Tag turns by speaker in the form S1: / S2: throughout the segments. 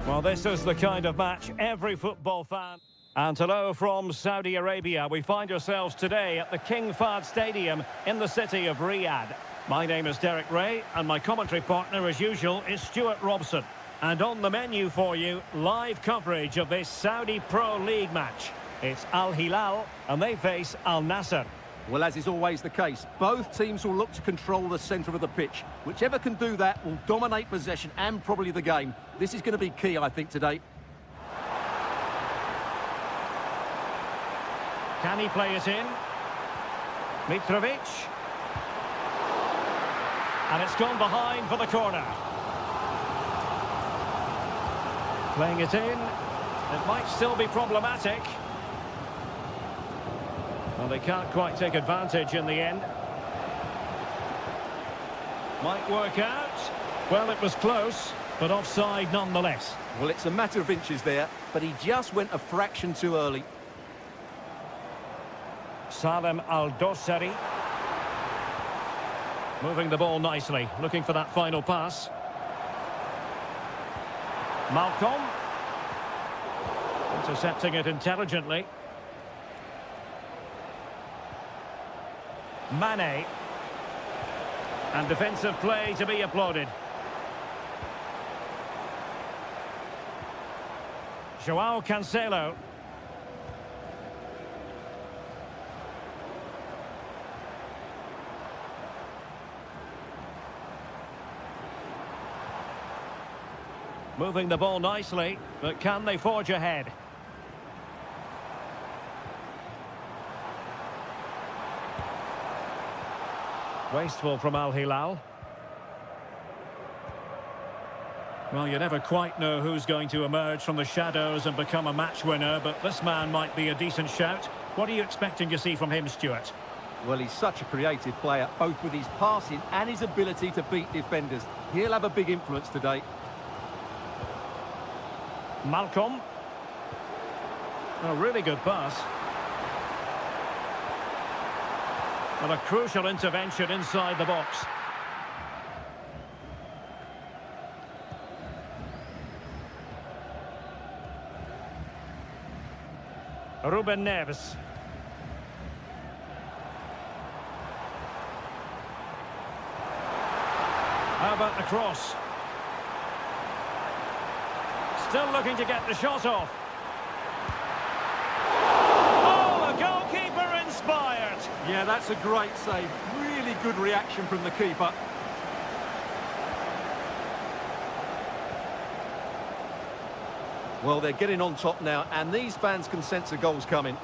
S1: Well, this is the kind of match every football fan... And hello from Saudi Arabia. We find ourselves today at the King Fahd Stadium in the city of Riyadh. My name is Derek Ray, and my commentary partner, as usual, is Stuart Robson. And on the menu for you, live coverage of this Saudi Pro League match. It's Al Hilal, and they face Al Nassr.
S2: Well, as is always the case, both teams will look to control the centre of the pitch. Whichever can do that will dominate possession and probably the game. This is going to be key, I think, today.
S1: Can he play it in? Mitrovic. And it's gone behind for the corner. Playing it in. It might still be problematic. Well, they can't quite take advantage in the end. Might work out. Well, it was close, but offside nonetheless.
S2: Well, it's a matter of inches there, but he just went a fraction too early.
S1: Salem Al-Dossari. Moving the ball nicely, looking for that final pass. Malcolm. Intercepting it intelligently. Mane. And defensive play to be applauded. Joao Cancelo. Moving the ball nicely, but can they forge ahead? Wasteful from Al Hilal. Well, you never quite know who's going to emerge from the shadows and become a match winner, but this man might be a decent shout. What are you expecting to see from him, Stuart?
S2: Well, he's such a creative player, both with his passing and his ability to beat defenders. He'll have a big influence today.
S1: Malcolm. A really good pass. And a crucial intervention inside the box. Ruben Neves. How about the cross? Still looking to get the shot off. Oh, the goalkeeper inspired.
S2: Yeah, that's a great save. Really good reaction from the keeper. Well, they're getting on top now, and these fans can sense the goals coming.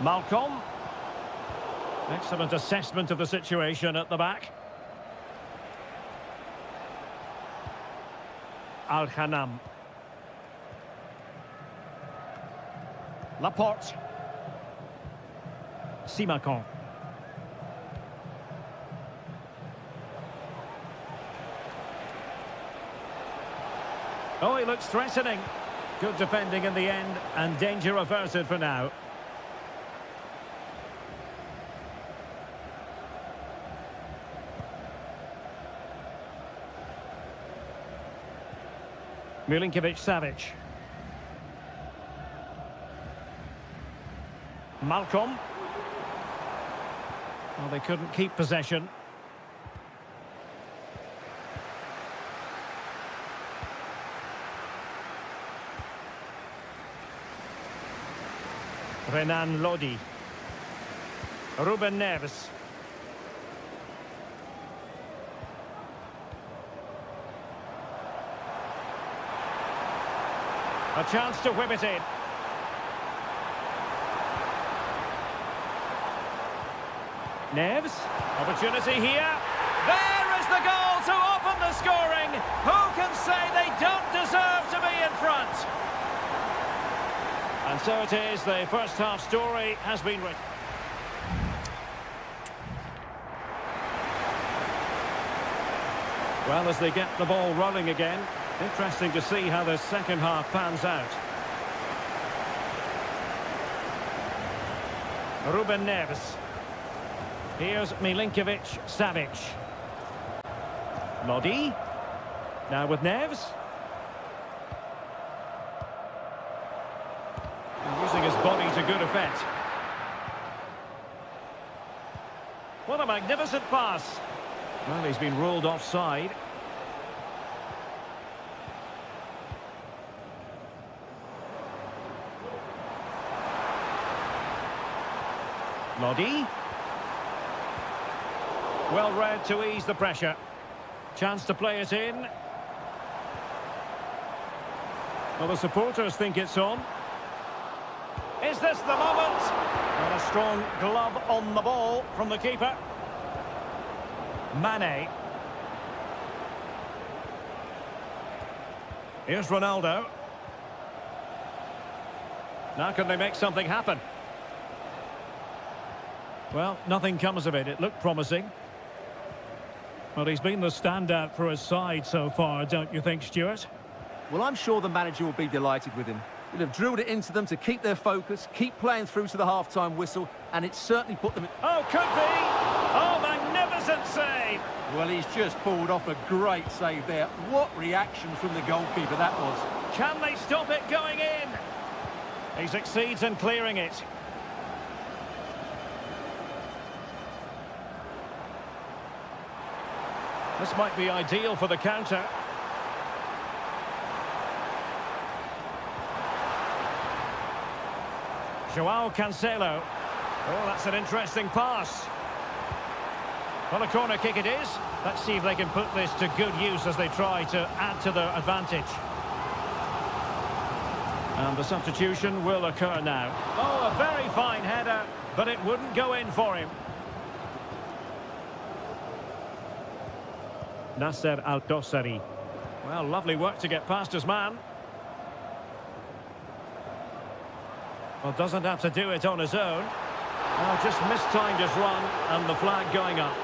S1: Malcolm. Excellent assessment of the situation at the back. Al-Hanam. Laporte. Simakon. Oh, he looks threatening. Good defending in the end, and danger averted for now. Milinkovic-Savic. Malcolm. Well, they couldn't keep possession. Renan Lodi. Ruben Neves. A chance to whip it in. Neves, opportunity here. There is the goal to open the scoring. Who can say they don't deserve to be in front? And so it is, the first half story has been written. Well, as they get the ball rolling again, interesting to see how the second half pans out. Ruben Neves. Here's Milinkovic-Savic. Lodi. Now with Neves. Using his body to good effect. What a magnificent pass. Well, he's been ruled offside. Lodi. Well read to ease the pressure. Chance to play it in. Well, the supporters think it's on. Is this the moment? And a strong glove on the ball from the keeper. Mane. Here's Ronaldo. Now can they make something happen? Well, nothing comes of it. It looked promising. Well, he's been the standout for his side so far, don't you think, Stuart?
S2: Well, I'm sure the manager will be delighted with him. He'll have drilled it into them to keep their focus, keep playing through to the half-time whistle, and it's certainly put them in...
S1: Oh, could be! Oh, magnificent save!
S2: Well, he's just pulled off a great save there. What reaction from the goalkeeper that was.
S1: Can they stop it going in? He succeeds in clearing it. This might be ideal for the counter. Joao Cancelo. Oh, that's an interesting pass. Well, a corner kick it is. Let's see if they can put this to good use as they try to add to their advantage. And the substitution will occur now. Oh, a very fine header, but it wouldn't go in for him. Nasser Al-Dossari. Well, lovely work to get past his man. Well, doesn't have to do it on his own. Oh, just mistimed his run and the flag going up.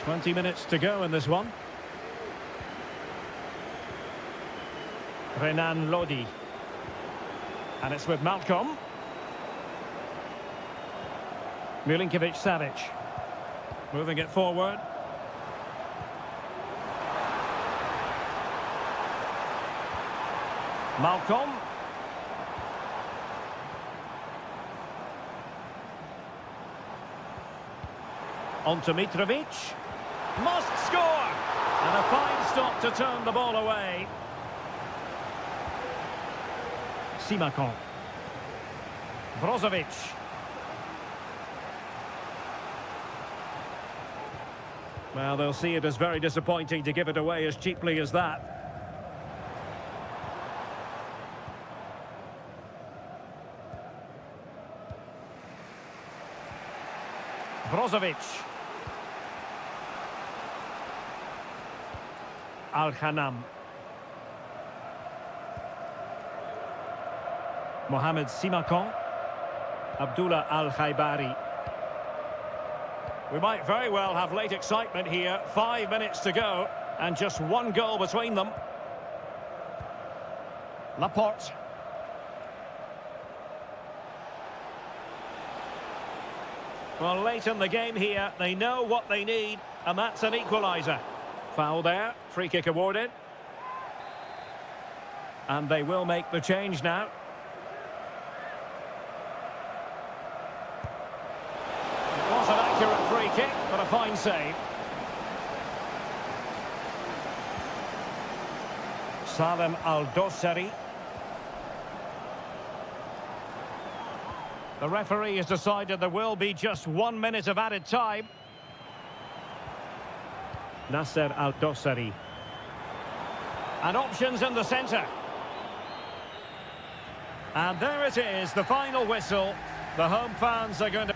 S1: "20 minutes to go in this one. Renan Lodi. And it's with Malcolm. Milinkovic-Savic. Moving it forward. Malcolm. On to Mitrovic. Must score! And a fine stop to turn the ball away. Simakon. Brozovic. Well, they'll see it as very disappointing to give it away as cheaply as that. Brozovic. Al-Hanam. Mohamed Simakon. Abdullah Al-Khaibari. We might very well have late excitement here. 5 minutes to go, and just one goal between them. Laporte. Well, late in the game here, they know what they need, and that's an equaliser. Foul there, free kick awarded. And they will make the change now. It was an accurate free kick, but a fine save. Salem Al-Dossari. The referee has decided there will be just 1 minute of added time. Nasser Al-Dossari. And options in the centre. And there it is, the final whistle. The home fans are going to...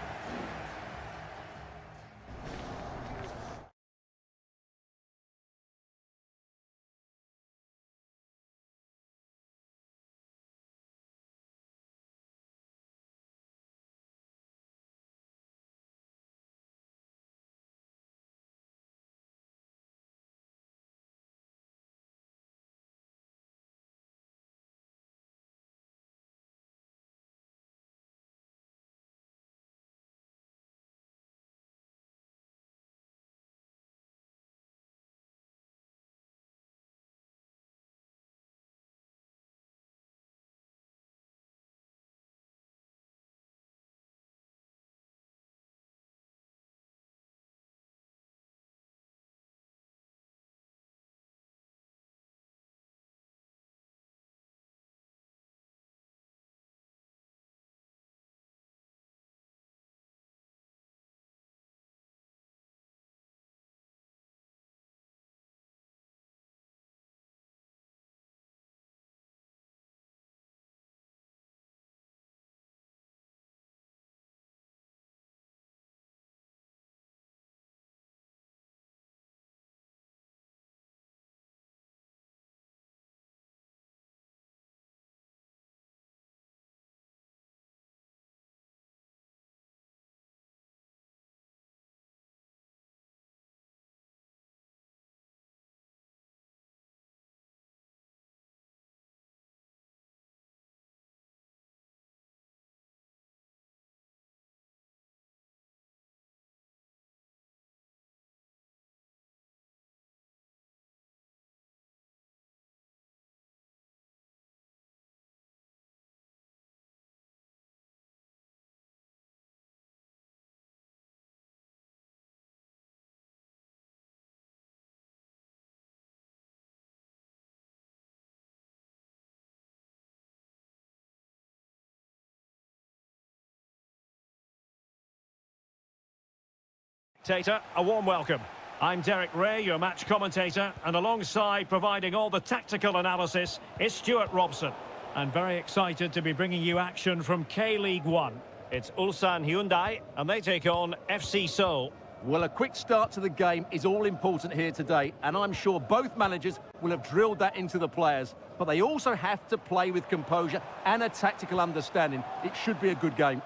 S1: Tater, a warm welcome. I'm Derek Ray, your match commentator, and alongside providing all the tactical analysis is Stuart Robson. I'm very excited to be bringing you action from K-League 1. It's Ulsan Hyundai, and they take on FC Seoul.
S2: Well, a quick start to the game is all important here today, and I'm sure both managers will have drilled that into the players. But they also have to play with composure and a tactical understanding. It should be a good game.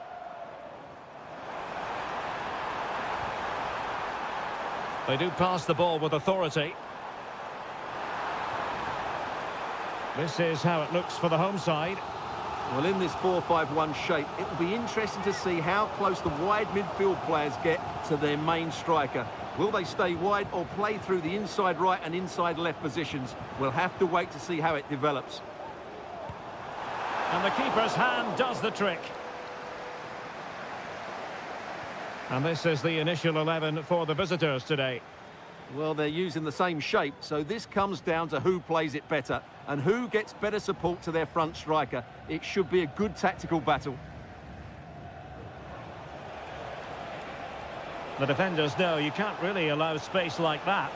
S1: They do pass the ball with authority. This is how it looks for the home side.
S2: Well, in this 4-5-1 shape, it will be interesting to see how close the wide midfield players get to their main striker. Will they stay wide or play through the inside right and inside left positions? We'll have to wait to see how it develops.
S1: And the keeper's hand does the trick. And this is the initial 11 for the visitors today.
S2: Well, they're using the same shape, so this comes down to who plays it better and who gets better support to their front striker. It should be a good tactical battle.
S1: The defenders know you can't really allow space like that.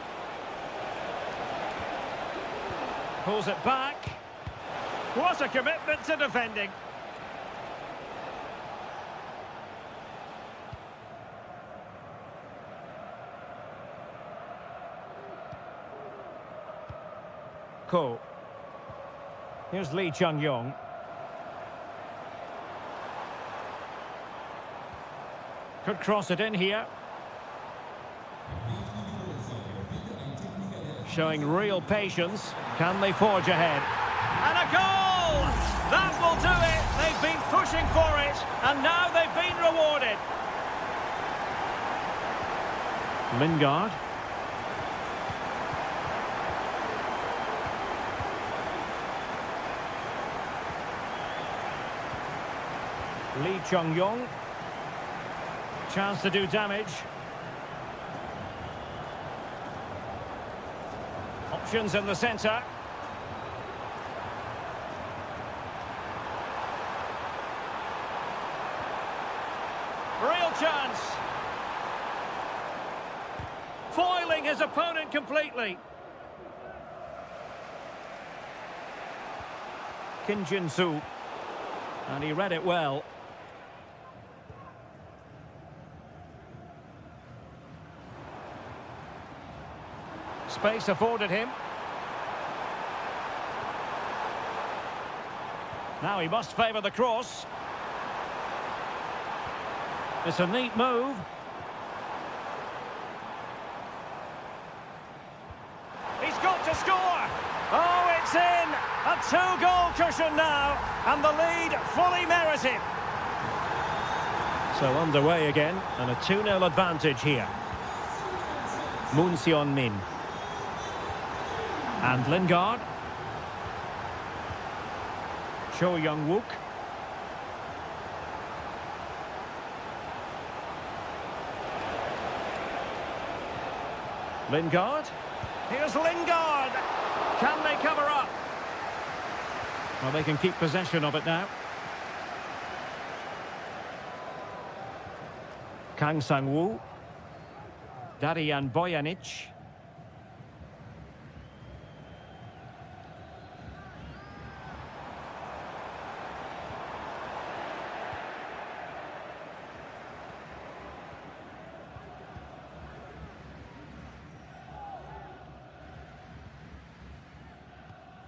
S1: Pulls it back. What a commitment to defending. Ko. Here's Lee Chung-yong. Could cross it in here. Showing real patience. Can they forge ahead? And a goal! That will do it. They've been pushing for it, and now they've been rewarded. Lingard. Lee Chung-yong. Chance to do damage. Options in the centre. Real chance. Foiling his opponent completely. Kim Jin-soo. And he read it well. Space afforded him. Now he must favour the cross. It's a neat move. He's got to score! Oh, it's in! A two-goal cushion now, and the lead fully merited. So underway again, and a 2-0 advantage here. Moon Seon-min. And Lingard. Cho Young-wook. Lingard. Here's Lingard. Can they cover up? Well, they can keep possession of it now. Kang Sang-woo. Darian Bojanic.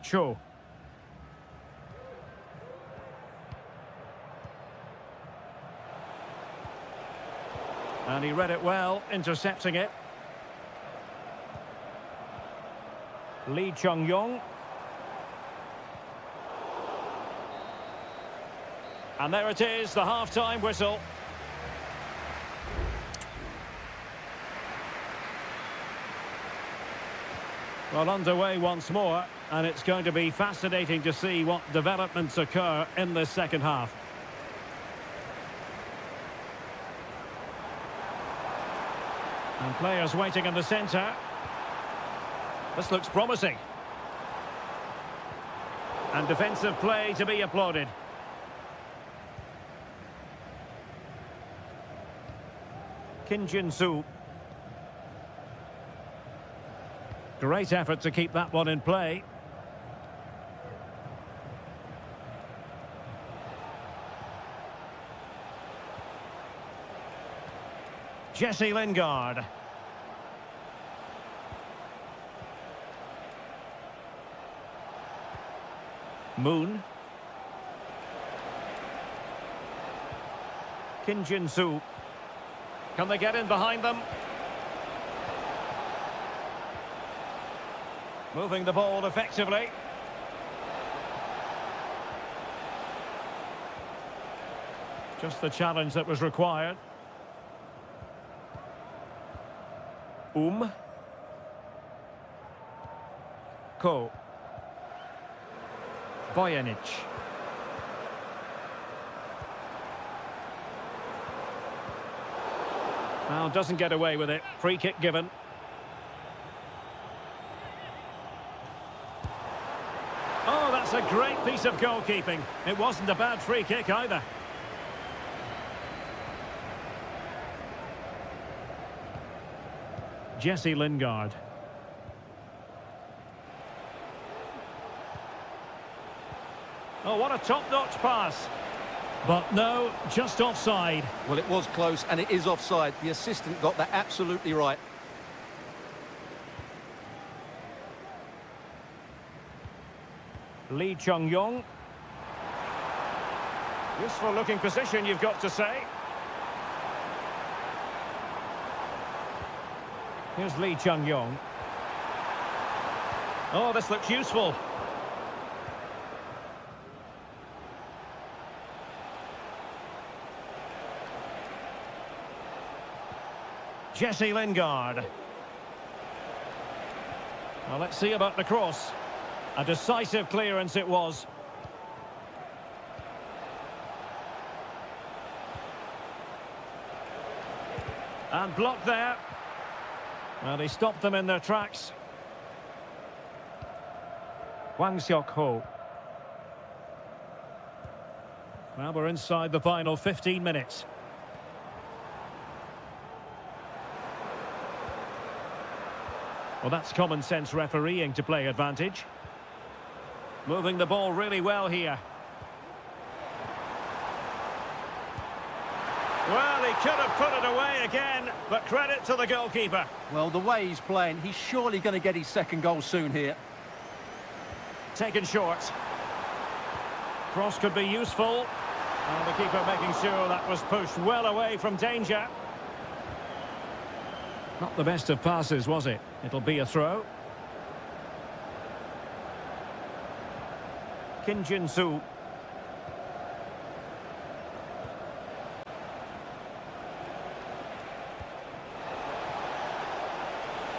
S1: Cho. And he read it well, intercepting it. Lee Chung-yong. And there it is, the half-time whistle. Well, underway once more, and it's going to be fascinating to see what developments occur in this second half. And players waiting in the centre. This looks promising. And defensive play to be applauded. Kim Jin-soo. Great effort to keep that one in play. Jesse Lingard. Moon. Kim Jin-soo. Can they get in behind them? Moving the ball effectively. Just the challenge that was required. Ko. Bojanic. Now doesn't get away with it. Free kick given. Oh, that's a great piece of goalkeeping. It wasn't a bad free kick either. Jesse Lingard. Oh, what a top-notch pass. But no, just offside.
S2: Well, it was close, and it is offside. The assistant got that absolutely right.
S1: Lee Chung-yong. Useful looking position, you've got to say. Here's Lee Chung-yong. Oh, this looks useful. Jesse Lingard. Well, let's see about the cross. A decisive clearance it was. And blocked there. Well, he stopped them in their tracks. Wang Xiaokou. Well, we're inside the final 15 minutes. Well, that's common sense refereeing to play advantage. Moving the ball really well here. Well, he could have put it away again, but credit to the goalkeeper.
S2: Well, the way he's playing, he's surely going to get his second goal soon here.
S1: Taken short. Cross could be useful. And the keeper making sure that was pushed well away from danger. Not the best of passes, was it? It'll be a throw. Kim Jin-soo.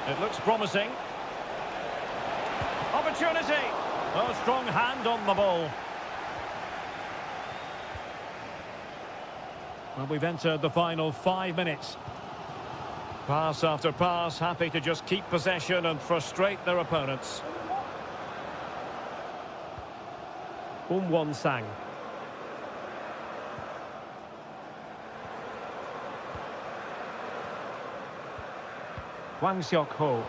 S1: It looks promising. Opportunity! Oh, strong hand on the ball. Well, we've entered the final 5 minutes. Pass after pass, happy to just keep possession and frustrate their opponents. Won-sang. Wang Xiaokou.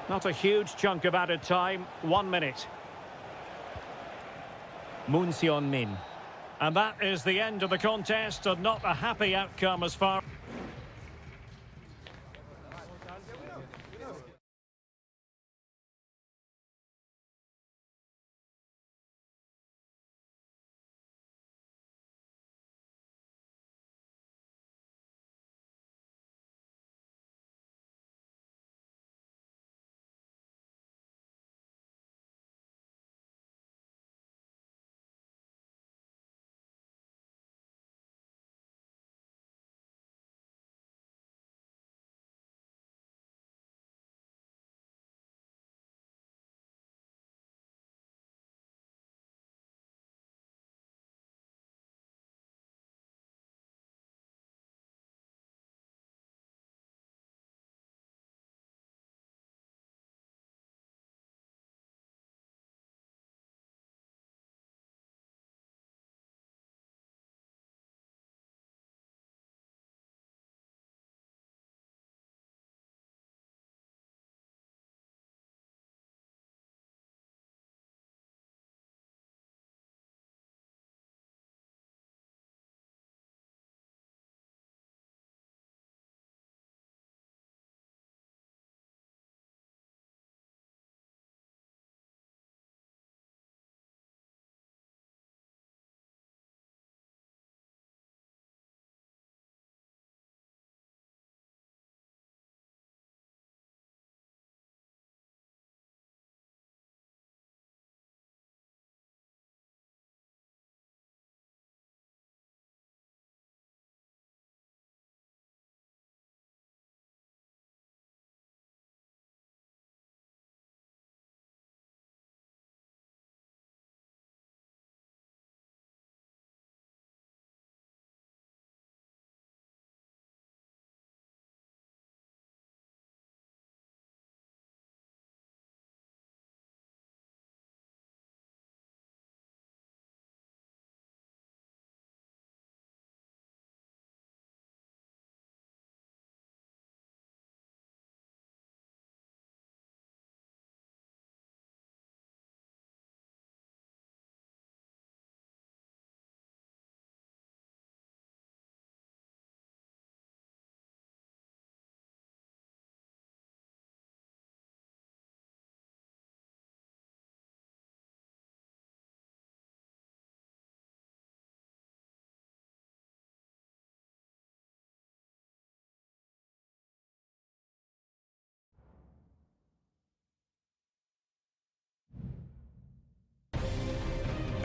S1: Not a huge chunk of added time, 1 minute. Moon Sion-min. And that is the end of the contest, and not a happy outcome as far...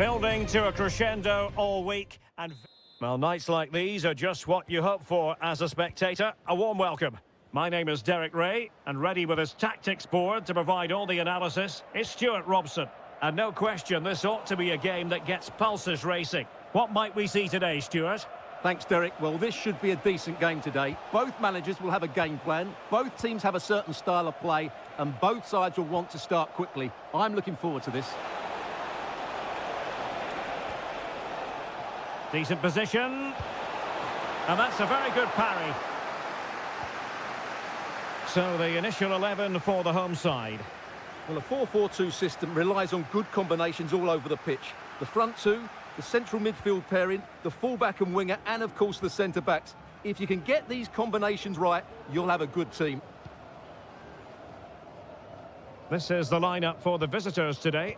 S1: Building to a crescendo all week, and well, nights like these are just what you hope for as a spectator. A warm welcome. My name is Derek Ray, and ready with his tactics board to provide all the analysis is Stuart Robson. And no question, this ought to be a game that gets pulses racing. What might we see today, Stuart?
S2: Thanks, Derek. Well, this should be a decent game today. Both managers will have a game plan. Both teams have a certain style of play, and both sides will want to start quickly. I'm looking forward to this.
S1: Decent position. And that's a very good parry. So the initial 11 for the home side.
S2: Well, a 4-4-2 system relies on good combinations all over the pitch. The front two, the central midfield pairing, the fullback and winger, and of course the centre-backs. If you can get these combinations right, you'll have a good team.
S1: This is the lineup for the visitors today.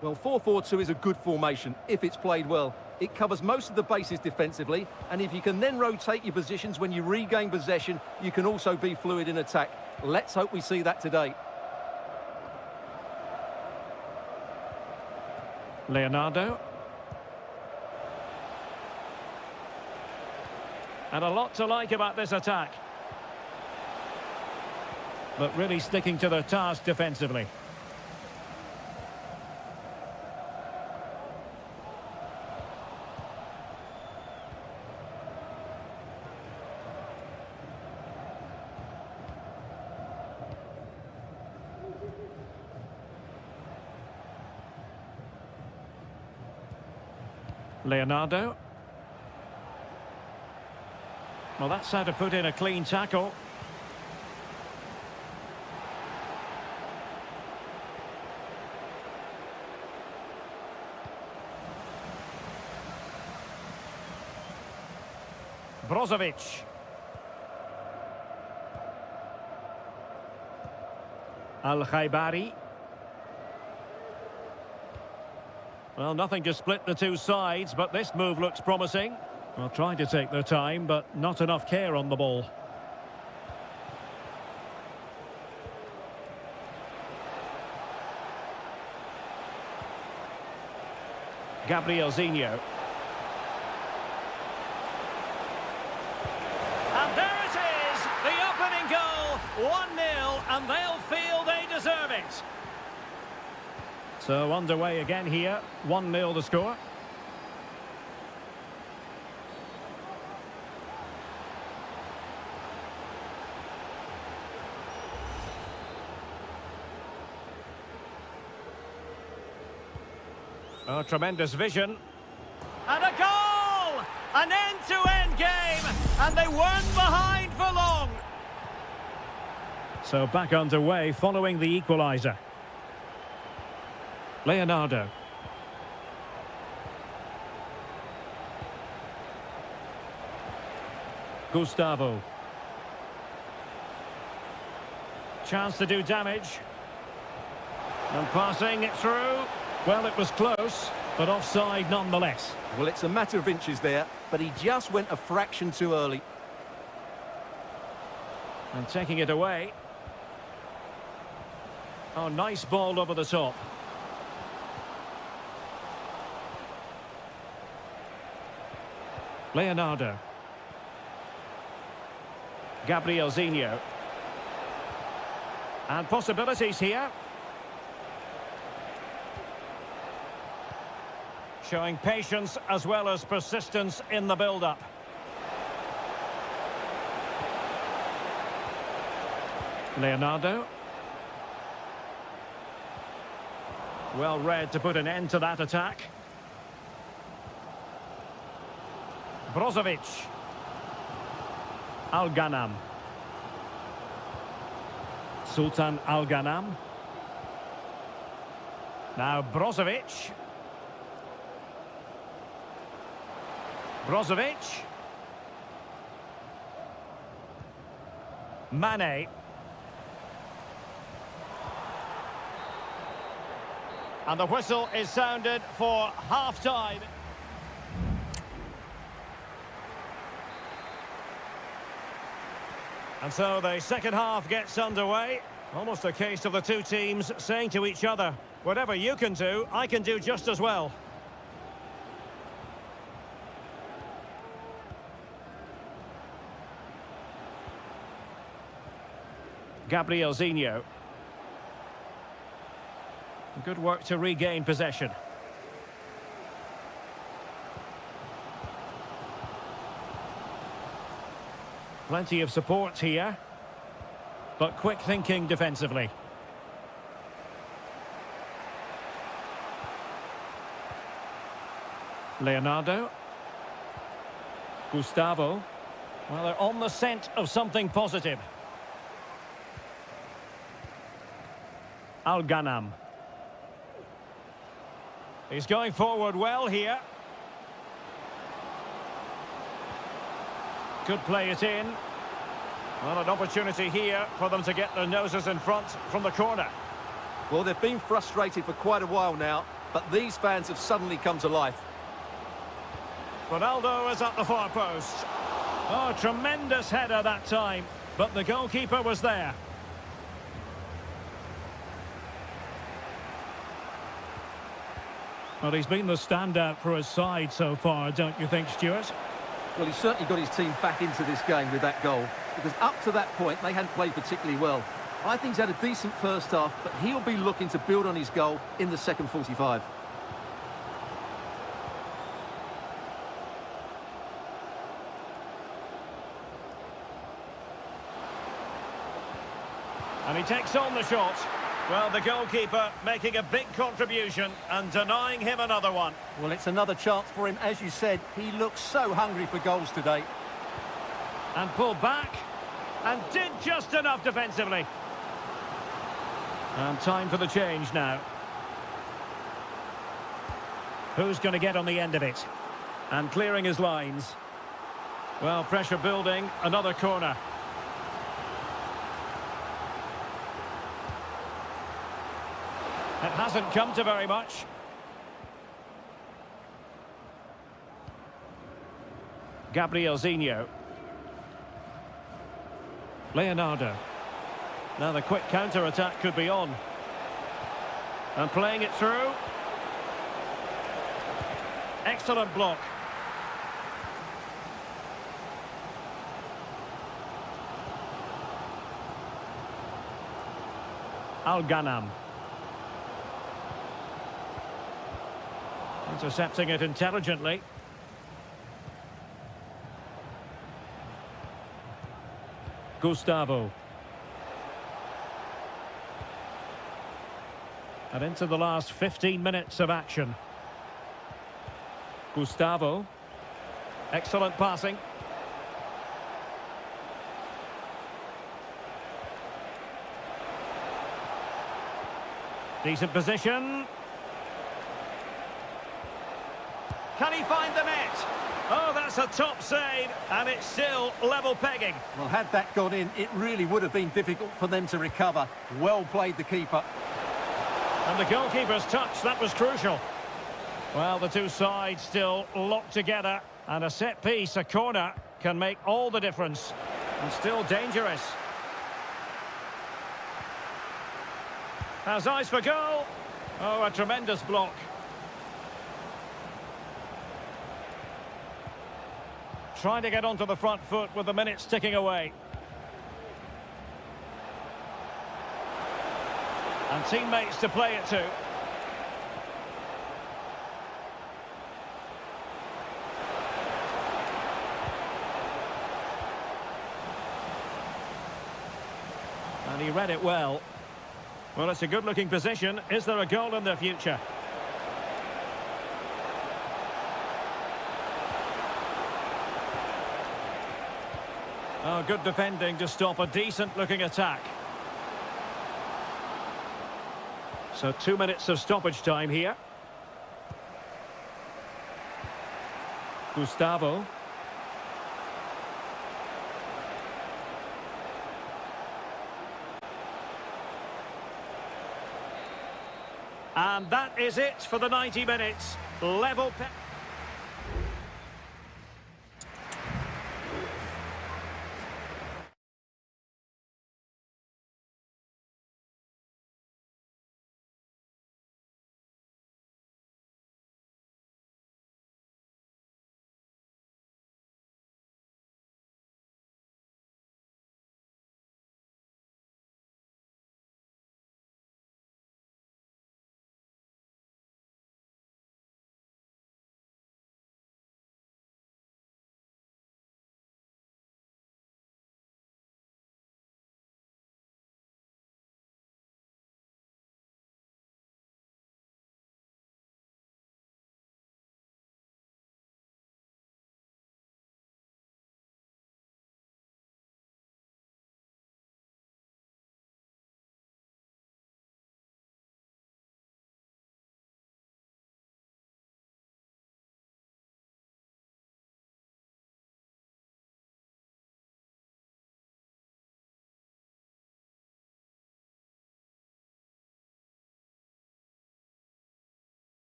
S2: Well, 4-4-2 is a good formation if it's played well. It covers most of the bases defensively, and if you can then rotate your positions when you regain possession, you can also be fluid in attack. Let's hope we see that today.
S1: Leonardo. And a lot to like about this attack. But really sticking to their task defensively. Leonardo. Well, that's how to put in a clean tackle. Brozovic. Al-Khaibari. Well, nothing to split the two sides, but this move looks promising. Well, trying to take their time, but not enough care on the ball. Gabrielzinho. And there it is! The opening goal! 1-0, and they'll feel they deserve it. So underway again here, 1-0 the score. Oh, tremendous vision. And a goal! An end-to-end game, and they weren't behind for long. So back underway following the equaliser. Leonardo. Gustavo. Chance to do damage. And passing it through. Well, it was close, but offside nonetheless.
S2: Well, it's a matter of inches there, but he just went a fraction too early.
S1: And taking it away. Oh, nice ball over the top. Leonardo. Gabrielzinho. And possibilities here. Showing patience as well as persistence in the build-up. Leonardo. Well read to put an end to that attack. Brozovic. Al-Ghanam. Sultan Al-Ghanam. Now Brozovic. Brozovic. Mane. And the whistle is sounded for half-time. And so the second half gets underway. Almost a case of the two teams saying to each other, whatever you can do, I can do just as well. Gabrielzinho. Good work to regain possession. Plenty of support here, but quick thinking defensively. Leonardo. Gustavo. Well, they're on the scent of something positive. Al-Ghanam. He's going forward well here. Could play it in. Well, an opportunity here for them to get their noses in front from the corner.
S2: Well, they've been frustrated for quite a while now, but these fans have suddenly come to life.
S1: Ronaldo is at the far post. Oh, tremendous header that time, but the goalkeeper was there. Well, he's been the standout for his side so far, don't you think, Stuart?
S2: Well, he's certainly got his team back into this game with that goal, because up to that point, they hadn't played particularly well. I think he's had a decent first half, but he'll be looking to build on his goal in the second 45.
S1: And he takes on the shot. Well, the goalkeeper making a big contribution and denying him another one.
S2: Well, it's another chance for him. As you said, he looks so hungry for goals today.
S1: And pulled back. And did just enough defensively. And time for the change now. Who's going to get on the end of it? And clearing his lines. Well, pressure building. Another corner. It hasn't come to very much. Gabrielzinho. Leonardo. Now the quick counter-attack could be on. And playing it through. Excellent block. Al-Ghanam. Intercepting it intelligently. Gustavo. And into the last 15 minutes of action. Gustavo. Excellent passing. Decent position. Can he find the net? Oh, that's a top save, and it's still level pegging.
S2: Well, had that gone in, it really would have been difficult for them to recover. Well played, the keeper.
S1: And the goalkeeper's touch, that was crucial. Well, the two sides still locked together, and a set piece, a corner, can make all the difference. And still dangerous. Has eyes for goal. Oh, a tremendous block. Trying to get onto the front foot with the minutes ticking away. And teammates to play it to. And he read it well. Well, it's a good-looking position. Is there a goal in the future? Oh, good defending to stop a decent-looking attack. So 2 minutes of stoppage time here. Gustavo. And that is it for the 90 minutes. Level.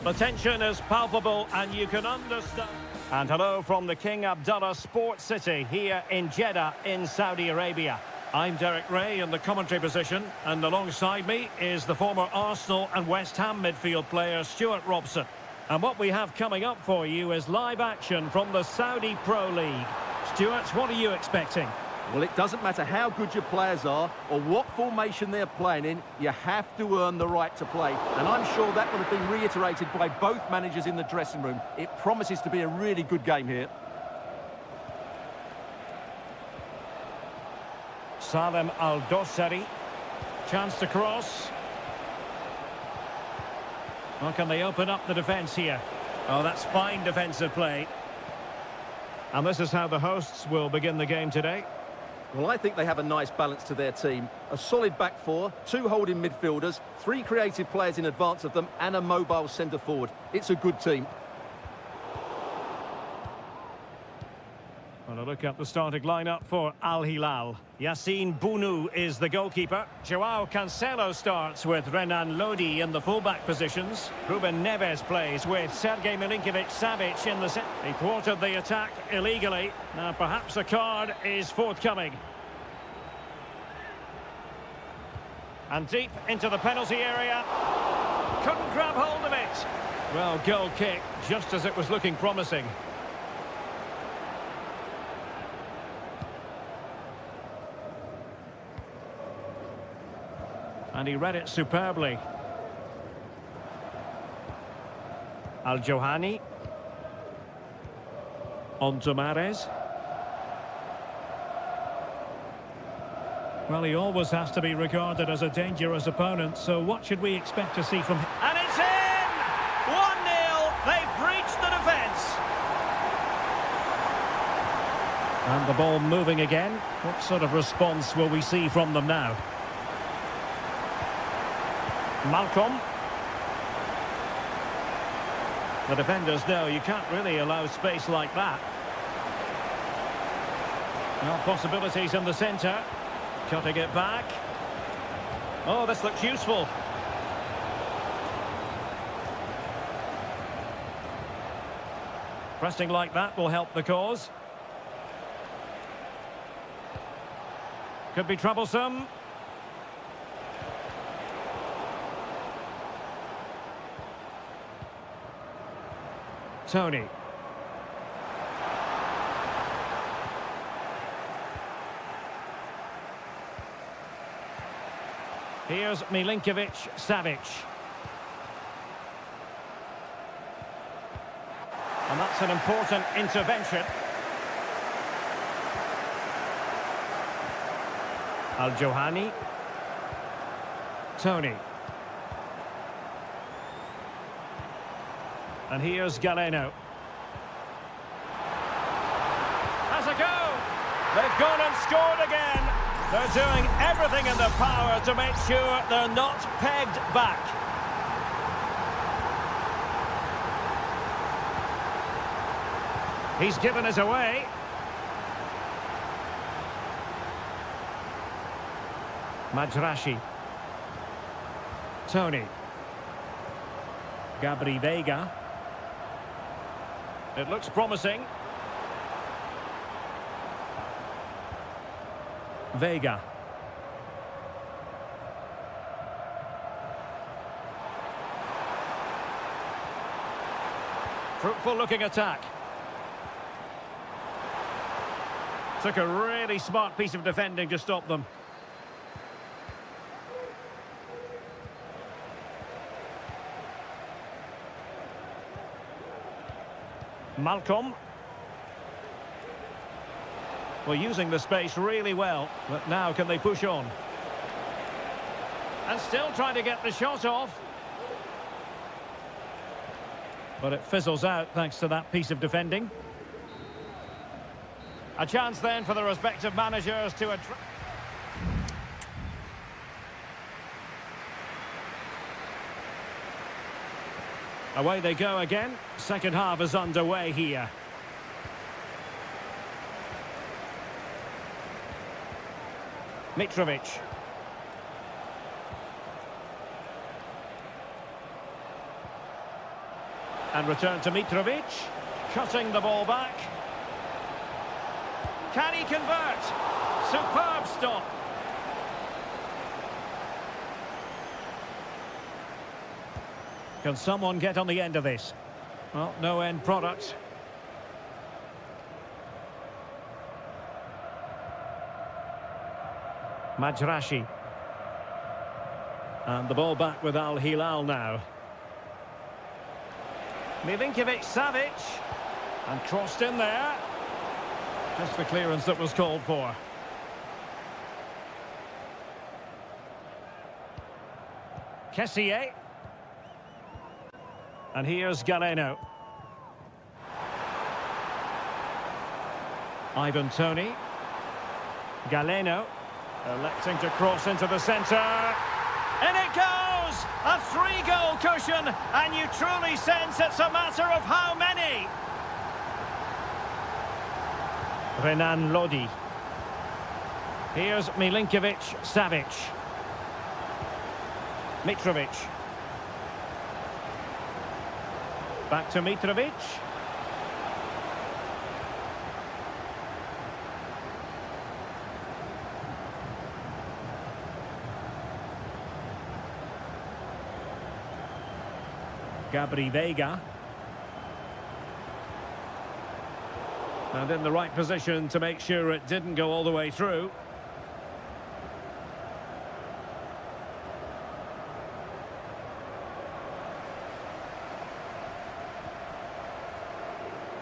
S1: The tension is palpable and you can understand. And hello from the King Abdullah Sports City here in Jeddah in Saudi Arabia. I'm Derek Ray in the commentary position, and alongside me is the former Arsenal and West Ham midfield player Stuart Robson. And what we have coming up for you is live action from the Saudi Pro League. Stuart, what are you expecting?
S2: Well, it doesn't matter how good your players are or what formation they're playing in, you have to earn the right to play. And I'm sure that will have been reiterated by both managers in the dressing room. It promises to be a really good game here.
S1: Salem Al-Dossari. Chance to cross. Well, can they open up the defence here? Oh, that's fine defensive play. And this is how the hosts will begin the game today.
S2: Well, I think they have a nice balance to their team. A solid back four, two holding midfielders, three creative players in advance of them, and a mobile centre forward. It's a good team.
S1: Well, a look at the starting lineup for Al Hilal. Yassine Bounou is the goalkeeper. Joao Cancelo starts with Renan Lodi in the fullback positions. Ruben Neves plays with Sergej Milinkovic-Savic in the centre. He thwarted the attack illegally. Now perhaps a card is forthcoming. And deep into the penalty area. Couldn't grab hold of it. Well, goal kick, just as it was looking promising. And he read it superbly. Al-Johani. On to Mahrez. Well, he always has to be regarded as a dangerous opponent, so what should we expect to see from him? And it's in! 1-0! They've breached the defence! And the ball moving again. What sort of response will we see from them now? Malcolm. The defenders know you can't really allow space like that. Well, possibilities in the centre. Cutting it back. Oh, this looks useful. Pressing like that will help the cause. Could be troublesome. Tony. Here's Milinkovic-Savic. And that's an important intervention. Al-Johani. Tony. And here's Galeno. Has a go! They've gone and scored again! They're doing everything in their power to make sure they're not pegged back. He's given it away. Majrashi. Tony. Gabri Veiga. It looks promising. Veiga. Fruitful looking attack. Took a really smart piece of defending to stop them. Malcolm. Well, using the space really well, but now can they push on? And still trying to get the shot off. But it fizzles out thanks to that piece of defending. A chance then for the respective managers to attract. Away they go again. Second half is underway here. Mitrovic. And return to Mitrovic. Cutting the ball back. Can he convert? Superb stop. Can someone get on the end of this? Well, no end product. Majrashi. And the ball back with Al Hilal now. Milinkovic-Savic. And crossed in there. Just the clearance that was called for. Kessié. And here's Galeno. Ivan Toney. Galeno. Electing to cross into the centre. In it goes! A 3-goal cushion, and you truly sense it's a matter of how many. Renan Lodi. Here's Milinkovic-Savic. Mitrovic. Back to Mitrovic. Gabri Veiga. And in the right position to make sure it didn't go all the way through.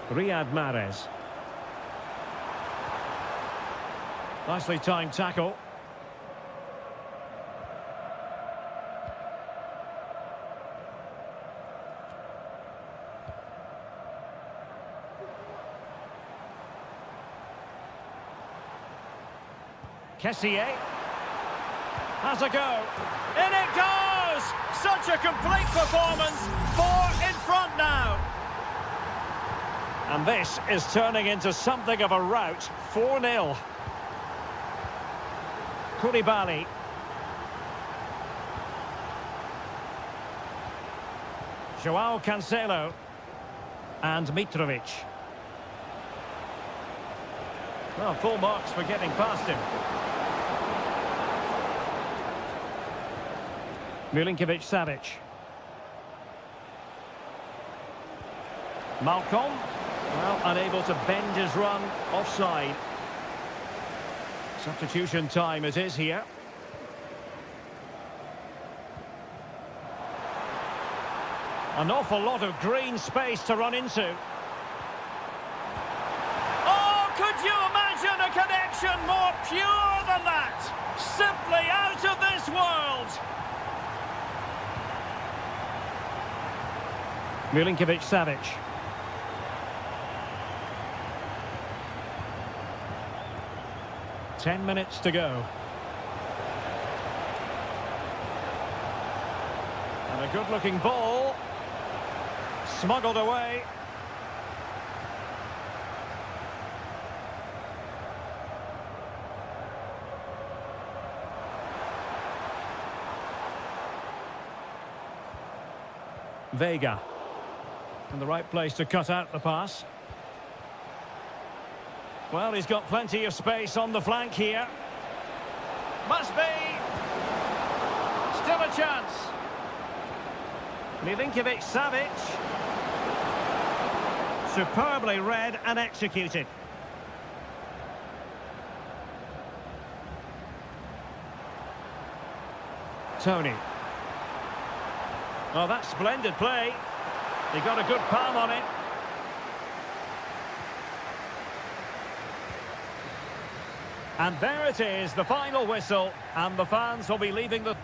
S1: Riyad Mahrez. Nicely timed tackle. Kessié has a go. In it goes! Such a complete performance. 4 in front now. And this is turning into something of a rout. 4-0. Koulibaly. Joao Cancelo. And Mitrovic. Well, full marks for getting past him. Milinkovic-Savic. Malcolm. Well, unable to bend his run, offside. Substitution time it is here. An awful lot of green space to run into. Oh, could you imagine a connection more pure than that? Simply out of this world. Milinkovic-Savic. Ten minutes to go. And a good-looking ball. Smuggled away. Veiga. In the right place to cut out the pass. Well, he's got plenty of space on the flank here. Must be. Still a chance. Milinkovic-Savic. Superbly read and executed. Toney. Well, that's splendid play. He got a good palm on it. And there it is, the final whistle, and the fans will be leaving the...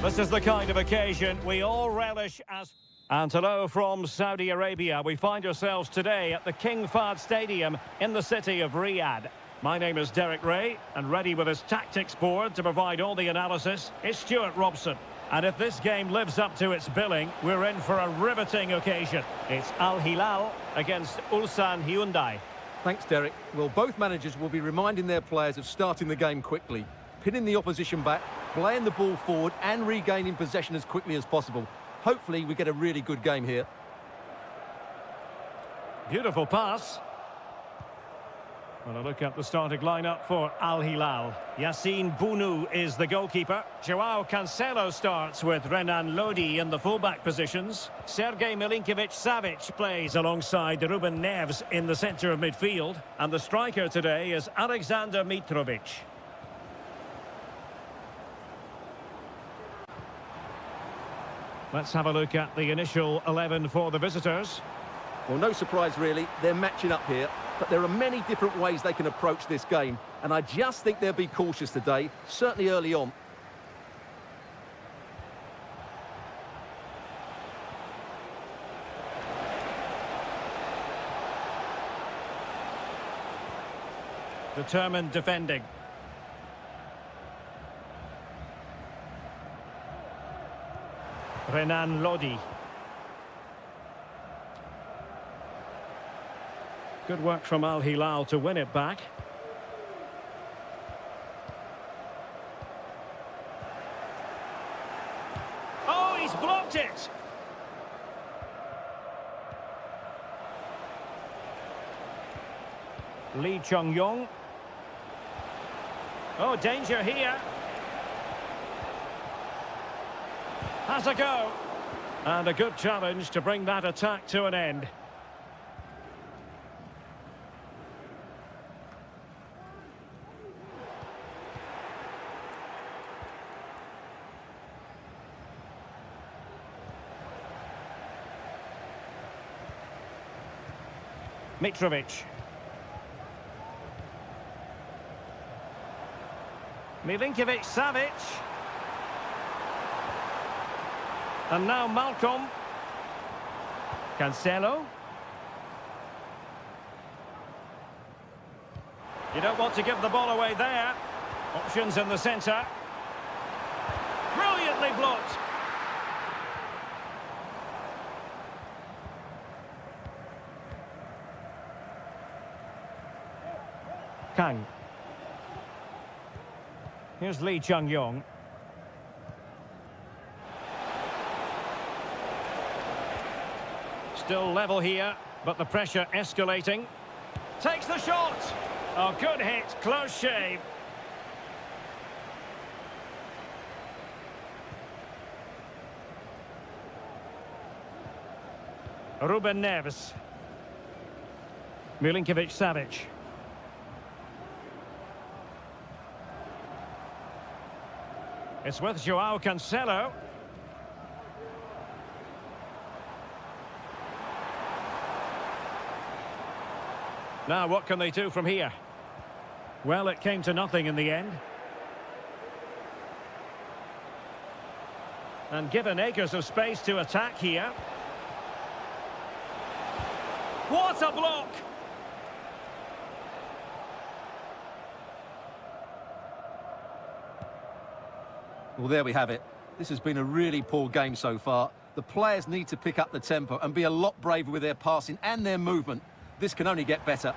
S1: This is the kind of occasion we all relish as... And hello from Saudi Arabia. We find ourselves today at the King Fahd Stadium in the city of Riyadh. My name is Derek Ray, and ready with his tactics board to provide all the analysis is Stuart Robson. And if this game lives up to its billing, we're in for a riveting occasion. It's Al Hilal against Ulsan Hyundai.
S2: Thanks, Derek. Well, both managers will be reminding their players of starting the game quickly, pinning the opposition back, playing the ball forward and regaining possession as quickly as possible. Hopefully we get a really good game here.
S1: Beautiful pass. Well, a look at the starting lineup for Al Hilal. Yassine Bounou is the goalkeeper. Joao Cancelo starts with Renan Lodi in the fullback positions. Sergej Milinkovic-Savic plays alongside Ruben Neves in the centre of midfield. And the striker today is Alexander Mitrovic. Let's have a look at the initial 11 for the visitors.
S2: Well, no surprise really, they're matching up here, but there are many different ways they can approach this game, and I just think they'll be cautious today, certainly early on.
S1: Determined defending. Renan Lodi. Good work from Al Hilal to win it back. Oh, he's blocked it! Lee Chung-yong. Oh, danger here. Has a go. And a good challenge to bring that attack to an end. Mitrovic. Milinkovic-Savic. And now Malcolm. Cancelo. You don't want to give the ball away there. Options in the centre. Brilliantly blocked. Kang. Here's Lee Chung-yong. Still level here, but the pressure escalating. Takes the shot. Oh, good hit, close shave. Ruben Neves. Milinkovic-Savic. It's with Joao Cancelo. Now, what can they do from here? Well, it came to nothing in the end. And given acres of space to attack here. What a block!
S2: Well, there we have it. This has been a really poor game so far. The players need to pick up the tempo and be a lot braver with their passing and their movement. This can only get better.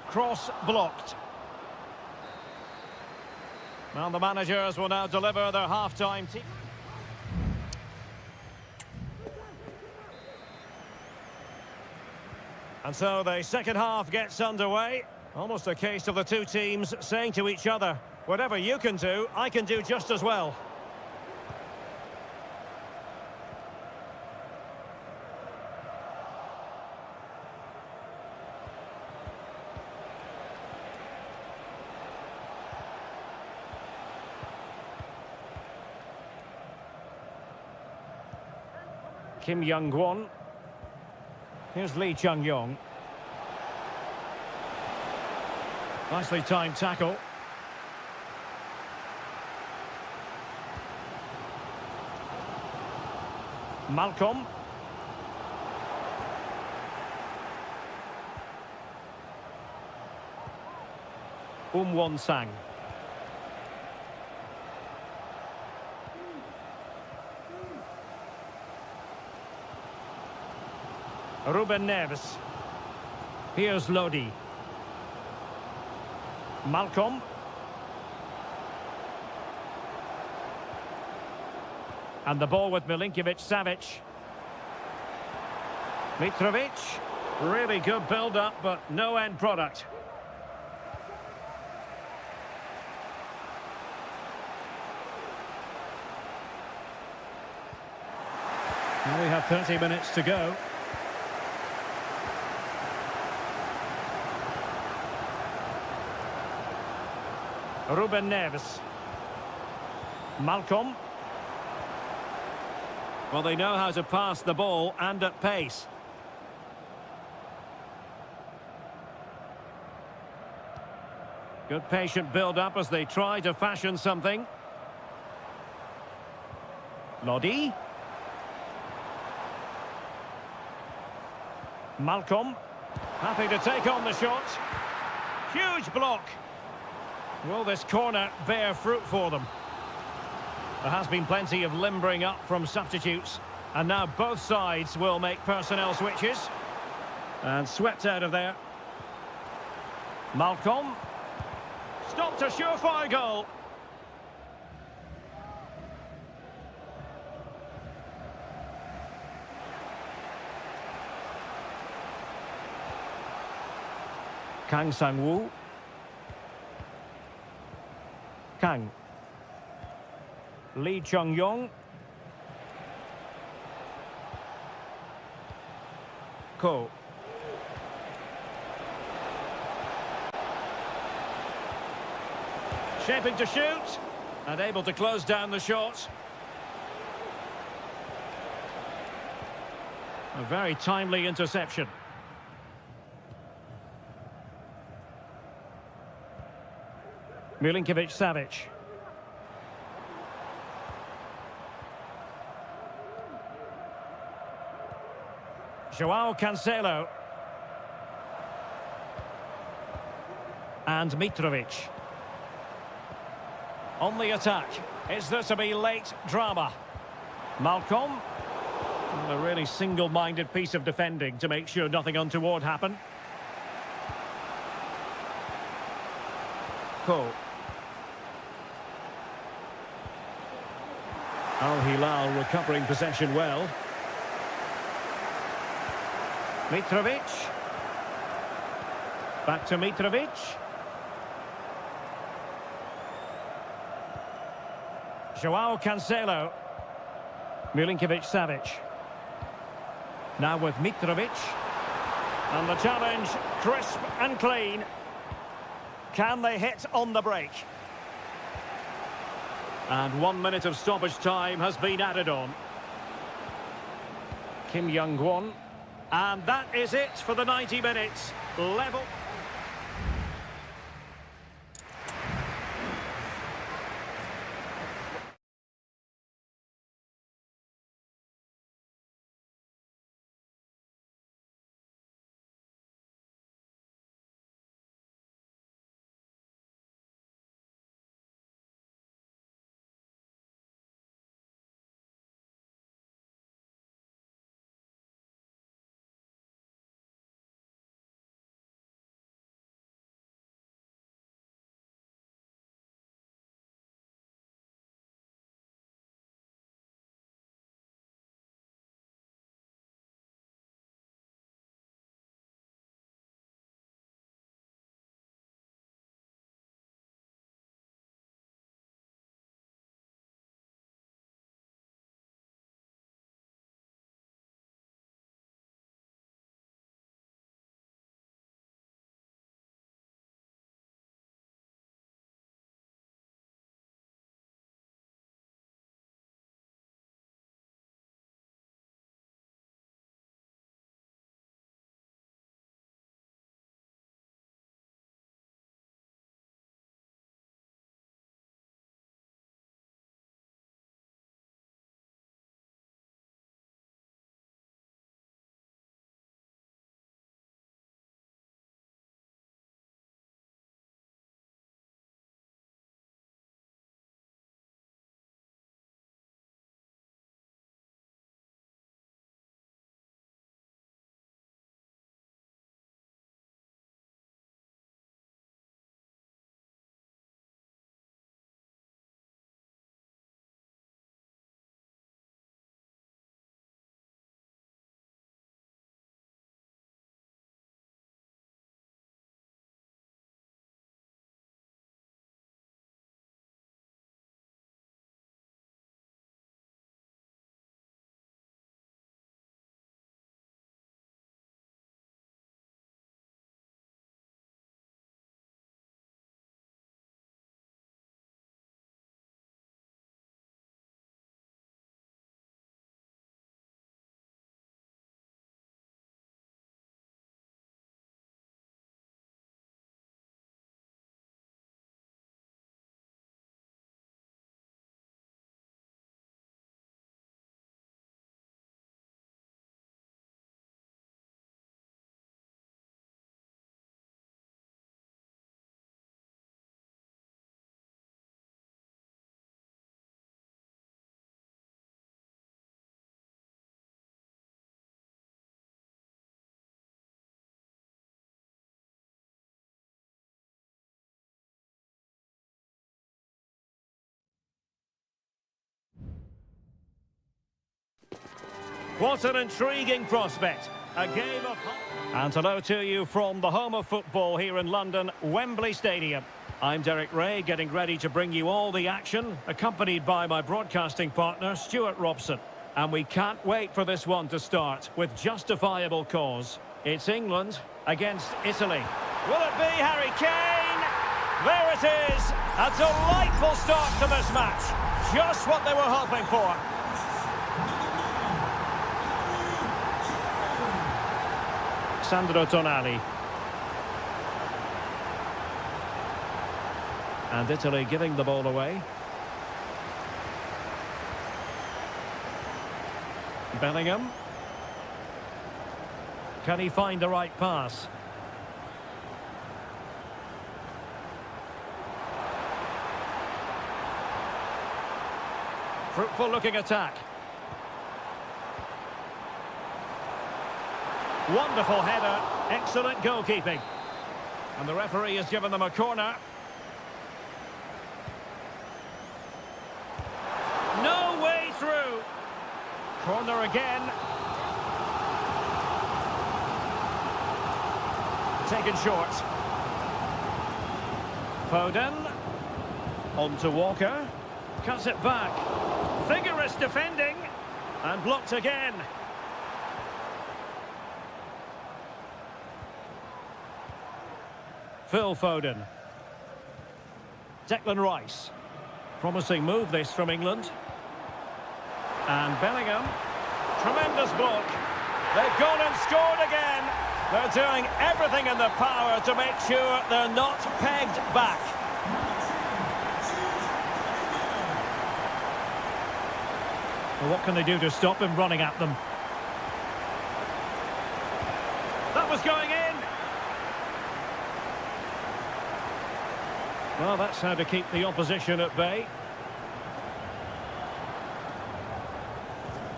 S1: Cross blocked. Well, the managers will now deliver their half-time team. And so the second half gets underway. Almost a case of the two teams saying to each other, whatever you can do, I can do just as well. Kim Young-won. Here's Lee Chung-yong. Nicely timed tackle. Malcolm. Won-sang. Ruben Neves. Here's Lodi. Malcolm. And the ball with Milinkovic-Savic. Mitrovic. Really good build-up, but no end product. And we have 30 minutes to go. Ruben Neves. Malcolm. Well, they know how to pass the ball and at pace. Good patient build-up as they try to fashion something. Lodi. Malcolm. Happy to take on the shot. Huge block. Will this corner bear fruit for them? There has been plenty of limbering up from substitutes. And now both sides will make personnel switches. And swept out of there. Malcolm. Stopped a surefire goal. Kang Sang-woo. Kang. Lee Chung-yong. Ko. Shaping to shoot. And able to close down the shot. A very timely interception. Milinkovic-Savic. Joao Cancelo. And Mitrovic. On the attack. Is there to be late drama? Malcolm. And a really single-minded piece of defending to make sure nothing untoward happened. Ko. Al-Hilal recovering possession well. Mitrovic. Back to Mitrovic. Joao Cancelo. Milinkovic-Savic. Now with Mitrovic. And the challenge, crisp and clean. Can they hit on the break? And 1 minute of stoppage time has been added on. Kim Young-won. And that is it for the 90 minutes. Level. What an intriguing prospect. A game of... And hello to you from the home of football here in London, Wembley Stadium. I'm Derek Ray, getting ready to bring you all the action, accompanied by my broadcasting partner, Stuart Robson. And we can't wait for this one to start, with justifiable cause. It's England against Italy. Will it be Harry Kane? There it is! A delightful start to this match. Just what they were hoping for. Sandro Tonali. And Italy giving the ball away. Bellingham. Can he find the right pass? Fruitful looking attack. Wonderful header, excellent goalkeeping. And the referee has given them a corner. No way through. Corner again. Taken short. Foden. On to Walker. Cuts it back. Vigorous defending. And blocked again. Phil Foden. Declan Rice. Promising move this from England. And Bellingham. Tremendous block. They've gone and scored again. They're doing everything in their power to make sure they're not pegged back. Well, what can they do to stop him running at them? That was going in. Well, that's how to keep the opposition at bay.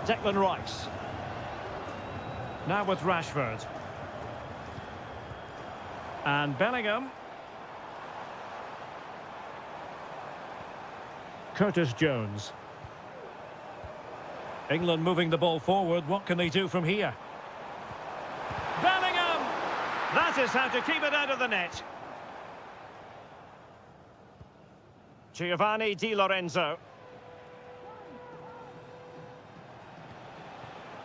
S1: Declan Rice. Now with Rashford. And Bellingham. Curtis Jones. England moving the ball forward. What can they do from here? Bellingham! That is how to keep it out of the net. Giovanni Di Lorenzo.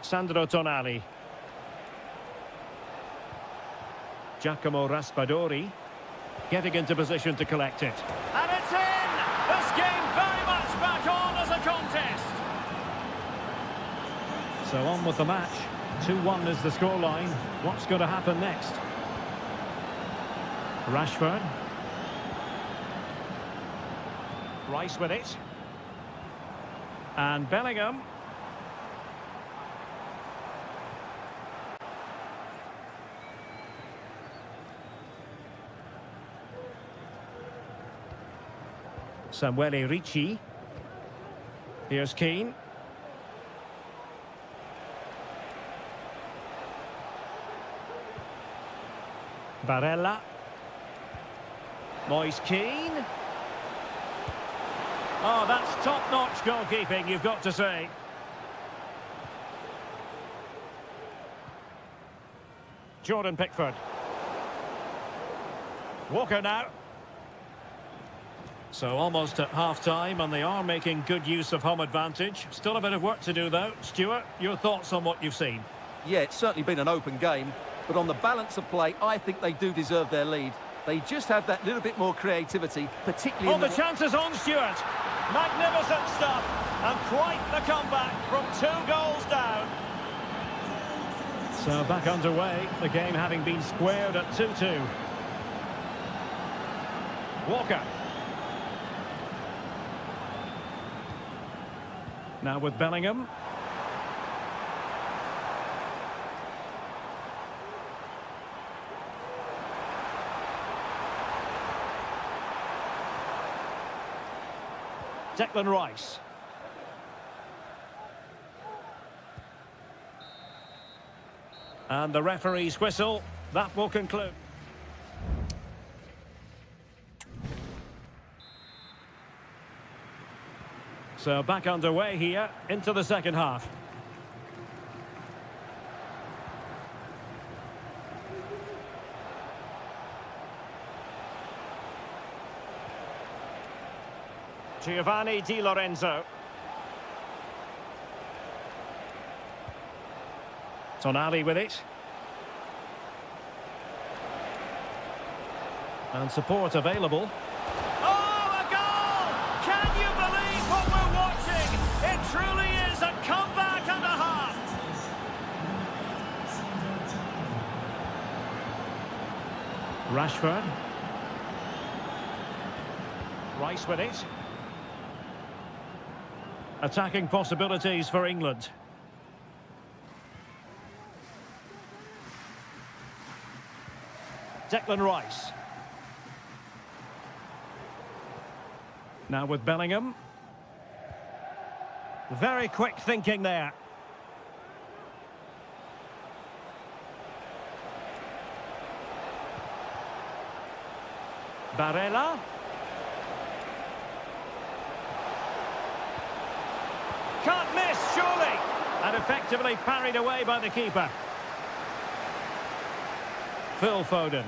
S1: Sandro Tonali. Giacomo Raspadori. Getting into position to collect it. And it's in! This game very much back on as a contest. So on with the match. 2-1 is the scoreline. What's going to happen next? Rashford. Rice with it. And Bellingham. Samuele Ricci. Here's Keane. Barella. Moise Keane. Oh, that's top-notch goalkeeping, you've got to say. Jordan Pickford. Walker now. So almost at half-time, and they are making good use of home advantage. Still a bit of work to do, though. Stuart, your thoughts on what you've seen?
S2: Yeah, it's certainly been an open game, but on the balance of play, I think they do deserve their lead. They just have that little bit more creativity, particularly in
S1: the chances on, Stuart. Magnificent stuff, and quite the comeback from 2 goals down. So back underway, the game having been squared at 2-2. Walker. Now with Bellingham. Declan Rice. And the referee's whistle. That will conclude. So back underway here into the second half. Giovanni Di Lorenzo. Tonali with it. And support available. Oh, a goal! Can you believe what we're watching? It truly is a comeback and a half. Rashford. Rice with it. Attacking possibilities for England. Declan Rice. Now with Bellingham. Very quick thinking there. Barella. Can't miss, surely. And effectively parried away by the keeper. Phil Foden.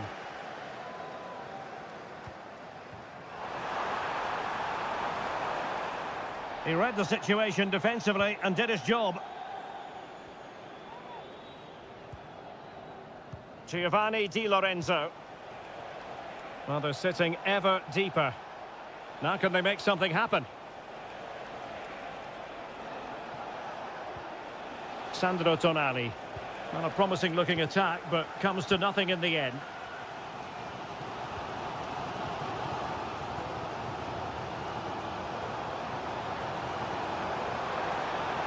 S1: He read the situation defensively and did his job. Giovanni Di Lorenzo. Well, they're sitting ever deeper. Now can they make something happen? Sandro Tonali. Well, a promising looking attack, but comes to nothing in the end.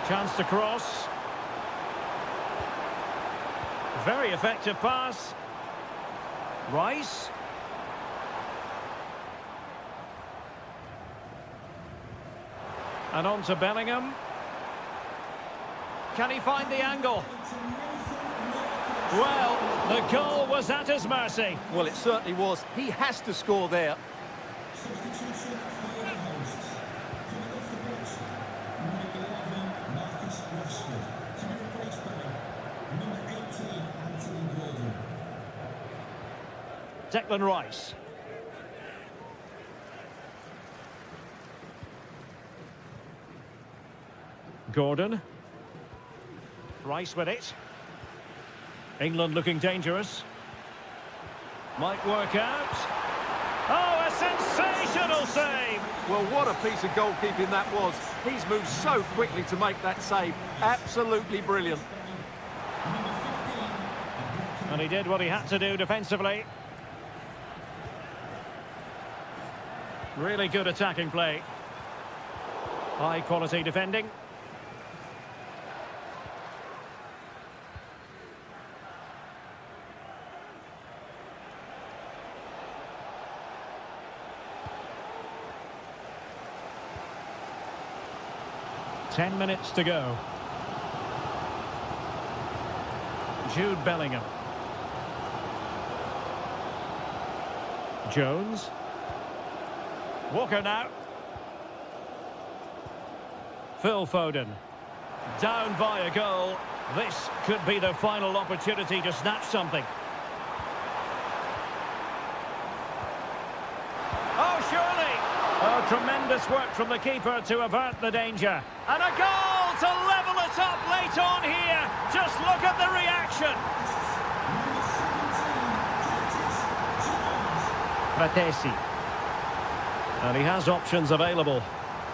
S1: Chance to cross. Very effective pass. Rice. And on to Bellingham. Can he find the angle? Well, the goal was at his mercy.
S2: Well, it certainly was. He has to score there.
S1: Declan Rice. Gordon. Rice with it. England looking dangerous. Might work out. Oh, a sensational save!
S2: Well, what a piece of goalkeeping that was. He's moved so quickly to make that save. Absolutely brilliant.
S1: And he did what he had to do defensively. Really good attacking play. High quality defending. Ten minutes to go. Jude Bellingham. Jones. Walker now. Phil Foden. Down by a goal. This could be the final opportunity to snatch something. Oh, surely! Oh, tremendous work from the keeper to avert the danger. And a goal to level it up late on here. Just look at the reaction. Fratesi. And he has options available.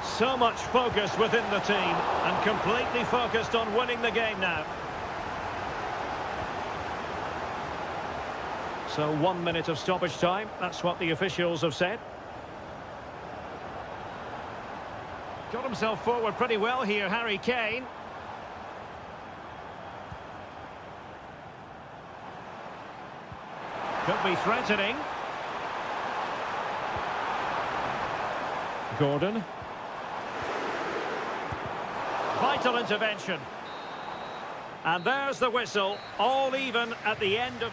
S1: So much focus within the team and completely focused on winning the game now. So 1 minute of stoppage time. That's what the officials have said. Got himself forward pretty well here, Harry Kane. Could be threatening. Gordon. Vital intervention. And there's the whistle, all even at the end of...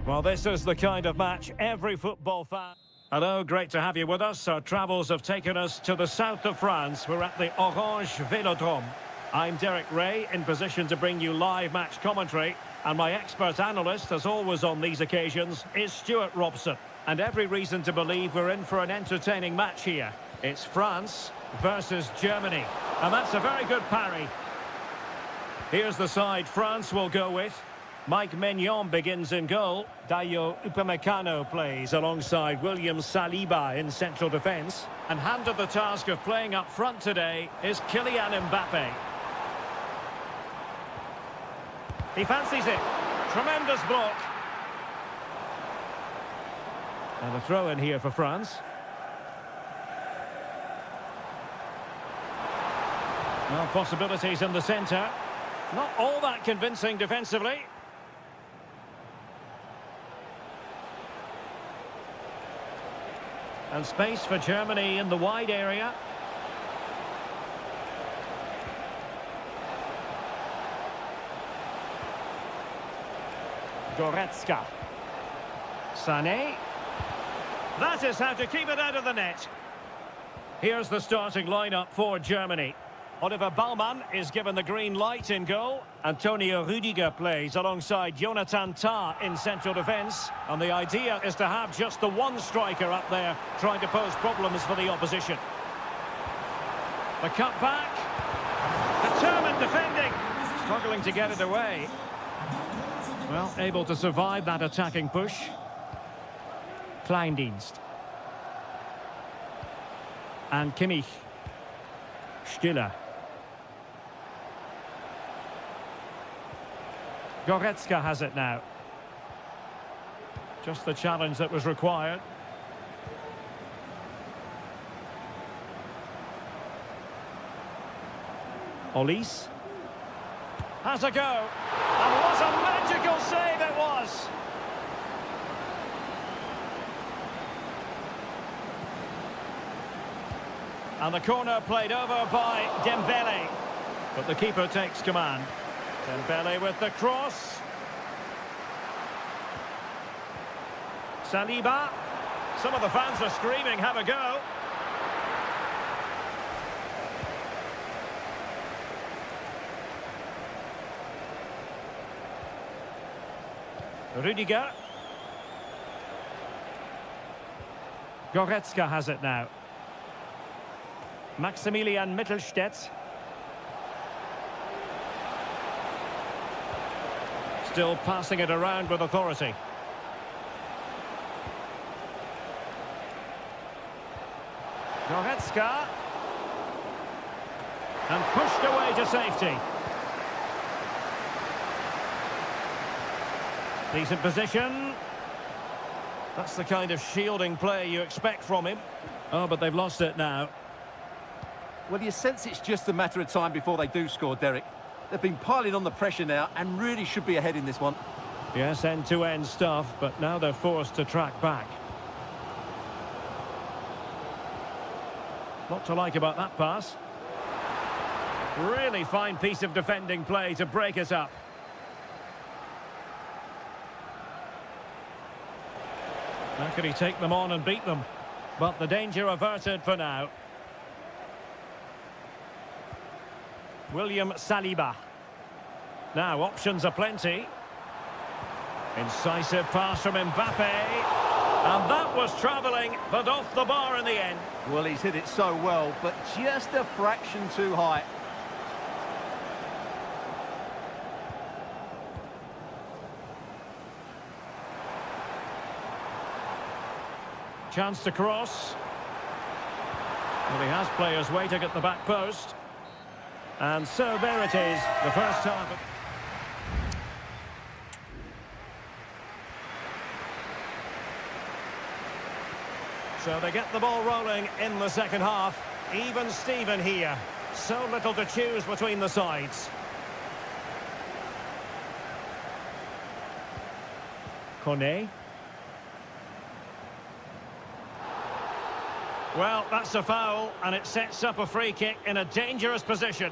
S1: Well, this is the kind of match every football fan... Hello, great to have you with us. Our travels have taken us to the south of France. We're at the Orange Vélodrome. I'm Derek Ray, in position to bring you live match commentary. And my expert analyst, as always on these occasions, is Stuart Robson. And every reason to believe we're in for an entertaining match here. It's France versus Germany. And that's a very good parry. Here's the side France will go with. Mike Maignan begins in goal. Dayo Upamecano plays alongside William Saliba in central defence. And handed the task of playing up front today is Kylian Mbappe. He fancies it. Tremendous block. And a throw in here for France. Well, possibilities in the centre. Not all that convincing defensively. And space for Germany in the wide area. Goretzka. Sané. That is how to keep it out of the net. Here's the starting lineup for Germany. Oliver Baumann is given the green light in goal. Antonio Rüdiger plays alongside Jonathan Tah in central defence. And the idea is to have just the one striker up there trying to pose problems for the opposition. The cut back. Determined defending. Struggling to get it away. Well, able to survive that attacking push. Kleindienst. And Kimmich. Stiller. Goretzka has it now. Just the challenge that was required. Olise. Has a go. And what a magical save it was! And the corner played over by Dembele. But the keeper takes command. Dembele with the cross. Saliba. Some of the fans are screaming, have a go. Rüdiger. Goretzka has it now. Maximilian Mittelstädt. Still passing it around with authority. Goretzka. And pushed away to safety. Decent position. That's the kind of shielding play you expect from him. Oh, but they've lost it now.
S2: Well, you sense it's just a matter of time before they do score, Derek. They've been piling on the pressure now and really should be ahead in this one.
S1: Yes, end-to-end stuff, but now they're forced to track back. What to like about that pass? Really fine piece of defending play to break it up. How could he take them on and beat them? But the danger averted for now. William Saliba. Now, options are plenty. Incisive pass from Mbappe. And that was travelling, but off the bar in the end.
S2: Well, he's hit it so well, but just a fraction too high.
S1: Chance to cross. Well, he has players waiting at the back post. And so there it is, the first half. So they get the ball rolling in the second half. Even Steven here. So little to choose between the sides. Kone. Well, that's a foul, and it sets up a free kick in a dangerous position.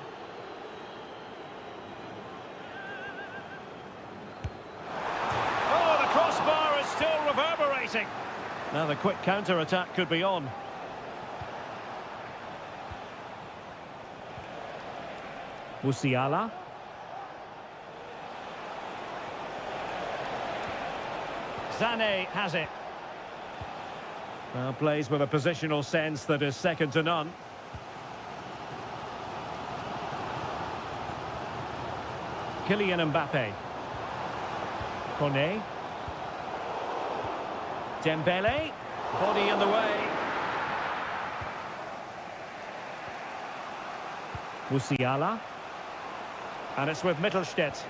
S1: Oh, the crossbar exciting. Now the quick counter-attack could be on. Musiala. Sané has it. Well, plays with a positional sense that is second to none. Kylian Mbappe. Kone. Dembele. Body in the way. Musiala. And it's with Mittelstädt.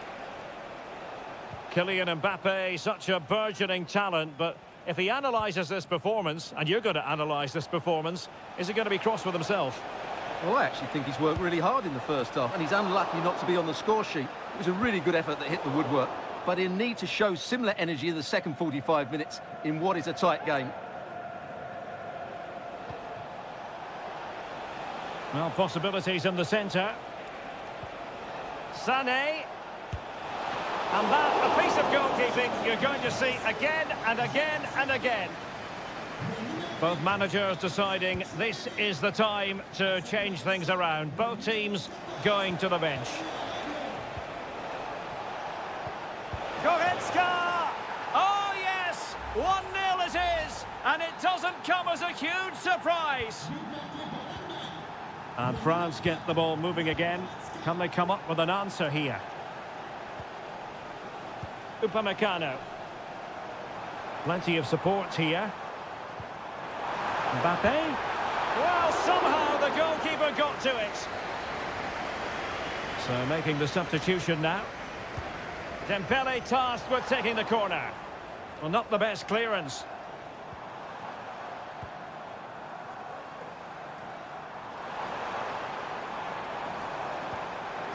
S1: Kylian Mbappe, such a burgeoning talent, but if he analyses this performance, and you're going to analyse this performance, is he going to be cross with himself?
S2: Well, I actually think he's worked really hard in the first half, and he's unlucky not to be on the score sheet. It was a really good effort that hit the woodwork, but he'll need to show similar energy in the second 45 minutes in what is a tight game.
S1: Well, possibilities in the centre. Sané. And that, a piece of goalkeeping you're going to see again and again and again. Both managers deciding this is the time to change things around. Both teams going to the bench. Goretzka! Oh yes! 1-0 it is! And it doesn't come as a huge surprise. And France get the ball moving again. Can they come up with an answer here? Upamecano. Plenty of support here. Mbappe. Well, somehow the goalkeeper got to it. So making the substitution now. Dembele tasked with taking the corner. Well, not the best clearance.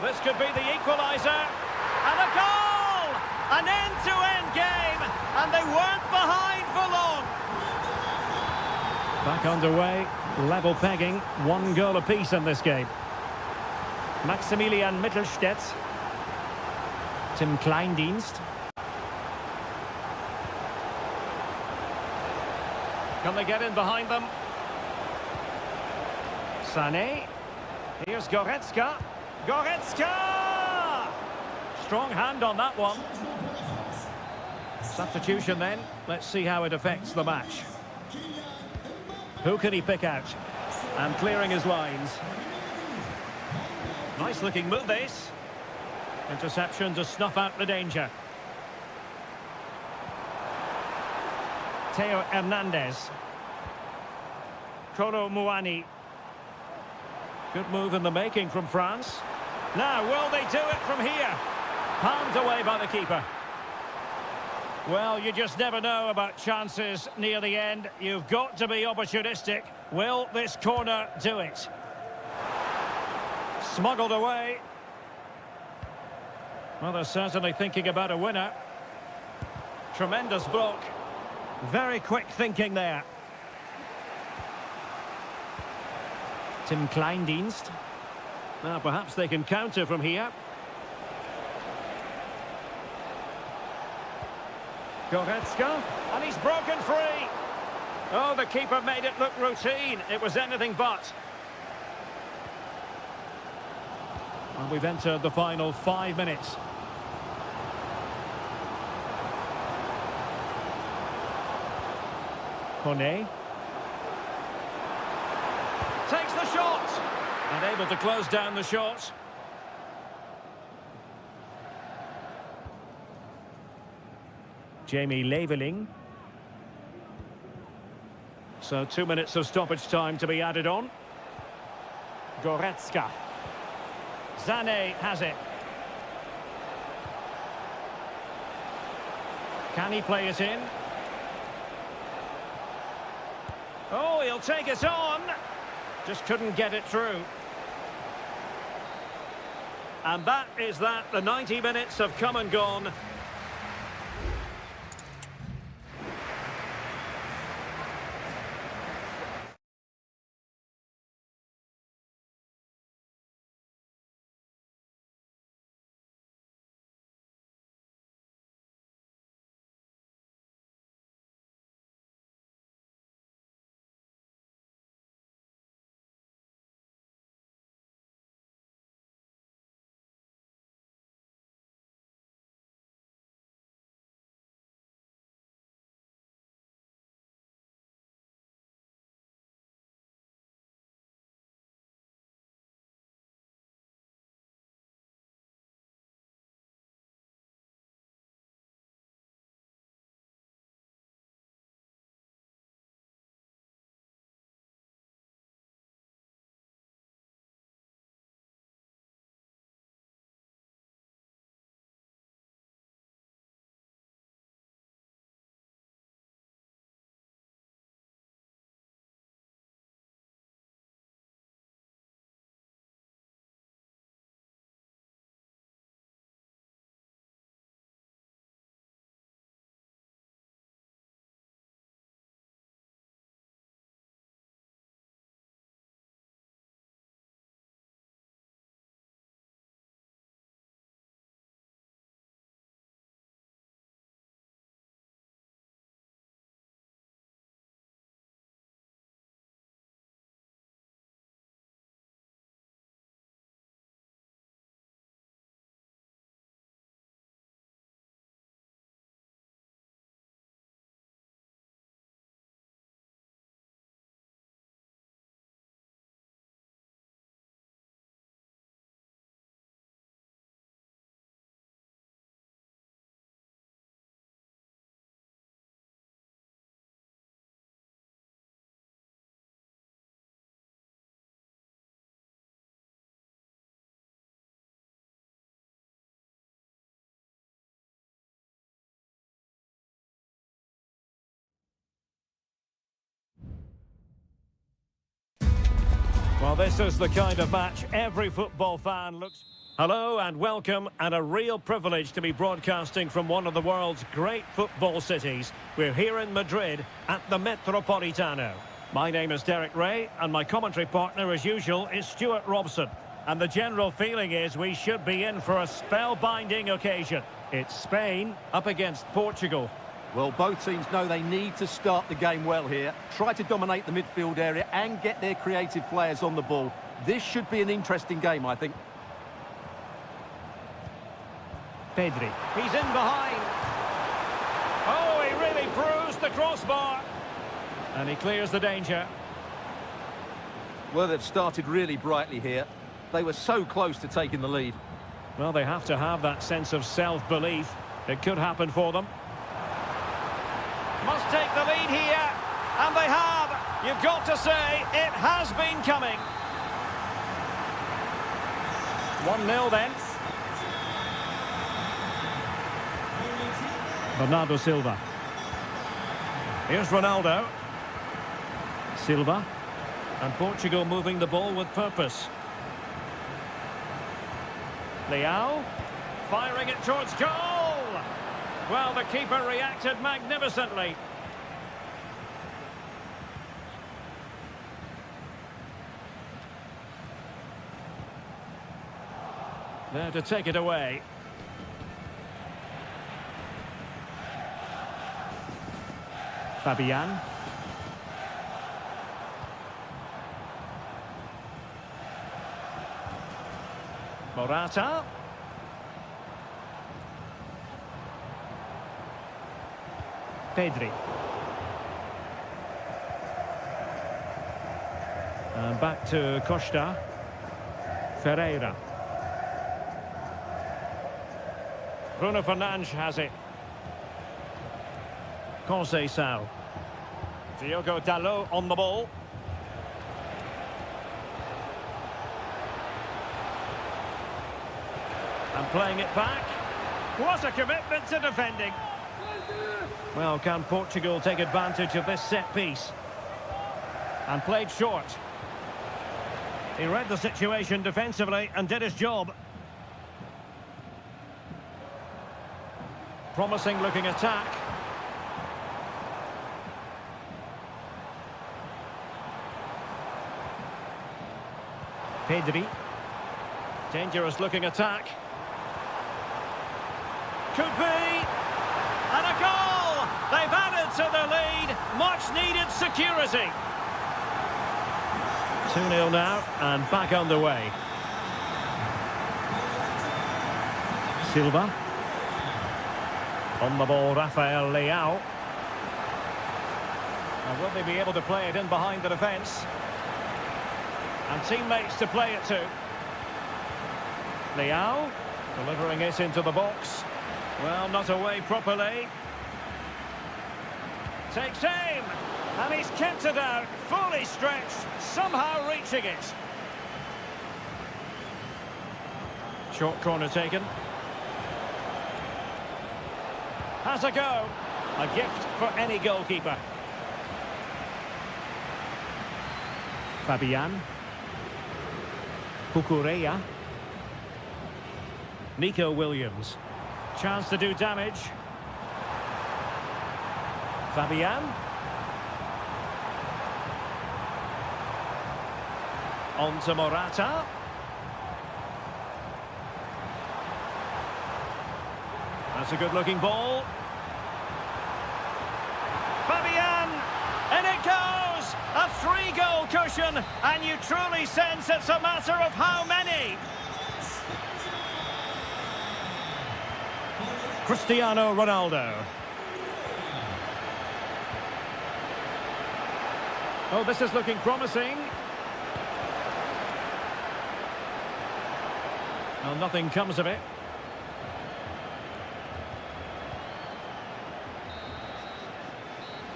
S1: This could be the equaliser. And a goal! An end-to-end game, and they weren't behind for long. Back underway, level pegging, 1 goal apiece in this game. Maximilian Mittelstädt. Tim Kleindienst. Can they get in behind them? Sané. Here's Goretzka. Goretzka! Strong hand on that one. Substitution then. Let's see how it affects the match. Who can he pick out? And clearing his lines. Nice looking move this. Interception to snuff out the danger. Theo Hernandez. Kolo Muani. Good move in the making from France. Now, will they do it from here? Palmed away by the keeper. Well, you just never know about chances near the end. You've got to be opportunistic. Will this corner do it? Smuggled away. Well, they're certainly thinking about a winner. Tremendous block. Very quick thinking there. Tim Kleindienst. Now, perhaps they can counter from here. Goretzka, and he's broken free. Oh, the keeper made it look routine. It was anything but. And we've entered the final 5 minutes. Kone. Takes the shot. And able to close down the shot. Jamie Leveling. So 2 minutes of stoppage time to be added on. Goretzka. Sané has it. Can he play it in? Oh, he'll take it on. Just couldn't get it through. And that is that. The 90 minutes have come and gone. Well, this is the kind of match every football fan looks... Hello and welcome, and a real privilege to be broadcasting from one of the world's great football cities. We're here in Madrid at the Metropolitano. My name is Derek Ray, and my commentary partner, as usual, is Stuart Robson. And the general feeling is we should be in for a spellbinding occasion. It's Spain up against Portugal.
S2: Well, both teams know they need to start the game well here. Try to dominate the midfield area and get their creative players on the ball. This should be an interesting game, I think.
S1: Pedri. He's in behind. Oh, he really bruised the crossbar. And he clears the danger.
S2: Well, they've started really brightly here. They were so close to taking the lead.
S1: Well, they have to have that sense of self-belief. It could happen for them. Must take the lead here. And they have. You've got to say, it has been coming. 1-0 then. Bernardo Silva. Here's Ronaldo. Silva. And Portugal moving the ball with purpose. Leao. Firing it towards goal. Well, the keeper reacted magnificently. There to take it away. Fabian. Morata. Pedri. And back to Costa. Ferreira. Bruno Fernandes has it. Conceição. Diogo Dalot on the ball. And playing it back. What a commitment to defending. Well, can Portugal take advantage of this set piece? And played short. He read the situation defensively and did his job. Promising looking attack. Pedri. Dangerous looking attack. Could be. And a goal! They've added to the lead. Much needed security. 2-0 now and back underway. Silva. On the ball, Rafael Leao. And will they be able to play it in behind the defence? And teammates to play it to. Leao, delivering it into the box. Well, not away properly. Takes aim, and he's kept it out, fully stretched, somehow reaching it. Short corner taken. Has a go. A gift for any goalkeeper. Fabian. Cucurella. Nico Williams. Chance to do damage. Fabian. On to Morata. That's a good-looking ball. Fabian! And it goes! A 3-goal cushion, and you truly sense it's a matter of how many. Cristiano Ronaldo. Oh, this is looking promising. Well, nothing comes of it.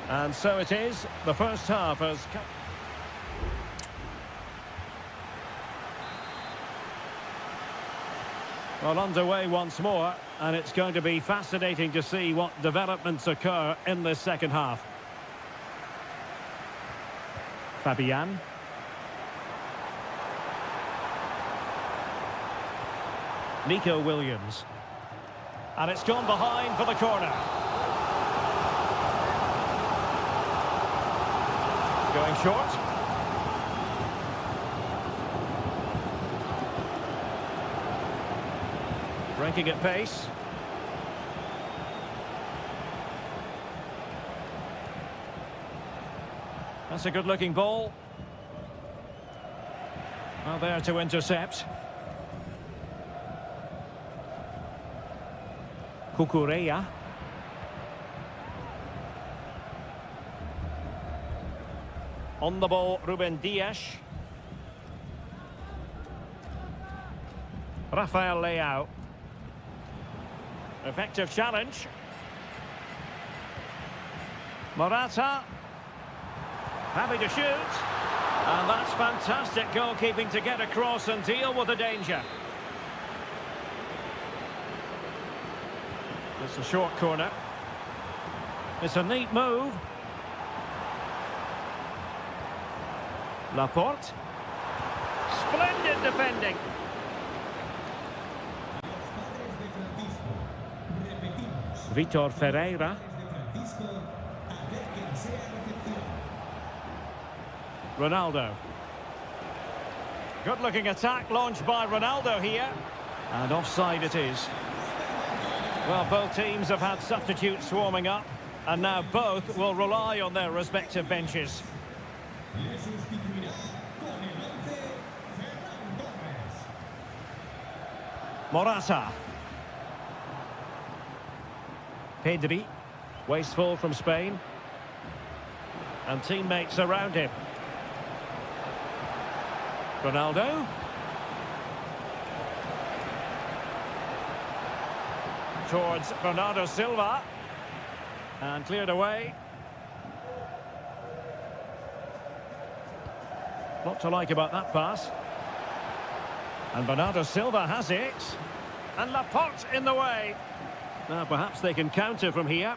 S1: And so it is. The first half has come. Well, underway once more, and it's going to be fascinating to see what developments occur in this second half. Fabian. Nico Williams. And it's gone behind for the corner. Going short. Breaking at pace. That's a good-looking ball. Well, there to intercept. Cucurella. On the ball, Ruben Dias. Rafael Leao. Effective challenge. Morata. Happy to shoot. And that's fantastic goalkeeping to get across and deal with the danger. It's a short corner. It's a neat move. Laporte. Splendid defending. Vitor Ferreira. Ronaldo. Good-looking attack launched by Ronaldo here. And offside it is. Well, both teams have had substitutes warming up, and now both will rely on their respective benches. Morata. Pedri. Wasteful from Spain. And teammates around him. Ronaldo. Towards Bernardo Silva. And cleared away. Lot to like about that pass. And Bernardo Silva has it. And Laporte in the way. Now perhaps they can counter from here.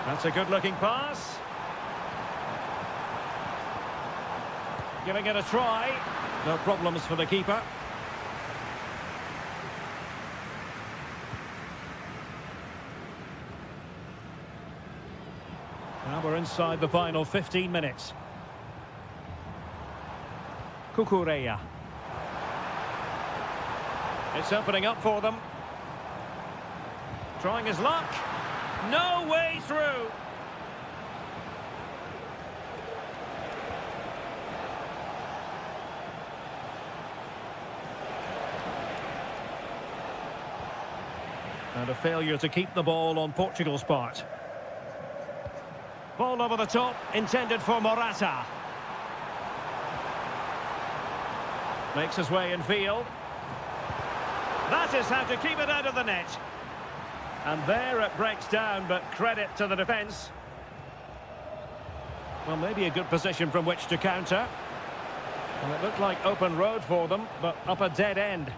S1: That's a good-looking pass. Giving it a try. No problems for the keeper. Now we're inside the final 15 minutes. Cucurella. It's opening up for them. Trying his luck. No way through. And a failure to keep the ball on Portugal's part. Ball over the top, intended for Morata. Makes his way in field. That is how to keep it out of the net. And there it breaks down, but credit to the defence. Well, maybe a good position from which to counter. And it looked like open road for them, but up a dead end.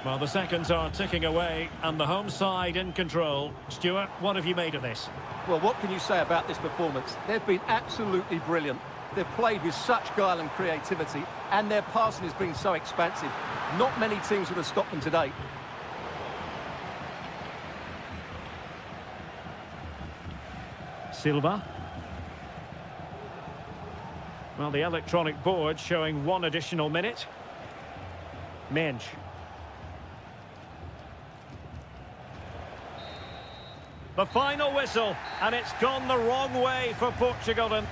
S1: Well, the seconds are ticking away, and the home side in control. Stuart, what have you made of this?
S2: Well, what can you say about this performance? They've been absolutely brilliant. They've played with such guile and creativity, and their passing has been so expansive. Not many teams would have stopped them today.
S1: Silva. Well, the electronic board showing one additional minute. Mensch. The final whistle, and it's gone the wrong way for Portugal. And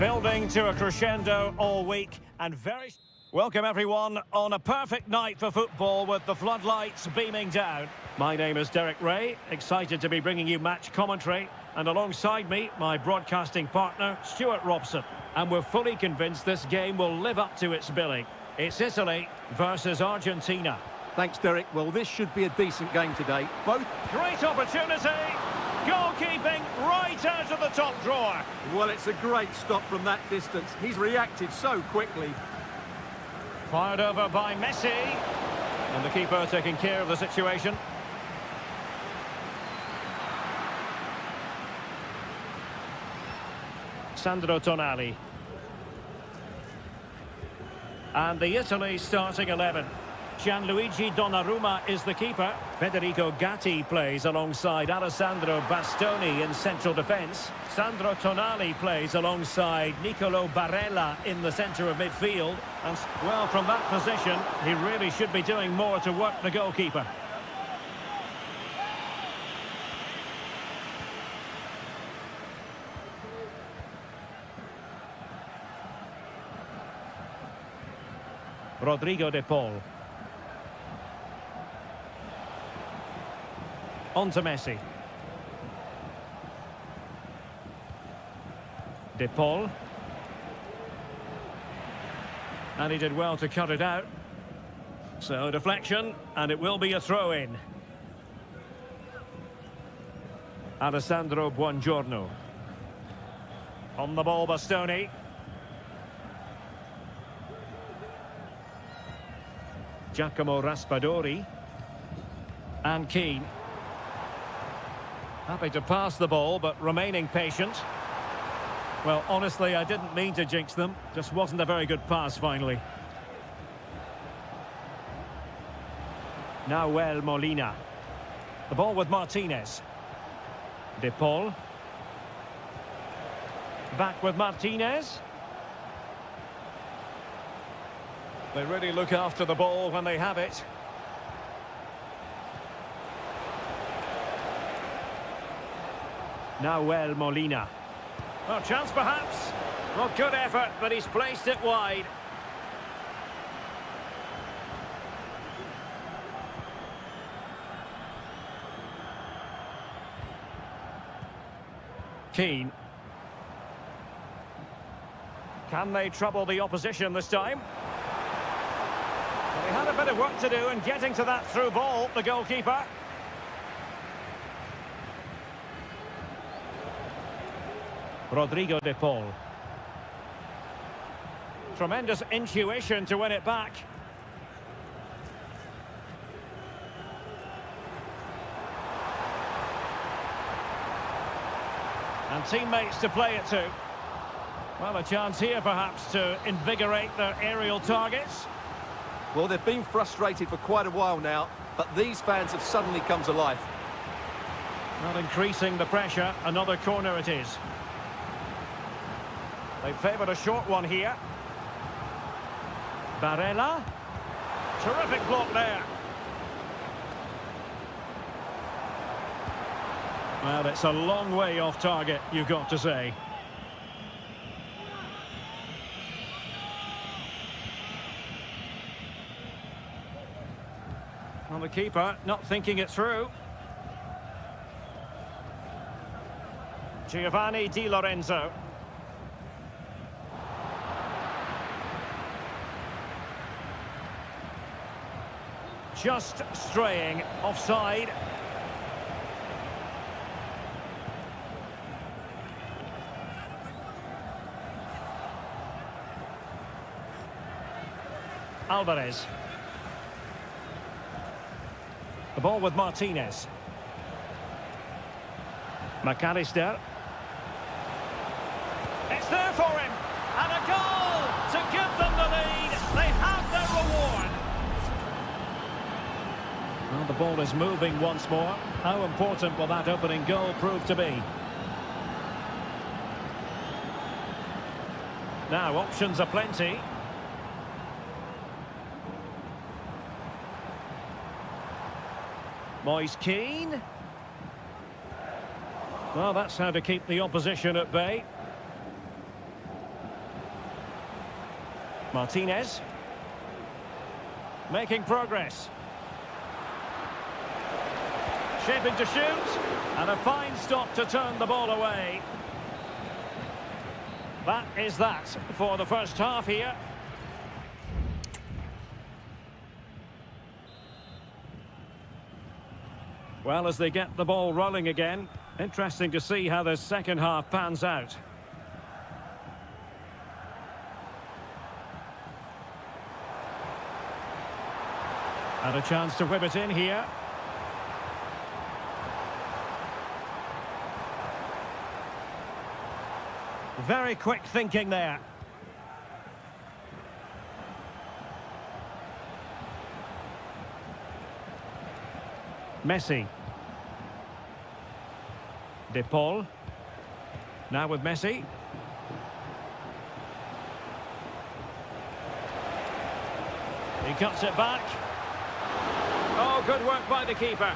S1: Building to a crescendo all week and very... Welcome everyone on a perfect night for football with the floodlights beaming down. My name is Derek Ray, excited to be bringing you match commentary, and alongside me, my broadcasting partner, Stuart Robson. And we're fully convinced this game will live up to its billing. It's Italy versus Argentina.
S2: Thanks, Derek. Well, this should be a decent game today. Both...
S1: Great opportunity! Goalkeeping right out of the top drawer.
S2: Well, it's a great stop from that distance. He's reacted so quickly.
S1: Fired over by Messi. And the keeper taking care of the situation. Sandro Tonali. And the Italy starting 11. Gianluigi Donnarumma is the keeper. Federico Gatti plays alongside Alessandro Bastoni in central defence. Sandro Tonali plays alongside Nicolo Barella in the centre of midfield. And, well, from that position, he really should be doing more to work the goalkeeper. Rodrigo de Paul. On to Messi. De Paul. And he did well to cut it out. So deflection, and it will be a throw-in. Alessandro Buongiorno. On the ball, Bastoni. Giacomo Raspadori. And Keane. Happy to pass the ball, but remaining patient. Well, honestly, I didn't mean to jinx them. Just wasn't a very good pass, finally. Nahuel Molina. The ball with Martinez. De Paul. Back with Martinez. They really look after the ball when they have it. Nahuel Molina. Oh, chance perhaps. Well, good effort, but he's placed it wide. Keane. Can they trouble the opposition this time? Well, he had a bit of work to do in getting to that through ball, the goalkeeper. Rodrigo de Paul. Tremendous intuition to win it back. And teammates to play it to. Well, a chance here perhaps to invigorate their aerial targets.
S2: Well, they've been frustrated for quite a while now, but these fans have suddenly come to life.
S1: Not increasing the pressure, another corner it is. They favoured a short one here. Barella. Terrific block there. Well, it's a long way off target, you've got to say. Well, the keeper not thinking it through. Giovanni Di Lorenzo. Just straying offside. Alvarez. The ball with Martinez. McAllister. It's there for him. And a goal to give them the lead. They have their reward. Well, the ball is moving once more. How important will that opening goal prove to be? Now, options are plenty. Moise Keane. Well, that's how to keep the opposition at bay. Martinez. Making progress. Shaping to shoot. And a fine stop to turn the ball away. That is that for the first half here. Well, as they get the ball rolling again, interesting to see how the second half pans out. And a chance to whip it in here. Very quick thinking there. Messi. De Paul. Now with Messi. He cuts it back. Oh, good work by the keeper.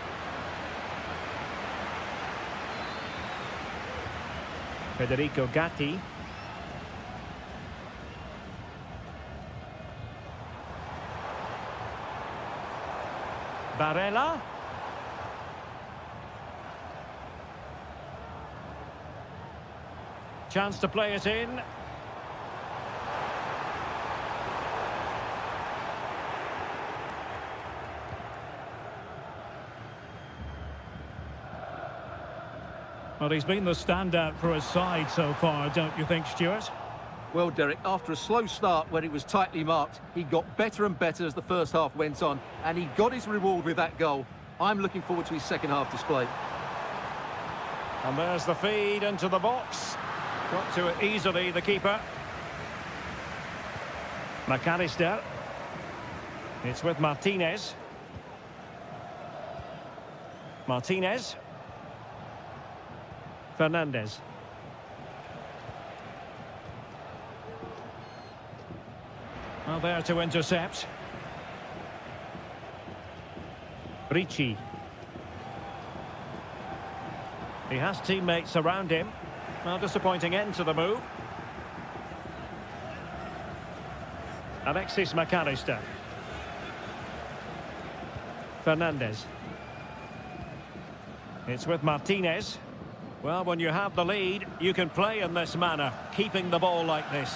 S1: Federico Gatti. Barella. Chance to play it in. Well, he's been the standout for his side so far, don't you think, Stuart?
S2: Well, Derek, after a slow start when it was tightly marked, he got better and better as the first half went on, and he got his reward with that goal. I'm looking forward to his second half display.
S1: And there's the feed into the box. Got to it easily, the keeper. McAllister. It's with Martinez. Martinez. Fernandez. Well, there to intercept. Ricci. He has teammates around him. Well, disappointing end to the move. Alexis McAllister. Fernandez. It's with Martinez. Well, when you have the lead, you can play in this manner, keeping the ball like this.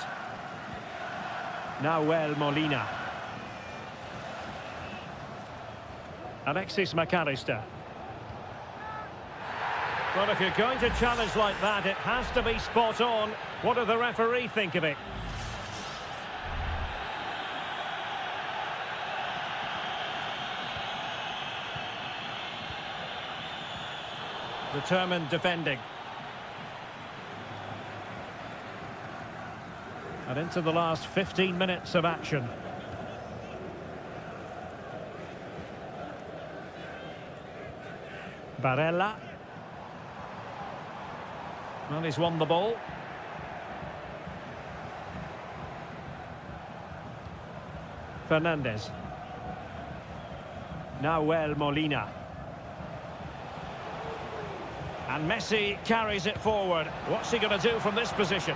S1: Nahuel Molina. Alexis McAllister. Well, if you're going to challenge like that, it has to be spot on. What does the referee think of it? Determined defending. And into the last 15 minutes of action. Barella. Well, he's won the ball. Fernandez. Nahuel Molina. And Messi carries it forward. What's he going to do from this position?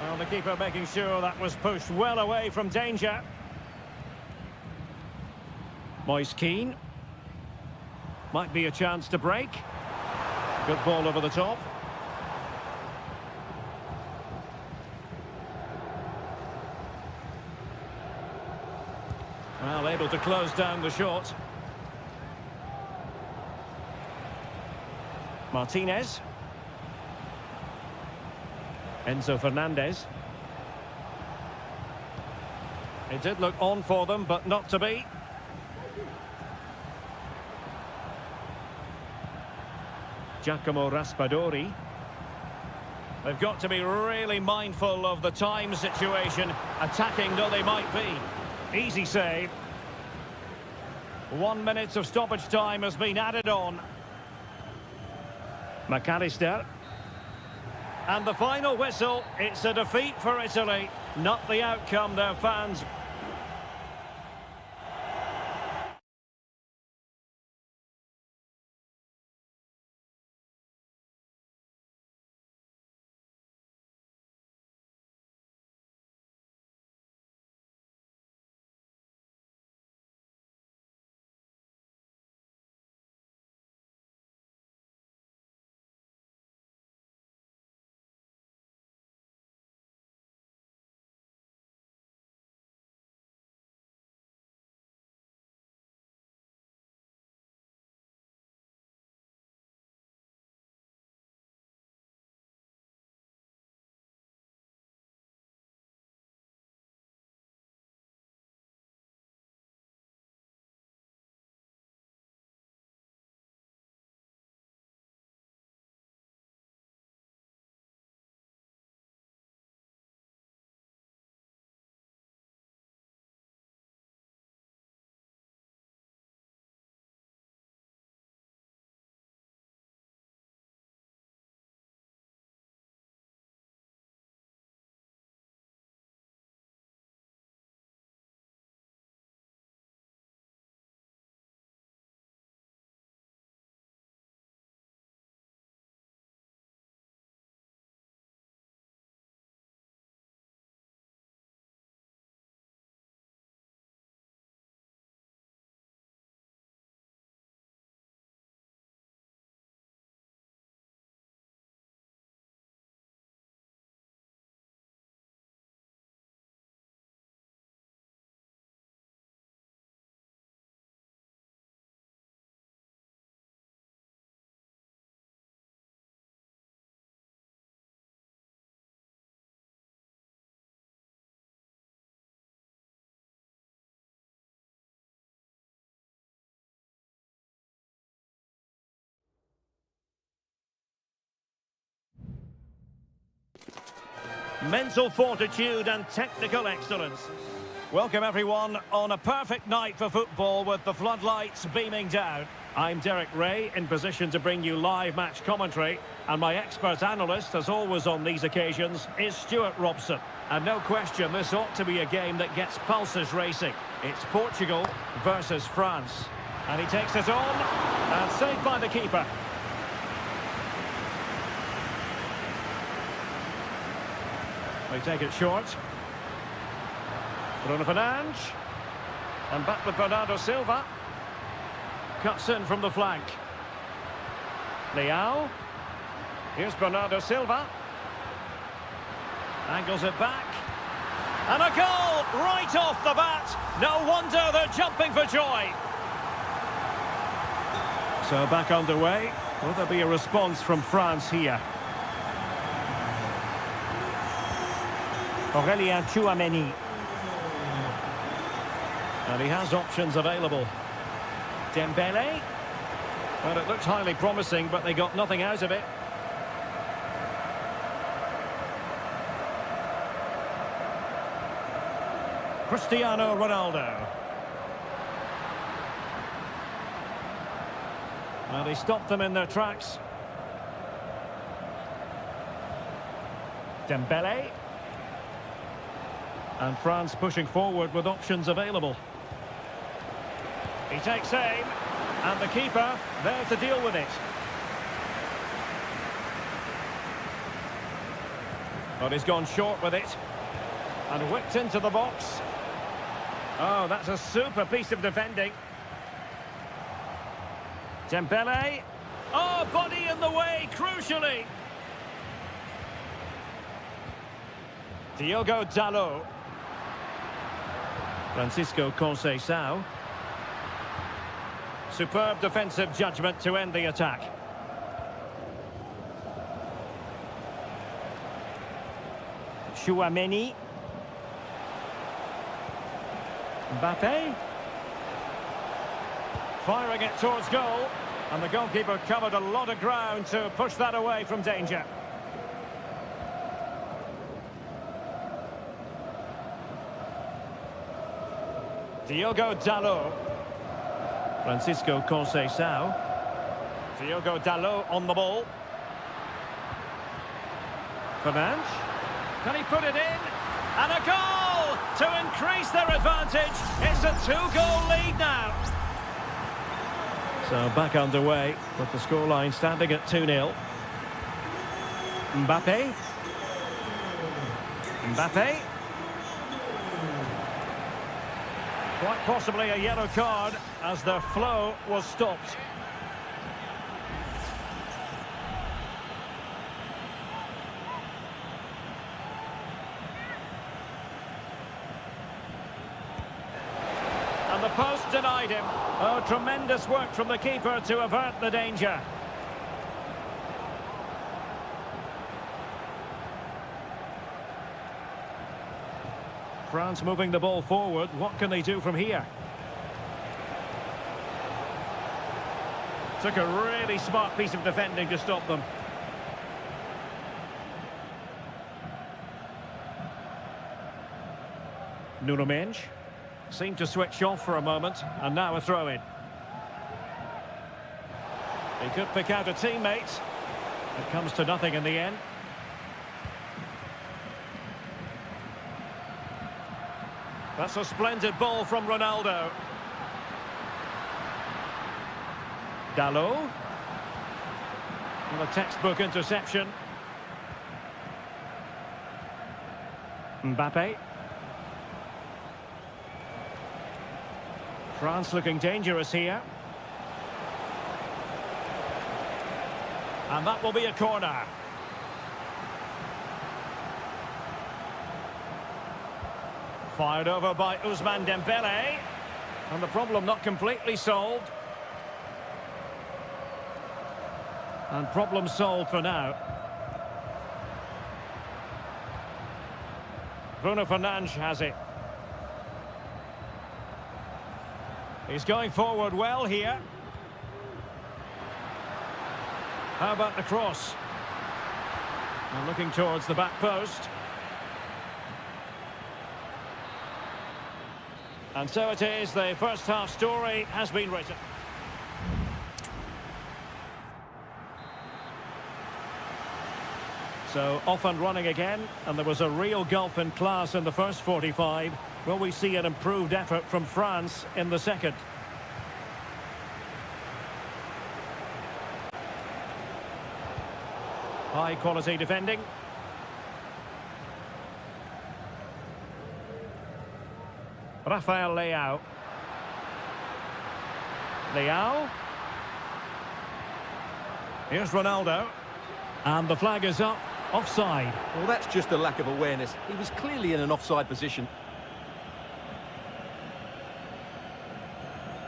S1: Well, the keeper making sure that was pushed well away from danger. Moise Keane. Might be a chance to break. Good ball over the top. Well, able to close down the shot. Martinez. Enzo Fernandez. It did look on for them, but not to be. Giacomo Raspadori. They've got to be really mindful of the time situation, attacking though they might be. Easy save. 1 minute of stoppage time has been added on. McAllister. And the final whistle, it's a defeat for Italy, not the outcome their fans mental fortitude and technical excellence. Welcome everyone on a perfect night for football with the floodlights beaming down. I'm Derek Ray, in position to bring you live match commentary, and my expert analyst, as always on these occasions, is Stuart Robson. And no question, this ought to be a game that gets pulses racing. It's Portugal versus France. And he takes it on, and saved by the keeper. They take it short. Bruno Fernandes. And back with Bernardo Silva. Cuts in from the flank. Leao. Here's Bernardo Silva. Angles it back. And a goal right off the bat. No wonder they're jumping for joy. So back underway. Will there be a response from France here? Aurélien Tchouameni. And he has options available. Dembele. Well, it looked highly promising, but they got nothing out of it. Cristiano Ronaldo. Well, he stopped them in their tracks. Dembele. And France pushing forward with options available. He takes aim, and the keeper there to deal with it. But he's gone short with it. And whipped into the box. Oh, that's a super piece of defending. Dembele. Oh, body in the way, crucially. Diogo Dalot. Francisco Conceição. Superb defensive judgment to end the attack. Tchouameni. Mbappe. Firing it towards goal. And the goalkeeper covered a lot of ground to push that away from danger. Diogo Dalot. Francisco Conceição. Diogo Dalot on the ball. Fernandes. Can he put it in? And a goal to increase their advantage. It's a two-goal lead now. So back underway with the scoreline standing at 2-0. Mbappe. Mbappe. Quite possibly a yellow card as their flow was stopped. And the post denied him. Oh, tremendous work from the keeper to avert the danger. France moving the ball forward. What can they do from here? Took a really smart piece of defending to stop them. Nuno Mendes seemed to switch off for a moment, and now a throw-in. He could pick out a teammate. It comes to nothing in the end. That's a splendid ball from Ronaldo. Dalot. And a textbook interception. Mbappe. France looking dangerous here. And that will be a corner. Fired over by Ousmane Dembele. And the problem not completely solved. And problem solved for now. Bruno Fernandes has it. He's going forward well here. How about the cross? And looking towards the back post. And so it is, the first half story has been written. So off and running again, and there was a real gulf in class in the first 45. Will we see an improved effort from France in the second? High quality defending. Rafael Leao. Leao. Here's Ronaldo. And the flag is up. Offside.
S2: Well, that's just a lack of awareness. He was clearly in an offside position.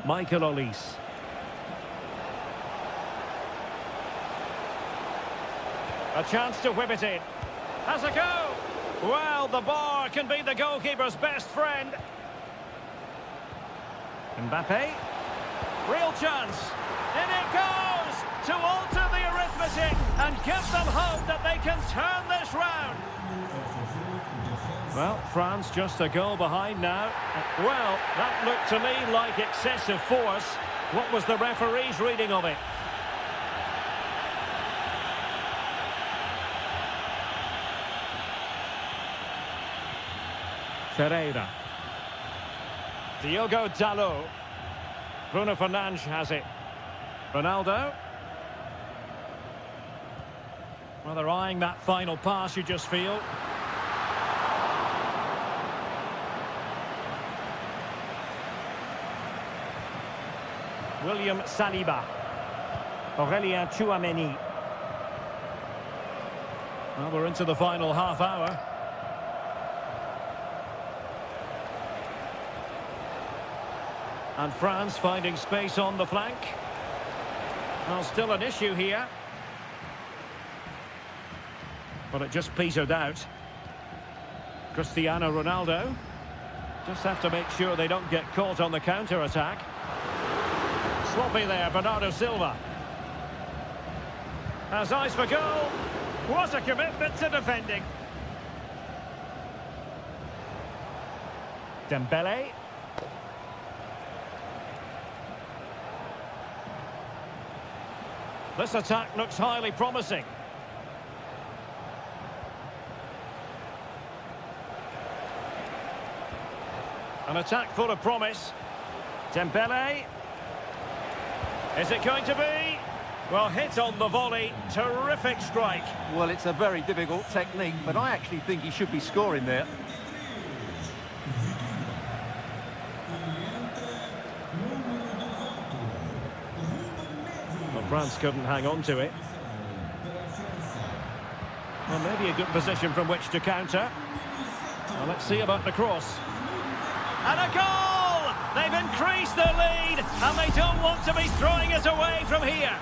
S1: Michael Olise. A chance to whip it in. Has a go. Well, the bar can be the goalkeeper's best friend. Mbappe. Real chance. In it goes to alter the arithmetic and give them hope that they can turn this round. Well, France just a goal behind now. Well, that looked to me like excessive force. What was the referee's reading of it? Ferreira. Diogo Dalot. Bruno Fernandes has it. Ronaldo. Well, they're eyeing that final pass, you just feel. William Saliba. Aurélien Tchouameni. Well, we're into the final half hour. And France finding space on the flank. Well, still an issue here. But it just petered out. Cristiano Ronaldo. Just have to make sure they don't get caught on the counter-attack. Sloppy there, Bernardo Silva. Has eyes for goal. What a commitment to defending. Dembele. This attack looks highly promising. An attack full of promise. Dembele. Is it going to be? Well, hit on the volley. Terrific strike.
S2: Well, it's a very difficult technique, but I actually think he should be scoring there.
S1: Well, France couldn't hang on to it. Well, maybe a good position from which to counter. Well, let's see about the cross. And a goal! They've increased their lead, and they don't want to be throwing it away from here.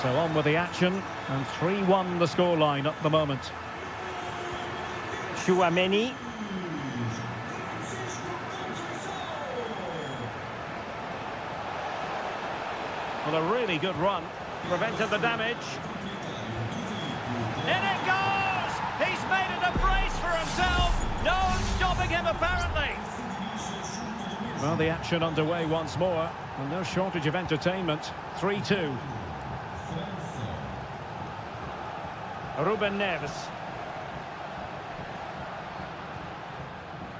S1: So on with the action, and 3-1 the scoreline at the moment. Tchouameni. Well, a really good run. Prevented the damage. In it goes! He's made it a brace for himself. No one stopping him, apparently. Well, the action underway once more, and no shortage of entertainment. 3-2. Ruben Neves.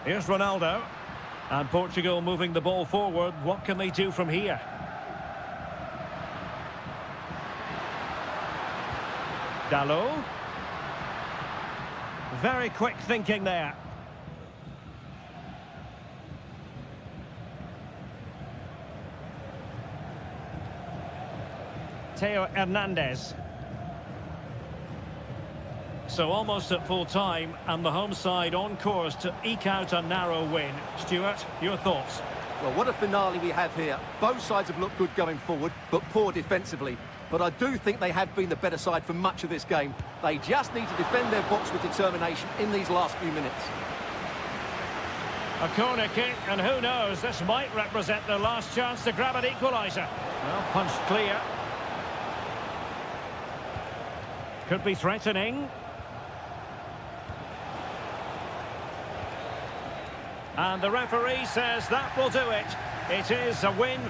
S1: Here's Ronaldo. And Portugal moving the ball forward. What can they do from here? Dalot. Very quick thinking there. Theo Hernandez. So almost at full time, and the home side on course to eke out a narrow win. Stuart, your thoughts?
S2: Well, what a finale we have here. Both sides have looked good going forward, but poor defensively. But I do think they have been the better side for much of this game. They just need to defend their box with determination in these last few minutes.
S1: A corner kick, and who knows, this might represent their last chance to grab an equaliser. Well, punched clear. Could be threatening. And the referee says that will do it. It is a win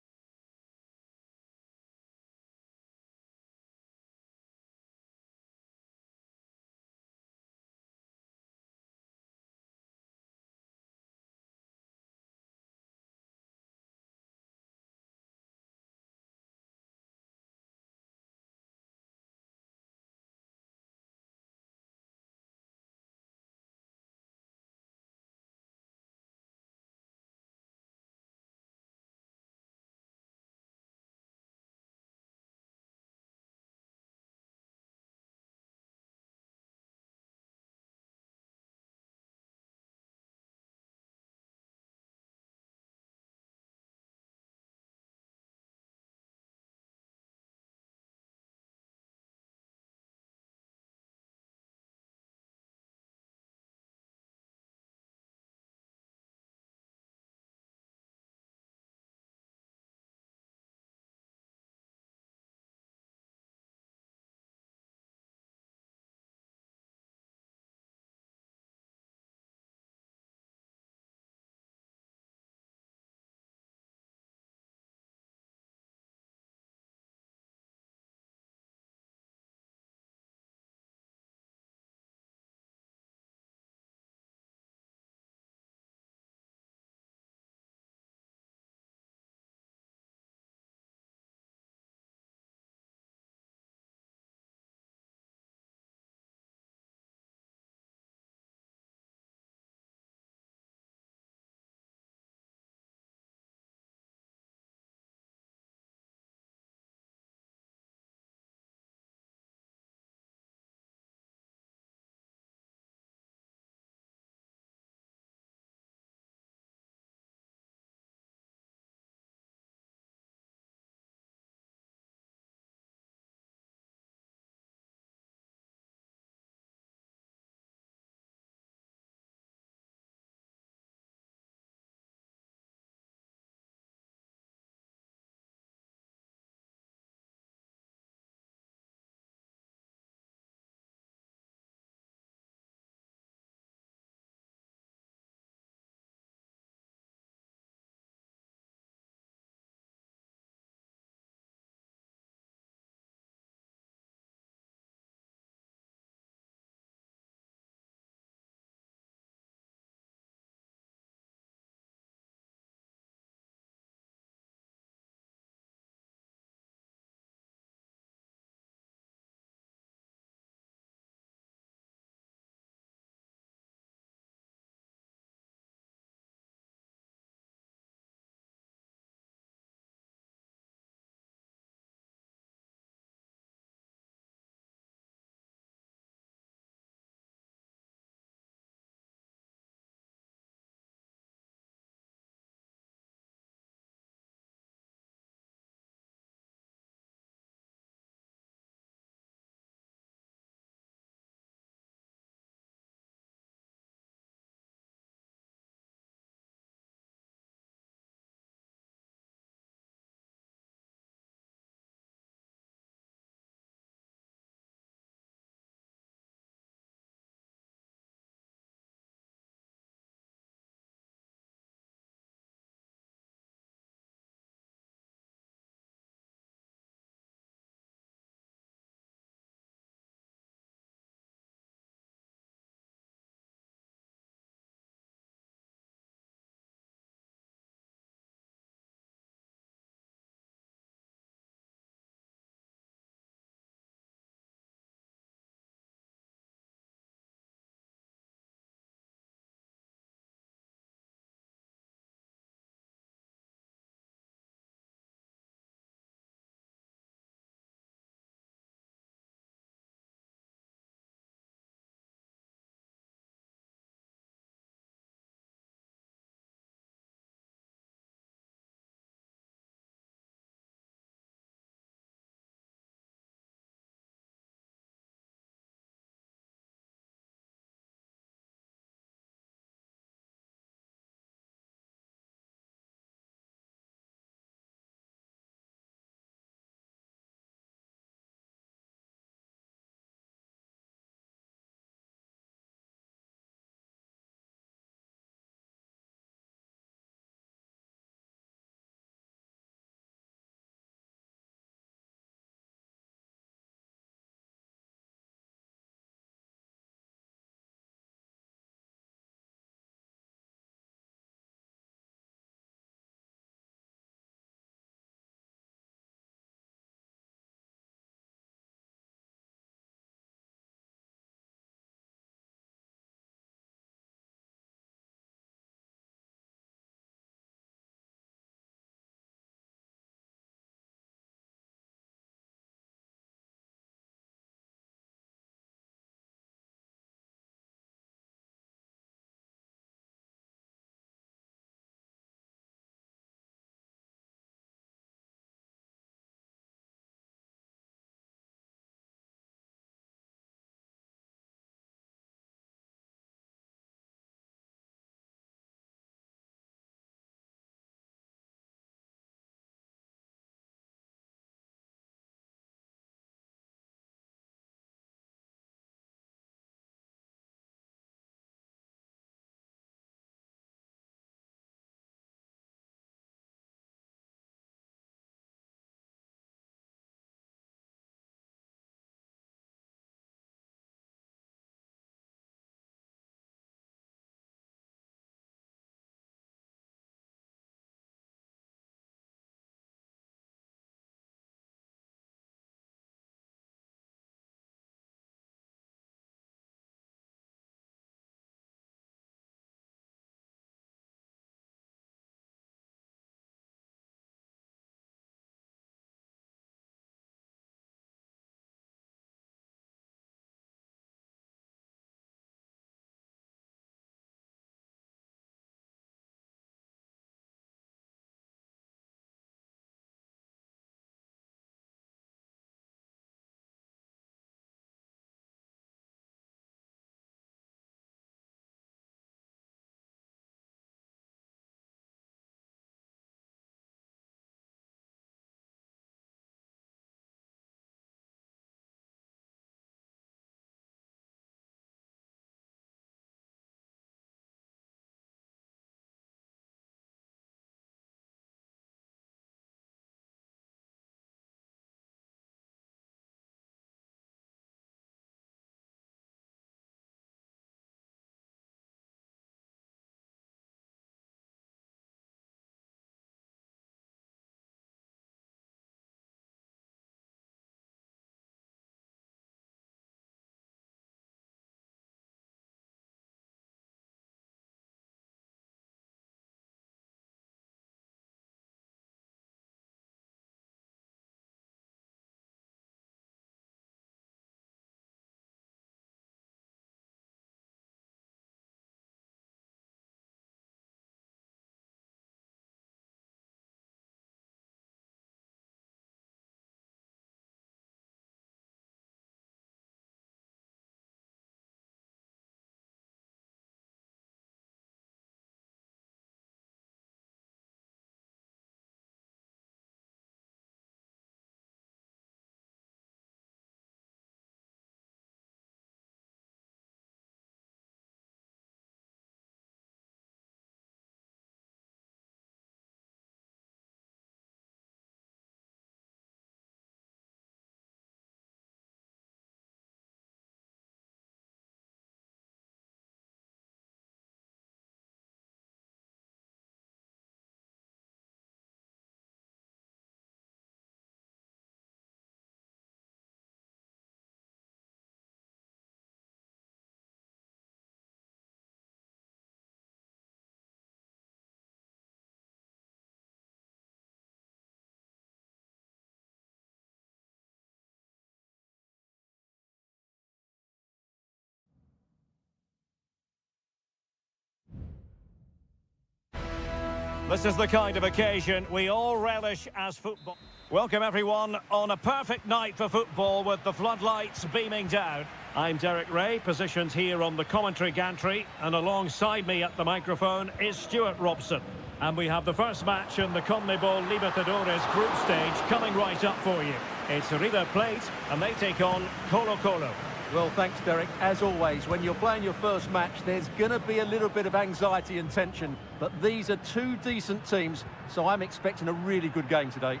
S1: This is the kind of occasion we all relish as football. Welcome everyone on a perfect night for football with the floodlights beaming down. I'm Derek Ray, positioned here on the commentary gantry, and alongside me at the microphone is Stuart Robson. And we have the first match in the CONMEBOL Libertadores group stage coming right up for you. It's River Plate, and they take on Colo-Colo.
S2: Well, thanks, Derek. As always, when you're playing your first match, there's going to be a little bit of anxiety and tension. But these are two decent teams, so I'm expecting a really good game today.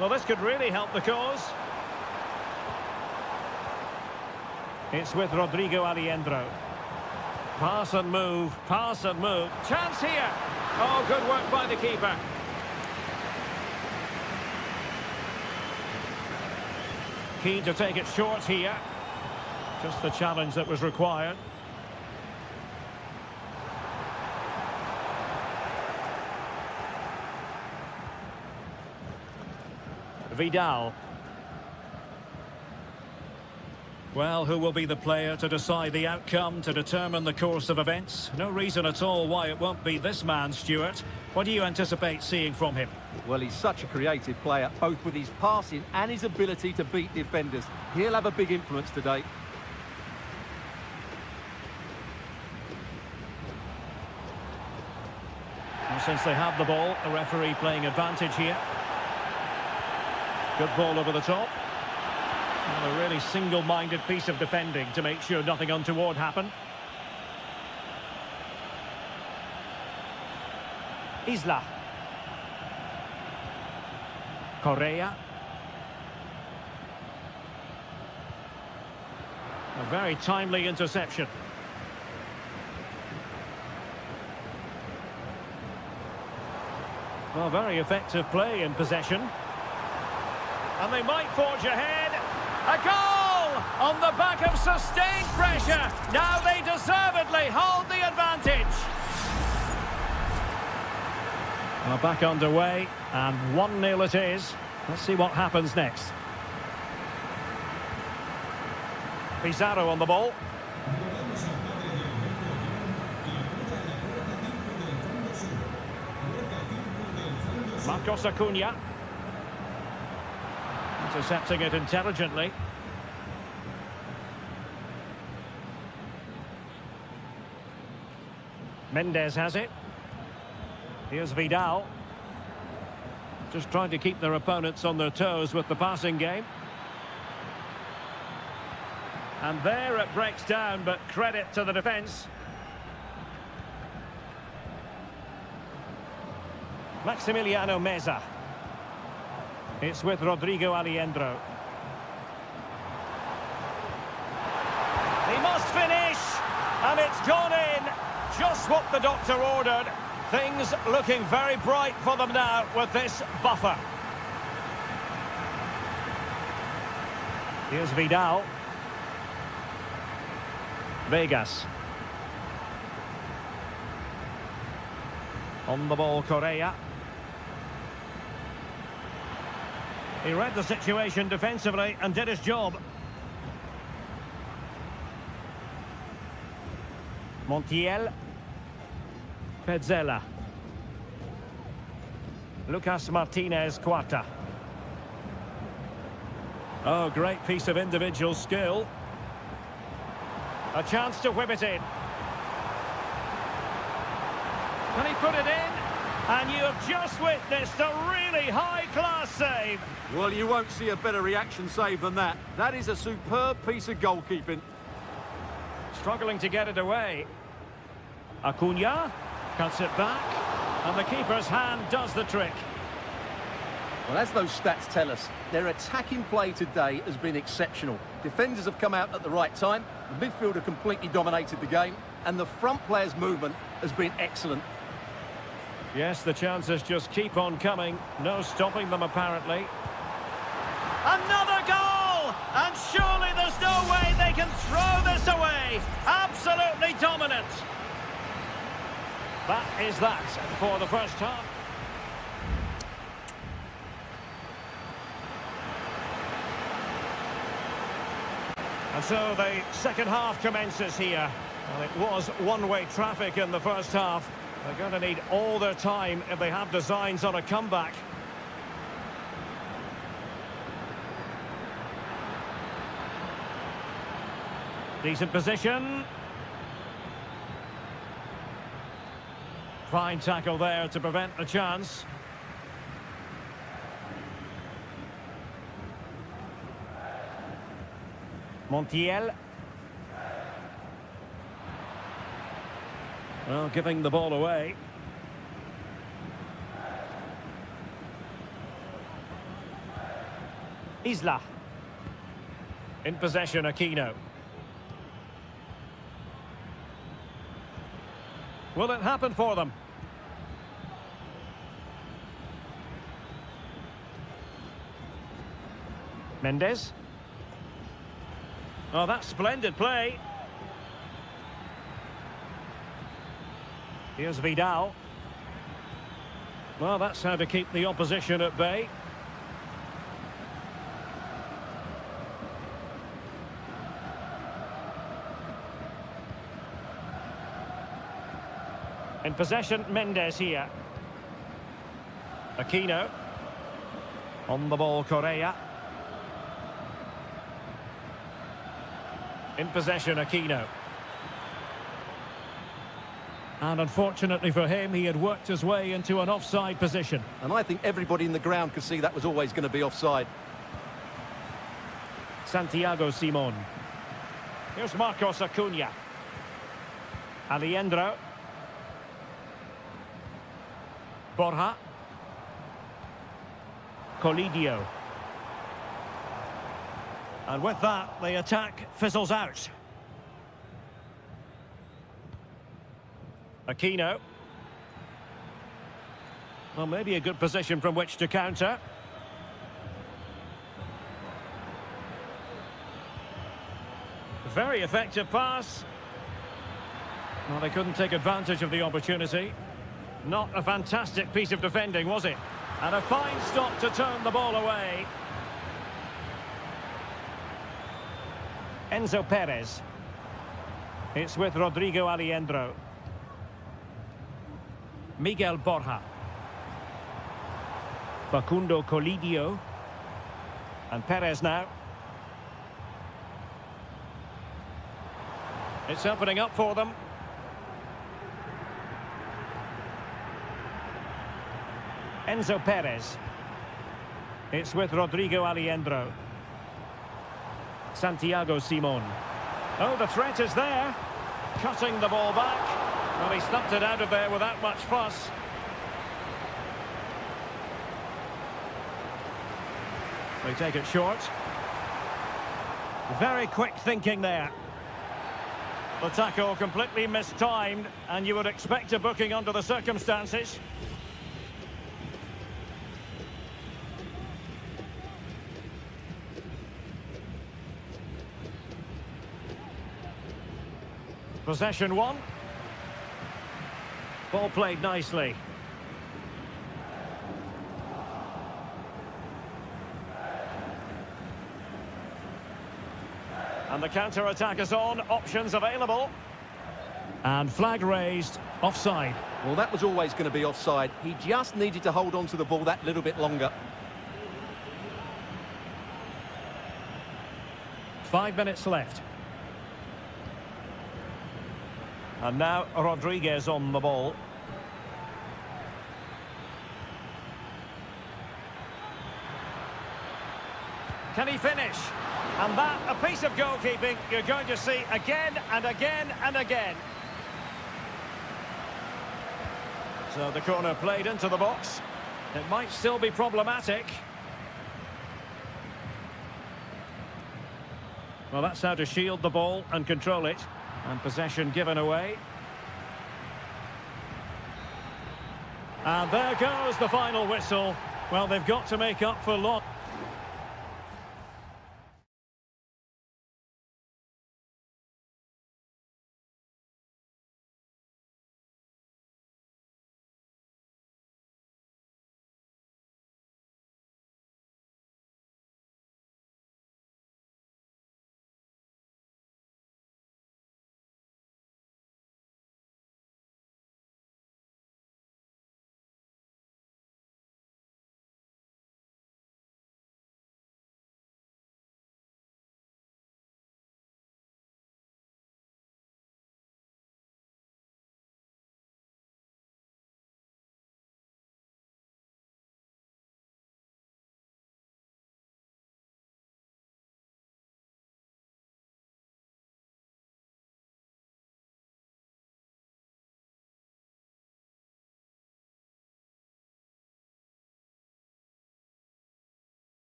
S1: Well, this could really help the cause. It's with Rodrigo Aliendro. Pass and move, pass and move. Chance here. Oh, good work by the keeper. Keen to take it short here. Just the challenge that was required. Vidal. Well, who will be the player to decide the outcome, to determine the course of events? No reason at all why it won't be this man, Stuart. What do you anticipate seeing from him?
S2: Well, he's such a creative player, both with his passing and his ability to beat defenders. He'll have a big influence today.
S1: And since they have the ball, the referee playing advantage here. Good ball over the top. And a really single-minded piece of defending to make sure nothing untoward happened. Isla. Correa. A very timely interception. Well, very effective play in possession. And they might forge ahead. A goal on the back of sustained pressure. Now they deservedly hold the advantage. Well, back underway, and 1-0 it is. Let's see what happens next. Pizarro on the ball. Marcos Acuna. Intercepting it intelligently. Mendes has it. Here's Vidal. Just trying to keep their opponents on their toes with the passing game. And there it breaks down, but credit to the defence. Maximiliano Meza. It's with Rodrigo Aliendro. He must finish! And it's gone in! Just what the doctor ordered. Things looking very bright for them now with this buffer. Here's Vidal. Vegas. On the ball, Correa. He read the situation defensively and did his job. Montiel. Petzela. Lucas Martinez Quarta. Oh, great piece of individual skill. A chance to whip it in. Can he put it in? And you have just witnessed a really high-class save.
S2: Well, you won't see a better reaction save than that. That is a superb piece of goalkeeping.
S1: Struggling to get it away. Acuna cuts it back, and the keeper's hand does the trick.
S2: Well, as those stats tell us, their attacking play today has been exceptional. Defenders have come out at the right time, the midfielder completely dominated the game, and the front player's movement has been excellent.
S1: Yes, the chances just keep on coming. No stopping them, apparently. Another goal! And surely there's no way they can throw this away. Absolutely dominant. That is that for the first half. And so the second half commences here. Well, it was one-way traffic in the first half. They're going to need all their time if they have designs on a comeback. Decent position. Fine tackle there to prevent the chance. Montiel. Well, giving the ball away. Isla. In possession, Aquino. Will it happen for them? Mendes. Oh, that's splendid play. Here's Vidal. Well, that's how to keep the opposition at bay. In possession, Mendes here. Aquino. On the ball, Correa. In possession, Aquino. And unfortunately for him, he had worked his way into an offside position.
S2: And I think everybody in the ground could see that was always going to be offside.
S1: Santiago Simon. Here's Marcos Acuna. Aliendro. Borja. Colidio. And with that, the attack fizzles out. Aquino. Well, maybe a good position from which to counter. Very effective pass. Well, they couldn't take advantage of the opportunity. Not a fantastic piece of defending, was it? And a fine stop to turn the ball away. Enzo Perez. It's with Rodrigo Aliendro. Miguel Borja. Facundo Colidio. And Perez now. It's opening up for them. Enzo Perez. It's with Rodrigo Aliendro. Santiago Simon. Oh, the threat is there. Cutting the ball back. Well, he stumped it out of there without much fuss. They take it short. Very quick thinking there. The tackle completely mistimed, and you would expect a booking under the circumstances. Possession one. Ball played nicely. And the counter-attack is on. Options available. And flag raised. Offside.
S2: Well, that was always going to be offside. He just needed to hold on to the ball that little bit longer.
S1: 5 minutes left. And now Rodriguez on the ball. Can he finish? And that, a piece of goalkeeping you're going to see again and again and again. So the corner played into the box. It might still be problematic. Well, that's how to shield the ball and control it. And possession given away. And there goes the final whistle. Well, they've got to make up for loss.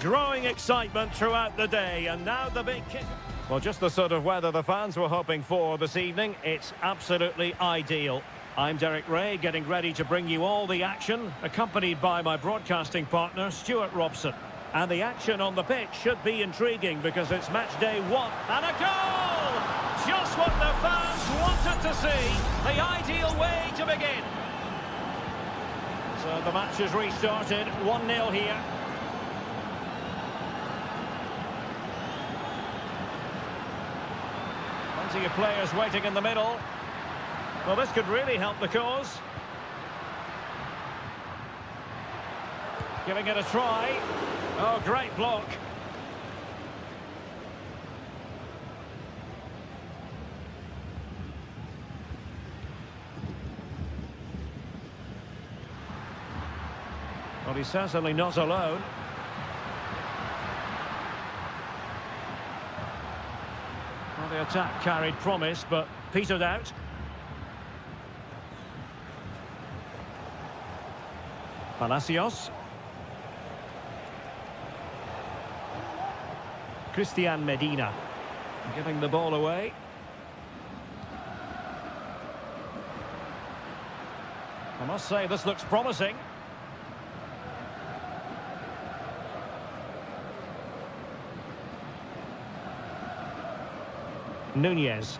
S1: Growing excitement throughout the day, and now the big kick. Well, just the sort of weather the fans were hoping for this evening. It's absolutely ideal. I'm Derek Ray, getting ready to bring you all the action, accompanied by my broadcasting partner, Stuart Robson. And the action on the pitch should be intriguing because it's match day 1. And a goal! Just what the fans wanted to see. The ideal way to begin. So the match has restarted. 1-0 here. Plenty of players waiting in the middle. Well, this could really help the cause. Giving it a try. Oh, great block. Well, he's certainly not alone. Well, the attack carried promise, but petered out. Palacios. Christian Medina giving the ball away. I must say this looks promising. Nunez.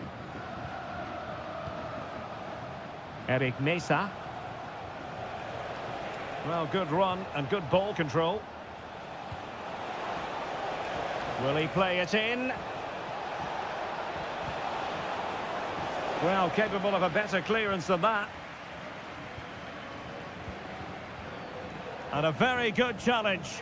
S1: Eric Mesa. Well, good run and good ball control. Will he play it in? Well, capable of a better clearance than that. And a very good challenge.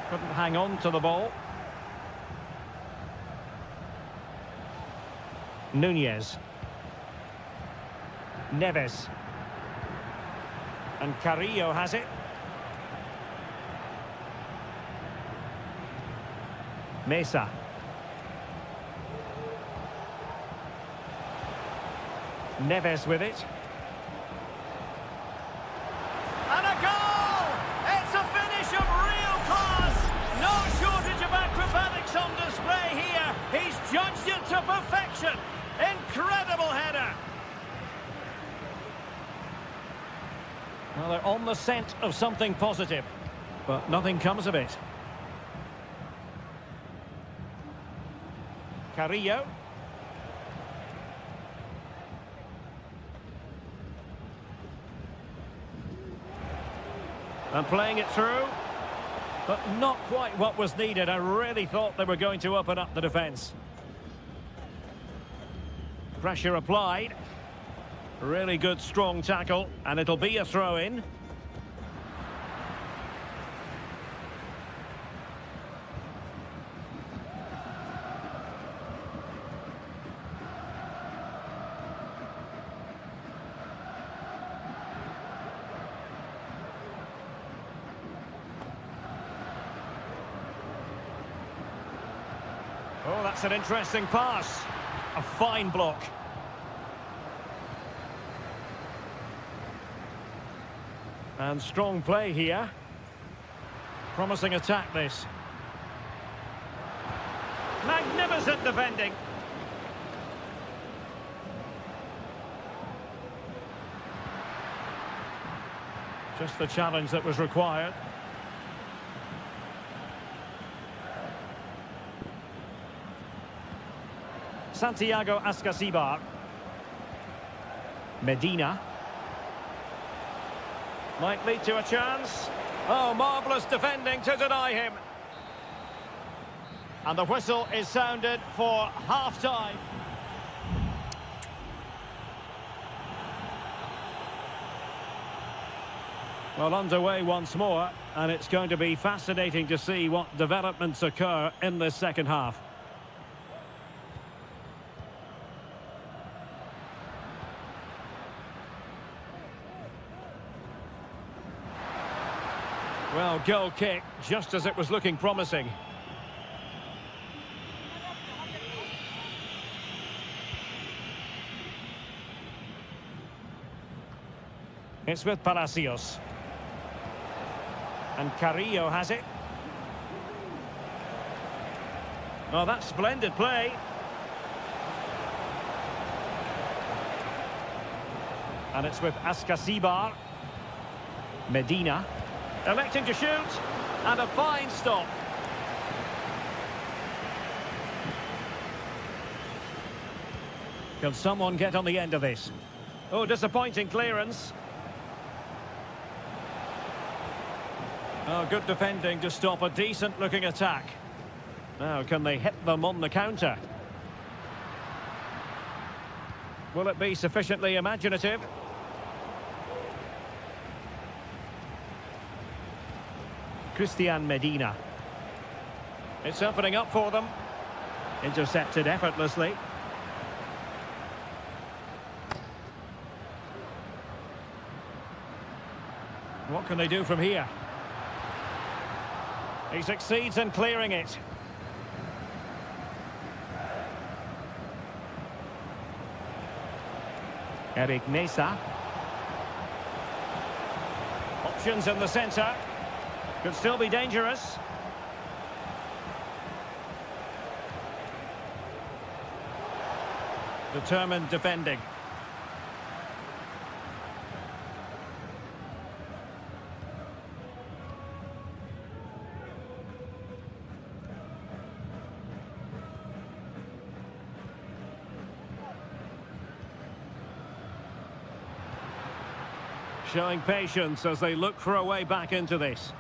S1: Couldn't hang on to the ball. Nunez. Neves. And Carrillo has it. Mesa. Neves with it. And a goal! It's a finish of real class! No shortage of acrobatics on display here. He's judged it to perfection. Incredible header. Well, they're on the scent of something positive, but nothing comes of it. Carrillo. And playing it through, but not quite what was needed. I really thought they were going to open up the defence. Pressure applied. Really good, strong tackle, and it'll be a throw-in. Oh, that's an interesting pass. A fine block. And strong play here. Promising attack, this. Magnificent defending. Just the challenge that was required. Santiago Ascasibar. Medina. Might lead to a chance. Oh, marvellous defending to deny him. And the whistle is sounded for half-time. Well, underway once more, and it's going to be fascinating to see what developments occur in this second half. Well, goal kick, just as it was looking promising. It's with Palacios. And Carrillo has it. Oh, that's splendid play. And it's with Ascasibar. Medina. Electing to shoot. And a fine stop. Can someone get on the end of this? Oh, disappointing clearance. Oh, good defending to stop a decent-looking attack. Now, can they hit them on the counter? Will it be sufficiently imaginative? Christian Medina. It's opening up for them. Intercepted effortlessly. What can they do from here? He succeeds in clearing it. Eric Mesa. Options in the centre. Could still be dangerous. Determined defending. Showing patience as they look for a way back into this.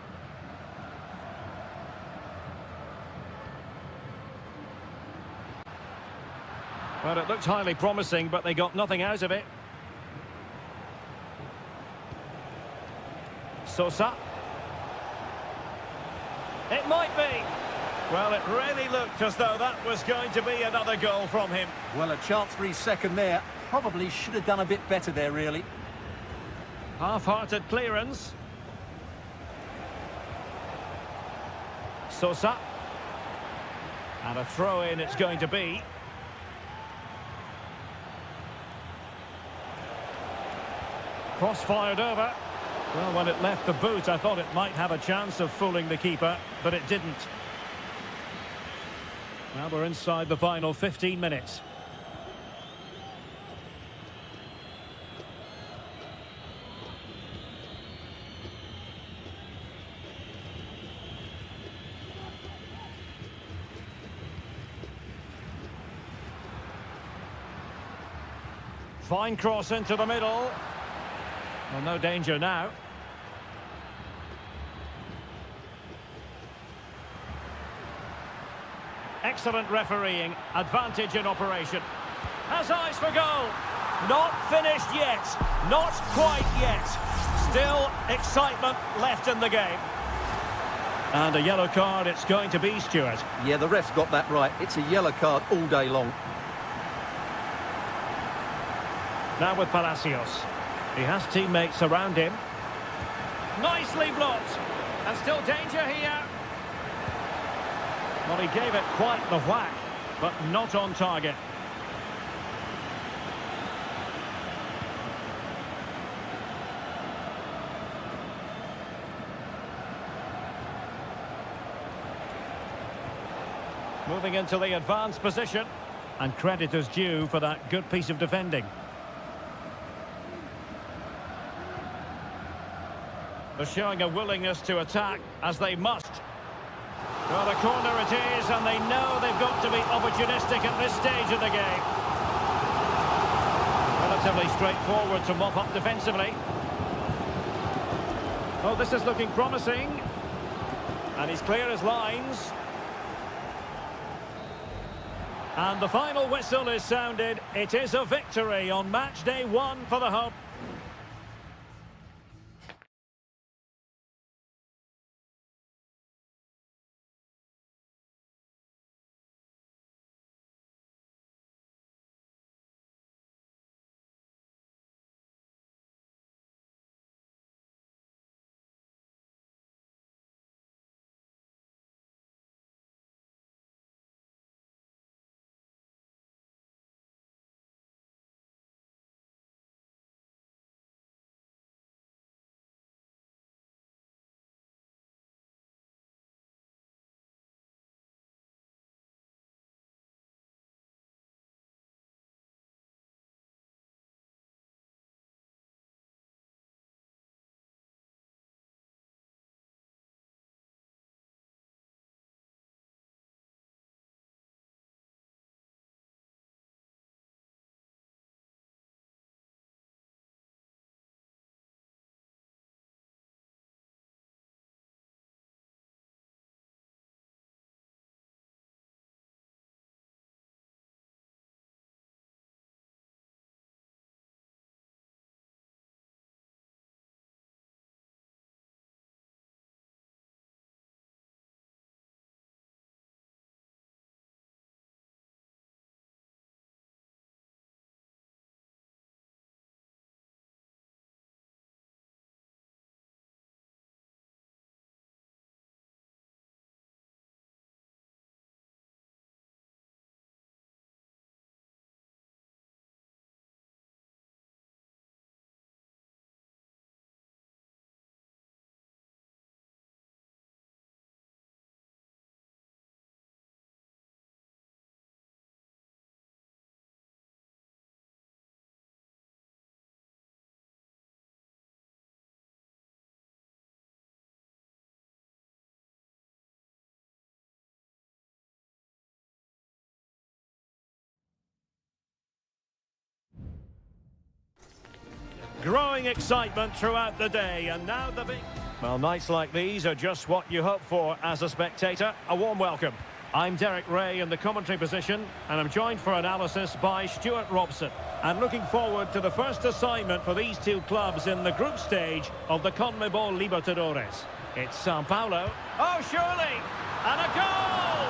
S1: Well, it looked highly promising, but they got nothing out of it. Sosa. It might be. Well, it really looked as though that was going to be another goal from him.
S2: Well, a chance for his second there. Probably should have done a bit better there, really.
S1: Half-hearted clearance. Sosa. And a throw-in it's going to be. Cross-fired over. Well, when it left the boot, I thought it might have a chance of fooling the keeper, but it didn't. Now we're inside the final 15 minutes. Fine cross into the middle. Well, no danger now. Excellent refereeing. Advantage in operation. Has eyes for goal. Not finished yet. Not quite yet. Still excitement left in the game. And a yellow card it's going to be, Stuart.
S2: Yeah, the ref's got that right. It's a yellow card all day long.
S1: Now with Palacios. He has teammates around him. Nicely blocked. And still danger here. Well, he gave it quite the whack, but not on target. Moving into the advanced position. And credit is due for that good piece of defending. They're showing a willingness to attack, as they must. Well, the corner it is, and they know they've got to be opportunistic at this stage of the game. Relatively straightforward to mop up defensively. Oh, this is looking promising. And he's clear as lines. And the final whistle is sounded. It is a victory on match day 1 for the home. Growing excitement throughout the day, and now the big... Well, nights like these are just what you hope for as a spectator. A warm welcome. I'm Derek Ray in the commentary position, and I'm joined for analysis by Stuart Robson. And looking forward to the first assignment for these two clubs in the group stage of the CONMEBOL Libertadores. It's Sao Paulo. Oh, surely! And a goal!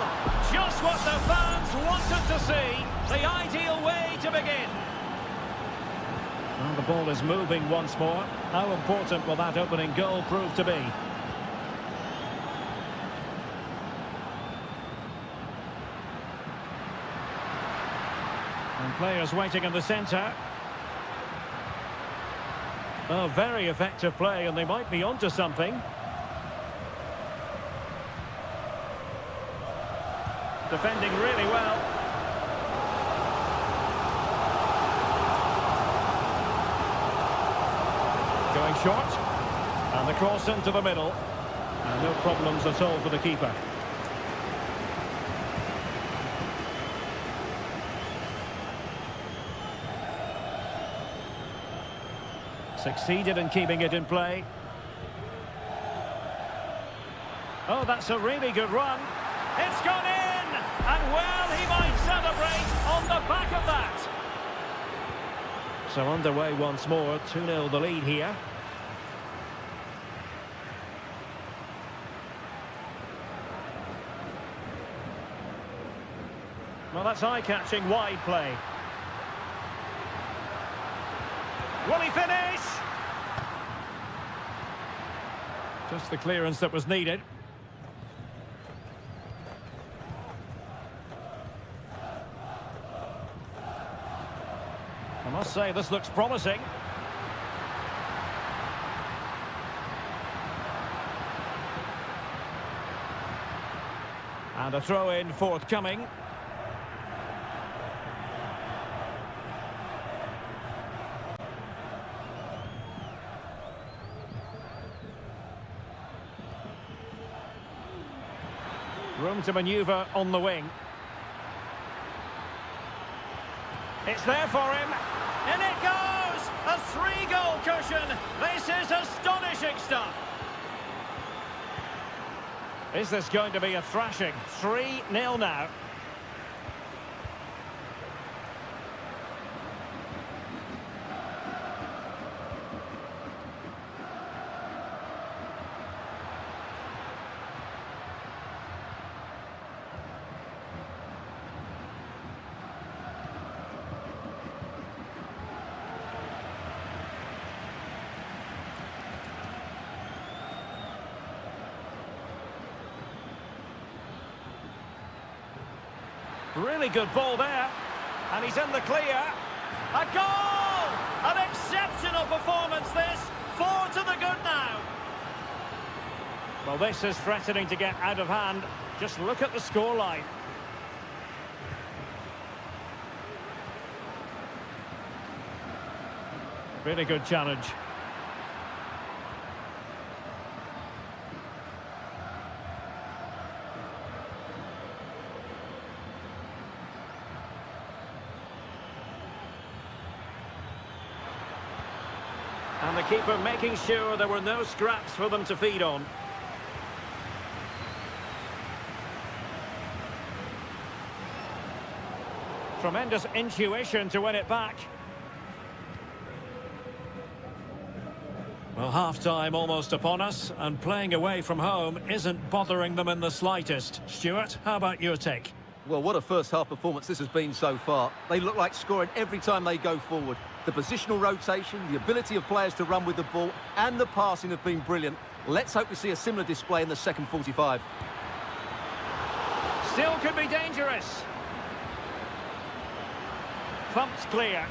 S1: Just what the fans wanted to see. The ideal way to begin. Well, the ball is moving once more. How important will that opening goal prove to be? And players waiting in the centre. Oh, very effective play, and they might be onto something. Defending really well. Going short. And the cross into the middle. And no problems at all for the keeper. Succeeded in keeping it in play. Oh, that's a really good run. It's gone in! And well, he might celebrate on the back of that. So underway once more, 2-0 the lead here. Well, that's eye-catching wide play. Will he finish? Just the clearance that was needed. I must say, this looks promising. And a throw-in forthcoming. Room to manoeuvre on the wing. It's there for him. In it goes! A 3-goal cushion. This is astonishing stuff. Is this going to be a thrashing? 3-0 now. Really good ball there. And he's in the clear. A goal! An exceptional performance this. 4 to the good now. Well, this is threatening to get out of hand. Just look at the scoreline. Really good challenge. And the keeper making sure there were no scraps for them to feed on. Tremendous intuition to win it back. Well, half-time almost upon us, and playing away from home isn't bothering them in the slightest. Stuart, how about your take?
S2: Well, what a first-half performance this has been so far. They look like scoring every time they go forward. The positional rotation, the ability of players to run with the ball, and the passing have been brilliant. Let's hope we see a similar display in the second 45.
S1: Still could be dangerous. Thumped clear.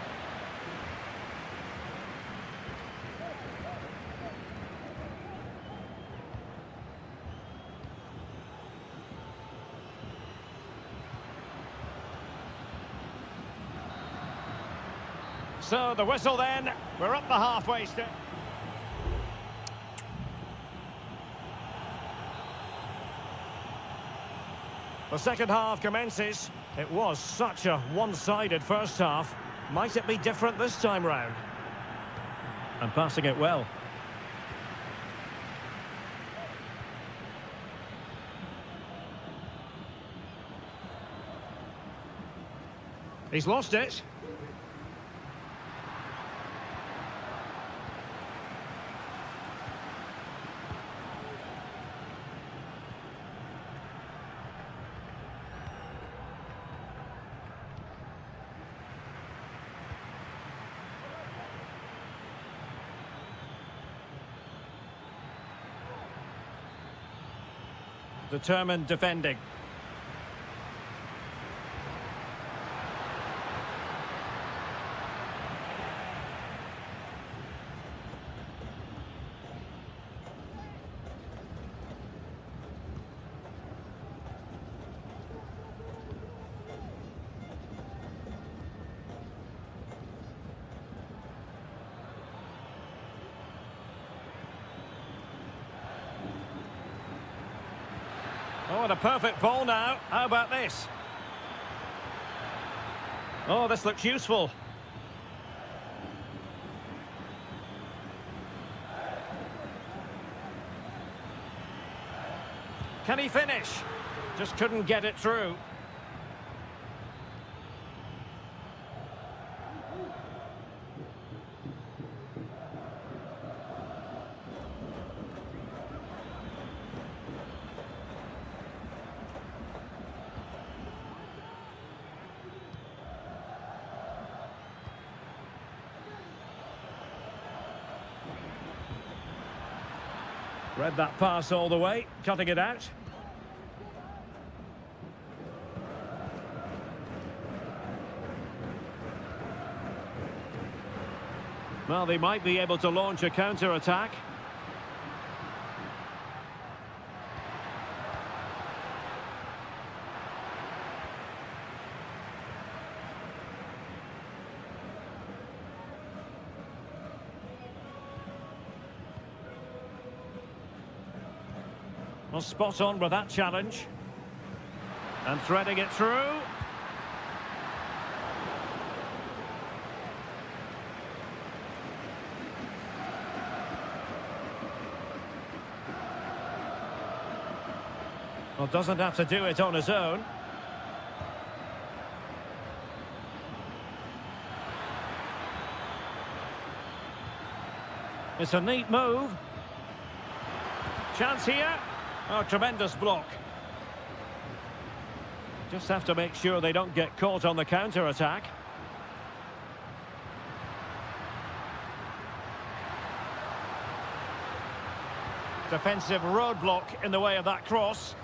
S1: So the whistle then, we're up the halfway stage. The second half commences. It was such a one-sided first half. Might it be different this time round? and passing it well. He's lost it. Determined defending. Oh, and a perfect ball now. How about this? Oh, this looks useful. Can he finish? Just couldn't get it through. Read that pass all the way, cutting it out. Well, they might be able to launch a counter-attack. Well, spot on with that challenge. And threading it through. Well, doesn't have to do it on his own. It's a neat move. Chance here. Oh, tremendous block. Just have to make sure they don't get caught on the counter-attack. Defensive roadblock in the way of that cross.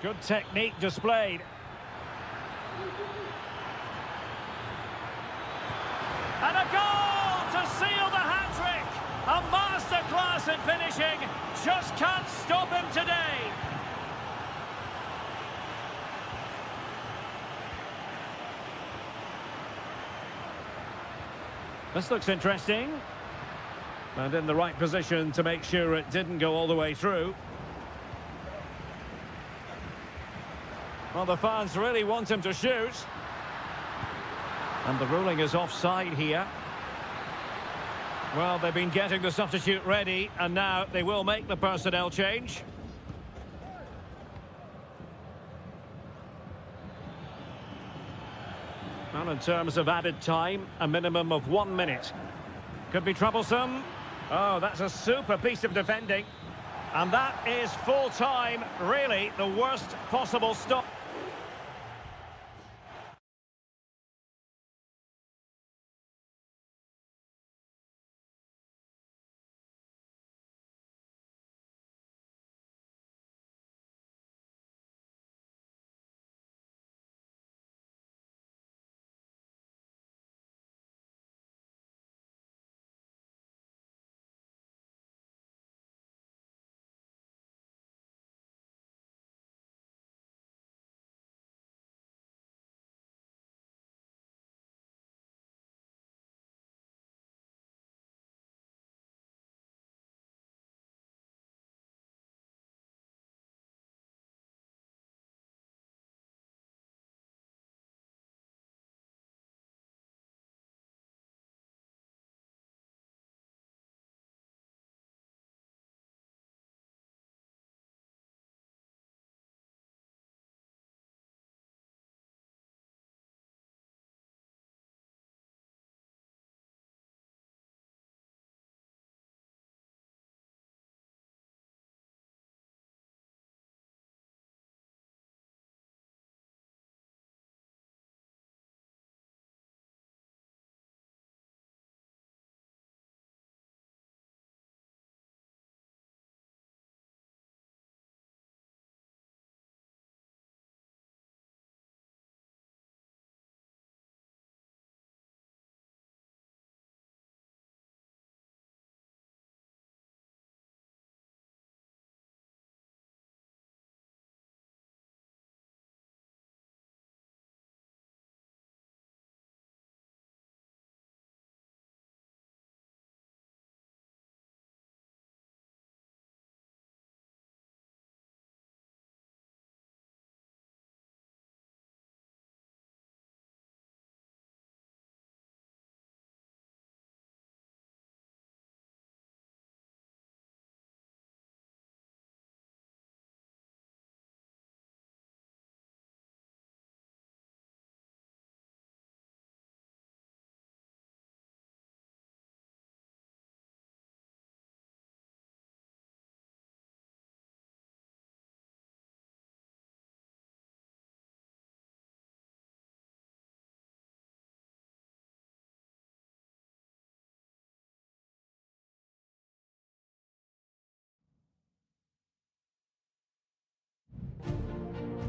S1: Good technique displayed. And a goal to seal the hat-trick! A masterclass in finishing. Just can't stop him today. This looks interesting. And in the right position to make sure it didn't go all the way through. Well, the fans really want him to shoot. And the ruling is offside here. Well, they've been getting the substitute ready, and now they will make the personnel change. Well, in terms of added time, a minimum of 1 minute. Could be troublesome. Oh, that's a super piece of defending. And that is full time, really the worst possible stop.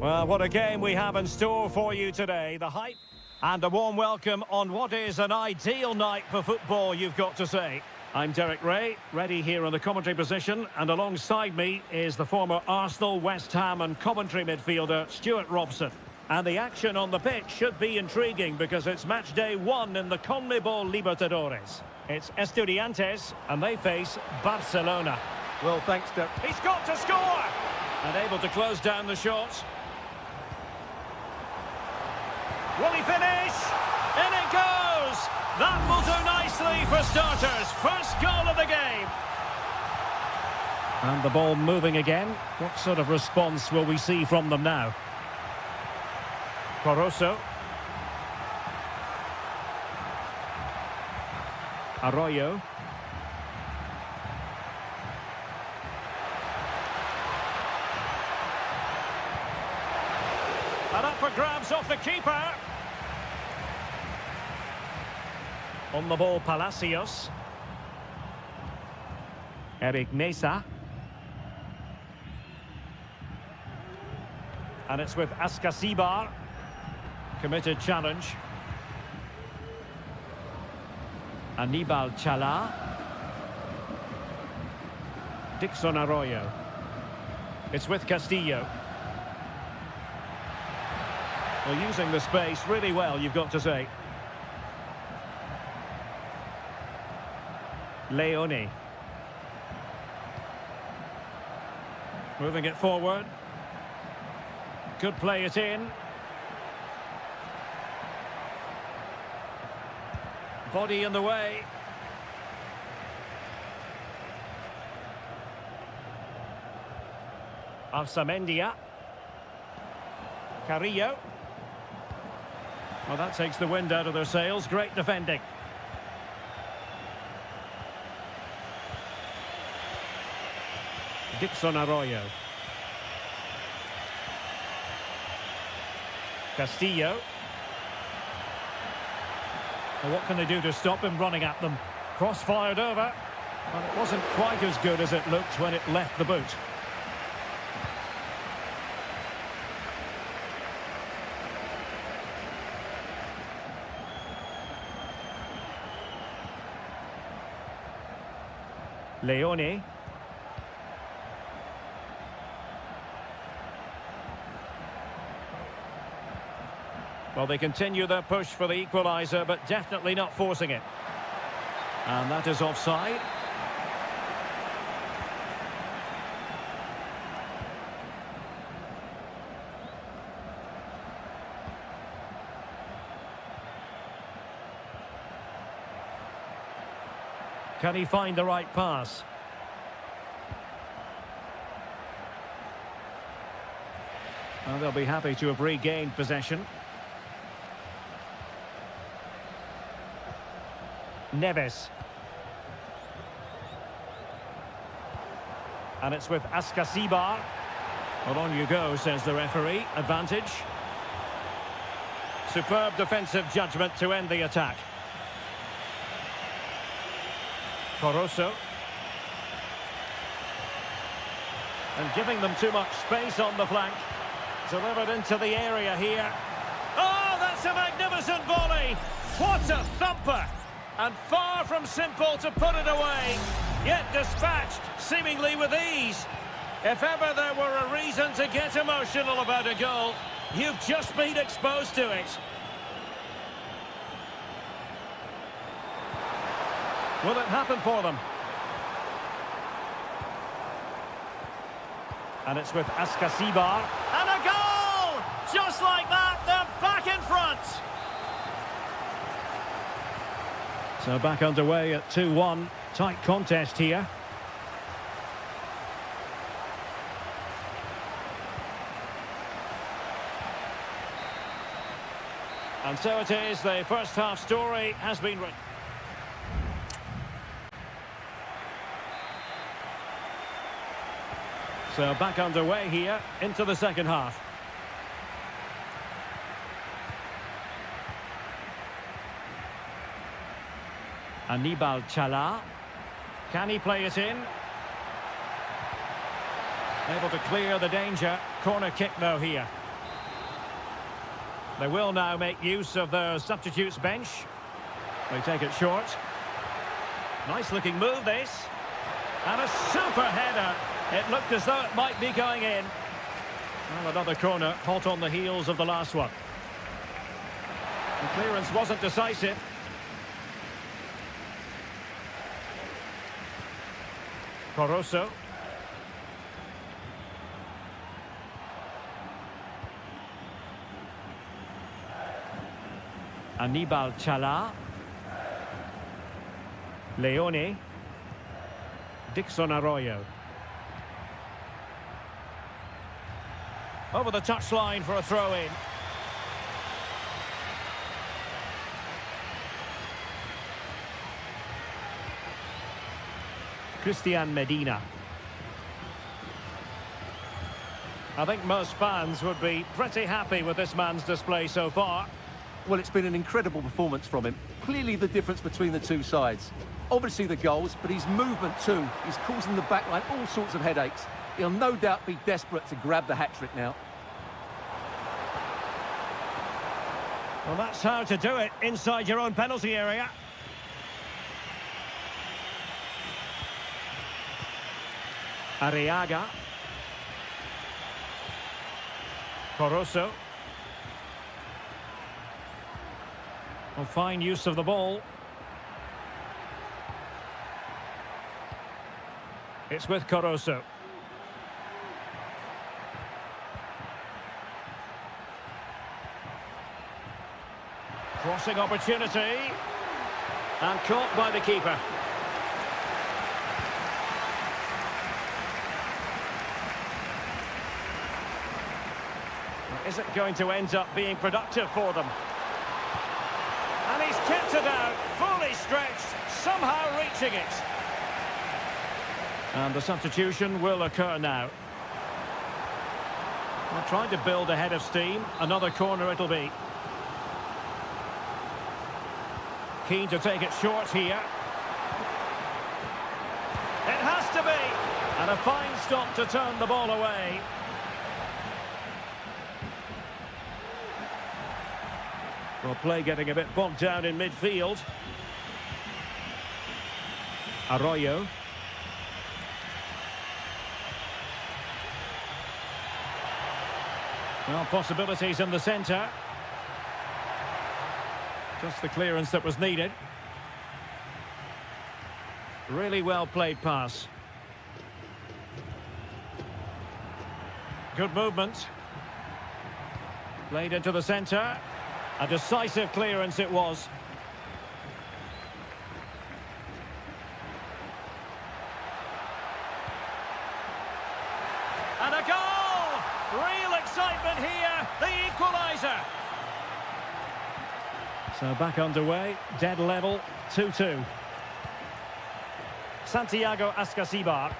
S1: Well, what a game we have in store for you today. The hype and a warm welcome on what is an ideal night for football, you've got to say. I'm Derek Ray, ready here in the commentary position, and alongside me is the former Arsenal, West Ham and Coventry midfielder, Stuart Robson. And the action on the pitch should be intriguing because it's match day 1 in the CONMEBOL Libertadores. It's Estudiantes, and they face Barcelona.
S2: Well, thanks, Derek.
S1: He's got to score! And able to close down the shots. Will he finish? In it goes! That will do nicely for starters. First goal of the game. And the ball moving again. What sort of response will we see from them now? Coroso. Arroyo. And up for grabs off the keeper. On the ball, Palacios. Eric Mesa. And it's with Ascasibar. Committed challenge. Aníbal Chala. Dixon Arroyo. It's with Castillo. Well, using the space really well, you've got to say. Leone. Moving it forward. Could play it in. Body in the way. Arsamendia. Carrillo. Well, that takes the wind out of their sails. Great defending. Dixon Arroyo. Castillo. Well, what can they do to stop him running at them? Cross fired over. But it wasn't quite as good as it looked when it left the boot. Leone. Well, they continue their push for the equaliser, but definitely not forcing it. And that is offside. Can he find the right pass? Well, they'll be happy to have regained possession. Neves. And it's with Ascasibar. Well, on you go, says the referee. Advantage. Superb defensive judgment to end the attack. Coroso. And giving them too much space on the flank. Delivered into the area here. Oh, that's a magnificent volley! What a thumper! And far from simple to put it away, yet dispatched seemingly with ease. If ever there were a reason to get emotional about a goal, you've just been exposed to it. Will it happen for them? And it's with Ascasibar. And a goal! Just like that, they're back in front. So back underway at 2-1. Tight contest here. And so it is, the first half story has been written. So back underway here into the second half. Aníbal Chala. Can he play it in? Able to clear the danger. Corner kick though here. They will now make use of their substitutes bench. They take it short. Nice looking move this. And a super header. It looked as though it might be going in. Well, another corner, hot on the heels of the last one. The clearance wasn't decisive. Coroso. Anibal Chala. Leone. Dixon Arroyo. Over the touchline for a throw-in. Christian Medina. I think most fans would be pretty happy with this man's display so far.
S2: Well, it's been an incredible performance from him. Clearly the difference between the two sides. Obviously the goals, but his movement too. He's causing the backline all sorts of headaches. He'll no doubt be desperate to grab the hat-trick now.
S1: Well, that's how to do it inside your own penalty area. Arriaga. Coroso. Well, fine use of the ball. It's with Coroso. Crossing opportunity. And caught by the keeper. Is it going to end up being productive for them? And he's kept it out, fully stretched, somehow reaching it. And the substitution will occur now. Well, trying to build a head of steam. Another corner it'll be. Keen to take it short here. It has to be. And a fine stop to turn the ball away. Well, play getting a bit bogged down in midfield. Arroyo. Well, possibilities in the centre. Just the clearance that was needed. Really well played pass. Good movement. Played into the centre. A decisive clearance it was. And a goal! Real excitement here, the equaliser. So back underway, dead level, 2-2. Santiago Ascasibar.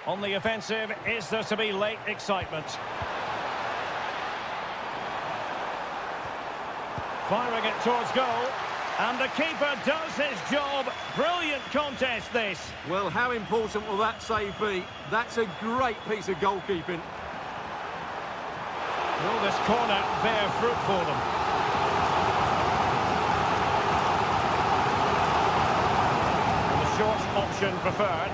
S1: On the offensive, is there to be late excitement? Firing it towards goal, and the keeper does his job. Brilliant contest, this.
S2: Well, how important will that save be? That's a great piece of goalkeeping.
S1: Will this corner bear fruit for them? And the short option preferred.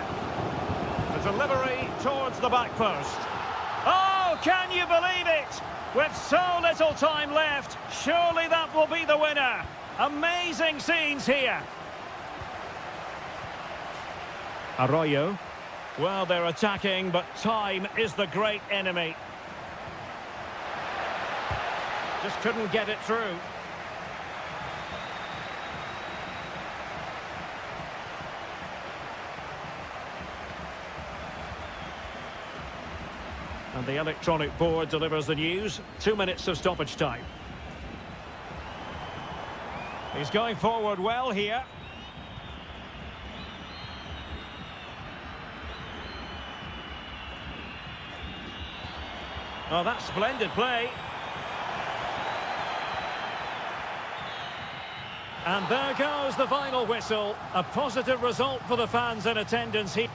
S1: The delivery towards the back post. Oh, can you believe it? With so little time left, surely that will be the winner. Amazing scenes here. Arroyo. Well, they're attacking, but time is the great enemy. Just couldn't get it through. And the electronic board delivers the news. 2 minutes of stoppage time. He's going forward well here. Oh, that's splendid play. And there goes the final whistle. A positive result for the fans in attendance here.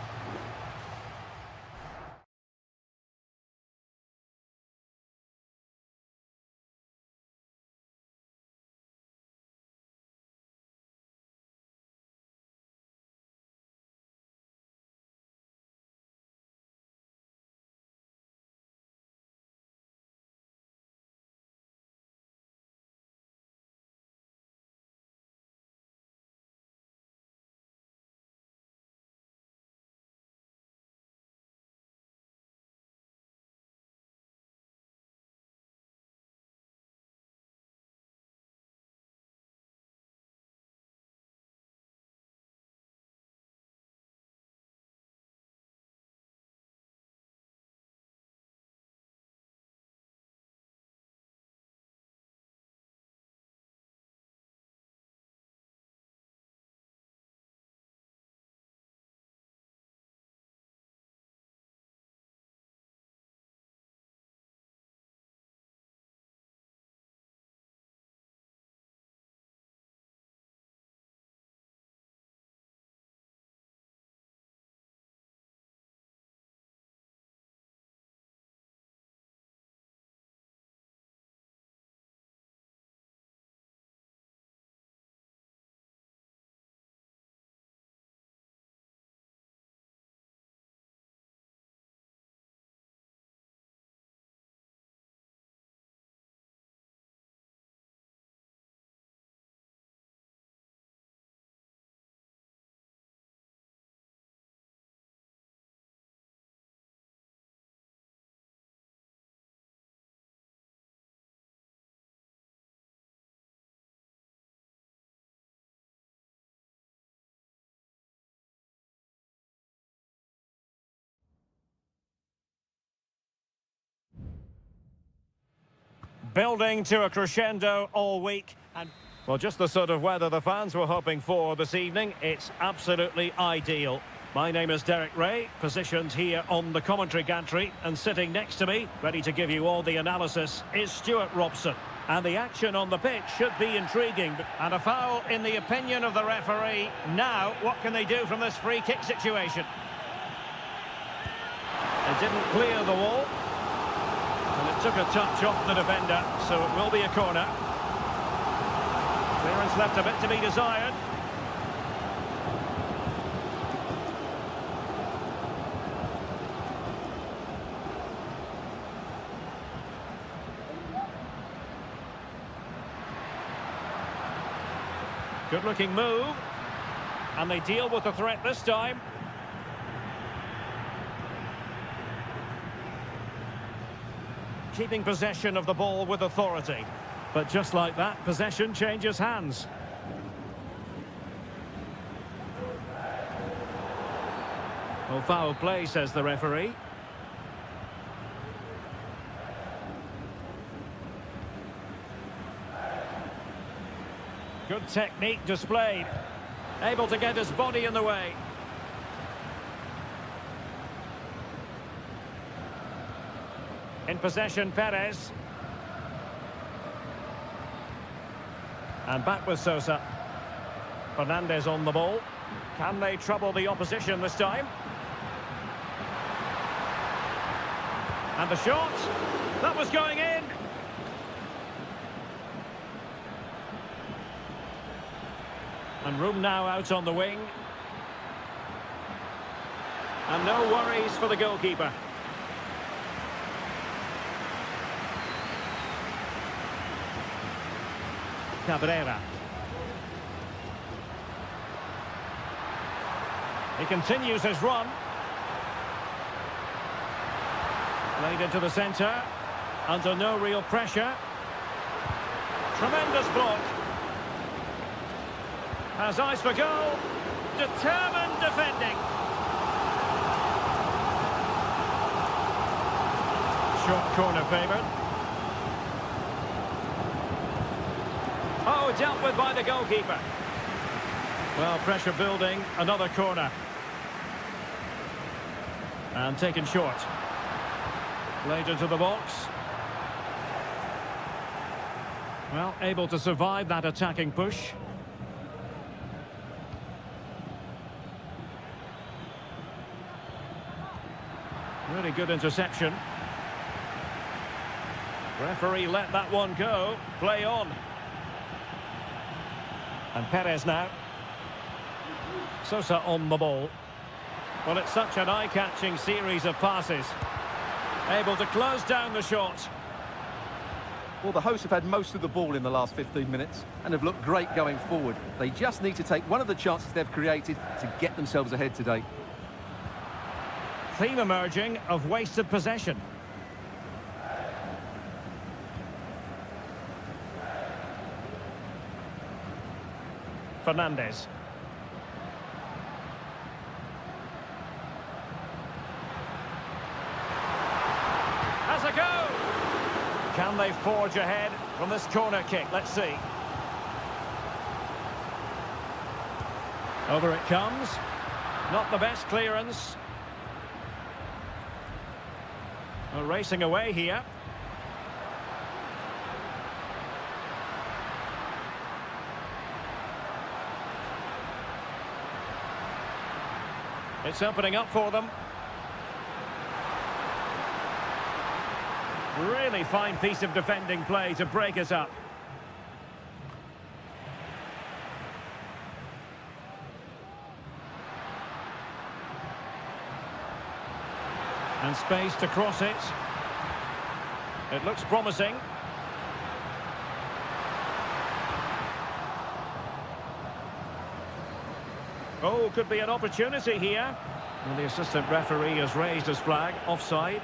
S1: Building to a crescendo all week. And well, just the sort of weather the fans were hoping for this evening. It's absolutely ideal. My name is Derek Ray, positioned here on the commentary gantry, and sitting next to me, ready to give you all the analysis, is Stuart Robson. And the action on the pitch should be intriguing. And a foul in the opinion of the referee. Now, what can they do from this free kick situation? It didn't clear the wall. And it took a touch off the defender, so it will be a corner. Clearance left a bit to be desired. Good-looking move. And they deal with the threat this time. Keeping possession of the ball with authority. But just like that, possession changes hands. Well, foul play, says the referee. Good technique displayed. Able to get his body in the way. In possession, Perez. And back with Sosa. Fernandez on the ball. Can they trouble the opposition this time? And the shot. That was going in. And room now out on the wing. And no worries for the goalkeeper. Cabrera. He continues his run. Laid into the centre. Under no real pressure. Tremendous block. Has eyes for goal. Determined defending. Short corner favoured. Oh, dealt with by the goalkeeper. Well, pressure building. Another corner. And taken short. Laid into the box. Well, able to survive that attacking push. Really good interception. Referee let that one go. Play on. And Perez now. Sosa on the ball. Well, it's such an eye-catching series of passes. Able to close down the shot.
S2: Well, the hosts have had most of the ball in the last 15 minutes and have looked great going forward. They just need to take one of the chances they've created to get themselves ahead today.
S1: Theme emerging of wasted possession. Fernandez. Has a go! Can they forge ahead from this corner kick? Let's see. Over it comes. Not the best clearance. Well, racing away here. It's opening up for them. Really fine piece of defending play to break us up. And space to cross it. It looks promising. Oh, could be an opportunity here. And the assistant referee has raised his flag. Offside.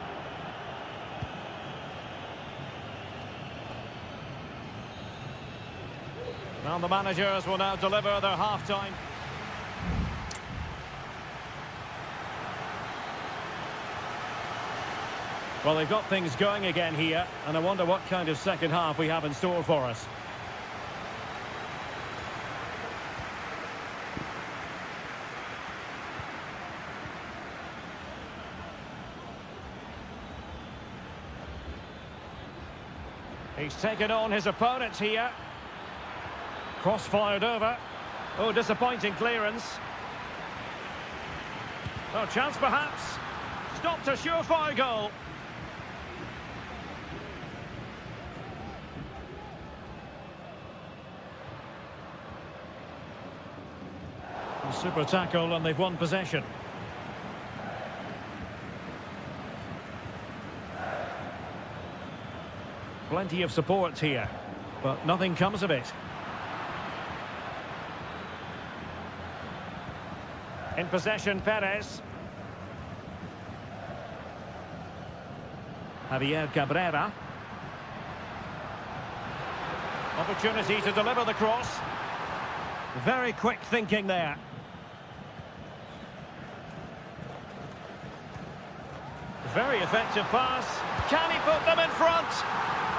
S1: Well, the managers will now deliver their half-time. Well, they've got things going again here, and I wonder what kind of second half we have in store for us. He's taken on his opponents here. Cross fired over. Oh, disappointing clearance. Oh, chance perhaps. Stopped a surefire goal. A super tackle and they've won possession. Plenty of support here, but nothing comes of it. In possession, Perez. Javier Cabrera. Opportunity to deliver the cross. Very quick thinking there. Very effective pass. Can he put them in front?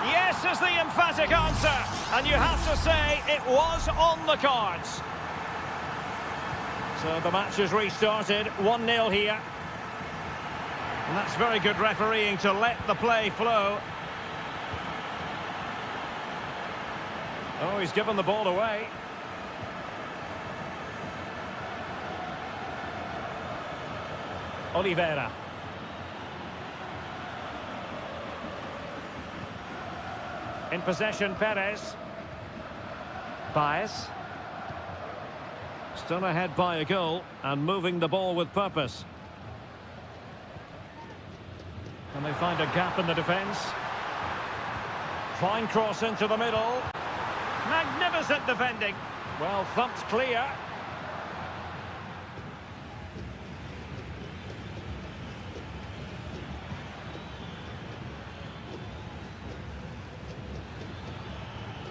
S1: Yes is the emphatic answer. And you have to say it was on the cards. So the match has restarted. 1-0 here. And that's very good refereeing to let the play flow. Oh, he's given the ball away. Oliveira. In possession, Perez. Baez. Still ahead by a goal and moving the ball with purpose. Can they find a gap in the defence? Fine cross into the middle. Magnificent defending. Well, thumped clear.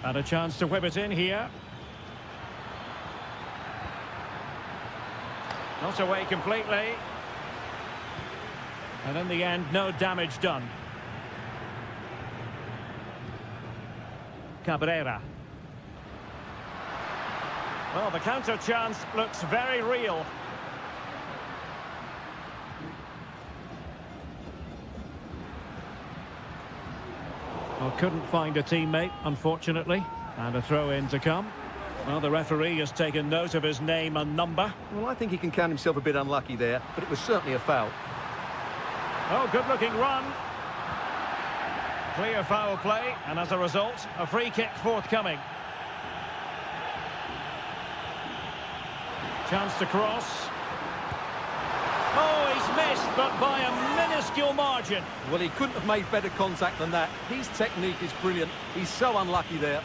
S1: And a chance to whip it in here. Not away completely. And in the end, no damage done. Cabrera. Well, the counter chance looks very real. Well, couldn't find a teammate, unfortunately. And a throw-in to come. Well, the referee has taken note of his name and number.
S2: Well, I think he can count himself a bit unlucky there, but it was certainly a foul.
S1: Oh, good-looking run. Clear foul play, and as a result, a free kick forthcoming. Chance to cross. Oh, he's missed, but by a minuscule margin.
S2: Well, he couldn't have made better contact than that. His technique is brilliant. He's so unlucky there.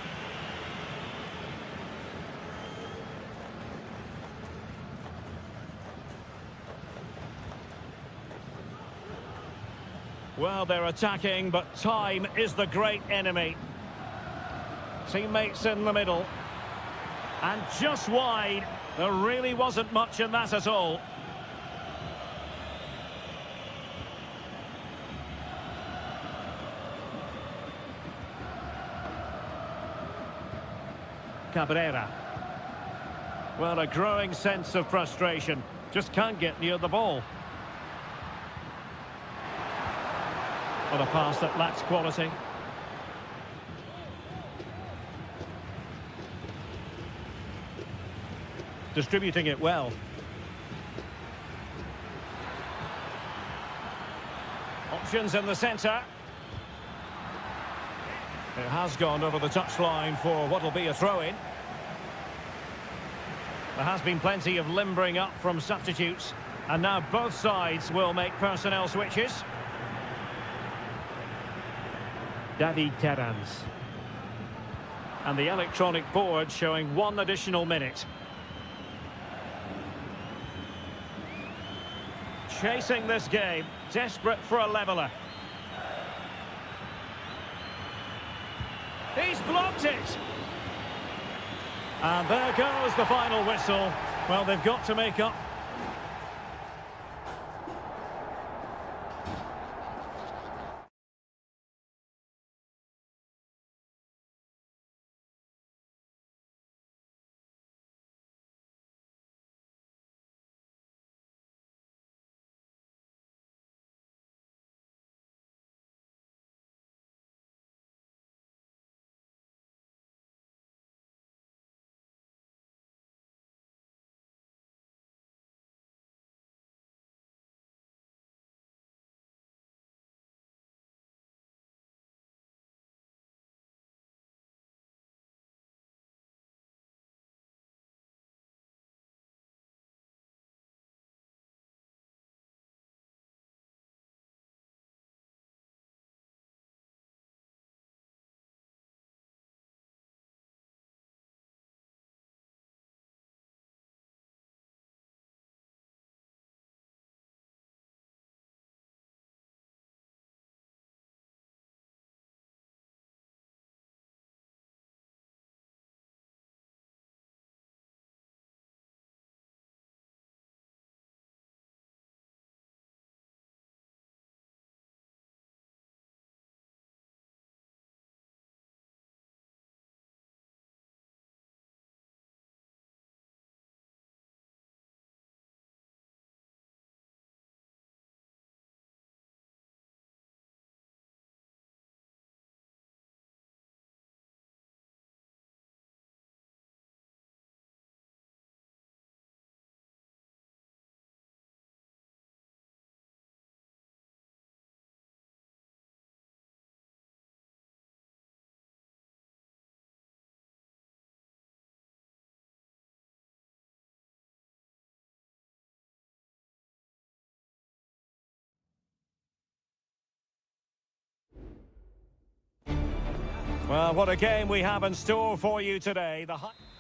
S1: Well, they're attacking, but time is the great enemy. Teammates in the middle. And just wide. There really wasn't much in that at all. Cabrera. Well, a growing sense of frustration. Just can't get near the ball. What a pass that lacks quality. Distributing it well. Options in the centre. It has gone over the touchline for what will be a throw-in. There has been plenty of limbering up from substitutes. And now both sides will make personnel switches. David Terrans. And the electronic board showing 1 additional minute. Chasing this game, desperate for a leveller. He's blocked it! And there goes the final whistle. Well, they've got to make up Well, what a game we have in store for you today.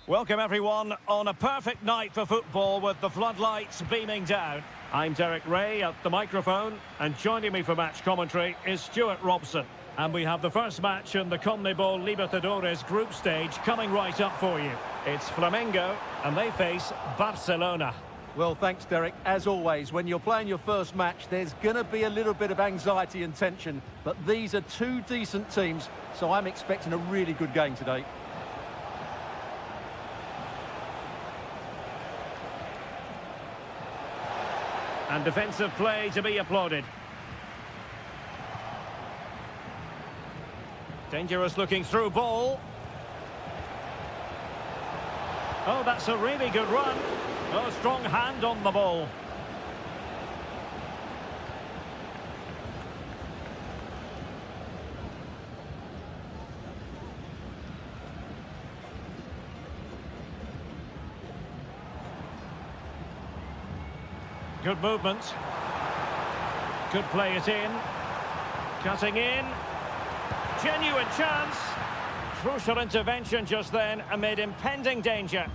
S1: Welcome everyone on a perfect night for football with the floodlights beaming down. I'm Derek Ray at the microphone, and joining me for match commentary is Stuart Robson. And we have the first match in the CONMEBOL Libertadores group stage coming right up for you. It's Flamengo, and they face Barcelona.
S2: Well, thanks, Derek. As always, when you're playing your first match, there's going to be a little bit of anxiety and tension. But these are two decent teams, so I'm expecting a really good game today.
S1: And defensive play to be applauded. Dangerous looking through ball. Oh, that's a really good run. Oh, strong hand on the ball. Good movement. Could play it in. Cutting in. Genuine chance. Crucial intervention just then amid impending danger.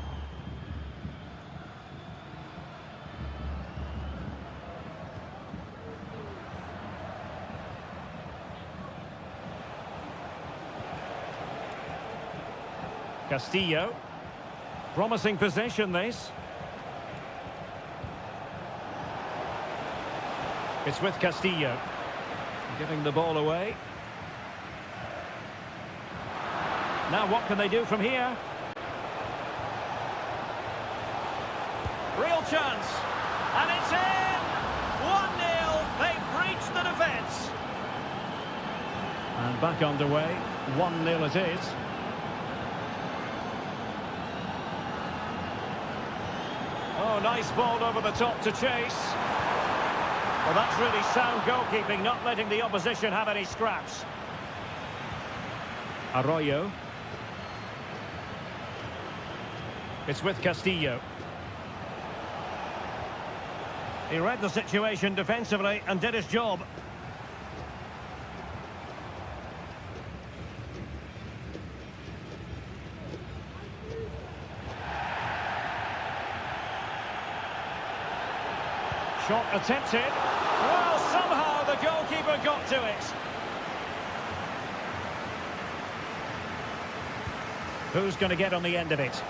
S1: Castillo. Promising position, this. It's with Castillo. Giving the ball away. Now what can they do from here? Real chance. And it's in! 1-0. They've breached the defence. And back underway. 1-0 it is. Oh, nice ball over the top to chase. Well, that's really sound goalkeeping, not letting the opposition have any scraps. Arroyo. It's with Castillo. He read the situation defensively and did his job. Shot attempted. Well, somehow the goalkeeper got to it. Who's going to get on the end of it?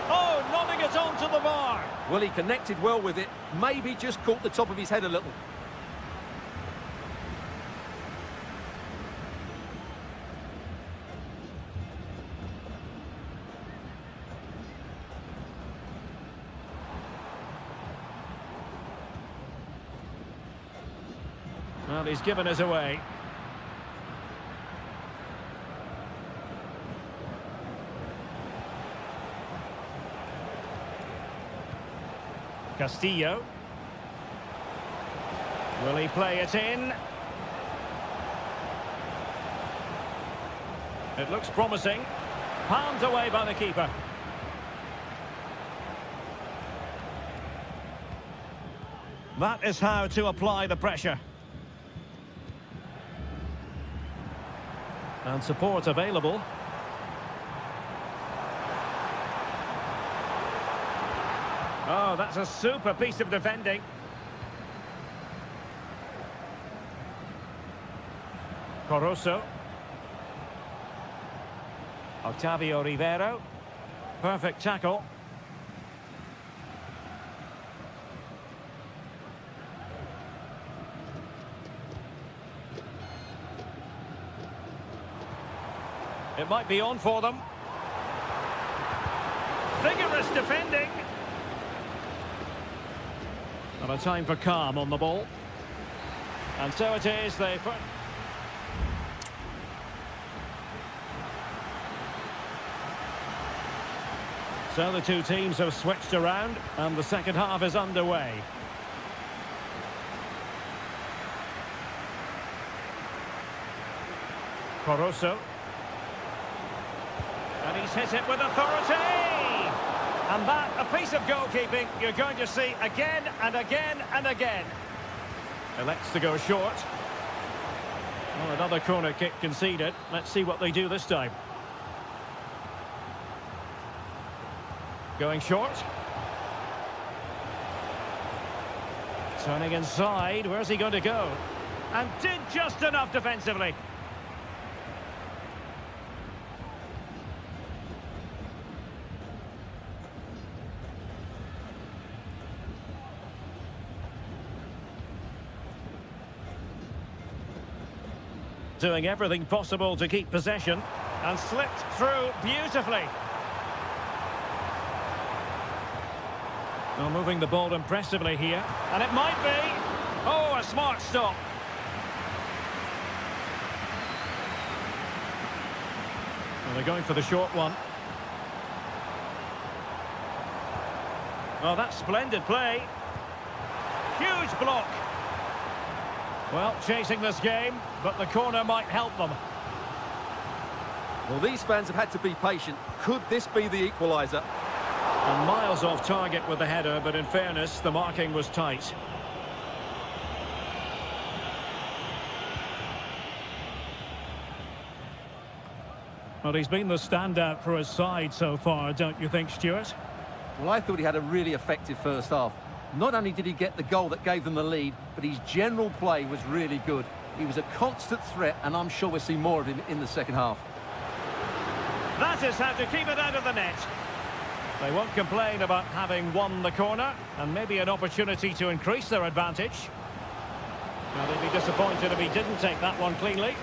S1: Oh, nodding it onto the bar.
S2: Well, he connected well with it. Maybe just caught the top of his head a little.
S1: Well, he's given us away. Castillo. Will he play it in? It looks promising. Palmed away by the keeper. That is how to apply the pressure. And support available. Oh, that's a super piece of defending. Coroso. Octavio Rivero. Perfect tackle. It might be on for them. Vigorous defending. And a time for calm on the ball. And so it is. So the two teams have switched around, and the second half is underway. Coroso. And he's hit it with authority! And that, a piece of goalkeeping you're going to see again and again and again. Elects to go short. Well, another corner kick conceded. Let's see what they do this time. Going short. Turning inside. Where's he going to go? And did just enough defensively. Doing everything possible to keep possession and slipped through beautifully. Well, moving the ball impressively here, and it might be. Oh, a smart stop. Well, they're going for the short one. Well, that's splendid play. Huge block. Well, chasing this game, but the corner might help them.
S2: Well, these fans have had to be patient. Could this be the equaliser?
S1: And miles off target with the header, but in fairness, the marking was tight. Well, he's been the standout for his side so far, don't you think, Stuart?
S2: Well, I thought he had a really effective first half. Not only did he get the goal that gave them the lead, but his general play was really good. He was a constant threat, and I'm sure we'll see more of him in the second half.
S1: That is how to keep it out of the net. They won't complain about having won the corner, and maybe an opportunity to increase their advantage. Now, they'd be disappointed if he didn't take that one cleanly.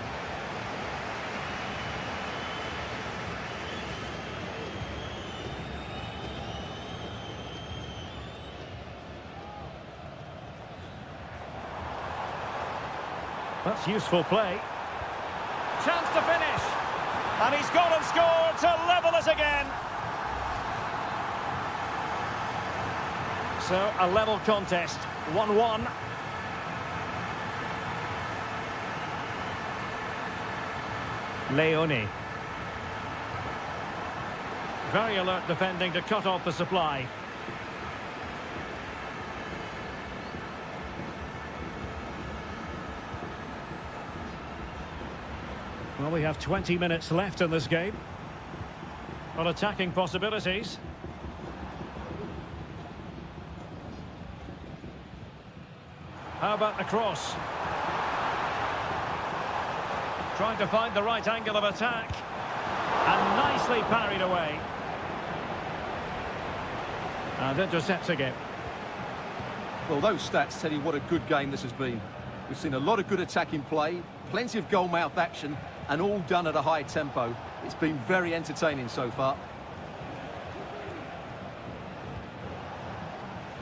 S1: That's useful play. Chance to finish. And he's gone and scored to level us again. So, a level contest. 1-1. Leone. Very alert defending to cut off the supply. Well, we have 20 minutes left in this game. On attacking possibilities. How about the cross? Trying to find the right angle of attack. And nicely parried away. And intercepting it.
S2: Well, those stats tell you what a good game this has been. We've seen a lot of good attacking play, plenty of goal-mouth action, and all done at a high tempo. It's been very entertaining so far.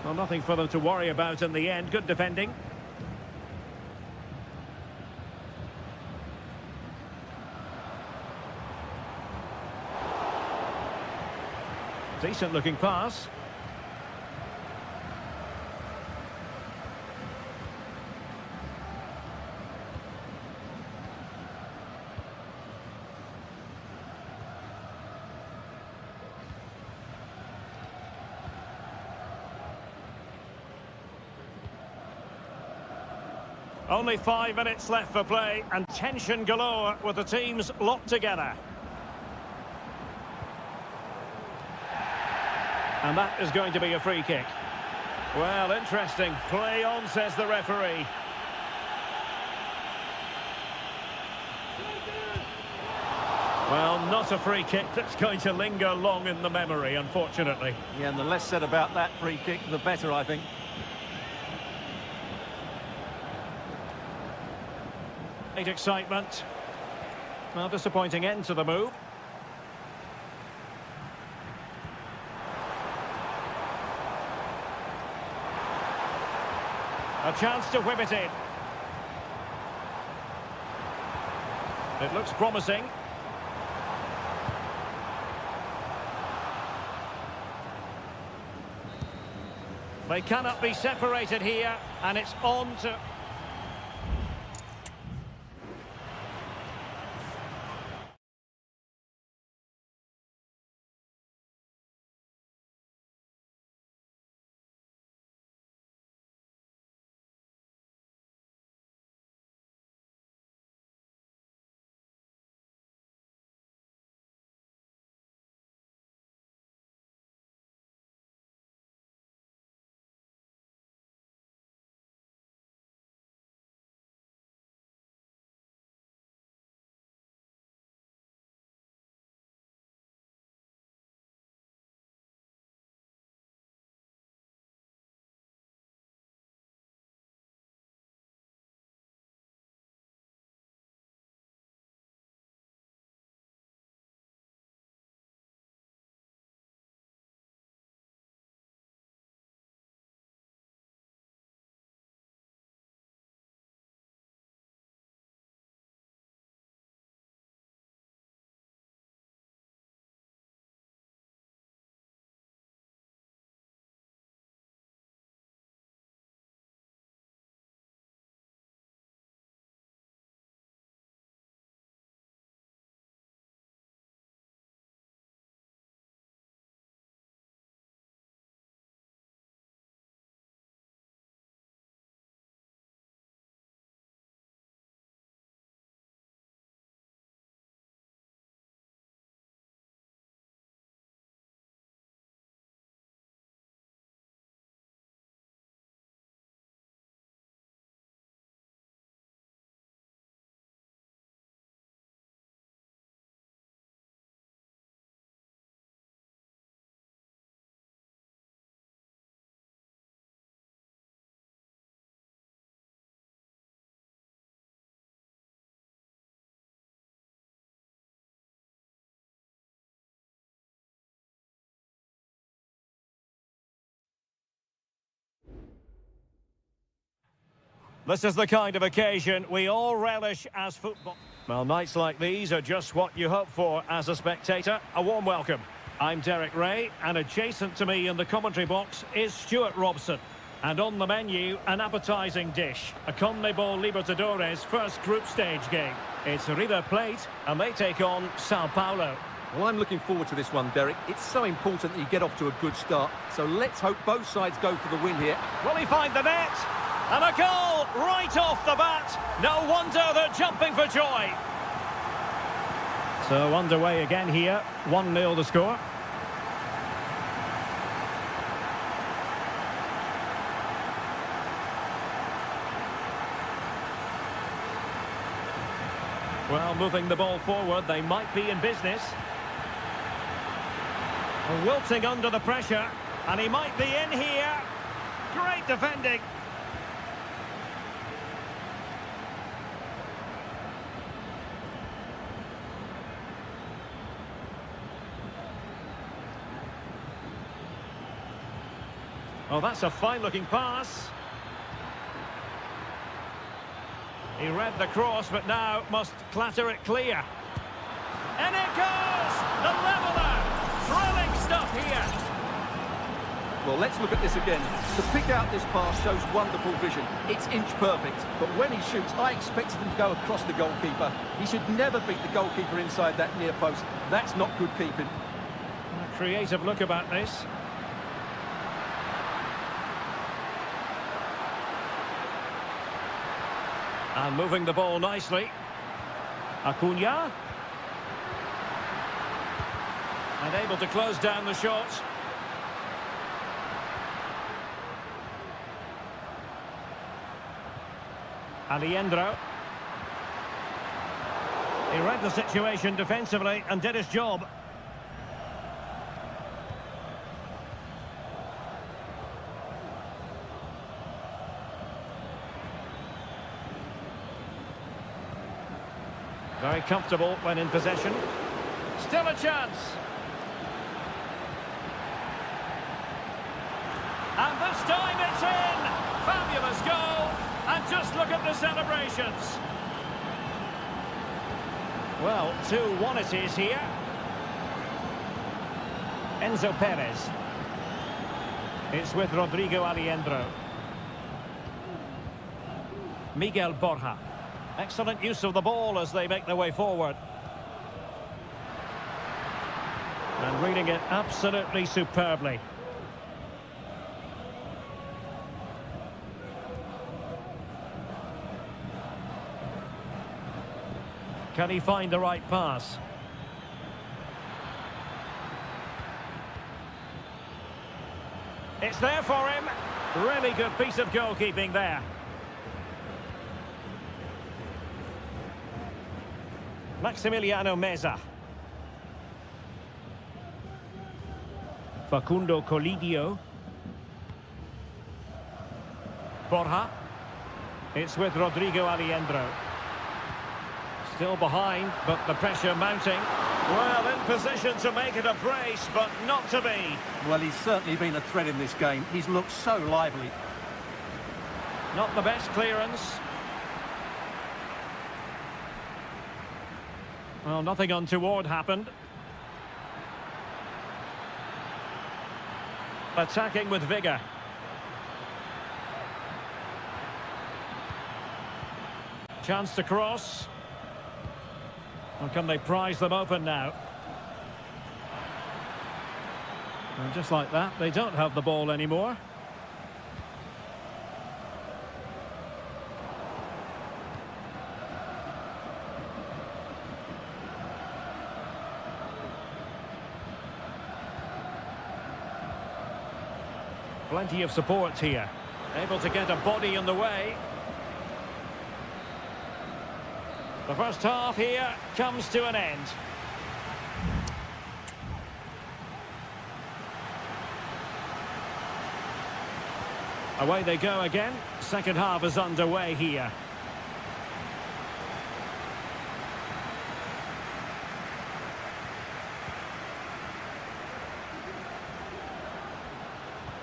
S1: Well, nothing for them to worry about in the end. Good defending. Decent looking pass. Only 5 minutes left for play, and tension galore with the teams locked together. And that is going to be a free kick. Well, interesting. Play on, says the referee. Well, not a free kick that's going to linger long in the memory, unfortunately.
S2: Yeah, and the less said about that free kick, the better, I think.
S1: Great excitement. Well, disappointing end to the move. A chance to whip it in. It looks promising. They cannot be separated here, and it's on to... This is the kind of occasion we all relish as football. Well, nights like these are just what you hope for as a spectator. A warm welcome. I'm Derek Ray, and adjacent to me in the commentary box is Stuart Robson. And on the menu, an appetising dish, a CONMEBOL Libertadores first group stage game. It's River Plate, and they take on Sao Paulo.
S2: Well, I'm looking forward to this one, Derek. It's so important that you get off to a good start. So let's hope both sides go for the win here.
S1: Will he find the net? And a goal right off the bat. No wonder they're jumping for joy. So underway again here. 1-0 the score. Well, moving the ball forward, they might be in business. Wilting under the pressure, and he might be in here. Great defending. Oh, that's a fine-looking pass. He read the cross, but now must clatter it clear. And it goes! The leveller! Thrilling stuff here.
S2: Well, let's look at this again. To pick out this pass shows wonderful vision. It's inch perfect. But when he shoots, I expected him to go across the goalkeeper. He should never beat the goalkeeper inside that near post. That's not good keeping.
S1: A creative look about this. And moving the ball nicely. Acuna. And able to close down the shot. Aliendro. He read the situation defensively and did his job. Very comfortable when in possession. Still a chance. And this time it's in! Fabulous goal! And just look at the celebrations. Well, 2-1 it is here. Enzo Perez. It's with Rodrigo Aliendro. Miguel Borja. Excellent use of the ball as they make their way forward. And reading it absolutely superbly. Can he find the right pass? It's there for him. Really good piece of goalkeeping there. Maximiliano Meza. Facundo Colidio. Borja. It's with Rodrigo Aliendro. Still behind, but the pressure mounting. Well, in position to make it a brace, but not to be.
S2: Well, he's certainly been a threat in this game. He's looked so lively.
S1: Not the best clearance. Well, nothing untoward happened. Attacking with vigour. Chance to cross. Or can they prise them open now? And just like that, they don't have the ball anymore. Plenty of support here. Able to get a body in the way. The first half here comes to an end. Away they go again. Second half is underway here.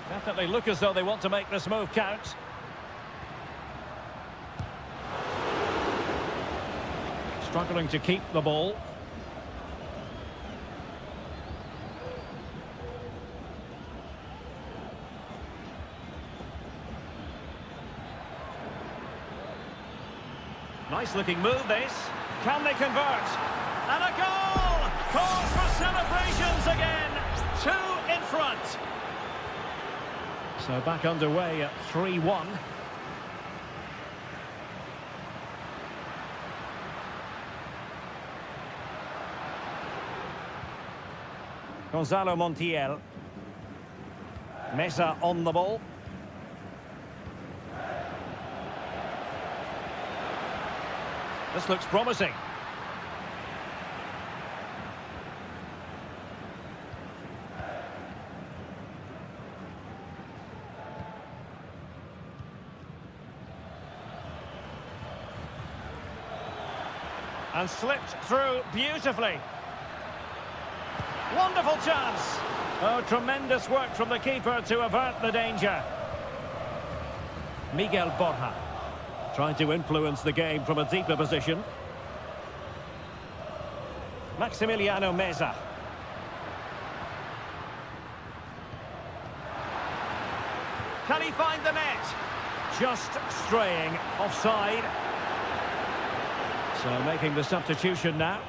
S1: Definitely look as though they want to make this move count. Struggling to keep the ball. Nice looking move this. Can they convert? And a goal! Cause for celebrations again. 2 in front. So back underway at 3-1. Gonzalo Montiel. Mesa on the ball. This looks promising. And slipped through beautifully. Wonderful chance. Oh, tremendous work from the keeper to avert the danger. Miguel Borja trying to influence the game from a deeper position. Maximiliano Meza. Can he find the net? Just straying offside. So making the substitution now.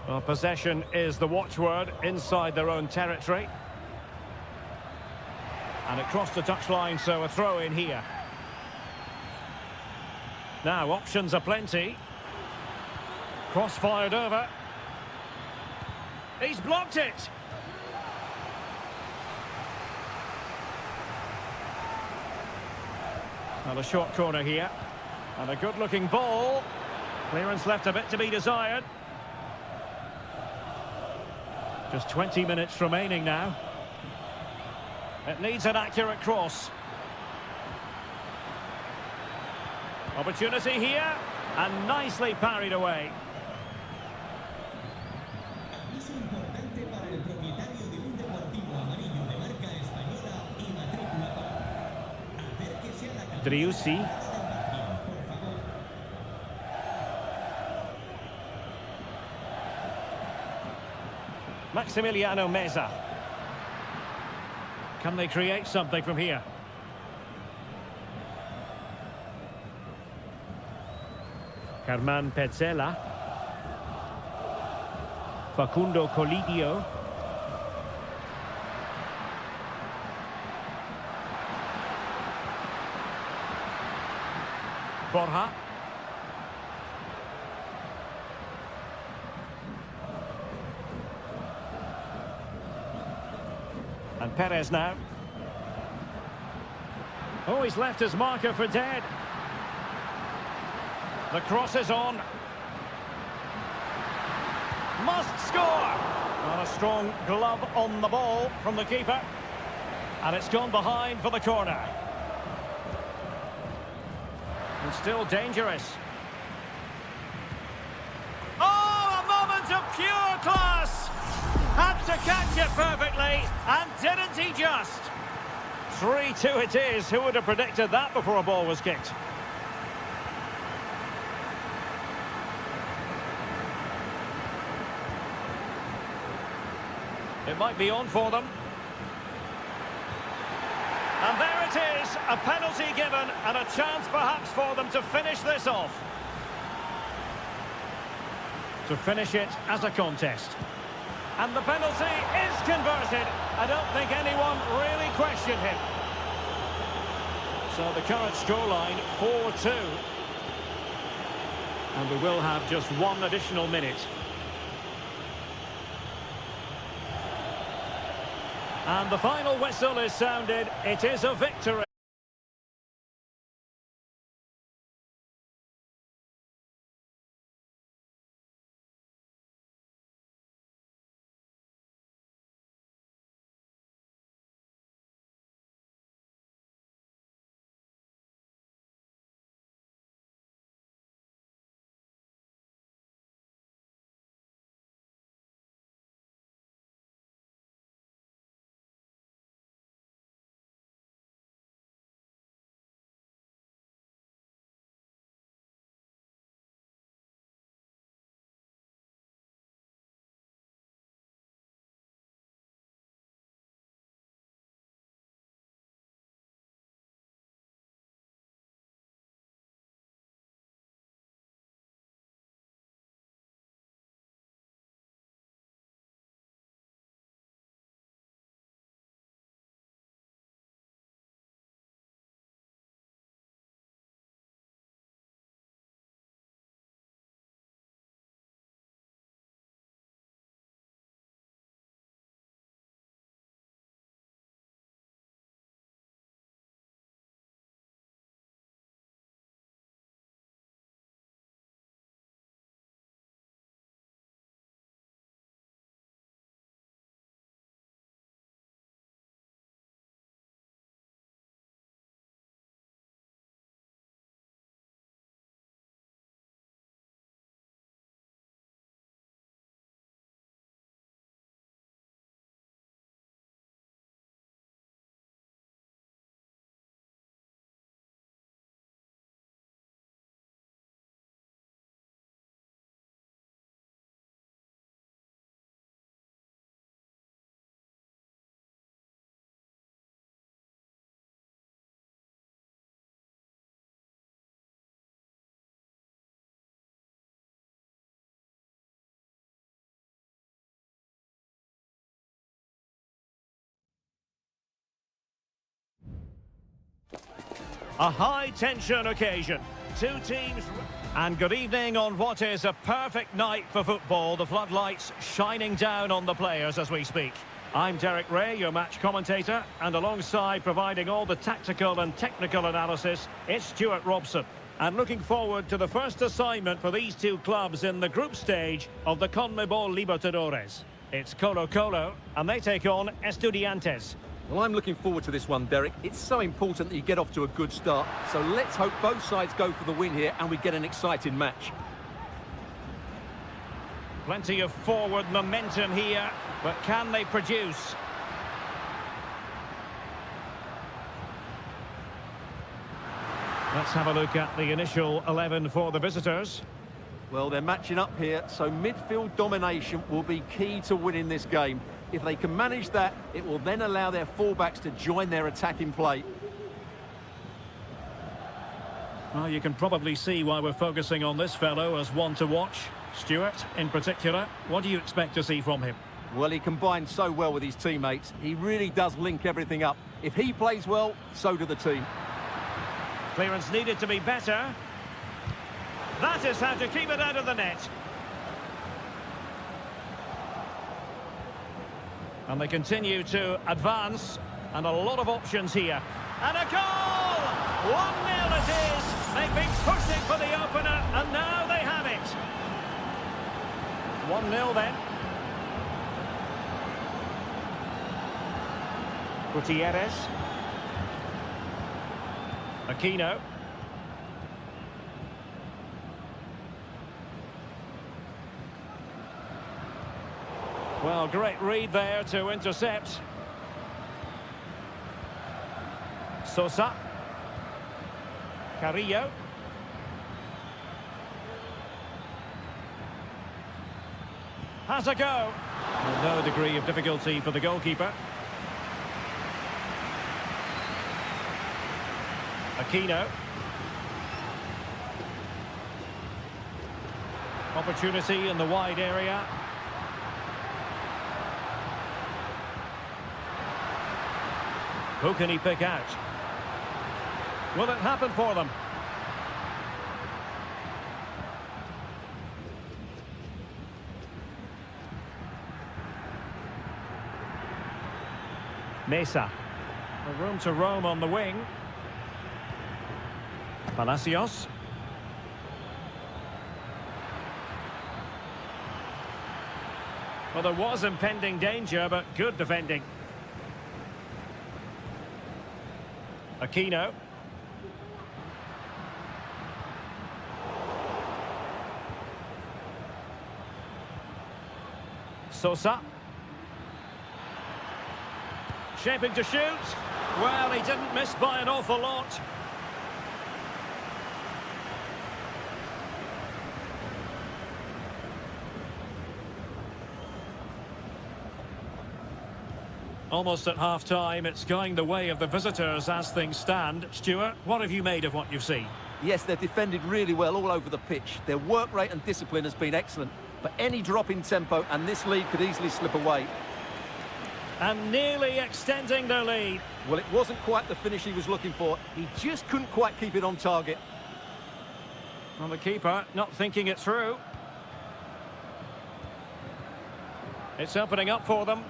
S1: Well, possession is the watchword inside their own territory. And it crossed the touchline, so a throw in here. Now, options are plenty. Cross fired over. He's blocked it. Well, a short corner here. And a good-looking ball. Clearance left a bit to be desired. Just 20 minutes remaining now. It needs an accurate cross. Opportunity here, and nicely parried away. Driussi. Maximiliano Meza. Can they create something from here? Carman Petzela. Facundo Colidio. Borja. And Perez now. Oh, he's left his marker for dead. The cross is on. Must score! Well, a strong glove on the ball from the keeper. And it's gone behind for the corner. And still dangerous. Oh, a moment of pure class! Had to catch it perfectly, and didn't he just? 3-2 it is. Who would have predicted that before a ball was kicked? It might be on for them. And there it is, a penalty given, and a chance perhaps for them to finish this off. To finish it as a contest. And the penalty is converted. I don't think anyone really questioned him. So the current scoreline, 4-2. And we will have just one additional minute. And the final whistle is sounded. It is a victory. A high-tension occasion. Two teams... And good evening on what is a perfect night for football. The floodlights shining down on the players as we speak. I'm Derek Ray, your match commentator, and alongside providing all the tactical and technical analysis, it's Stuart Robson. And looking forward to the first assignment for these two clubs in the group stage of the CONMEBOL Libertadores. It's Colo-Colo, and they take on Estudiantes.
S2: Well, I'm looking forward to this one, Derek. It's so important that you get off to a good start. So let's hope both sides go for the win here and we get an exciting match.
S1: Plenty of forward momentum here, but can they produce? Let's have a look at the initial 11 for the visitors.
S2: Well, they're matching up here, so midfield domination will be key to winning this game. If they can manage that, it will then allow their fullbacks to join their attacking play.
S1: Well, you can probably see why we're focusing on this fellow as one to watch. Stuart, in particular, what do you expect to see from him?
S2: Well, he combines so well with his teammates. He really does link everything up. If he plays well, so do the team.
S1: Clearance needed to be better. That is how to keep it out of the net. And they continue to advance, and a lot of options here. And a goal! 1-0 it is! They've been pushing for the opener, and now they have it. 1-0 then. Gutierrez. Aquino. Well, great read there to intercept. Sosa. Carrillo. Has a go. Well, no degree of difficulty for the goalkeeper. Aquino. Opportunity in the wide area. Who can he pick out? Will it happen for them? Mesa. A room to roam on the wing. Palacios. Well, there was impending danger, but good defending. Aquino. Sosa. Shaping to shoot. Well, he didn't miss by an awful lot. Almost at half-time, it's going the way of the visitors as things stand. Stuart, what have you made of what you've seen?
S2: Yes, they've defended really well all over the pitch. Their work rate and discipline has been excellent. But any drop in tempo and this lead could easily slip away.
S1: And nearly extending their lead.
S2: Well, it wasn't quite the finish he was looking for. He just couldn't quite keep it on target.
S1: Well, the keeper not thinking it through. It's opening up for them.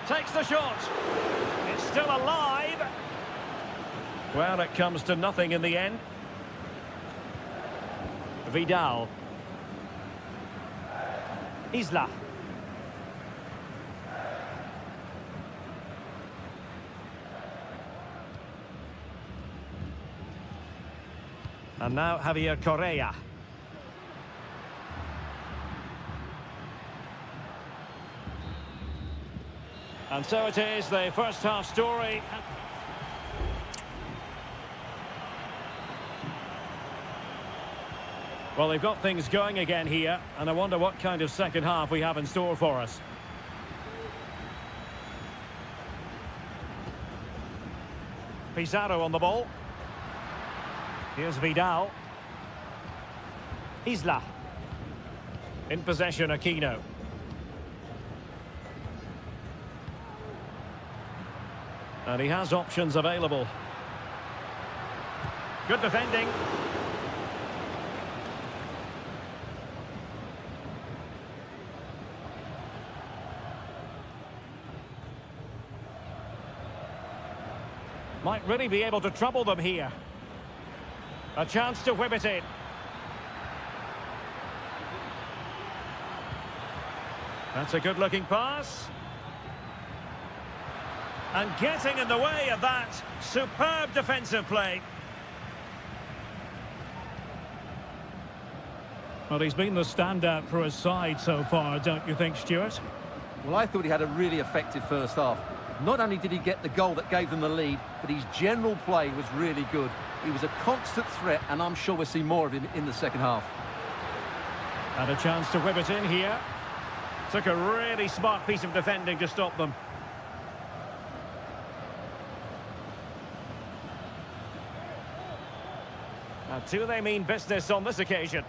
S1: Takes the shot. It's still alive. Well, it comes to nothing in the end. Vidal. Isla. And now Javier Correa. And so it is, the first half story. Well, they've got things going again here, and I wonder what kind of second half we have in store for us. Pizarro on the ball. Here's Vidal. Isla. In possession, Aquino. And he has options available. Good defending. Might really be able to trouble them here. A chance to whip it in. That's a good-looking pass. And getting in the way of that superb defensive play. Well, he's been the standout for his side so far, don't you think, Stuart?
S2: Well, I thought he had a really effective first half. Not only did he get the goal that gave them the lead, but his general play was really good. He was a constant threat, and I'm sure we'll see more of him in the second half.
S1: And a chance to whip it in here. Took a really smart piece of defending to stop them. Now, do they mean business on this occasion?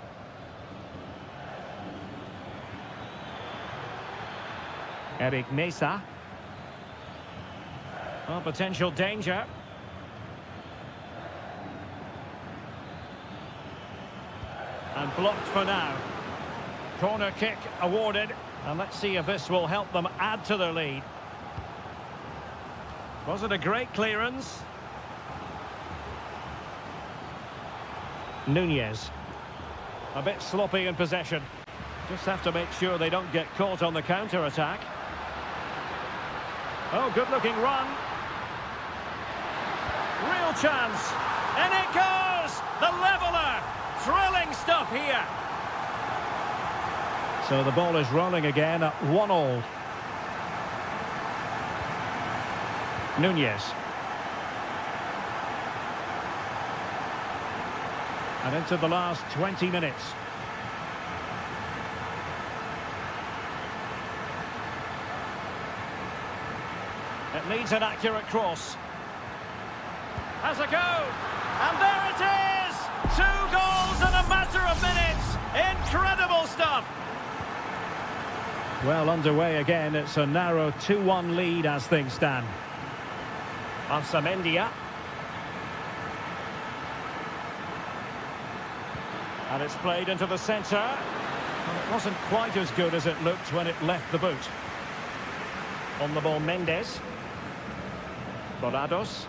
S1: Eric Mesa. Oh, potential danger. And blocked for now. Corner kick awarded. And let's see if this will help them add to their lead. Was it a great clearance? Nunez. A bit sloppy in possession. Just have to make sure they don't get caught on the counter-attack. Oh, good-looking run. Real chance. And it goes! The leveller! Thrilling stuff here. So the ball is rolling again at 1-1. Nunez. And into the last 20 minutes. It needs an accurate cross. Has a go! And there it is! 2 goals in a matter of minutes! Incredible stuff! Well underway again. It's a narrow 2-1 lead as things stand. Arsamendia. And it's played into the centre. Well, it wasn't quite as good as it looked when it left the boot. On the ball, Mendes. Borados.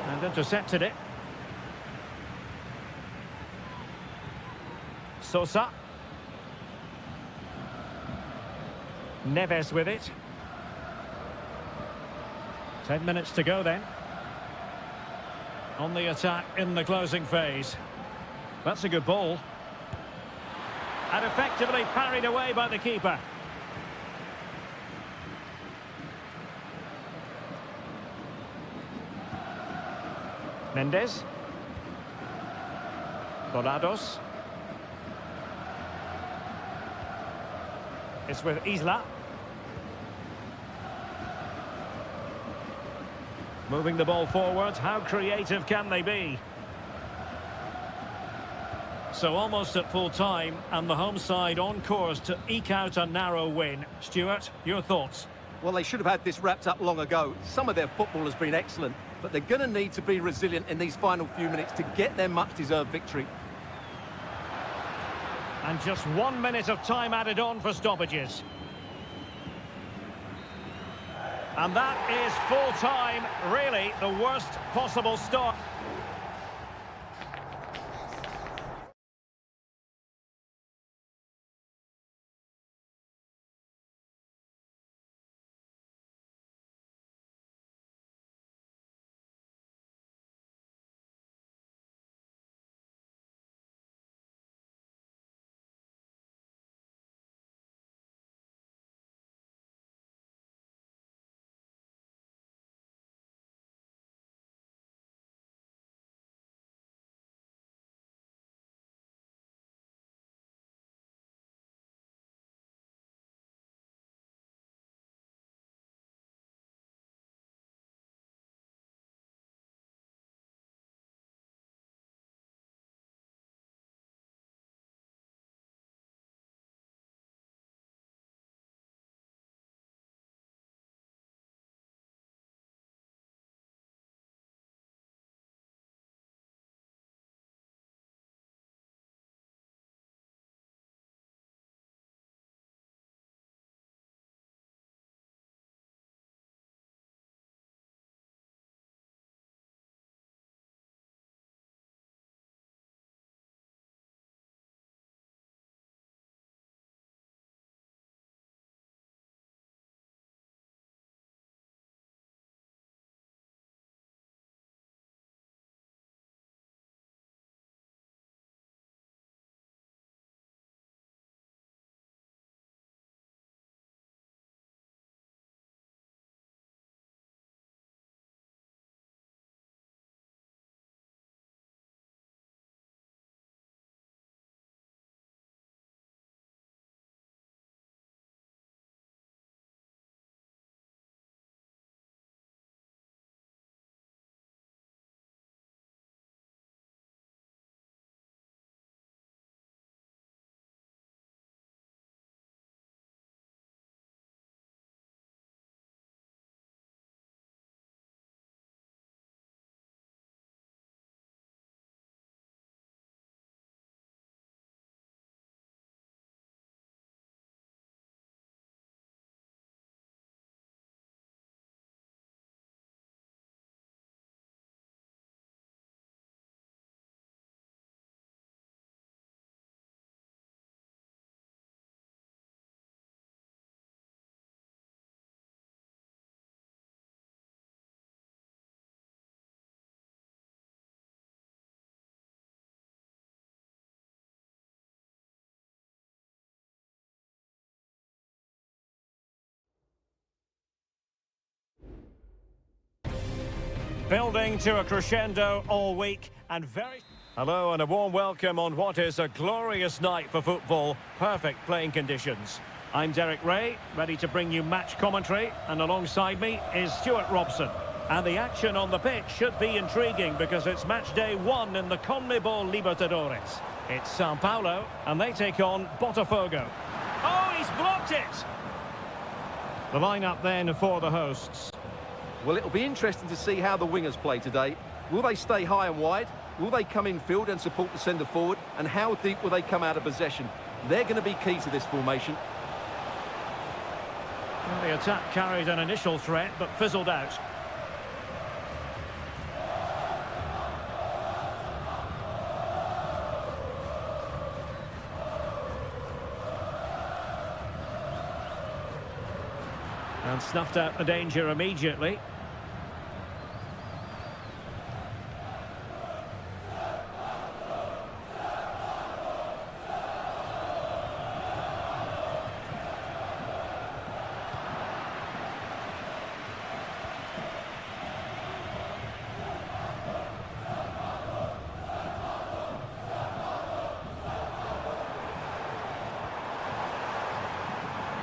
S1: And intercepted it. Sosa. Neves with it. 10 minutes to go then. On the attack in the closing phase. That's a good ball. And effectively parried away by the keeper. Mendes. Borados. It's with Isla. Moving the ball forward. How creative can they be? So almost at full time, and the home side on course to eke out a narrow win. Stuart, your thoughts?
S2: Well, they should have had this wrapped up long ago. Some of their football has been excellent, but they're going to need to be resilient in these final few minutes to get their much-deserved victory.
S1: And just 1 minute of time added on for stoppages. And that is full time, really the worst possible start. Building to a crescendo all week and very... Hello and a warm welcome on what is a glorious night for football. Perfect playing conditions. I'm Derek Ray, ready to bring you match commentary, and alongside me is Stuart Robson. And the action on the pitch should be intriguing because it's match day 1 in the CONMEBOL Libertadores. It's Sao Paulo, and they take on Botafogo. Oh, he's blocked it! The lineup then for the hosts.
S2: Well, it'll be interesting to see how the wingers play today. Will they stay high and wide? Will they come in field and support the centre forward? And how deep will they come out of possession? They're going to be key to this formation.
S1: Well, the attack carried an initial threat, but fizzled out. And snuffed out the danger immediately.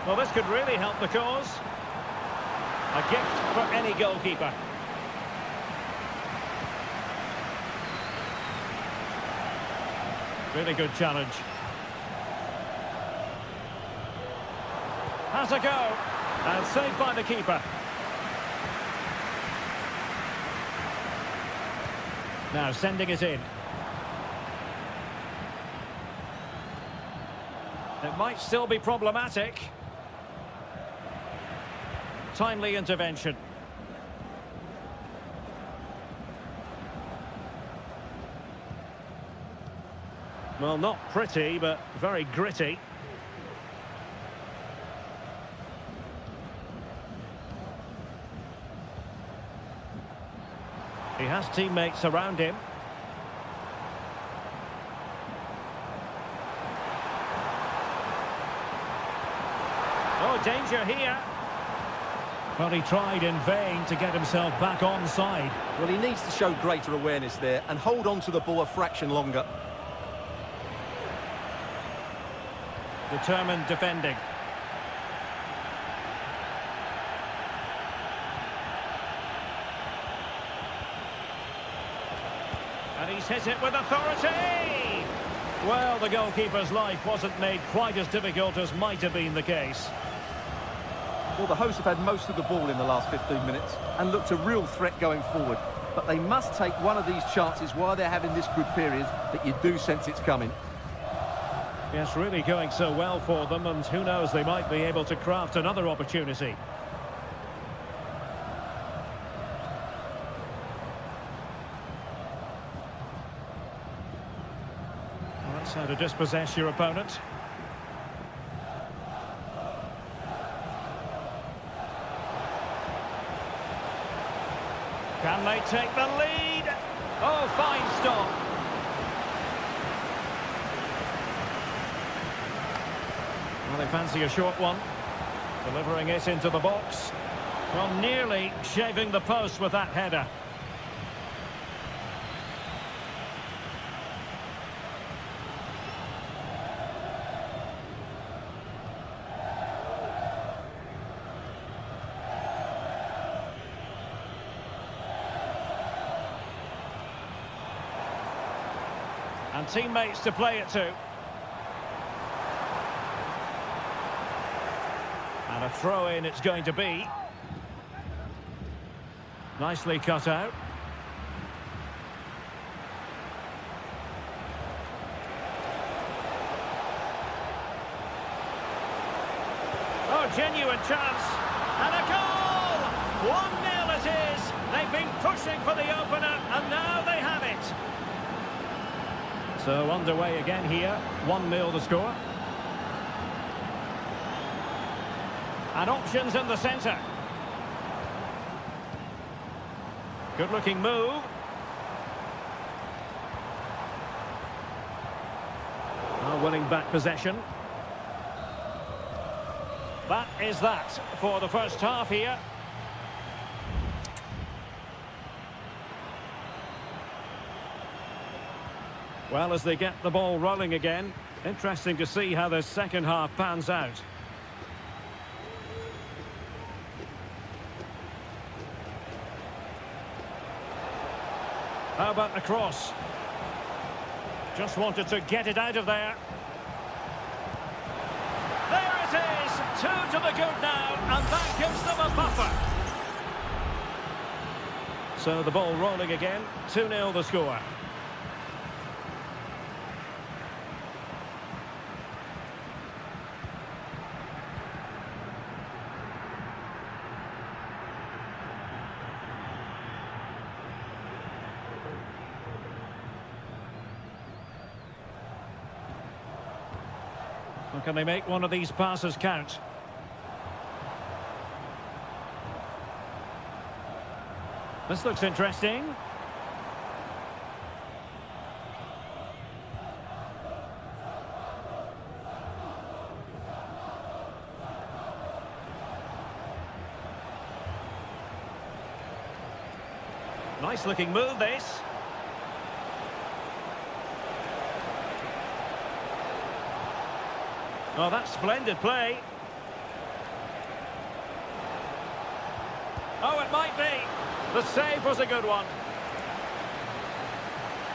S1: Well, this could really help the cause. A gift for any goalkeeper. Really good challenge. Has a go. And saved by the keeper. Now sending it in. It might still be problematic. Timely intervention. Well, not pretty, but very gritty. He has teammates around him. Oh, danger here. Well, he tried in vain to get himself back onside.
S2: Well, he needs to show greater awareness there and hold on to the ball a fraction longer.
S1: Determined defending. And he's hit it with authority! Well, the goalkeeper's life wasn't made quite as difficult as might have been the case.
S2: Well, the hosts have had most of the ball in the last 15 minutes and looked a real threat going forward. But they must take one of these chances while they're having this good period that you do sense it's coming.
S1: Yes, really going so well for them, and who knows, they might be able to craft another opportunity. Well, that's how to dispossess your opponent. Can they take the lead? Oh, fine stop. Well, they fancy a short one. Delivering it into the box. Well, nearly shaving the post with that header. And teammates to play it to. And a throw-in it's going to be. Nicely cut out. Oh, genuine chance. And a goal! 1-0 it is. They've been pushing for the opener, and now they have it. So underway again here, 1-0 the score. And options in the centre. Good looking move. Now winning back possession. That is that for the first half here. Well, as they get the ball rolling again, interesting to see how the second half pans out. How about the cross? Just wanted to get it out of there. There it is! 2 to the good now, and that gives them a buffer. So the ball rolling again, 2-0 the score. Well, can they make one of these passes count? This looks interesting. Nice looking move, this. Oh, that's splendid play. Oh, it might be. The save was a good one.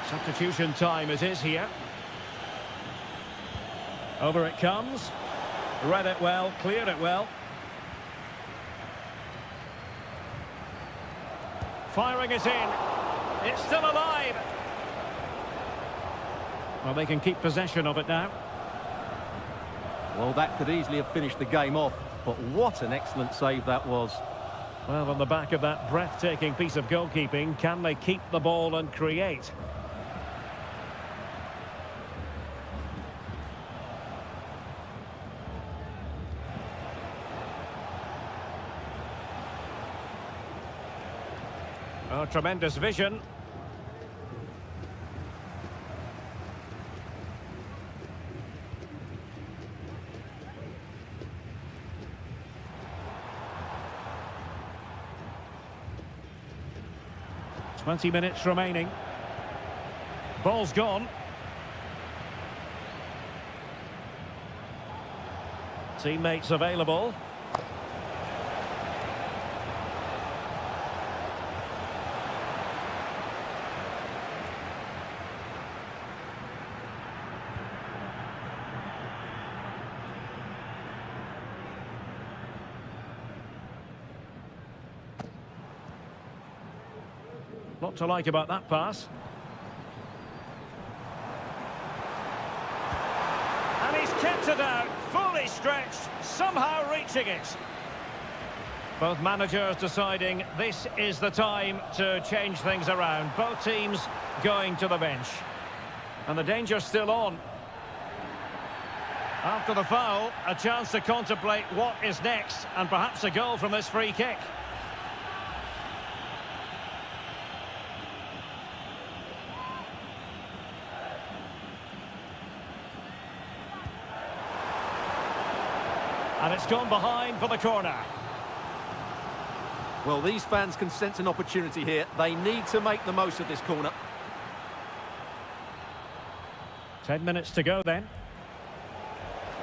S1: Substitution time it is here. Over it comes. Read it well, cleared it well. Firing it in. It's still alive. Well, they can keep possession of it now.
S2: Well, that could easily have finished the game off, but what an excellent save that was.
S1: Well, on the back of that breathtaking piece of goalkeeping, can they keep the ball and create? Oh, tremendous vision. Twenty minutes remaining. Ball's gone. Teammates available. Lot to like about that pass. And he's kept it out, fully stretched, somehow reaching it. Both managers deciding this is the time to change things around. Both teams going to the bench. And the danger's still on. After the foul, a chance to contemplate what is next, and perhaps a goal from this free kick. And it's gone behind for the corner.
S2: Well, these fans can sense an opportunity here. They need to make the most of this corner.
S1: 10 minutes to go then.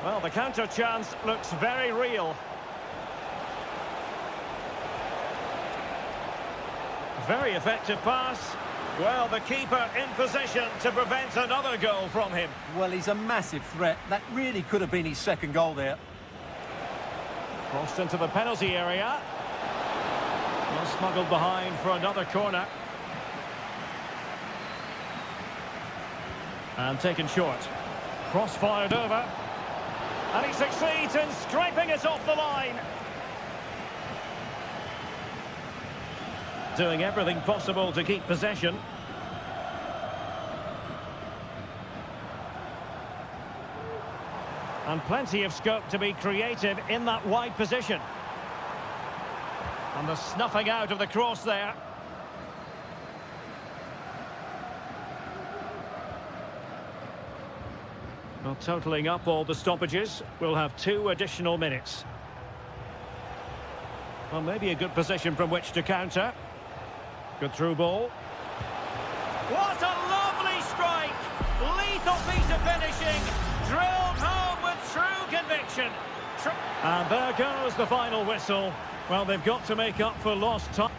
S1: Well, the counter chance looks very real. Very effective pass. Well, the keeper in position to prevent another goal from him.
S2: Well, he's a massive threat. That really could have been his second goal there.
S1: Crossed into the penalty area. Well, smuggled behind for another corner. And taken short. Cross fired over. And he succeeds in scraping it off the line. Doing everything possible to keep possession. And plenty of scope to be creative in that wide position. And the snuffing out of the cross there. Well, totalling up all the stoppages, we'll have 2 additional minutes. Well, maybe a good position from which to counter. Good through ball. What a lovely strike! Lethal piece of finishing. Drilled home with true conviction. And there goes the final whistle. Well, they've got to make up for lost time.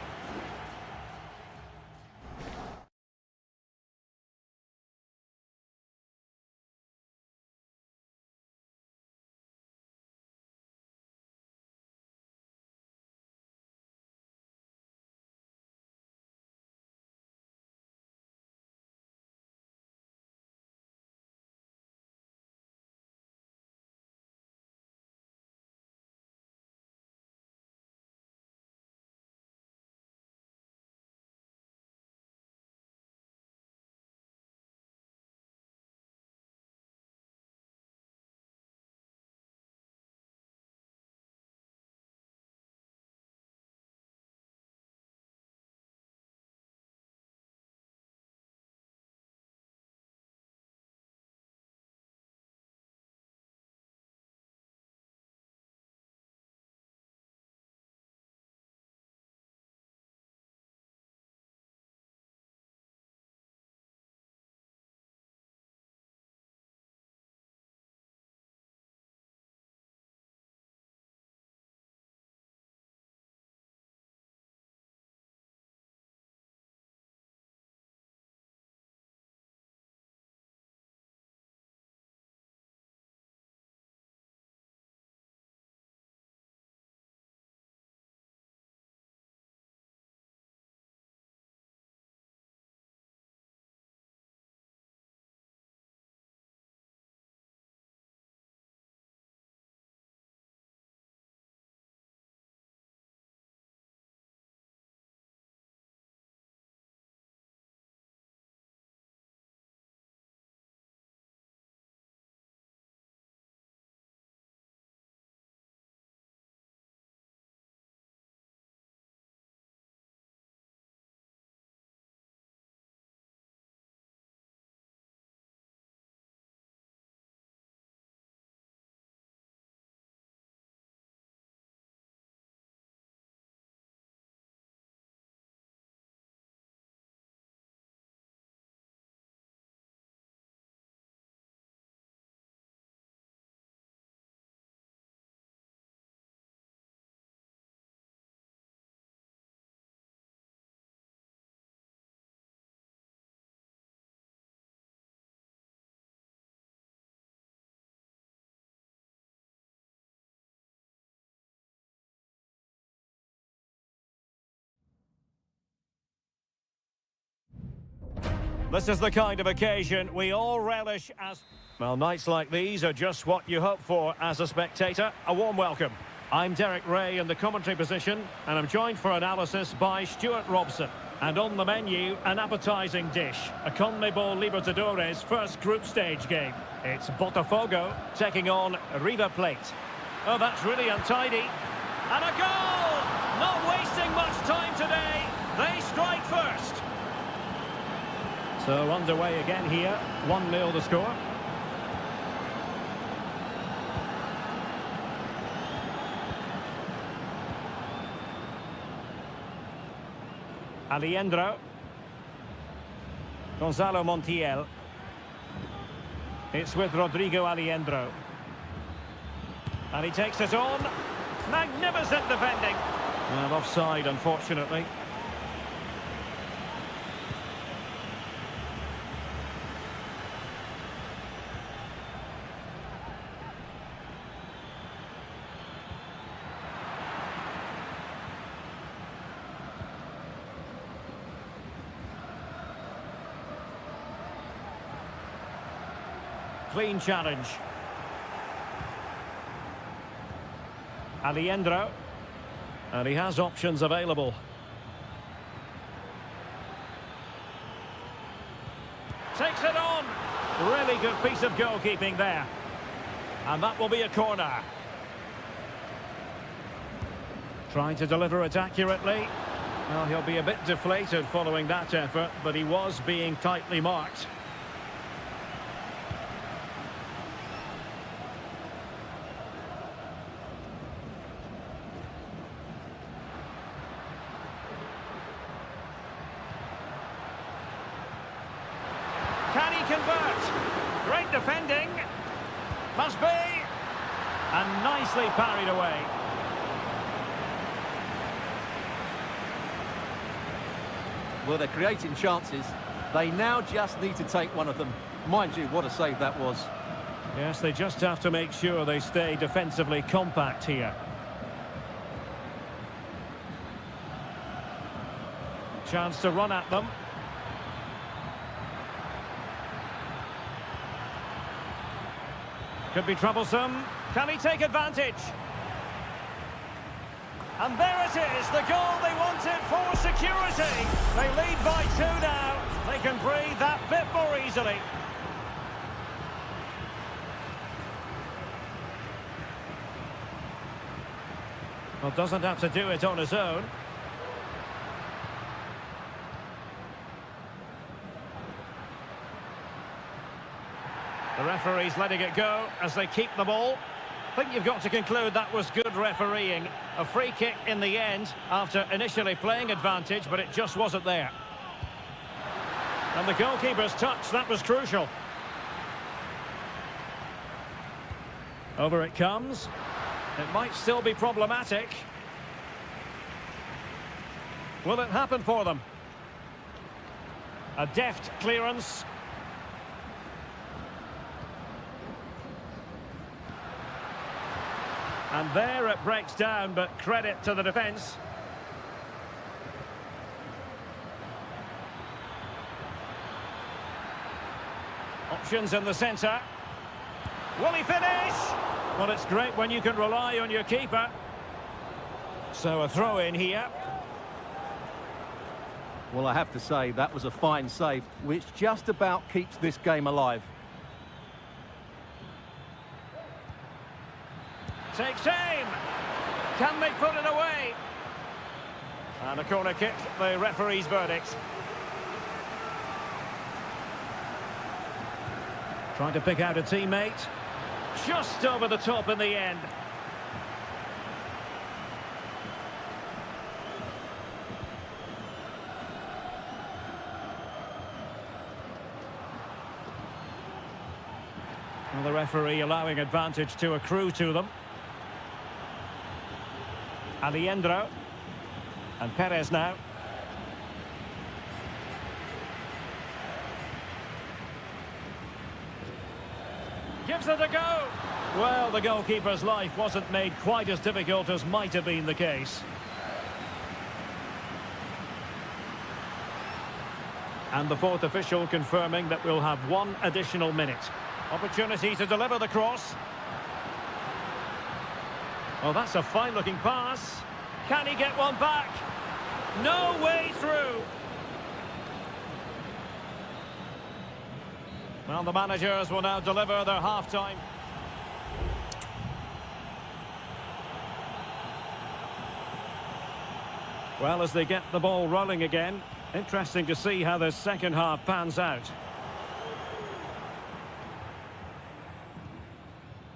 S1: This is the kind of occasion we all relish as... Well, nights like these are just what you hope for as a spectator. A warm welcome. I'm Derek Ray in the commentary position, and I'm joined for analysis by Stuart Robson. And on the menu, an appetising dish, a CONMEBOL Libertadores first group stage game. It's Botafogo taking on River Plate. Oh, that's really untidy. And a goal! Not wasting much time today. They strike first. So underway again here, 1-0 the score. Alejandro. Gonzalo Montiel. It's with Rodrigo Alejandro. And he takes it on. Magnificent defending. Well, offside, unfortunately. Clean challenge. Alejandro. And he has options available. Takes it on. Really good piece of goalkeeping there. And that will be a corner. Trying to deliver it accurately. Well, he'll be a bit deflated following that effort, but he was being tightly marked. Can he convert? Great defending. Must be. And nicely parried away.
S2: Well, they're creating chances. They now just need to take one of them. Mind you, what a save that was.
S1: Yes, they just have to make sure they stay defensively compact here. Chance to run at them. Could be troublesome. Can he take advantage? And there it is, the goal they wanted for security. They lead by 2 now. They can breathe that bit more easily. Well, doesn't have to do it on his own. The referee's letting it go as they keep the ball. I think you've got to conclude that was good refereeing. A free kick in the end after initially playing advantage, but it just wasn't there. And the goalkeeper's touch, that was crucial. Over it comes. It might still be problematic. Will it happen for them? A deft clearance. And there it breaks down, but credit to the defence. Options in the centre. Will he finish? Well, it's great when you can rely on your keeper. So a throw in here.
S2: Well, I have to say, that was a fine save, which just about keeps this game alive.
S1: Takes aim. Can they put it away? And a corner kick, the referee's verdict. Trying to pick out a teammate. Just over the top in the end. Well, the referee allowing advantage to accrue to them. Alejandro. And Perez now. Gives it a go. Well, the goalkeeper's life wasn't made quite as difficult as might have been the case. And the fourth official confirming that we'll have 1 additional minute. Opportunity to deliver the cross. Well, that's a fine-looking pass. Can he get one back? No way through. Well, the managers will now deliver their half-time. Well, as they get the ball rolling again, interesting to see how this second half pans out.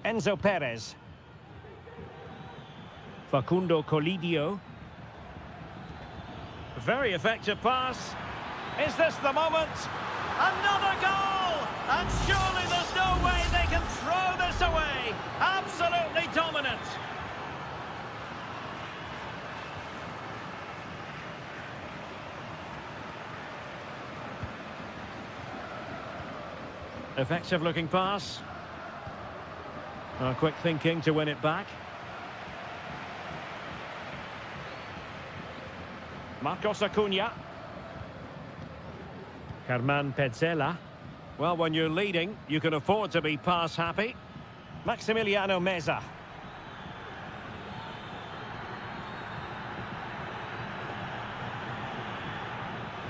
S1: Enzo Perez. Facundo Colidio. Very effective pass. Is this the moment? Another goal! And surely there's no way they can throw this away. Absolutely dominant. Effective looking pass. Quick thinking to win it back. Marcos Acuna. Germán Petzela. Well, when you're leading, you can afford to be pass happy. Maximiliano Meza.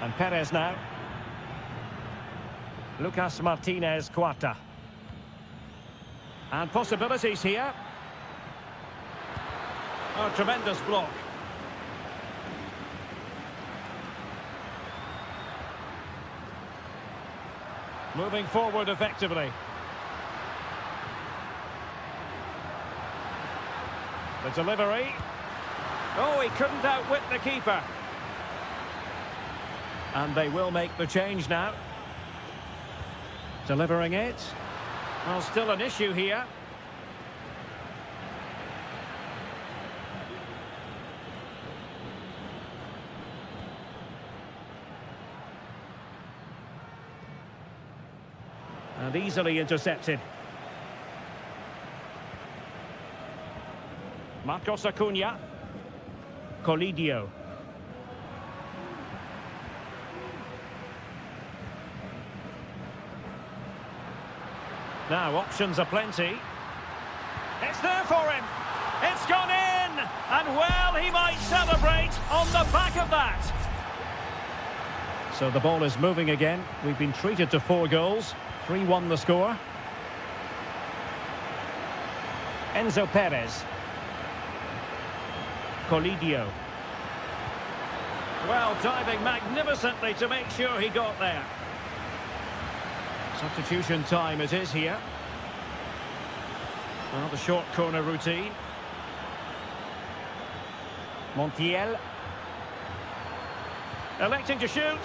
S1: And Perez now. Lucas Martinez Cuarta. And possibilities here. Oh, tremendous block. Moving forward effectively. The delivery. Oh, he couldn't outwit the keeper. And they will make the change now. Delivering it. Well, still an issue here. And easily intercepted. Marcos Acuna. Colidio. Now, options are plenty. It's there for him. It's gone in. And, well, he might celebrate on the back of that. So the ball is moving again. We've been treated to 4 goals. 3-1 the score. Enzo Perez. Colidio. Well, diving magnificently to make sure he got there. Substitution time it is here. Well, the short corner routine. Montiel. Electing to shoot.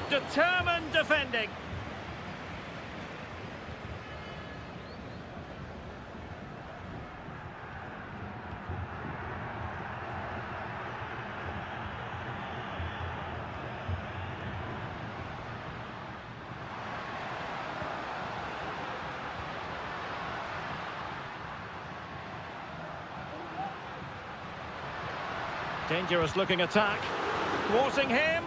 S1: Determined defending. Dangerous looking attack. Thwarting him.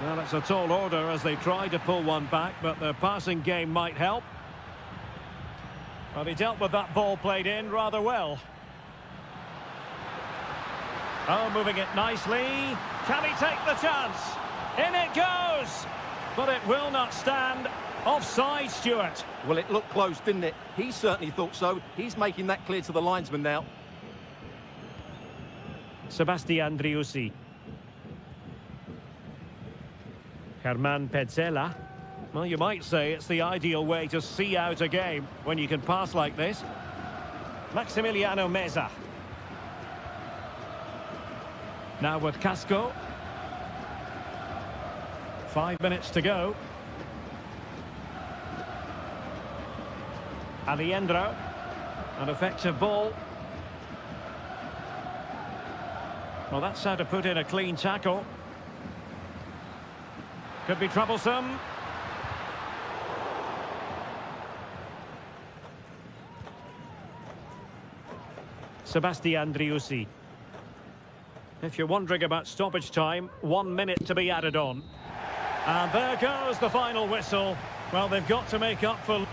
S1: Well, it's a tall order as they try to pull one back, but their passing game might help. Well, he dealt with that ball played in rather well. Oh, moving it nicely. Can he take the chance? In it goes! But it will not stand. Offside, Stuart.
S2: Well, it looked close, didn't it? He certainly thought so. He's making that clear to the linesman now.
S1: Sebastian Driussi. Herman Petzela. Well, you might say it's the ideal way to see out a game when you can pass like this. Maximiliano Meza. Now with Casco. 5 minutes to go. Aliendro. An effective ball. Well, that's how to put in a clean tackle. Could be troublesome. Sebastian Driussi. If you're wondering about stoppage time, 1 minute to be added on. And there goes the final whistle. Well, they've got to make up for...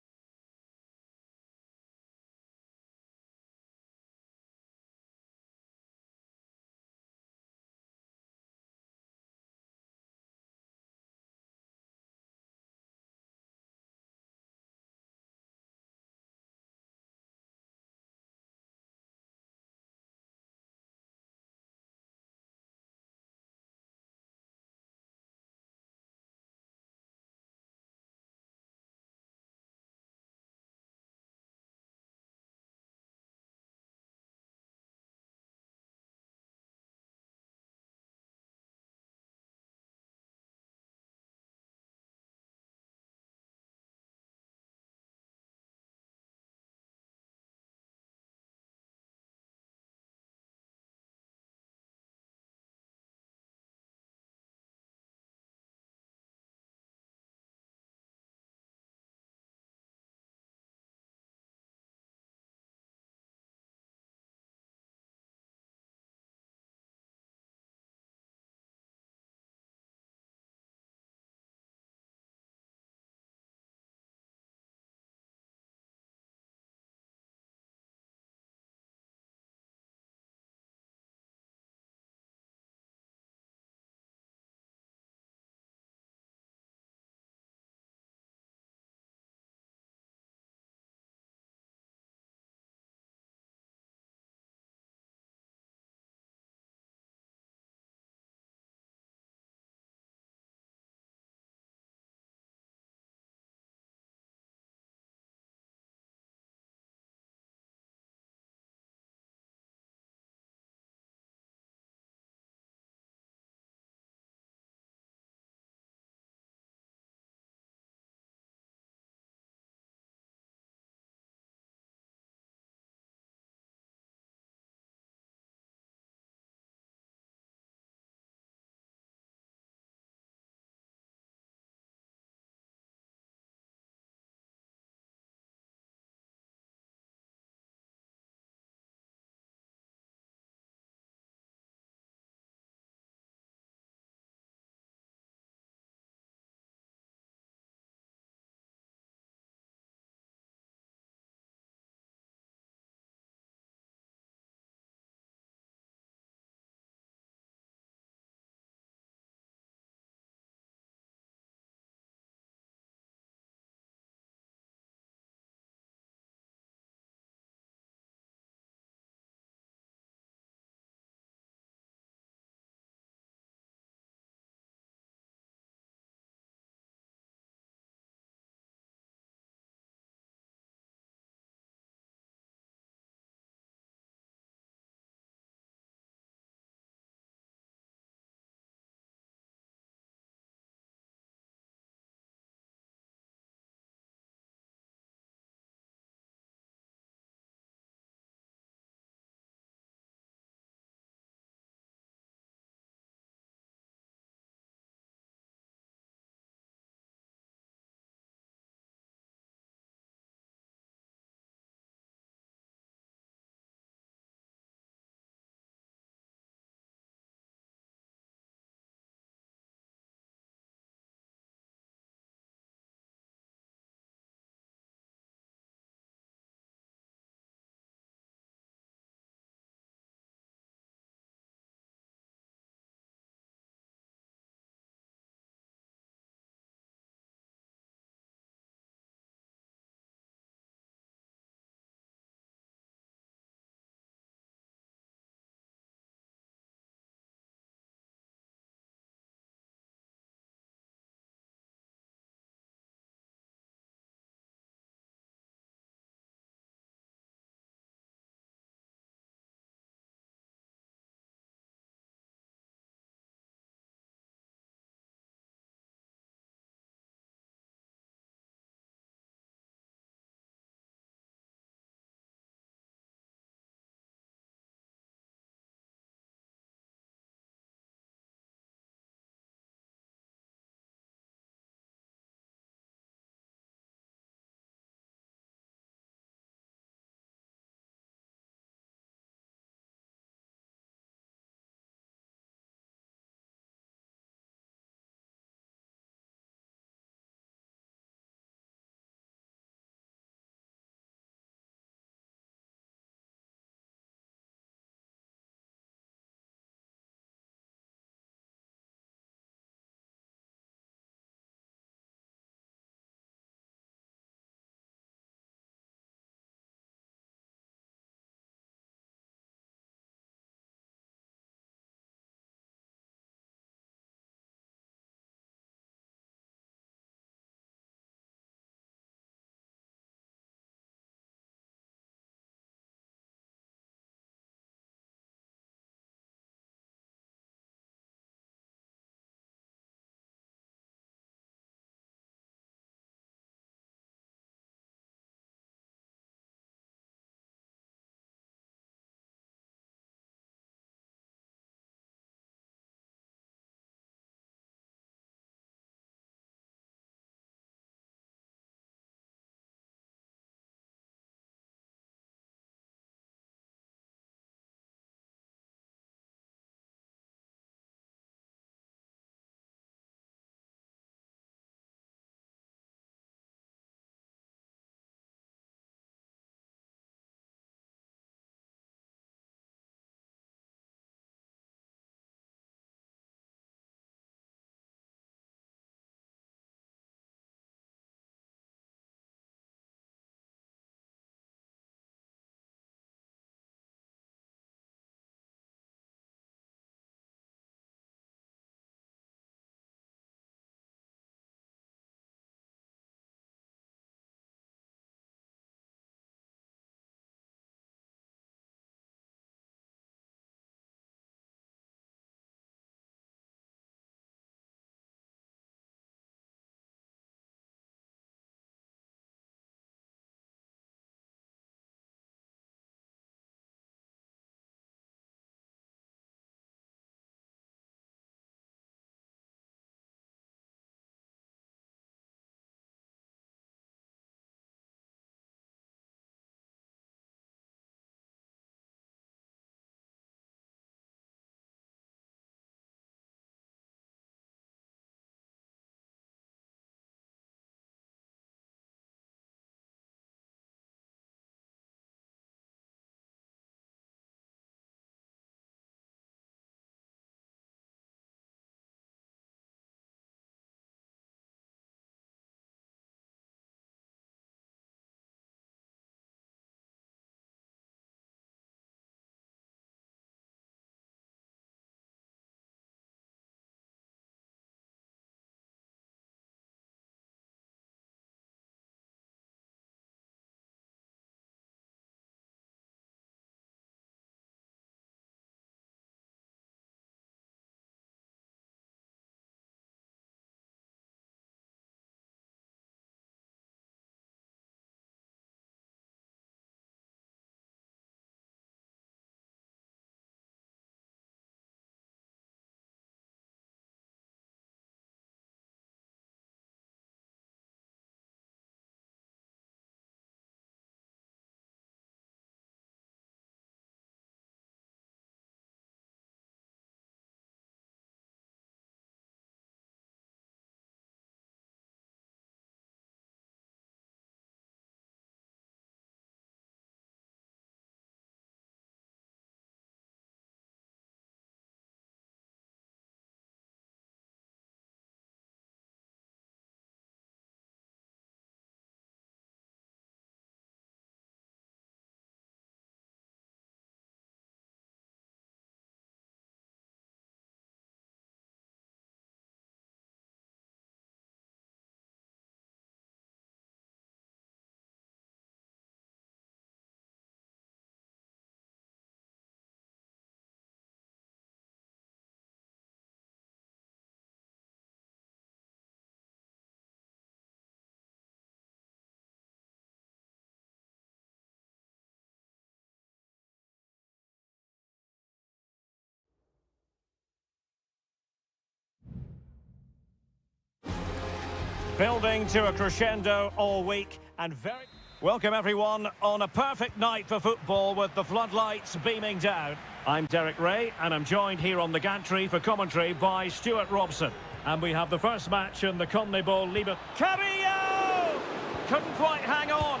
S1: Building to a crescendo all week and very... Welcome everyone on a perfect night for football with the floodlights beaming down. I'm Derek Ray and I'm joined here on the gantry for commentary by Stuart Robson. And we have the first match in the CONMEBOL Libertadores. Carrillo! Couldn't quite hang on.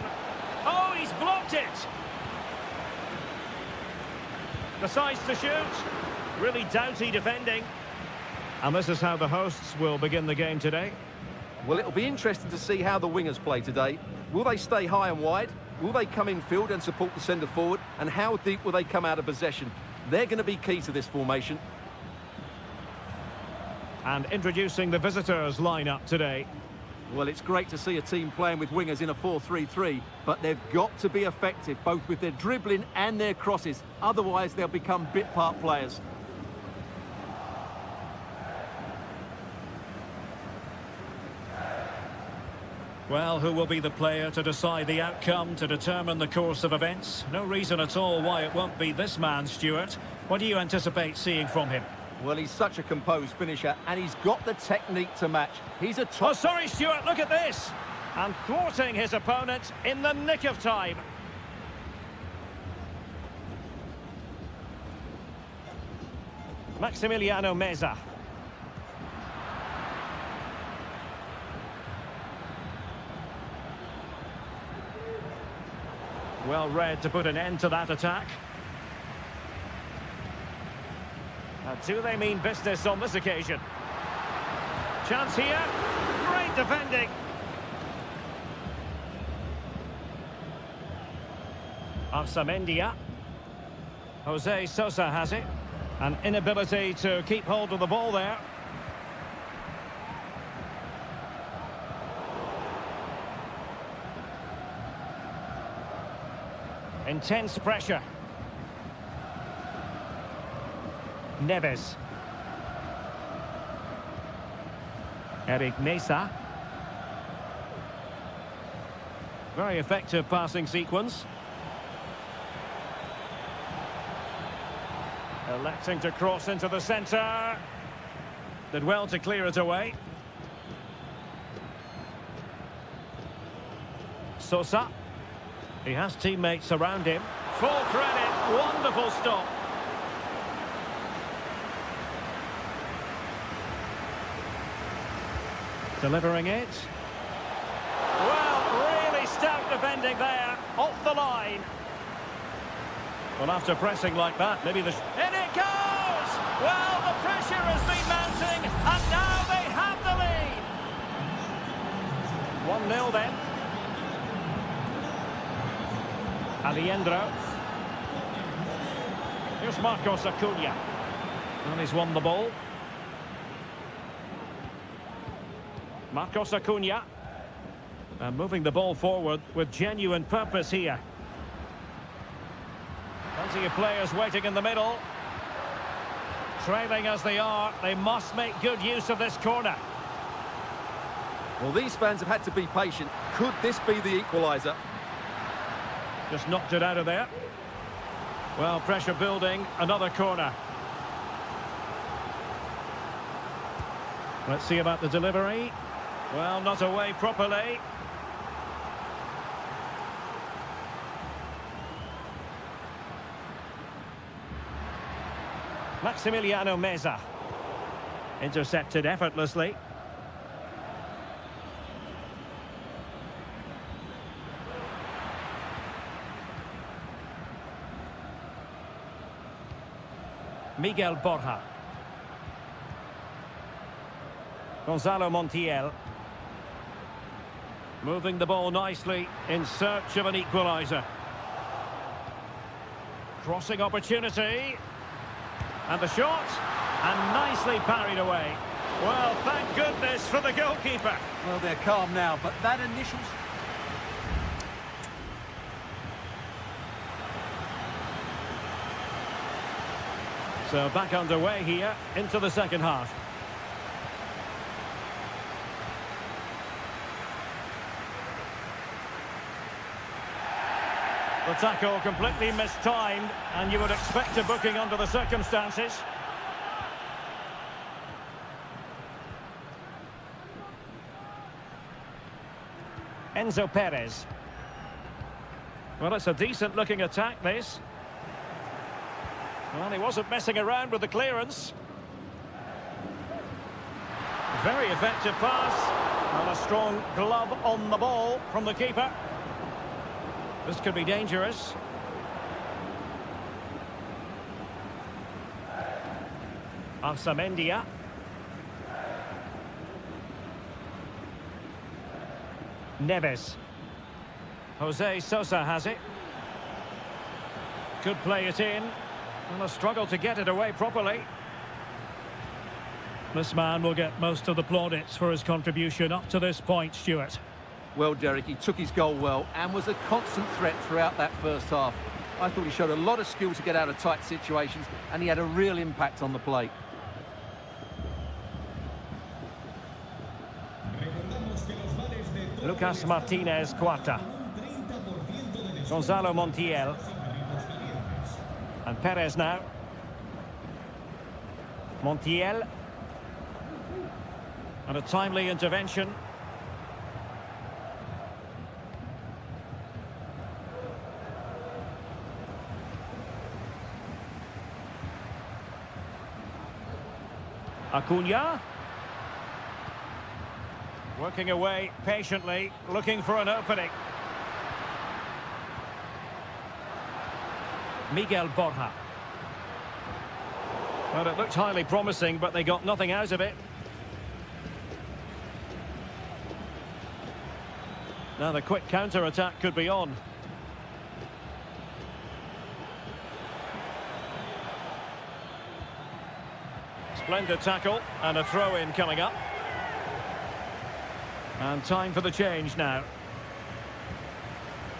S1: Oh, he's blocked it. Decides to shoot. Really doughty defending. And this is how the hosts will begin the game today.
S2: Well, it'll be interesting to see how the wingers play today. Will they stay high and wide? Will they come in field and support the centre forward? And how deep will they come out of possession? They're going to be key to this formation.
S1: And introducing the visitors lineup today.
S2: Well, it's great to see a team playing with wingers in a 4-3-3, but they've got to be effective, both with their dribbling and their crosses. Otherwise, they'll become bit-part players.
S1: Well, who will be the player to decide the outcome, to determine the course of events? No reason at all why it won't be this man, Stuart. What do you anticipate seeing from him?
S2: Well, he's such a composed finisher, and he's got the technique to match. He's a top...
S1: Oh, sorry, Stuart, look at this! And thwarting his opponent in the nick of time. Maximiliano Meza. Well read to put an end to that attack. Now, do they mean business on this occasion? Chance here. Great defending. Arsamendia. Jose Sosa has it. An inability to keep hold of the ball there. Intense pressure. Neves. Eric Mesa. Very effective passing sequence. Electing to cross into the centre. Did well to clear it away. Sosa. He has teammates around him. Full credit. Wonderful stop. Delivering it. Well, really stout defending there. Off the line. Well, after pressing like that, maybe the... In it goes! Well, the pressure has been mounting, and now they have the lead. 1-0 then. Aliendro. Here's Marcos Acuna. And he's won the ball. Marcos Acuna. And moving the ball forward with genuine purpose here. Plenty of players waiting in the middle. Trailing as they are, they must make good use of this corner.
S2: Well, these fans have had to be patient. Could this be the equaliser?
S1: Just knocked it out of there. Well, pressure building, another corner. Let's see about the delivery. Well, not away properly. Maximiliano Meza. Intercepted effortlessly. Miguel Borja. Gonzalo Montiel. Moving the ball nicely in search of an equaliser. Crossing opportunity. And the shot. And nicely parried away. Well, thank goodness for the goalkeeper.
S2: Well, they're calm now, but that initial...
S1: So back underway here into the second half. The tackle completely mistimed, and you would expect a booking under the circumstances. Enzo Perez. Well, it's a decent-looking attack, this. Well, he wasn't messing around with the clearance. Very effective pass. And a strong glove on the ball from the keeper. This could be dangerous. Arsamendia. Neves. Jose Sosa has it. Could play it in. And a struggle to get it away properly. This man will get most of the plaudits for his contribution up to this point, Stuart.
S2: Well, Derek, he took his goal well and was a constant threat throughout that first half. I thought he showed a lot of skill to get out of tight situations, and he had a real impact on the plate.
S1: Lucas Martinez Cuarta. Gonzalo Montiel. And Perez now. Montiel. And a timely intervention. Acuna. Working away patiently, looking for an opening. Miguel Borja. Well, it looked highly promising, but they got nothing out of it. Now the quick counter-attack could be on. Splendid tackle, and a throw-in coming up. And time for the change now.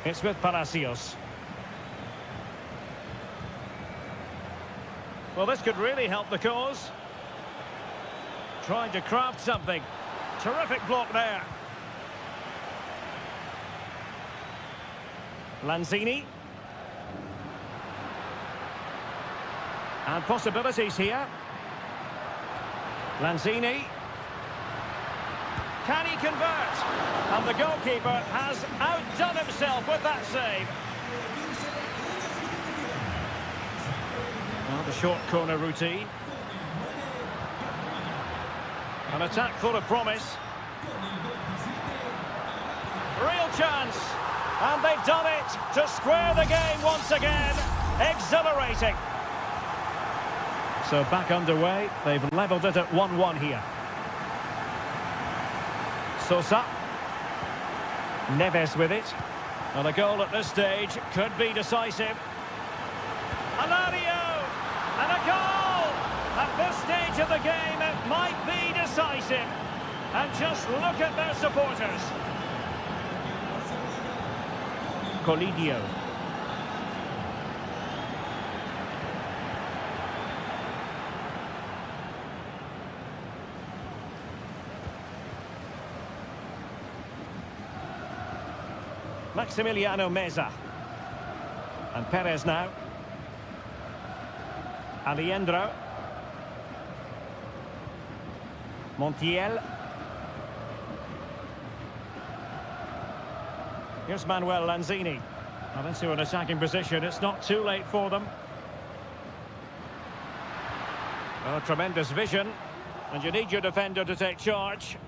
S1: It's with Palacios. Well, this could really help the cause. Trying to craft something. Terrific block there. Lanzini. And possibilities here. Lanzini. Can he convert? And the goalkeeper has outdone himself with that save. Well, the short corner routine. An attack full of promise. Real chance. And they've done it to square the game once again. Exhilarating. So back underway. They've levelled it at 1-1 here. Sosa. Neves with it. And a goal at this stage could be decisive. Alario! And a goal! At this stage of the game, it might be decisive. And just look at their supporters. Colidio. Maximiliano Meza. And Perez now. Aliendro. Montiel. Here's Manuel Lanzini. Now into an attacking position. It's not too late for them. Oh, tremendous vision. And you need your defender to take charge.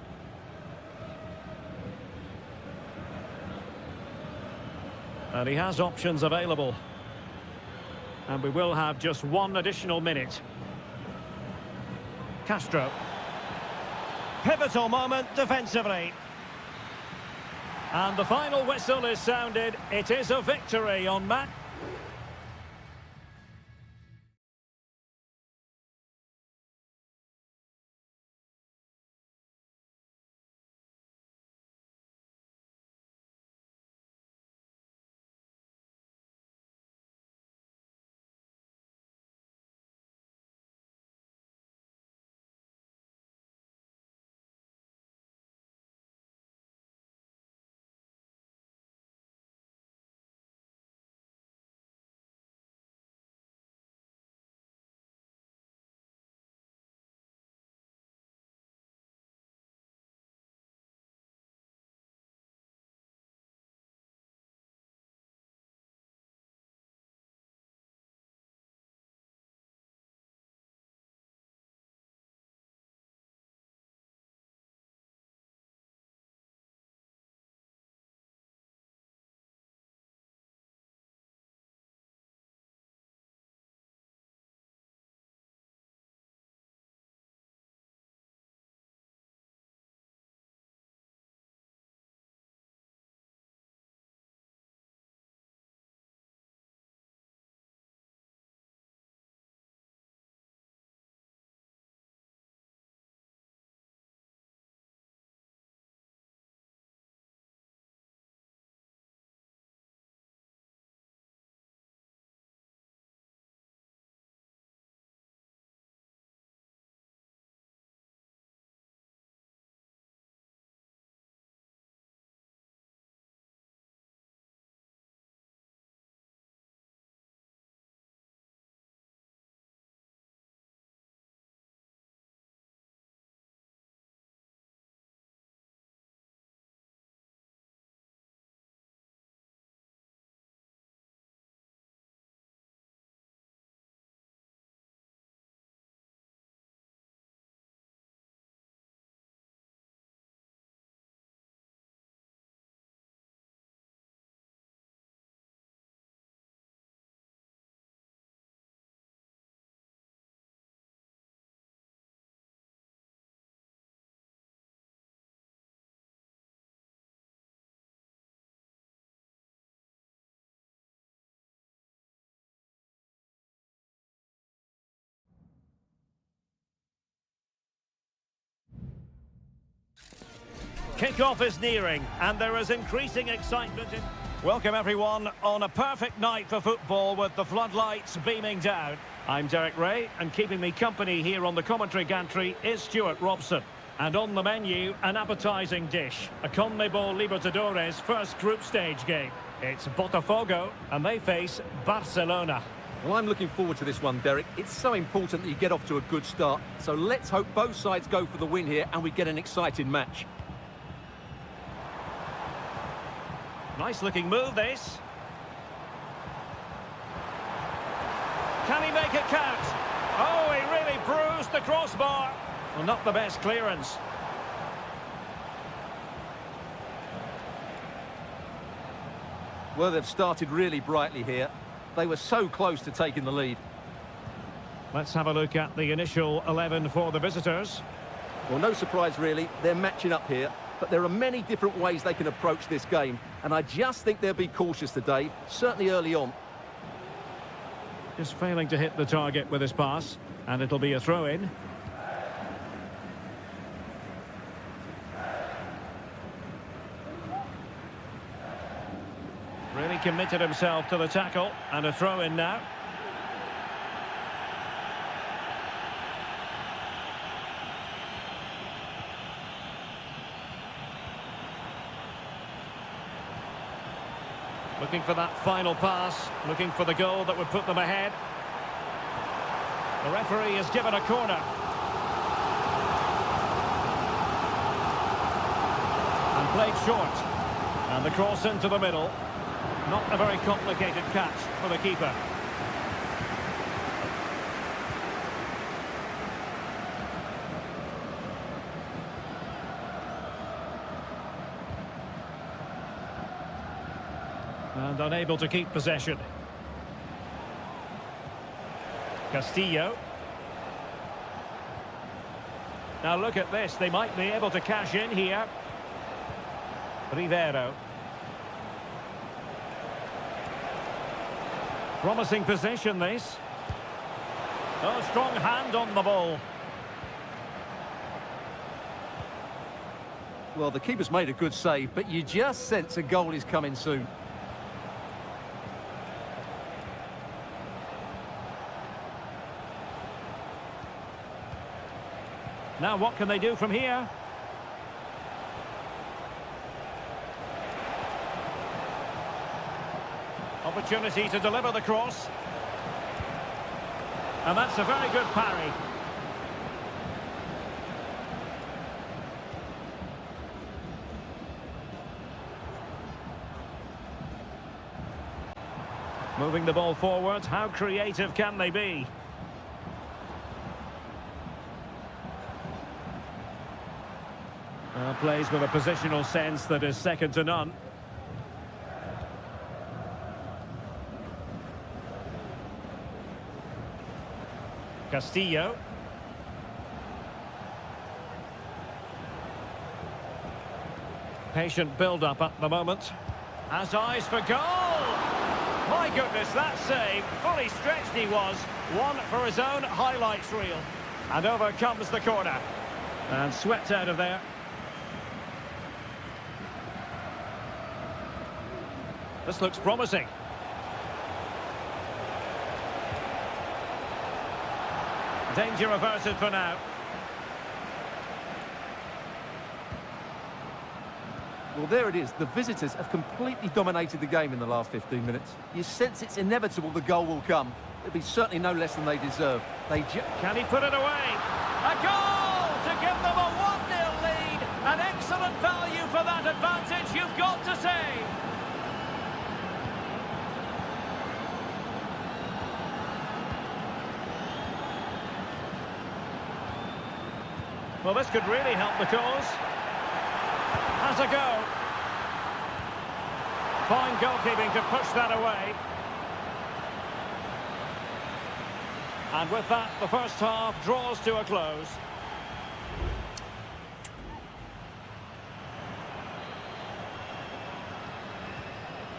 S1: And he has options available. And we will have just one additional minute. Castro. Pivotal moment defensively. And the final whistle is sounded. It is a victory on match. Kick-off is nearing, and there is increasing excitement. Welcome, everyone, on a perfect night for football with the floodlights beaming down. I'm Derek Ray, and keeping me company here on the commentary gantry is Stuart Robson. And on the menu, an appetising dish, a CONMEBOL Libertadores first group stage game. It's Botafogo, and they face Barcelona.
S2: Well, I'm looking forward to this one, Derek. It's so important that you get off to a good start. So let's hope both sides go for the win here and we get an exciting match.
S1: Nice-looking move, this. Can he make it count? Oh, he really bruised the crossbar. Well, not the best clearance.
S2: Well, they've started really brightly here. They were so close to taking the lead.
S1: Let's have a look at the initial 11 for the visitors.
S2: Well, no surprise, really. They're matching up here. But there are many different ways they can approach this game. And I just think they'll be cautious today, certainly early on.
S1: Just failing to hit the target with his pass. And it'll be a throw-in. Really committed himself to the tackle, and a throw-in now. Looking for that final pass, looking for the goal that would put them ahead. The referee has given a corner. And played short. And the cross into the middle. Not a very complicated catch for the keeper. And unable to keep possession. Castillo. Now look at this, they might be able to cash in here. Rivero. Promising position, this. Oh, strong hand on the ball.
S2: Well, the keeper's made a good save, but you just sense a goal is coming soon.
S1: Now what can they do from here? Opportunity to deliver the cross. And that's a very good parry. Moving the ball forward, how creative can they be? Plays with a positional sense that is second to none. Castillo. Patient build-up at the moment. Has eyes for goal! My goodness, that save. Fully stretched he was. One for his own highlights reel. And over comes the corner. And swept out of there. This looks promising. Danger averted for now.
S2: Well, there it is. The visitors have completely dominated the game in the last 15 minutes. You sense it's inevitable the goal will come. It'll be certainly no less than they deserve.
S1: Can he put it away? A goal to give them a 1-0 lead. An excellent value for that advantage, you've got to say. Well, this could really help the cause. Has a go. Fine goalkeeping to push that away. And with that, the first half draws to a close.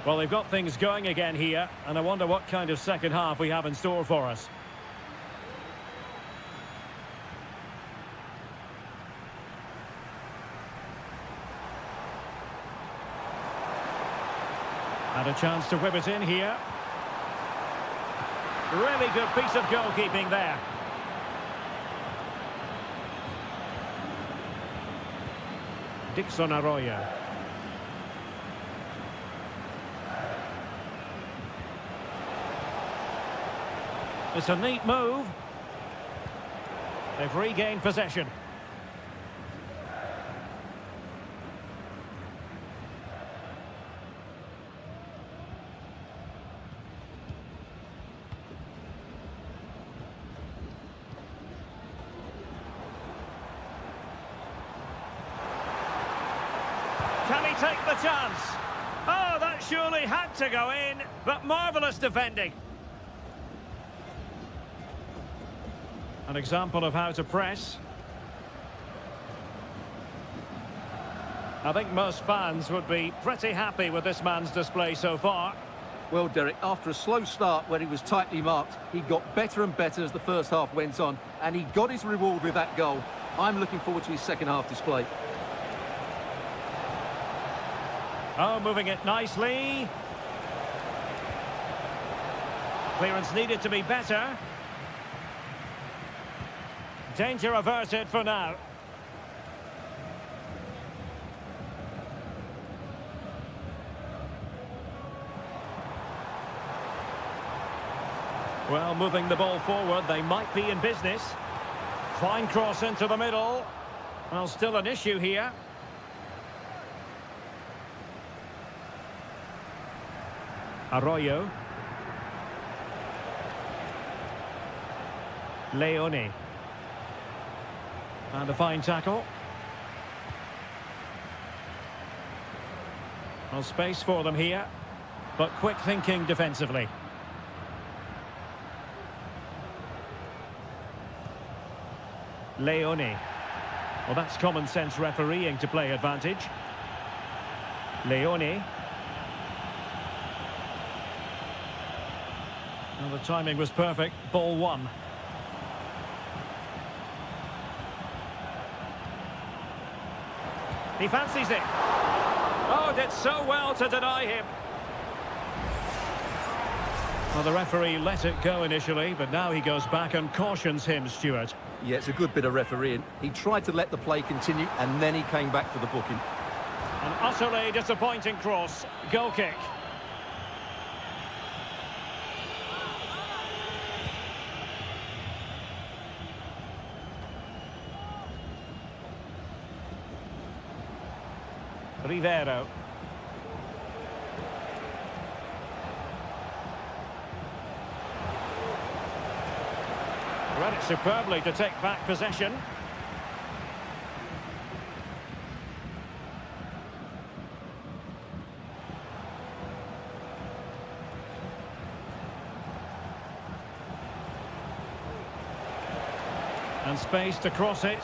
S1: Well, they've got things going again here, and I wonder what kind of second half we have in store for us. And a chance to whip it in here. Really good piece of goalkeeping there. Dixon Arroyo. It's a neat move. They've regained possession. Can he take the chance? Oh, that surely had to go in, but marvellous defending. An example of how to press. I think most fans would be pretty happy with this man's display so far.
S2: Well, Derek, after a slow start when he was tightly marked, he got better and better as the first half went on, and he got his reward with that goal. I'm looking forward to his second half display.
S1: Oh, moving it nicely. Clearance needed to be better. Danger averted for now. Well, moving the ball forward, they might be in business. Fine cross into the middle. Well, still an issue here. Arroyo. Leone. And a fine tackle. Well, space for them here, but quick thinking defensively. Leone. Well, that's common sense refereeing to play advantage. Leone. Well, the timing was perfect. Ball one. He fancies it. Oh, did so well to deny him. Well, the referee let it go initially, but now he goes back and cautions him, Stuart.
S2: Yeah, it's a good bit of refereeing. He tried to let the play continue, and then he came back for the booking.
S1: An utterly disappointing cross. Goal kick. Rivero. Read it superbly to take back possession. And space to cross it.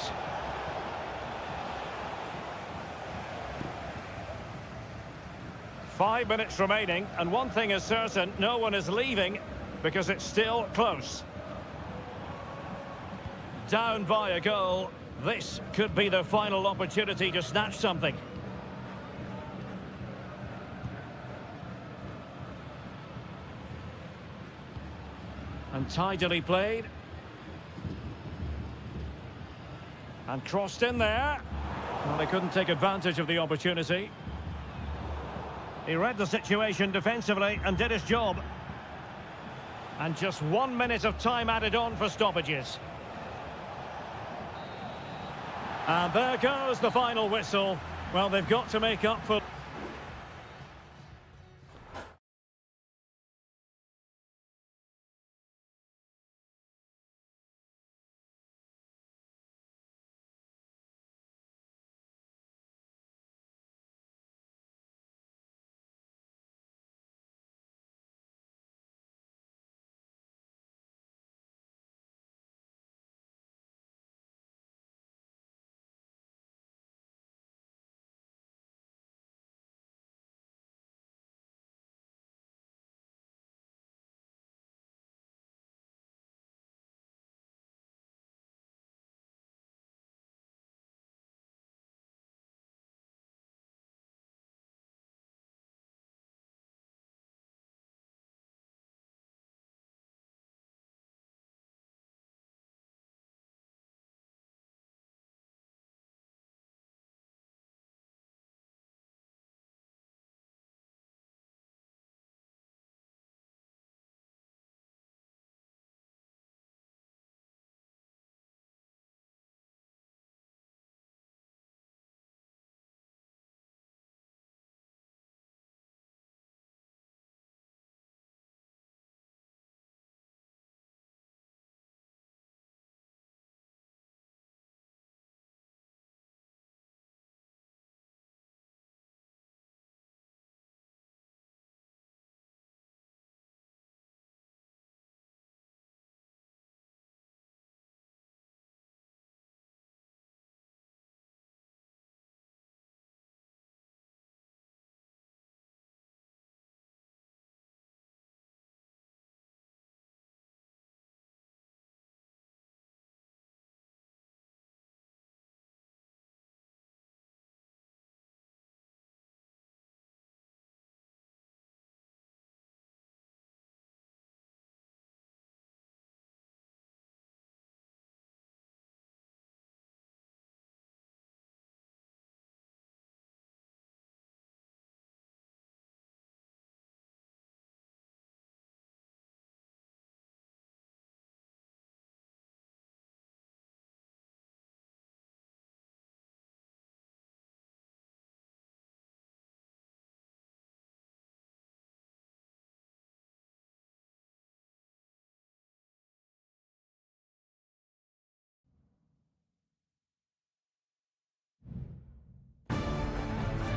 S1: Five minutes remaining, and one thing is certain, no one is leaving because it's still close. Down by a goal, this could be their final opportunity to snatch something. And tidily played. And crossed in there. Well, they couldn't take advantage of the opportunity. He read the situation defensively and did his job. And just 1 minute of time added on for stoppages. And there goes the final whistle. Well, they've got to make up for...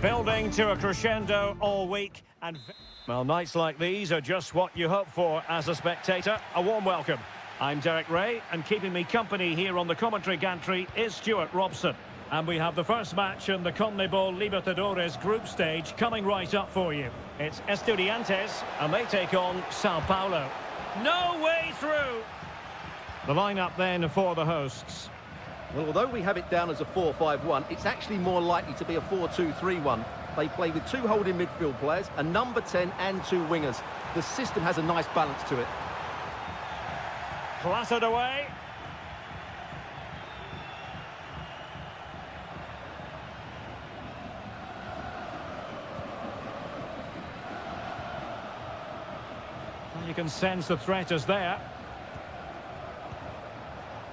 S1: Building to a crescendo all week, and well, nights like these are just what you hope for as a spectator. A warm welcome. I'm Derek Ray, and keeping me company here on the commentary gantry is Stuart Robson. And we have the first match in the CONMEBOL Libertadores group stage coming right up for you. It's Estudiantes, and they take on Sao Paulo. No way through! The lineup then for the hosts.
S2: Well, although we have it down as a 4-5-1, it's actually more likely to be a 4-2-3-1. They play with two holding midfield players, a number 10 and two wingers. The system has a nice balance to it.
S1: Clattered away. Well, you can sense the threat is there.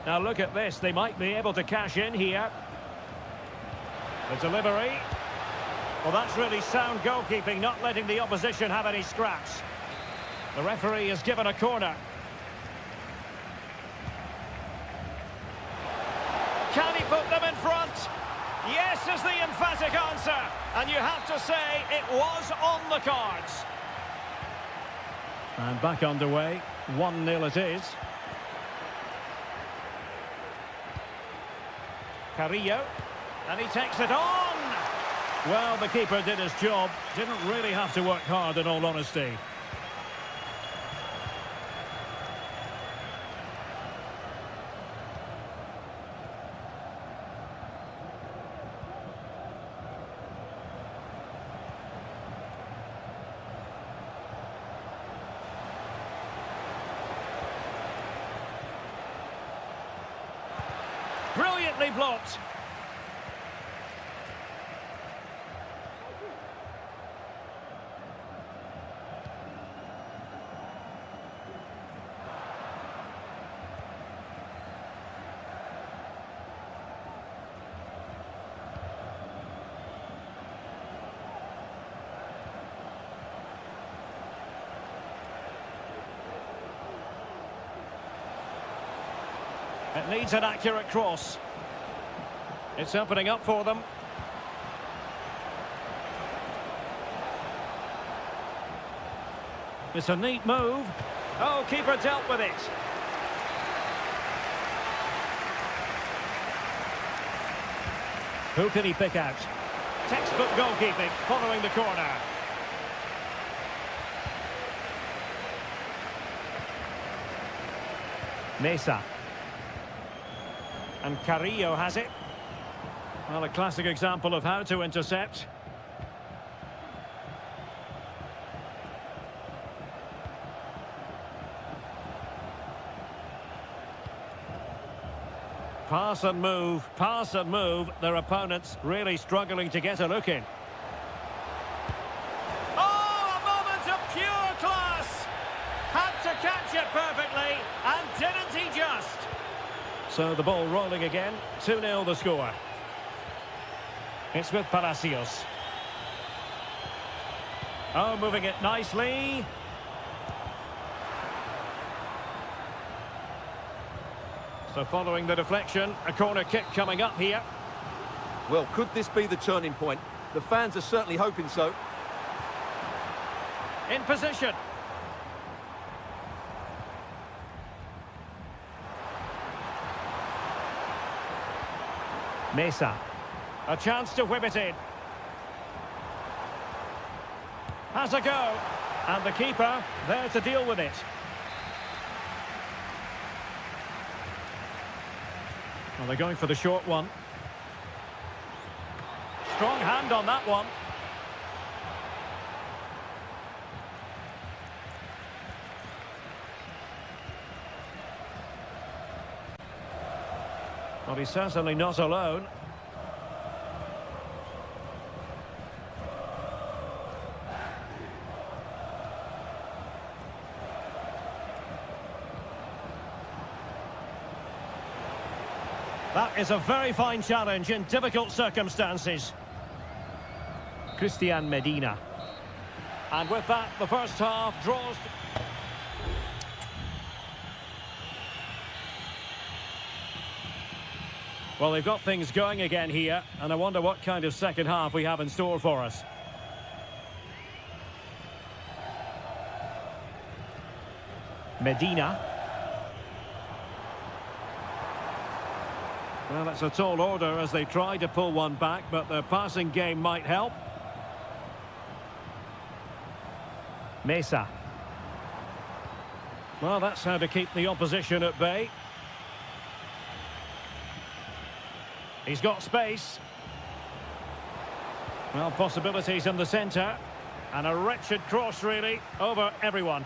S1: Now look at this, they might be able to cash in here. The delivery. Well, that's really sound goalkeeping, not letting the opposition have any scraps. The referee has given a corner. Can he put them in front? Yes is the emphatic answer. And you have to say it was on the cards. And back underway, 1-0 it is. Carrillo, and he takes it on! Well, the keeper did his job. Didn't really have to work hard, in all honesty. Brilliantly blocked. It needs an accurate cross. It's opening up for them. It's a neat move. Oh, keeper dealt with it. Who can he pick out? Textbook goalkeeping following the corner. Mesa. And Carrillo has it. Well, a classic example of how to intercept. Pass and move. Their opponents really struggling to get a look in. Oh, a moment of pure class! Had to catch it perfectly, and didn't he just? So the ball rolling again, 2-0 the score. It's with Palacios. Oh, moving it nicely. So following the deflection, a corner kick coming up here.
S2: Well, could this be the turning point? The fans are certainly hoping so.
S1: In position. Mesa. A chance to whip it in. Has a go. And the keeper there to deal with it. Well, they're going for the short one. Strong hand on that one. Well, he's certainly not alone. That is a very fine challenge in difficult circumstances. Christian Medina. And with that, the first half draws... Well, they've got things going again here, and I wonder what kind of second half we have in store for us. Medina. Well, it's a tall order as they try to pull one back, but the passing game might help. Mesa. Well, that's how to keep the opposition at bay. He's got space. Well, possibilities in the centre. And a wretched cross, really, over everyone.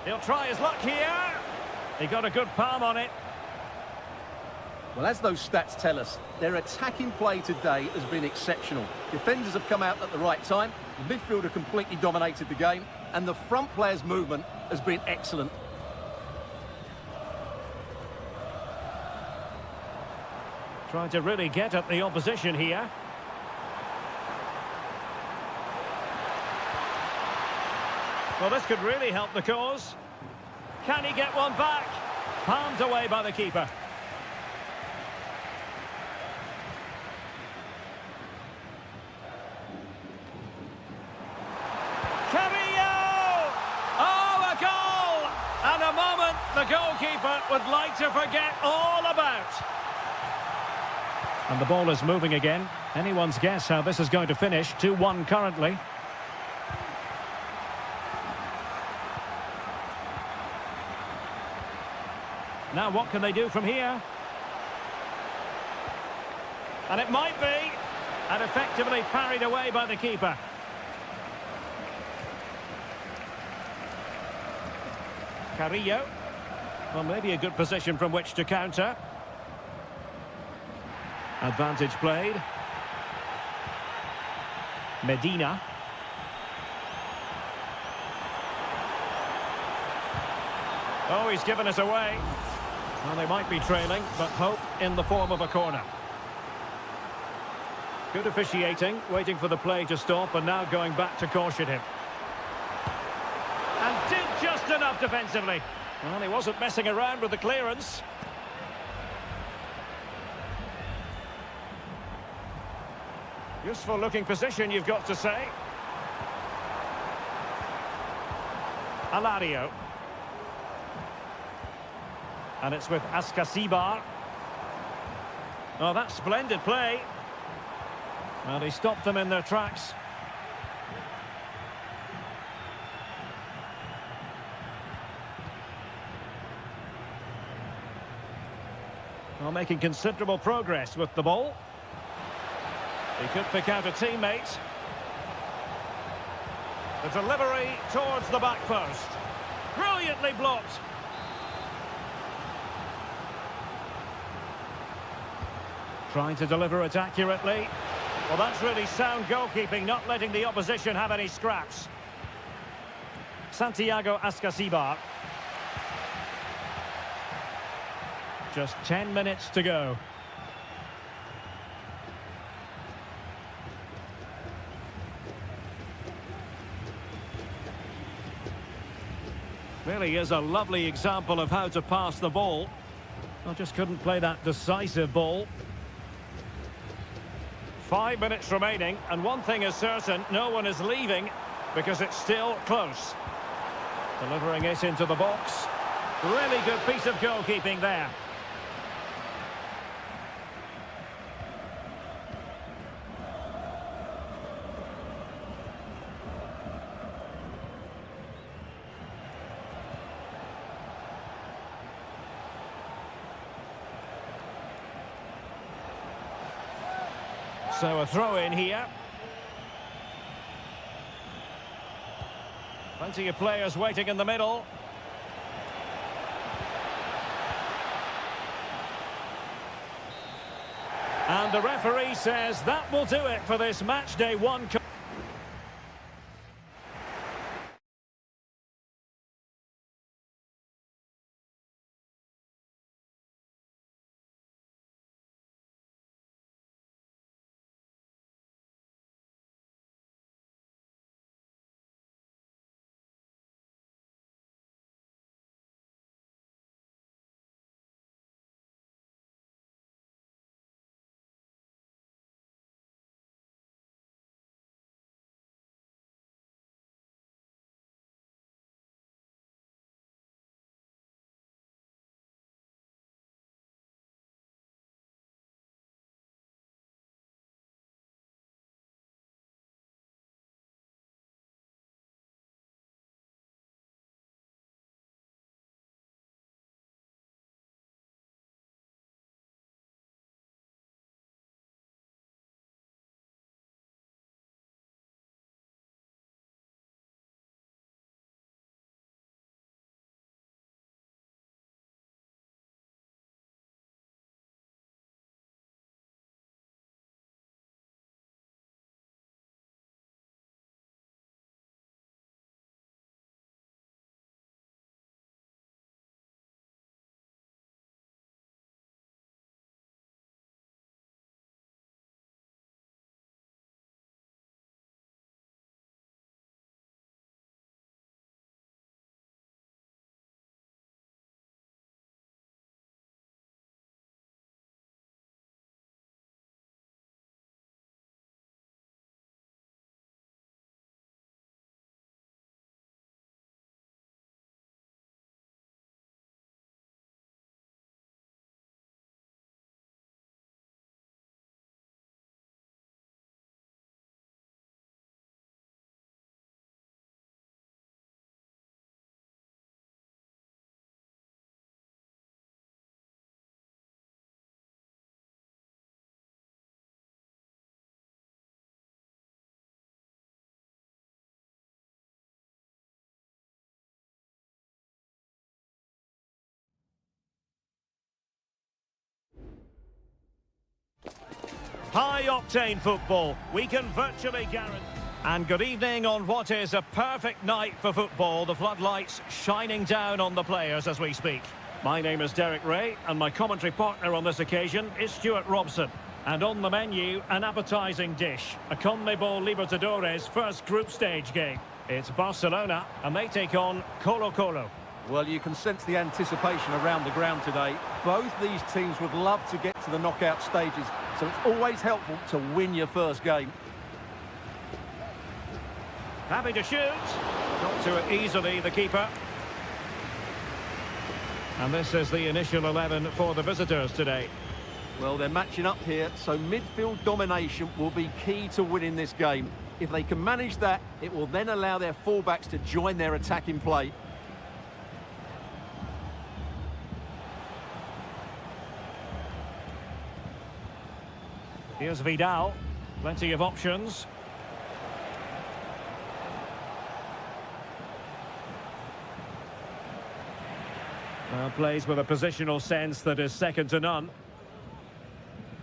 S1: He'll try his luck here. He got a good palm on it.
S2: Well, as those stats tell us, their attacking play today has been exceptional. Defenders have come out at the right time, the midfielder completely dominated the game, and the front players' movement has been excellent.
S1: Trying to really get at the opposition here. Well, this could really help the cause. Can he get one back? Palmed away by the keeper. Oh, a goal! And a moment the goalkeeper would like to forget all about. And the ball is moving again. Anyone's guess how this is going to finish. 2-1 currently. Now what can they do from here? And it might be. And effectively parried away by the keeper. Carrillo. Well, maybe a good position from which to counter. Advantage played. Medina. Oh, he's given us away. Well, they might be trailing, but hope in the form of a corner. Good officiating, waiting for the play to stop, and now going back to caution him. And did just enough defensively. Well, he wasn't messing around with the clearance. Useful looking position, you've got to say. Alario. And it's with Askasibar. Oh, that's splendid play. Well, he stopped them in their tracks. Well, making considerable progress with the ball. He could pick out a teammate. The delivery towards the back post. Brilliantly blocked. Trying to deliver it accurately. Well, that's really sound goalkeeping, not letting the opposition have any scraps. Santiago Askasibar. Just 10 minutes to go. Really is a lovely example of how to pass the ball. I just couldn't play that decisive ball. 5 minutes remaining, and one thing is certain, no one is leaving because it's still close. Delivering it into the box. Really good piece of goalkeeping there. So a throw in here. Plenty of players waiting in the middle. And the referee says that will do it for this match day one. High-octane football, we can virtually guarantee. And good evening on what is a perfect night for football. The floodlights shining down on the players as we speak. My name is Derek Ray, and my commentary partner on this occasion is Stuart Robson. And on the menu, an appetising dish, a CONMEBOL Libertadores first group stage game. It's Barcelona, and they take on Colo-Colo.
S2: Well, you can sense the anticipation around the ground today. Both these teams would love to get to the knockout stages, so it's always helpful to win your first game.
S1: Happy to shoot. Got to it easily, the keeper. And this is the initial 11 for the visitors today.
S2: Well, they're matching up here, so midfield domination will be key to winning this game. If they can manage that, it will then allow their fullbacks to join their attacking play.
S1: Here's Vidal. Plenty of options. Plays with a positional sense that is second to none.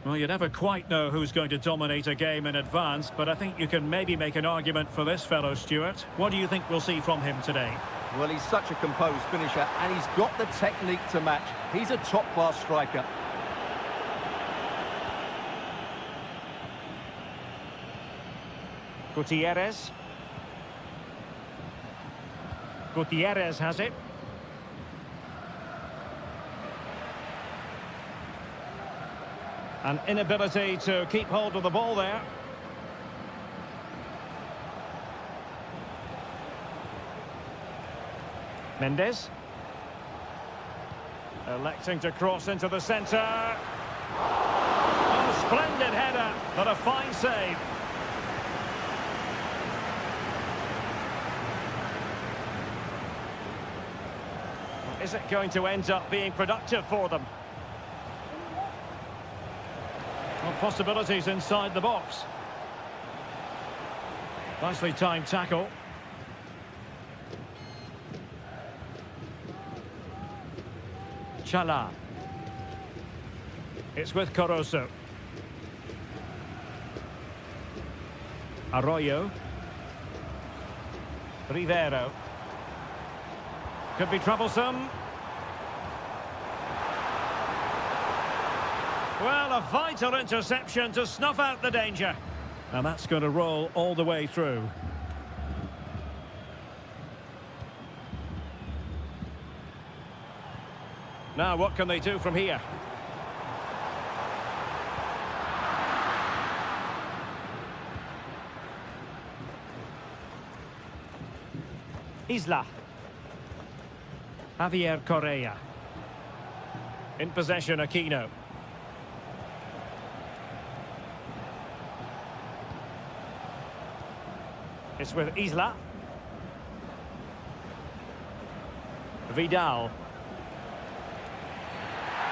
S1: Well, you never quite know who's going to dominate a game in advance, but I think you can maybe make an argument for this fellow, Stuart. What do you think we'll see from him today?
S2: Well, he's such a composed finisher, and he's got the technique to match. He's a top-class striker.
S1: Gutierrez. Gutierrez has it. An inability to keep hold of the ball there. Mendes. Electing to cross into the centre. Oh, splendid header, but a fine save. Is it going to end up being productive for them? Well, possibilities inside the box. Nicely timed tackle. Chala. It's with Caruso. Arroyo. Rivero. Could be troublesome. Well, a vital interception to snuff out the danger. And that's going to roll all the way through. Now, what can they do from here? Isla. Javier Correa. In possession, Aquino. It's with Isla. Vidal.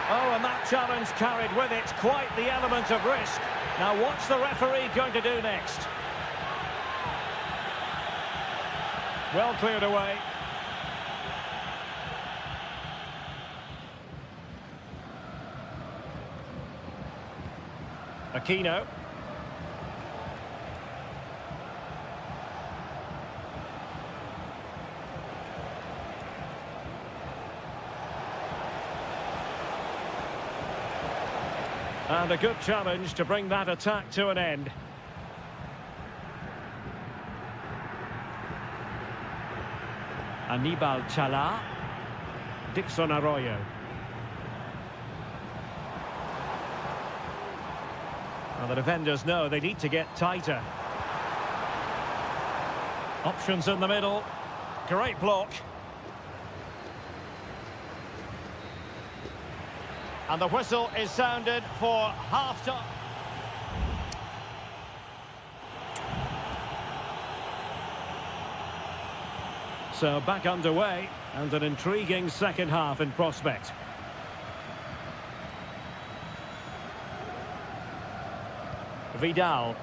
S1: Oh, and that challenge carried with it quite the element of risk. Now, what's the referee going to do next? Well cleared away. Aquino. And a good challenge to bring that attack to an end. Aníbal Chala. Dixon Arroyo. Well, the defenders know they need to get tighter. Options in the middle. Great block. And the whistle is sounded for half-time. So back underway, and an intriguing second half in prospect. Vidal.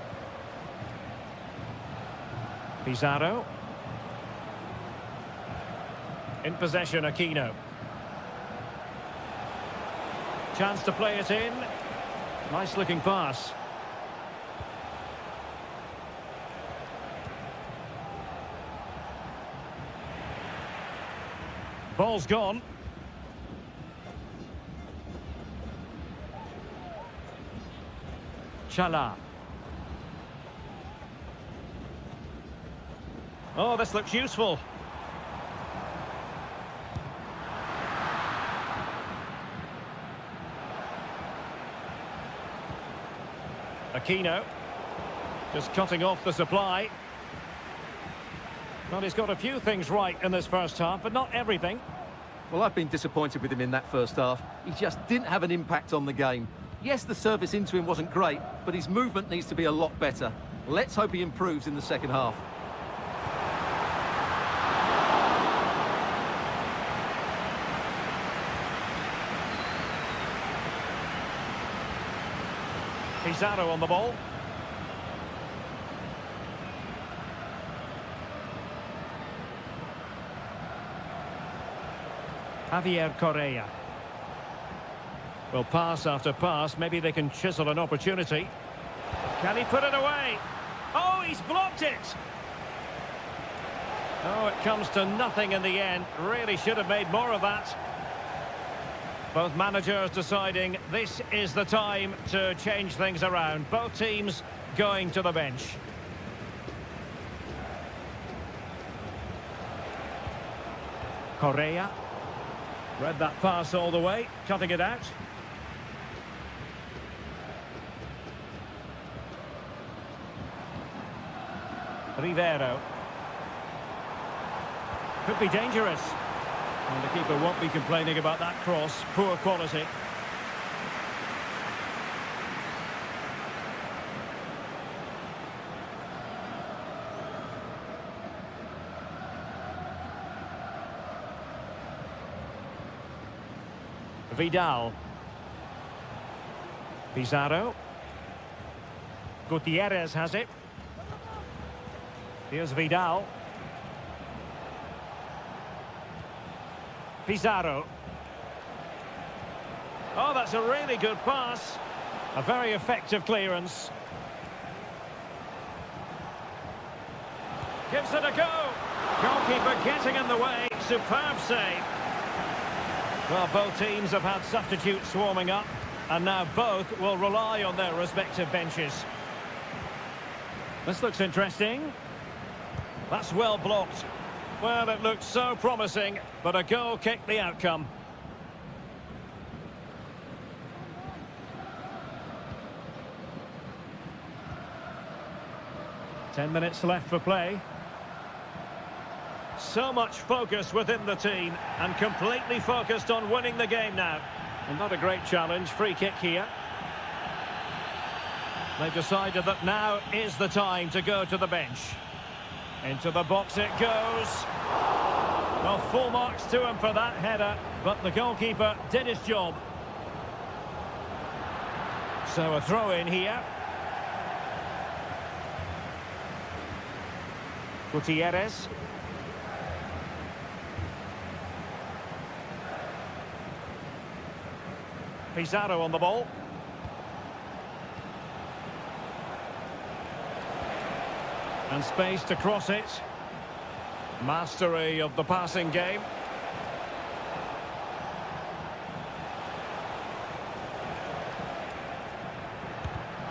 S1: Pizarro. In possession, Aquino. Chance to play it in. Nice looking pass. Ball's gone. Chala. Oh, this looks useful. Aquino. Just cutting off the supply. Well, he's got a few things right in this first half, but not everything.
S2: Well, I've been disappointed with him in that first half. He just didn't have an impact on the game. Yes, the service into him wasn't great, but his movement needs to be a lot better. Let's hope he improves in the second half.
S1: Pizarro on the ball. Javier Correa. Well, pass after pass, maybe they can chisel an opportunity. Can he put it away? Oh, he's blocked it! Oh, it comes to nothing in the end. Really should have made more of that. Both managers deciding this is the time to change things around. Both teams going to the bench. Correa. Read that pass all the way, cutting it out. Rivero. Could be dangerous. And the keeper won't be complaining about that cross. Poor quality. Vidal. Pizarro. Gutierrez has it. Here's Vidal. Pizarro. Oh, that's a really good pass. A very effective clearance. Gives it a go. Goalkeeper getting in the way. Superb save. Well, both teams have had substitutes swarming up, and now both will rely on their respective benches. This looks interesting. That's well blocked. Well, it looked so promising, but a goal kicked the outcome. Ten minutes left for play. So much focus within the team, and completely focused on winning the game now. And not a great challenge, free kick here. They've decided that now is the time to go to the bench. Into the box it goes. Well, full marks to him for that header, but the goalkeeper did his job. So a throw in here. Gutierrez. Pizarro on the ball. And space to cross it. Mastery of the passing game.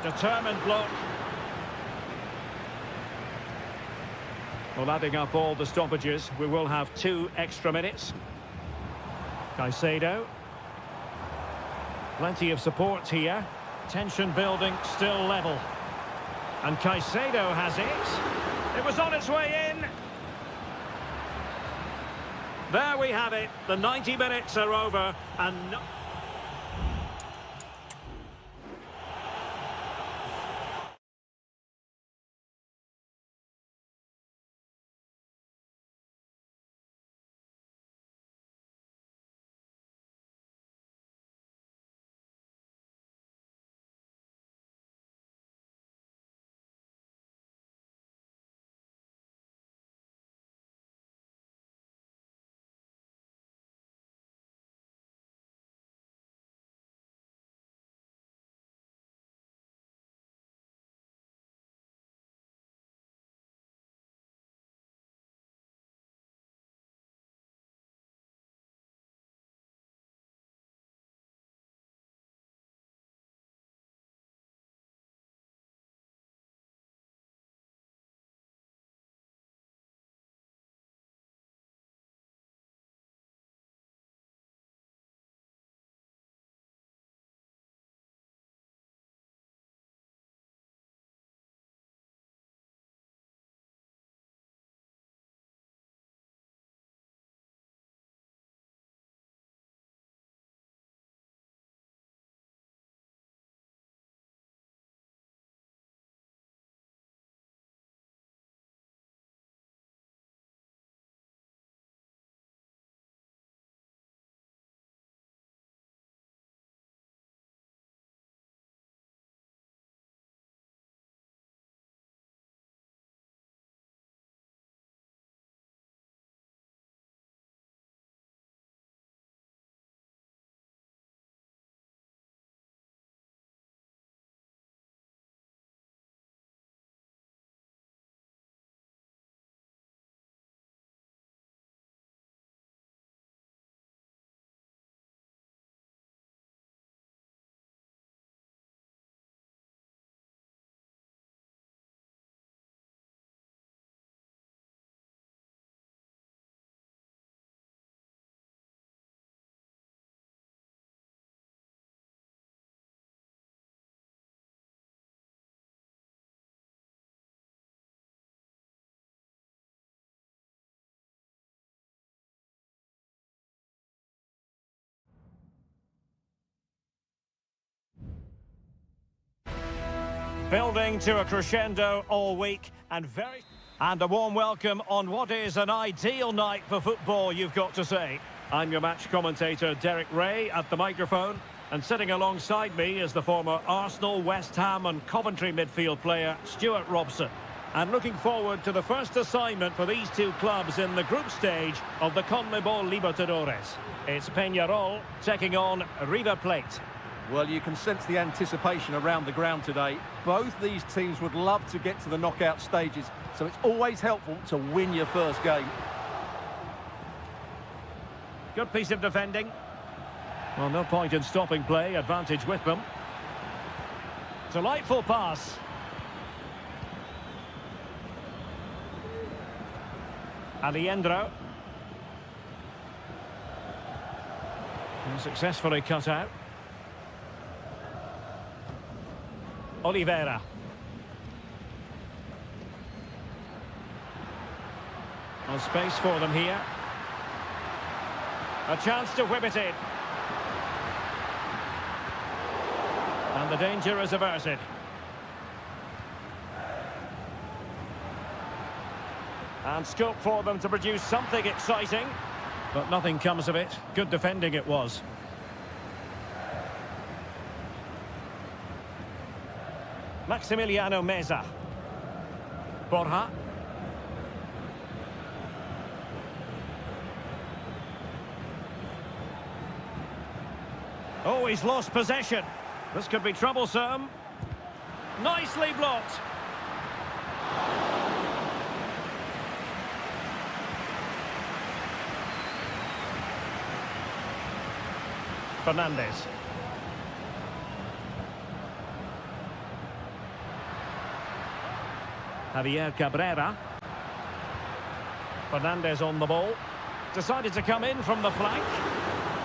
S1: Determined block. Well, adding up all the stoppages, we will have 2 extra minutes. Caicedo. Plenty of support here. Tension building, still level. And Caicedo has it. It was on its way in. There we have it. The 90 minutes are over and... Building to a crescendo all week and a warm welcome on what is an ideal night for football, you've got to say. I'm your match commentator Derek Ray at the microphone, and sitting alongside me is the former Arsenal, West Ham and Coventry midfield player Stuart Robson. And looking forward to the first assignment for these two clubs in the group stage of the CONMEBOL Libertadores. It's Peñarol taking on River Plate.
S2: Well, you can sense the anticipation around the ground today. Both these teams would love to get to the knockout stages, so it's always helpful to win your first game.
S1: Good piece of defending. Well, no point in stopping play, advantage with them. Delightful pass. Alejandro. And successfully cut out. Oliveira. No space for them here. A chance to whip it in. And the danger is averted. And scope for them to produce something exciting. But nothing comes of it. Good defending it was. Maximiliano Meza. Borja. Oh, he's lost possession. This could be troublesome. Nicely blocked. Fernandez. Javier Cabrera. Fernandez on the ball. Decided to come in from the flank.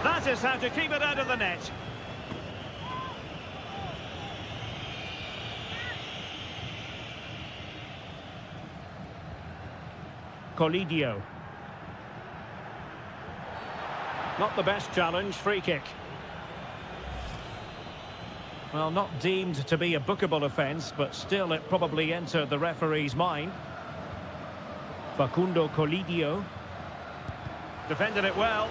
S1: That is how to keep it out of the net. Colidio. Not the best challenge, free kick. Well, not deemed to be a bookable offence, but still it probably entered the referee's mind. Facundo Colidio. Defended it well.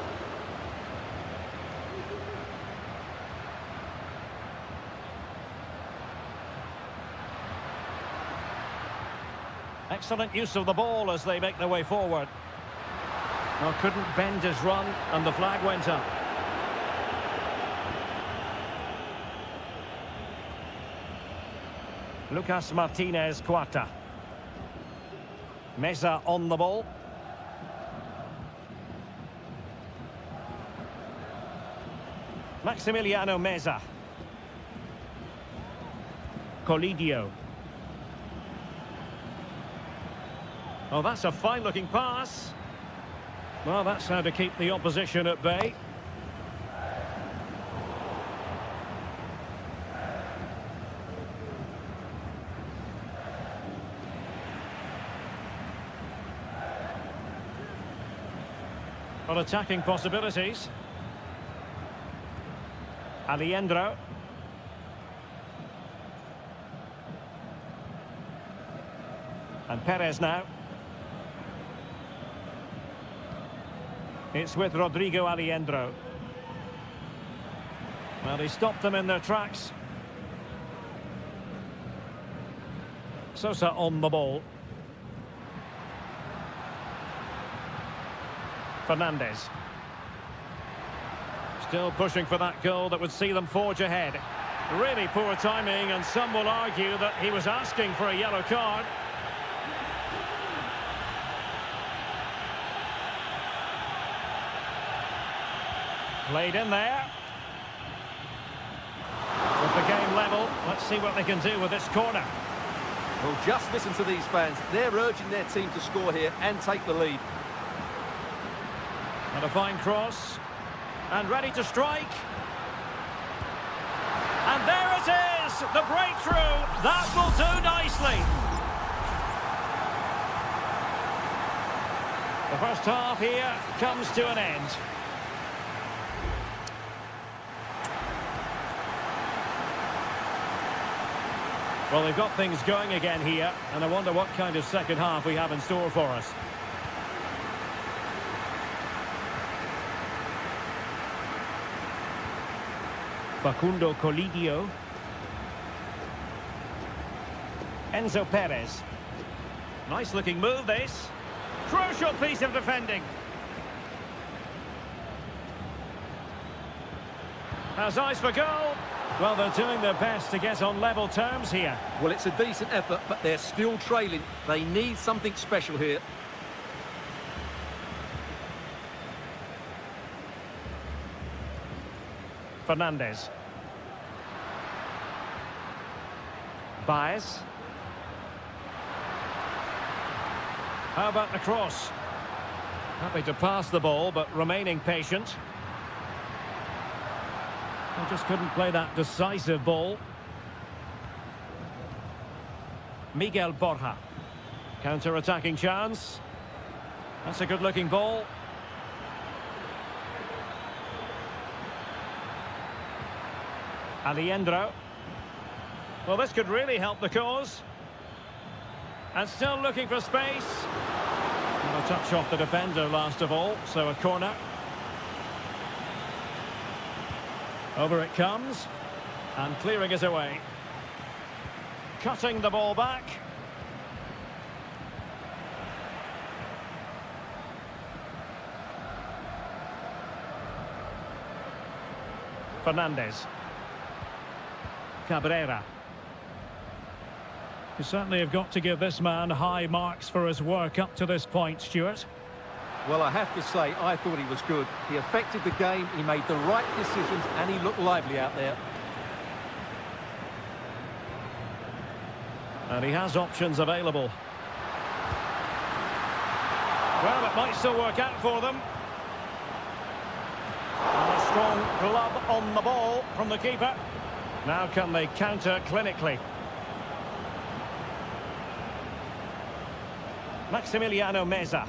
S1: Excellent use of the ball as they make their way forward. Well, couldn't bend his run, and the flag went up. Lucas Martinez Cuarta. Meza on the ball. Maximiliano Meza. Colidio. Oh, that's a fine-looking pass. Well, that's how to keep the opposition at bay. Well, attacking possibilities. Alejandro. And Perez now. It's with Rodrigo Alejandro. Well, he stopped them in their tracks. Sosa on the ball. Fernandez. Still pushing for that goal that would see them forge ahead. Really poor timing, and some will argue that he was asking for a yellow card. Played in there. With the game level, let's see what they can do with this corner.
S2: Well, just listen to these fans. They're urging their team to score here and take the lead.
S1: And a fine cross. And ready to strike. And there it is! The breakthrough! That will do nicely. The first half here comes to an end. Well, they've got things going again here, and I wonder what kind of second half we have in store for us. Facundo Colidio. Enzo Perez. Nice looking move, this. Crucial piece of defending. Has eyes for goal. Well, they're doing their best to get on level terms here.
S2: Well, it's a decent effort, but they're still trailing. They need something special here.
S1: Fernandez. Baez. How about the cross? Happy to pass the ball, but remaining patient. They just couldn't play that decisive ball. Miguel Borja. Counter-attacking chance. That's a good-looking ball. Alejandro. Well, this could really help the cause. And still looking for space. And a touch off the defender last of all, so a corner. Over it comes. And clearing it away. Cutting the ball back. Fernandez. Cabrera. You certainly have got to give this man high marks for his work up to this point, Stuart.
S2: Well, I have to say, I thought he was good. He affected the game, he made the right decisions, and he looked lively out there.
S1: And he has options available. Well, it might still work out for them. And a strong glove on the ball from the keeper. Now can they counter clinically? Maximiliano Meza.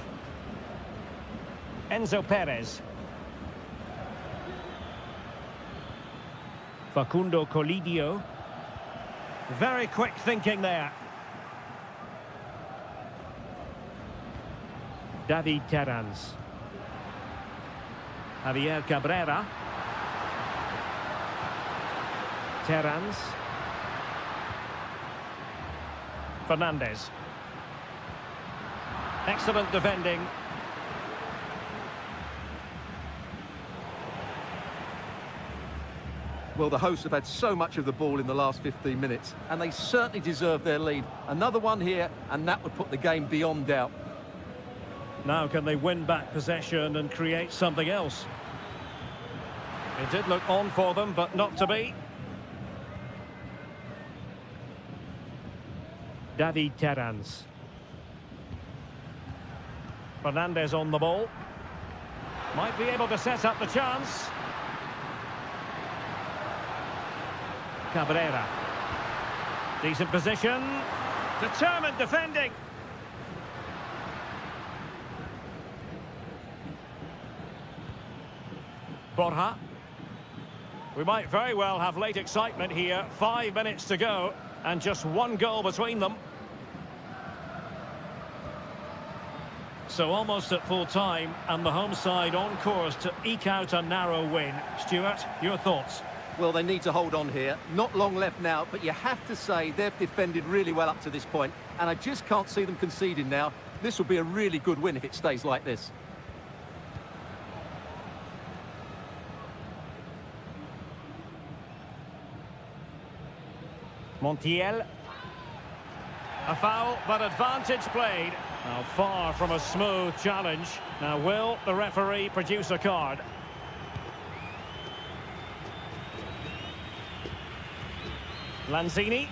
S1: Enzo Perez. Facundo Colidio. Very quick thinking there. David Terrans. Javier Cabrera. Terrans. Fernandez. Excellent defending.
S2: Well, the hosts have had so much of the ball in the last 15 minutes, and they certainly deserve their lead. Another one here, and that would put the game beyond doubt.
S1: Now can they win back possession and create something else? It did look on for them, but not to be. David Terrans. Fernandez on the ball. Might be able to set up the chance. Cabrera. Decent position. Determined defending. Borja. We might very well have late excitement here. 5 minutes to go and just one goal between them. So almost at full time and the home side on course to eke out a narrow win. Stuart, your thoughts?
S2: Well, they need to hold on here. Not long left now, but you have to say they've defended really well up to this point, and I just can't see them conceding now. This will be a really good win if it stays like this.
S1: Montiel. A foul, but advantage played. Now far from a smooth challenge. Now will the referee produce a card? Lanzini.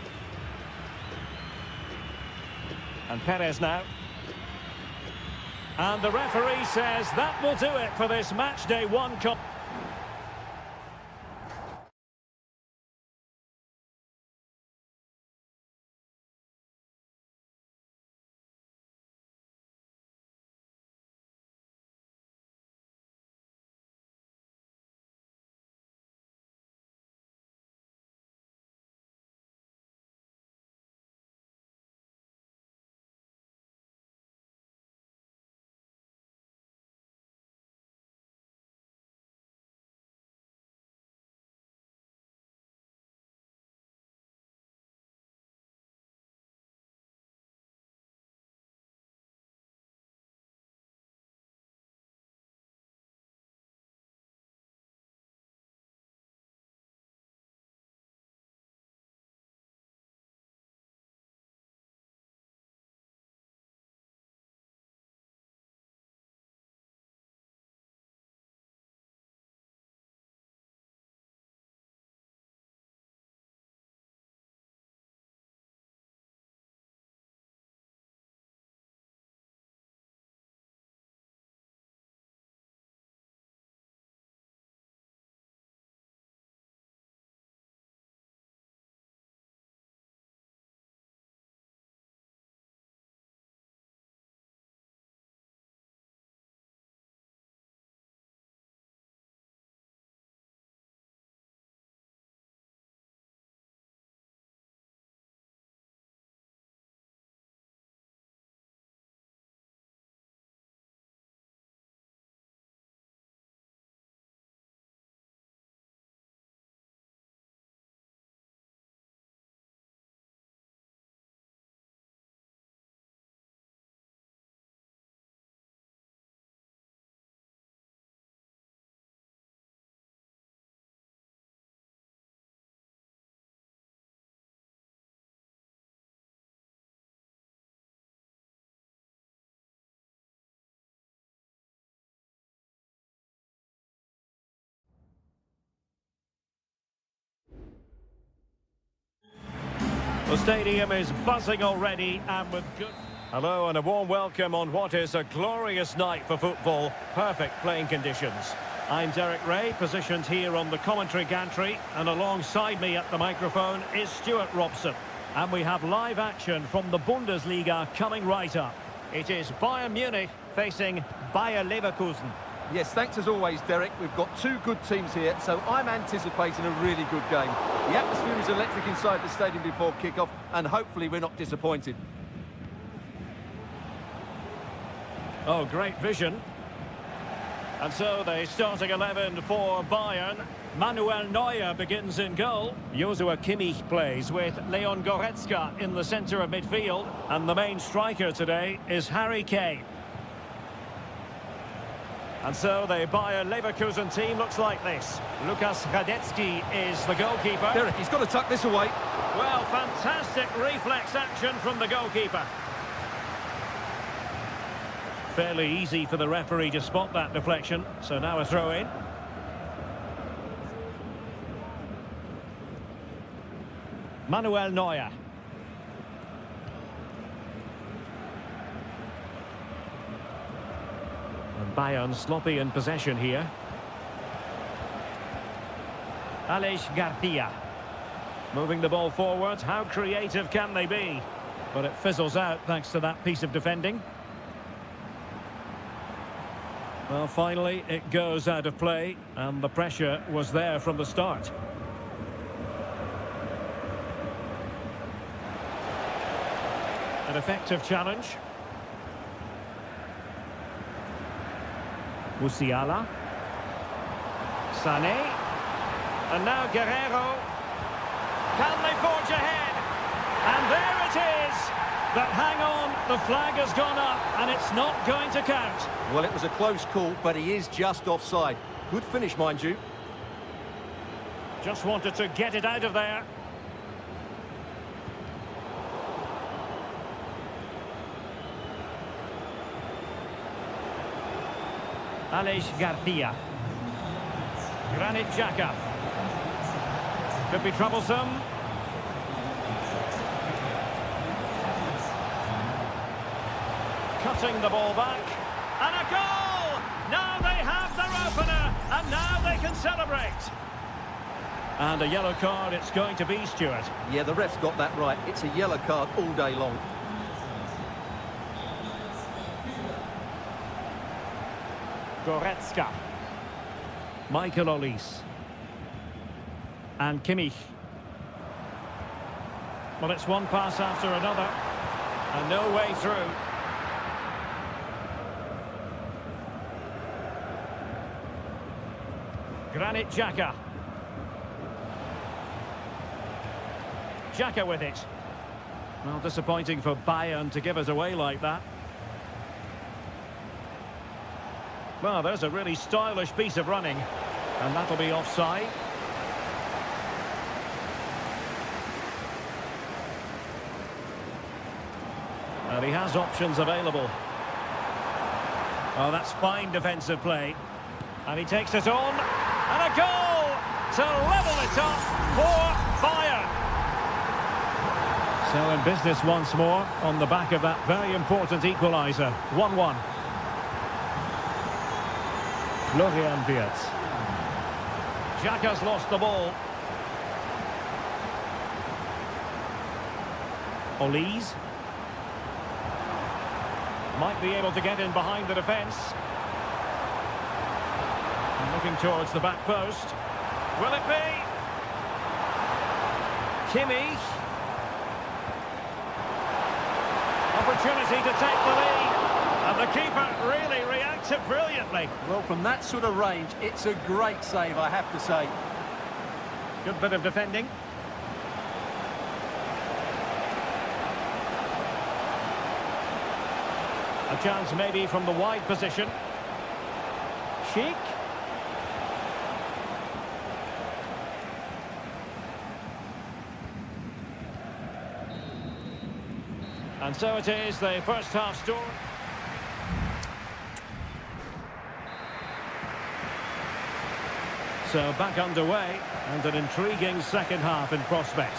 S1: And Perez now. And the referee says that will do it for this match day 1 cup. The stadium is buzzing already and with good... Hello and a warm welcome on what is a glorious night for football. Perfect playing conditions. I'm Derek Ray, positioned here on the commentary gantry, and alongside me at the microphone is Stuart Robson. And we have live action from the Bundesliga coming right up. It is Bayern Munich facing Bayer Leverkusen.
S2: Yes, thanks as always, Derek. We've got two good teams here, so I'm anticipating a really good game. The atmosphere is electric inside the stadium before kick-off, and hopefully we're not disappointed.
S1: Oh, great vision. And so the starting 11 for Bayern. Manuel Neuer begins in goal. Joshua Kimmich plays with Leon Goretzka in the centre of midfield. And the main striker today is Harry Kane. And so the Bayer Leverkusen team looks like this. Lukas Radetzky is the goalkeeper.
S2: Derek, he's got to tuck this away.
S1: Well, fantastic reflex action from the goalkeeper. Fairly easy for the referee to spot that deflection. So now a throw in. Manuel Neuer. And Bayern sloppy in possession here. Aleix Garcia. Moving the ball forward. How creative can they be? But it fizzles out thanks to that piece of defending. Well, finally, it goes out of play, and the pressure was there from the start. An effective challenge. Musiala. Sané. And now Guerrero. Can they forge ahead? And there it is! But hang on, the flag has gone up, and it's not going to count.
S2: Well, it was a close call, but he is just offside. Good finish, mind you.
S1: Just wanted to get it out of there. Aleix Garcia. Granit Xhaka. Could be troublesome. Cutting the ball back. And a goal! Now they have their opener, and now they can celebrate. And a yellow card it's going to be, Stuart.
S2: Yeah, the ref's got that right. It's a yellow card all day long.
S1: Goretzka. Michael Olise. And Kimmich. Well, it's one pass after another. And no way through. Granit Xhaka. Xhaka with it. Well, disappointing for Bayern to give us away like that. Well, there's a really stylish piece of running. And that'll be offside. And he has options available. Oh, that's fine defensive play. And he takes it on. And a goal to level it up for Bayern. So in business once more on the back of that very important equaliser. 1-1. Florian Wirtz. Xhaka's lost the ball. Olise. Might be able to get in behind the defence. And looking towards the back post. Will it be? Kimmich. Opportunity to take the lead. And the keeper really reacted brilliantly.
S2: Well, from that sort of range, it's a great save, I have to say.
S1: Good bit of defending. A chance maybe from the wide position. Sheik. And so it is, the first half score. So back underway, and an intriguing second half in prospect.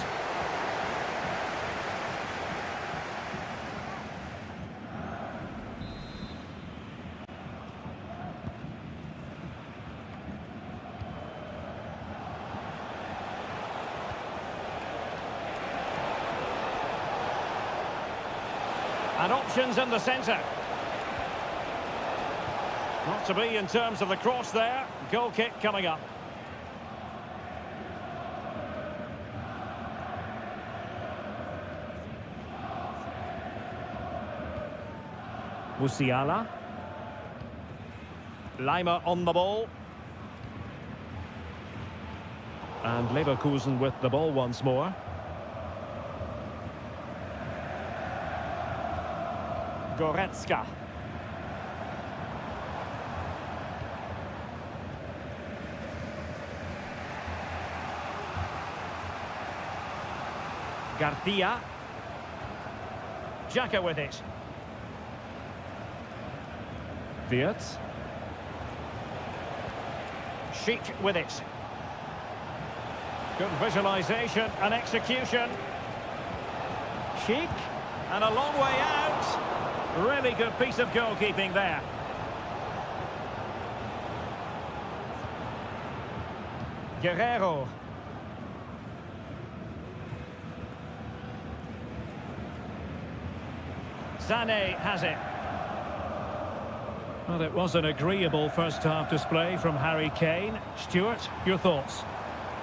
S1: And options in the centre. Not to be in terms of the cross there. Goal kick coming up. Musiala. Lima on the ball. And Leverkusen with the ball once more. Goretzka. Garcia. Xhaka with it. Wirtz. Sheik with it. Good visualisation and execution. Sheik. And a long way out. Really good piece of goalkeeping there. Guerrero. Sané has it. Well, it was an agreeable first-half display from Harry Kane. Stuart, your thoughts?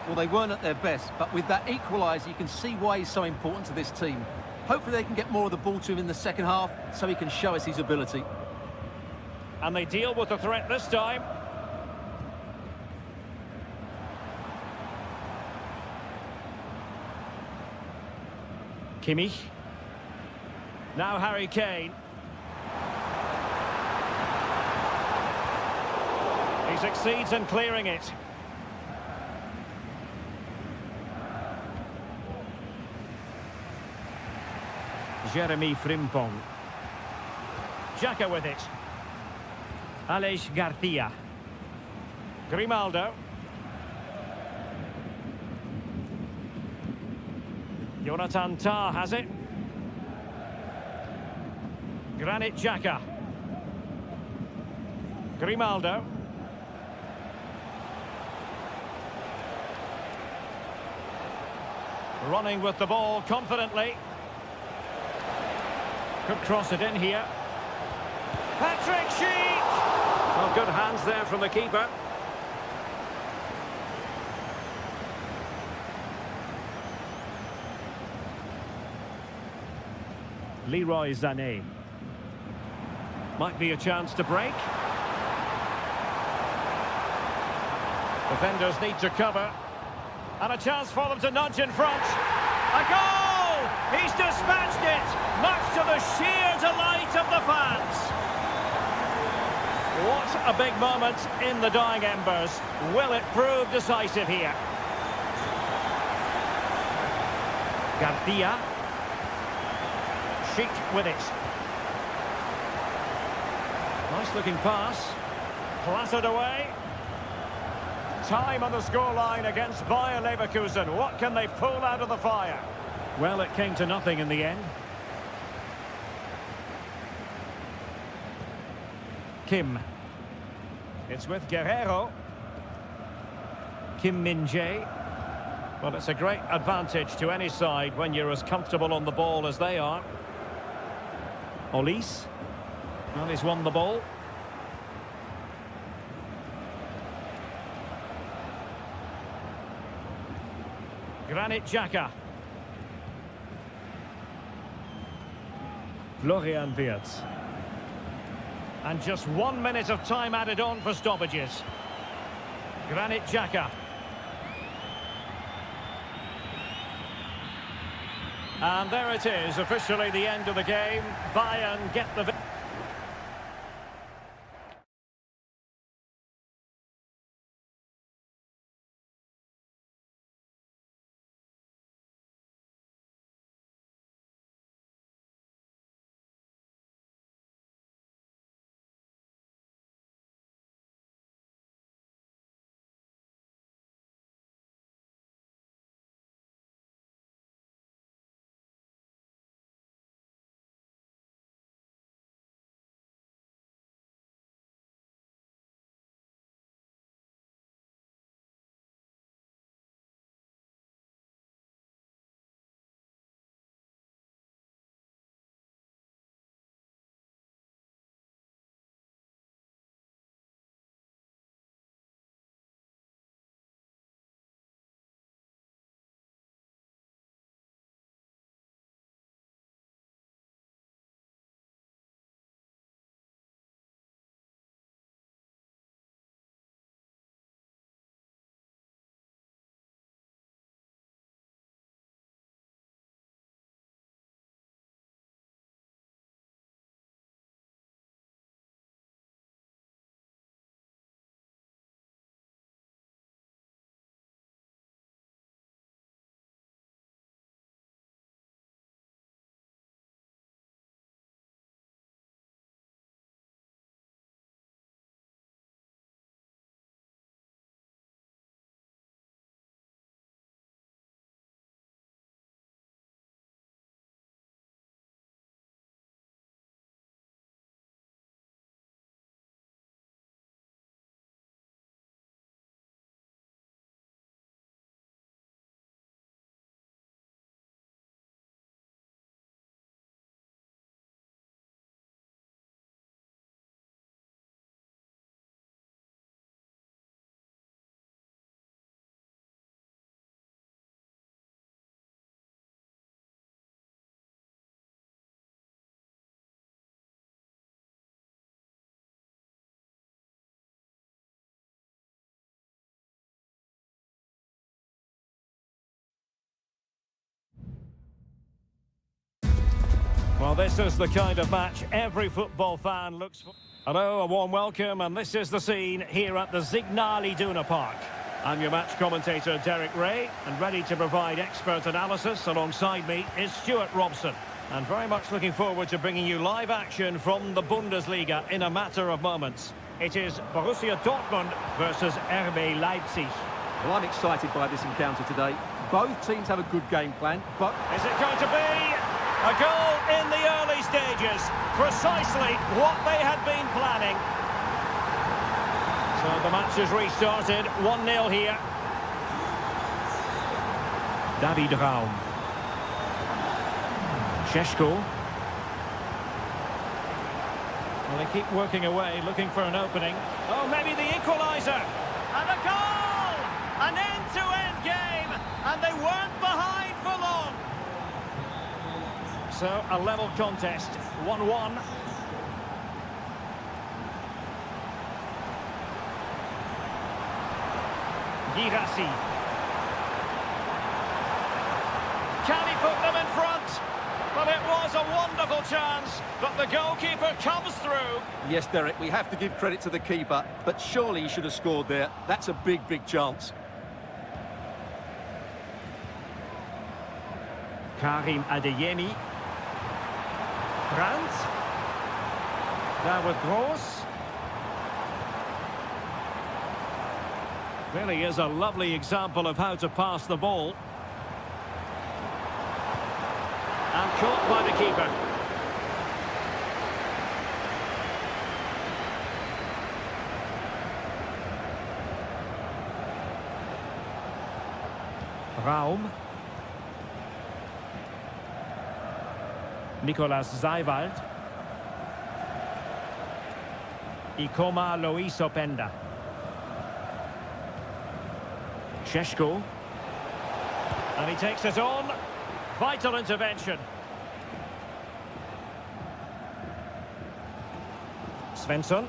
S2: Well, they weren't at their best, but with that equaliser, you can see why he's so important to this team. Hopefully they can get more of the ball to him in the second half, so he can show us his ability.
S1: And they deal with the threat this time. Kimmich. Now Harry Kane. He succeeds in clearing it. Jeremy Frimpong. Xhaka with it. Aleix Garcia. Grimaldo. Jonathan Tah has it. Granit Xhaka. Grimaldo. Running with the ball confidently. Could cross it in here. Patrick Sheik! Well, good hands there from the keeper. Leroy Sané. Might be a chance to break. Defenders need to cover. And a chance for them to nudge in front. A goal! He's dispatched it, much to the sheer delight of the fans. What a big moment in the dying embers. Will it prove decisive here? Garcia. Sheik with it. Nice looking pass. Clattered away. Time on the scoreline against Bayer Leverkusen. What can they pull out of the fire? Well, it came to nothing in the end. Kim. It's with Guerrero. Kim Min-jae. Well, it's a great advantage to any side when you're as comfortable on the ball as they are. Olise. Well, he's won the ball. Granit Xhaka. Florian Wirtz. And just 1 minute of time added on for stoppages. Granit Xhaka. And there it is, officially the end of the game. Bayern get the... Well, this is the kind of match every football fan looks for. Hello, a warm welcome, and this is the scene here at the Signal Iduna Park. I'm your match commentator, Derek Ray, and ready to provide expert analysis alongside me is Stuart Robson. And very much looking forward to bringing you live action from the Bundesliga in a matter of moments. It is Borussia Dortmund versus RB Leipzig.
S2: Well, I'm excited by this encounter today. Both teams have a good game plan, but...
S1: Is it going to be a goal in the early stages? Precisely what they had been planning. So the match has restarted, 1-0 here. David Raum. Šeško. Well, they keep working away, looking for an opening. Oh, maybe the equaliser. And a goal! An end-to-end game, and they weren't behind for long. So, a level contest, 1-1. Girassi. Can he put them in front? Well, it was a wonderful chance, but the goalkeeper comes through.
S2: Yes, Derek, we have to give credit to the keeper, but surely he should have scored there. That's a big, big chance.
S1: Karim Adeyemi. Brandt. David Gross. Really is a lovely example of how to pass the ball. And caught by the keeper. Raum. Nicolas Seiwald. Ikoma Luis Openda. Šeško. And he takes it on. Vital intervention. Svensson.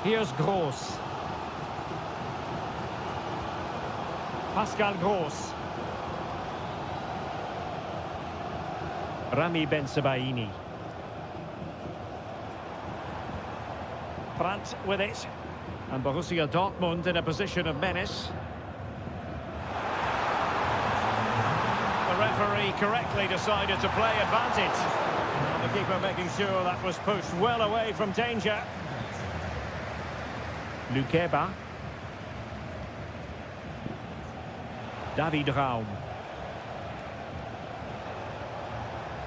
S1: Here's Gross. Pascal Gross. Rami Bensebaini. Brandt with it. And Borussia Dortmund in a position of menace. The referee correctly decided to play advantage. And the keeper making sure that was pushed well away from danger. Lukeba. David Raum.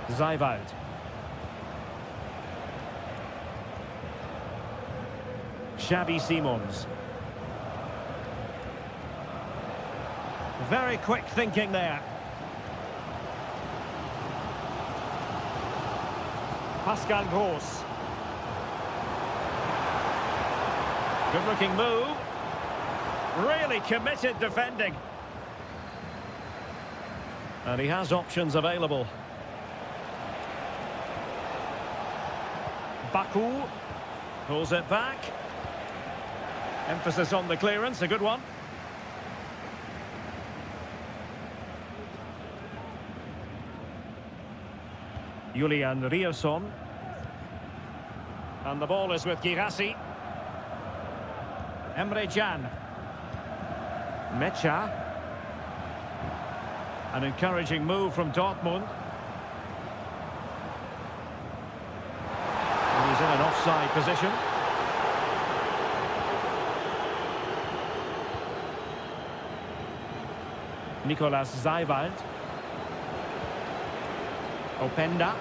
S1: Seiwald. Xavi Simons. Very quick thinking there. Pascal Gross. Good looking move. Really committed defending. And he has options available. Baku pulls it back. Emphasis on the clearance, a good one. Julian Rierson. And the ball is with Girassi. Emre Can. Mecha. An encouraging move from Dortmund. And he's in an offside position. Nicolas Seiwald. Openda.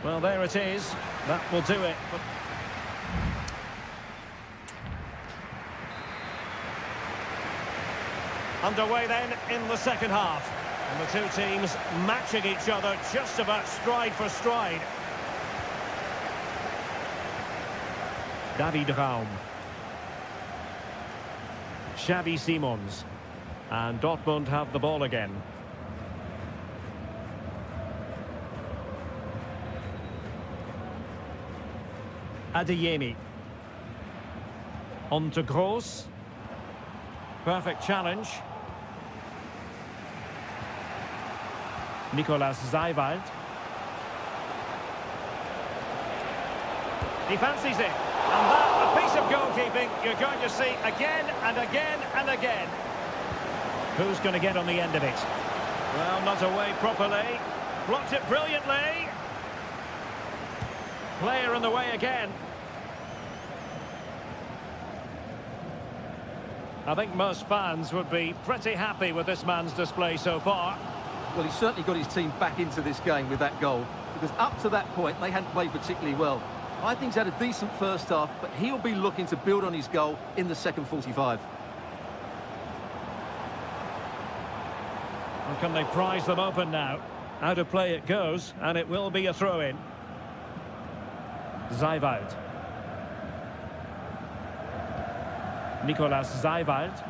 S1: Well, there it is. That will do it. Underway then in the second half. And the two teams matching each other just about stride for stride. David Raum. Xavi Simons. And Dortmund have the ball again. Adeyemi. On to Gross. Perfect challenge. Nicolas Zaiwald. He fancies it. And that, a piece of goalkeeping you're going to see again and again and again. Who's going to get on the end of it? Well, not away properly. Blocked it brilliantly. Player in the way again. I think most fans would be pretty happy with this man's display so far.
S2: Well, he's certainly got his team back into this game with that goal, because up to that point, they hadn't played particularly well. I think he's had a decent first half, but he'll be looking to build on his goal in the second 45.
S1: And can they prize them open now? Out of play it goes, and it will be a throw-in. Zaiwald. Nicolas Zaiwald.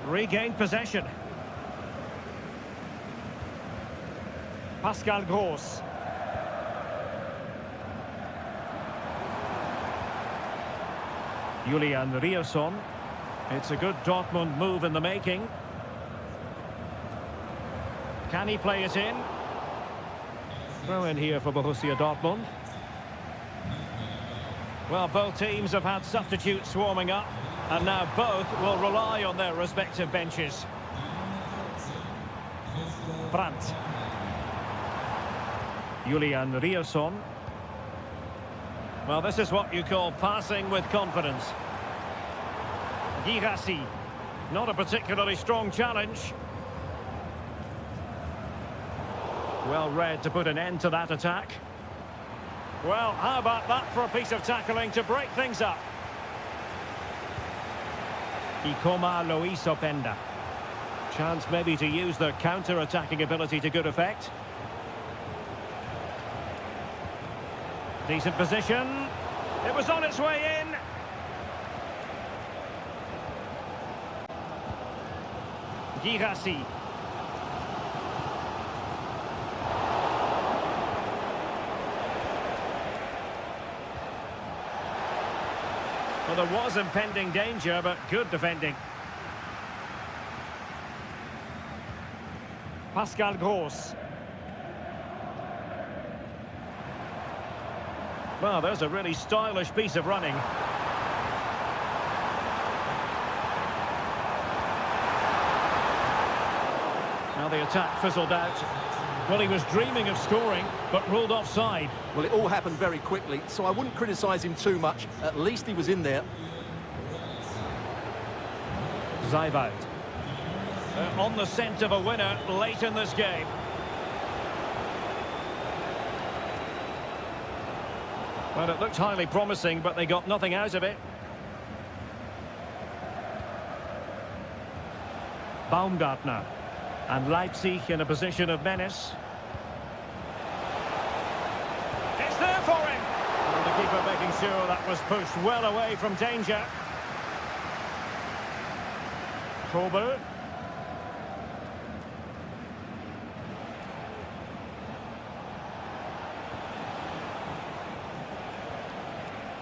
S1: Regained possession. Pascal Gross. Julian Rierson. It's a good Dortmund move in the making. Can he play it in? Throw in here for Borussia Dortmund. Well, both teams have had substitutes swarming up, and now both will rely on their respective benches. Brandt. Julian Rierson. Well, this is what you call passing with confidence. Girassi. Not a particularly strong challenge. Well read to put an end to that attack. Well, how about that for a piece of tackling to break things up? Ikoma Luis Openda. Chance maybe to use their counter-attacking ability to good effect. Decent position. It was on its way in. Girassi. Well, there was impending danger, but good defending. Pascal Gross. Well, there's a really stylish piece of running. Now the attack fizzled out. Well, he was dreaming of scoring, but ruled offside.
S2: Well, it all happened very quickly, so I wouldn't criticise him too much. At least he was in there.
S1: Zaiwald. On the scent of a winner late in this game. Well, it looked highly promising, but they got nothing out of it. Baumgartner. And Leipzig in a position of menace. It's there for him! And the keeper making sure that was pushed well away from danger. Kobe.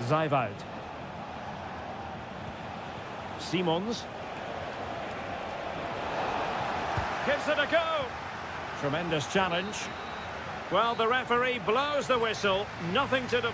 S1: Zaiwald. Simons. Gives it a go. Tremendous challenge. Well, the referee blows the whistle. Nothing to do.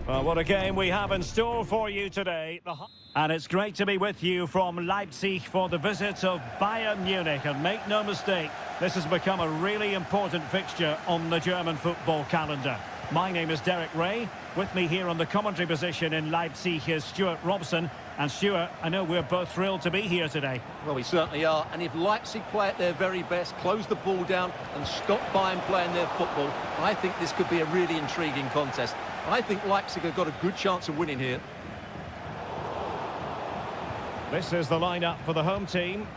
S1: Well, what a game we have in store for you today. And it's great to be with you from Leipzig for the visit of Bayern Munich. And make no mistake, this has become a really important fixture on the German football calendar. My name is Derek Ray. With me here on the commentary position in Leipzig is Stuart Robson. And Stuart, I know we're both thrilled to be here today.
S2: Well, we certainly are. And if Leipzig play at their very best, close the ball down and stop Bayern playing their football, I think this could be a really intriguing contest. I think Leipzig have got a good chance of winning here.
S1: This is the lineup for the home team.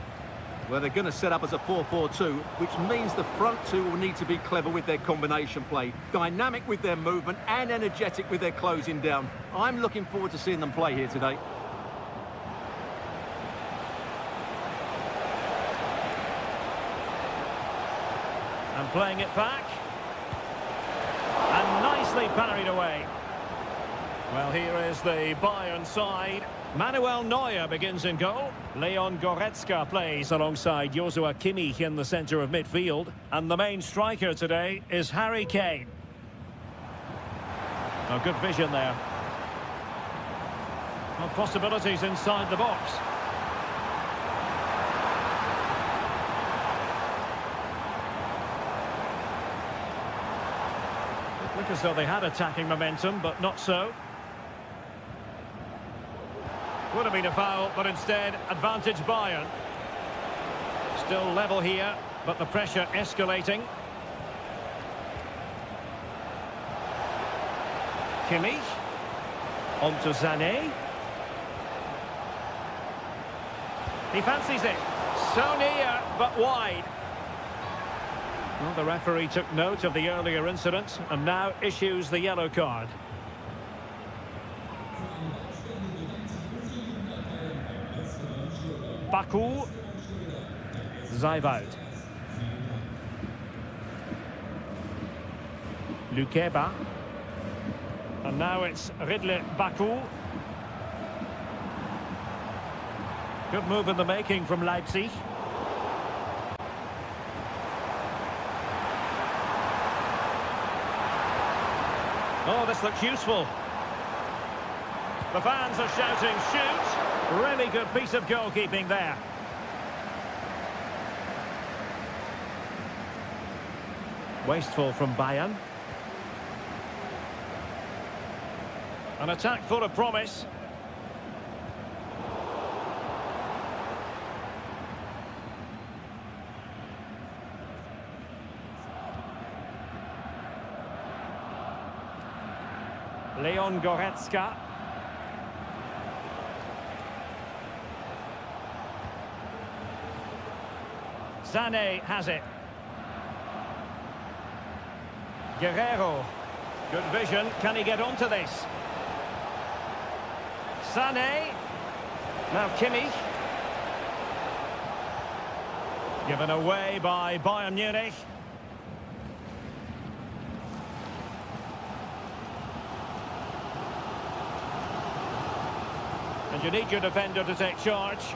S2: Well, they're going to set up as a 4-4-2, which means the front two will need to be clever with their combination play, dynamic with their movement and energetic with their closing down. I'm looking forward to seeing them play here today.
S1: And playing it back. And nicely parried away. Well, here is the Bayern side. Manuel Neuer begins in goal. Leon Goretzka plays alongside Joshua Kimmich in the centre of midfield. And the main striker today is Harry Kane. Oh, good vision there. Well, possibilities inside the box. It looked as though they had attacking momentum, but not so. Would have been a foul, but instead, advantage Bayern. Still level here, but the pressure escalating. Kimmich. On to Sané. He fancies it. So near, but wide. Well, the referee took note of the earlier incident and now issues the yellow card. Baku. Zaivoud. Lukeba. And now it's Ridley Baku. Good move in the making from Leipzig. Oh, this looks useful. The fans are shouting, shoot! Really good piece of goalkeeping there. Wasteful from Bayern. An attack full of promise. Leon Goretzka. Sané has it. Guerrero. Good vision. Can he get onto this? Sané. Now Kimmich. Given away by Bayern Munich. And you need your defender to take charge.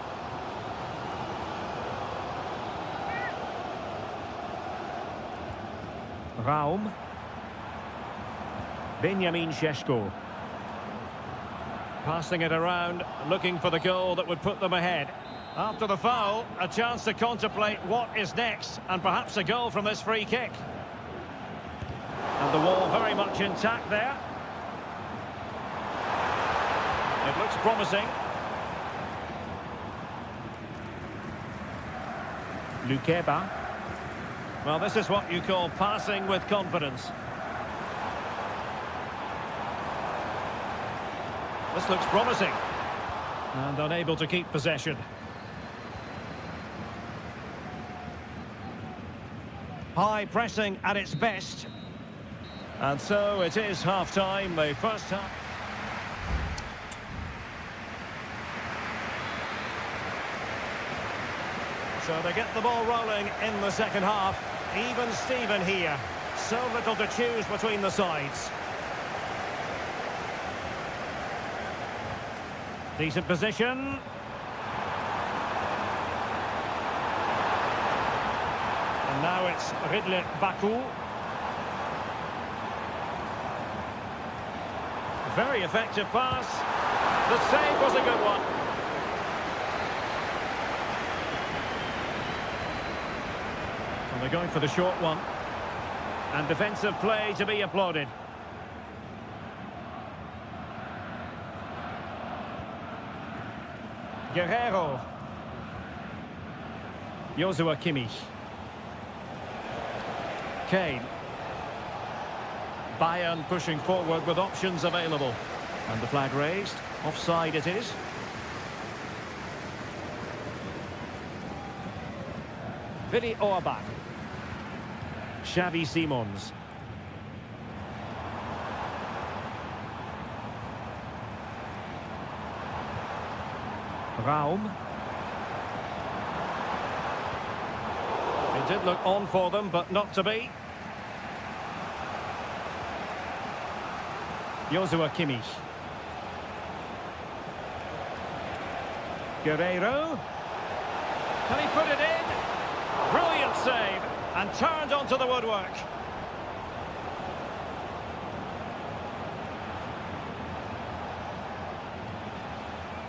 S1: Raum. Benjamin Šeško. Passing it around, looking for the goal that would put them ahead. After the foul, a chance to contemplate what is next, and perhaps a goal from this free kick. And the wall very much intact there. It looks promising. Lukeba. Well, this is what you call passing with confidence. This looks promising. And unable to keep possession. High pressing at its best. And so it is half-time, the first half. So they get the ball rolling in the second half. Even Steven here. So little to choose between the sides. Decent position. And now it's Ridley Baku. Very effective pass. The save was a good one. And they're going for the short one. And defensive play to be applauded. Guerrero. Joshua Kimmich. Kane. Bayern pushing forward with options available. And the flag raised. Offside it is. Willi Orban. Xavi Simons. Raum. It did look on for them, but not to be. Joshua Kimmich. Guerrero. Can he put it in? Brilliant save. And turned onto the woodwork.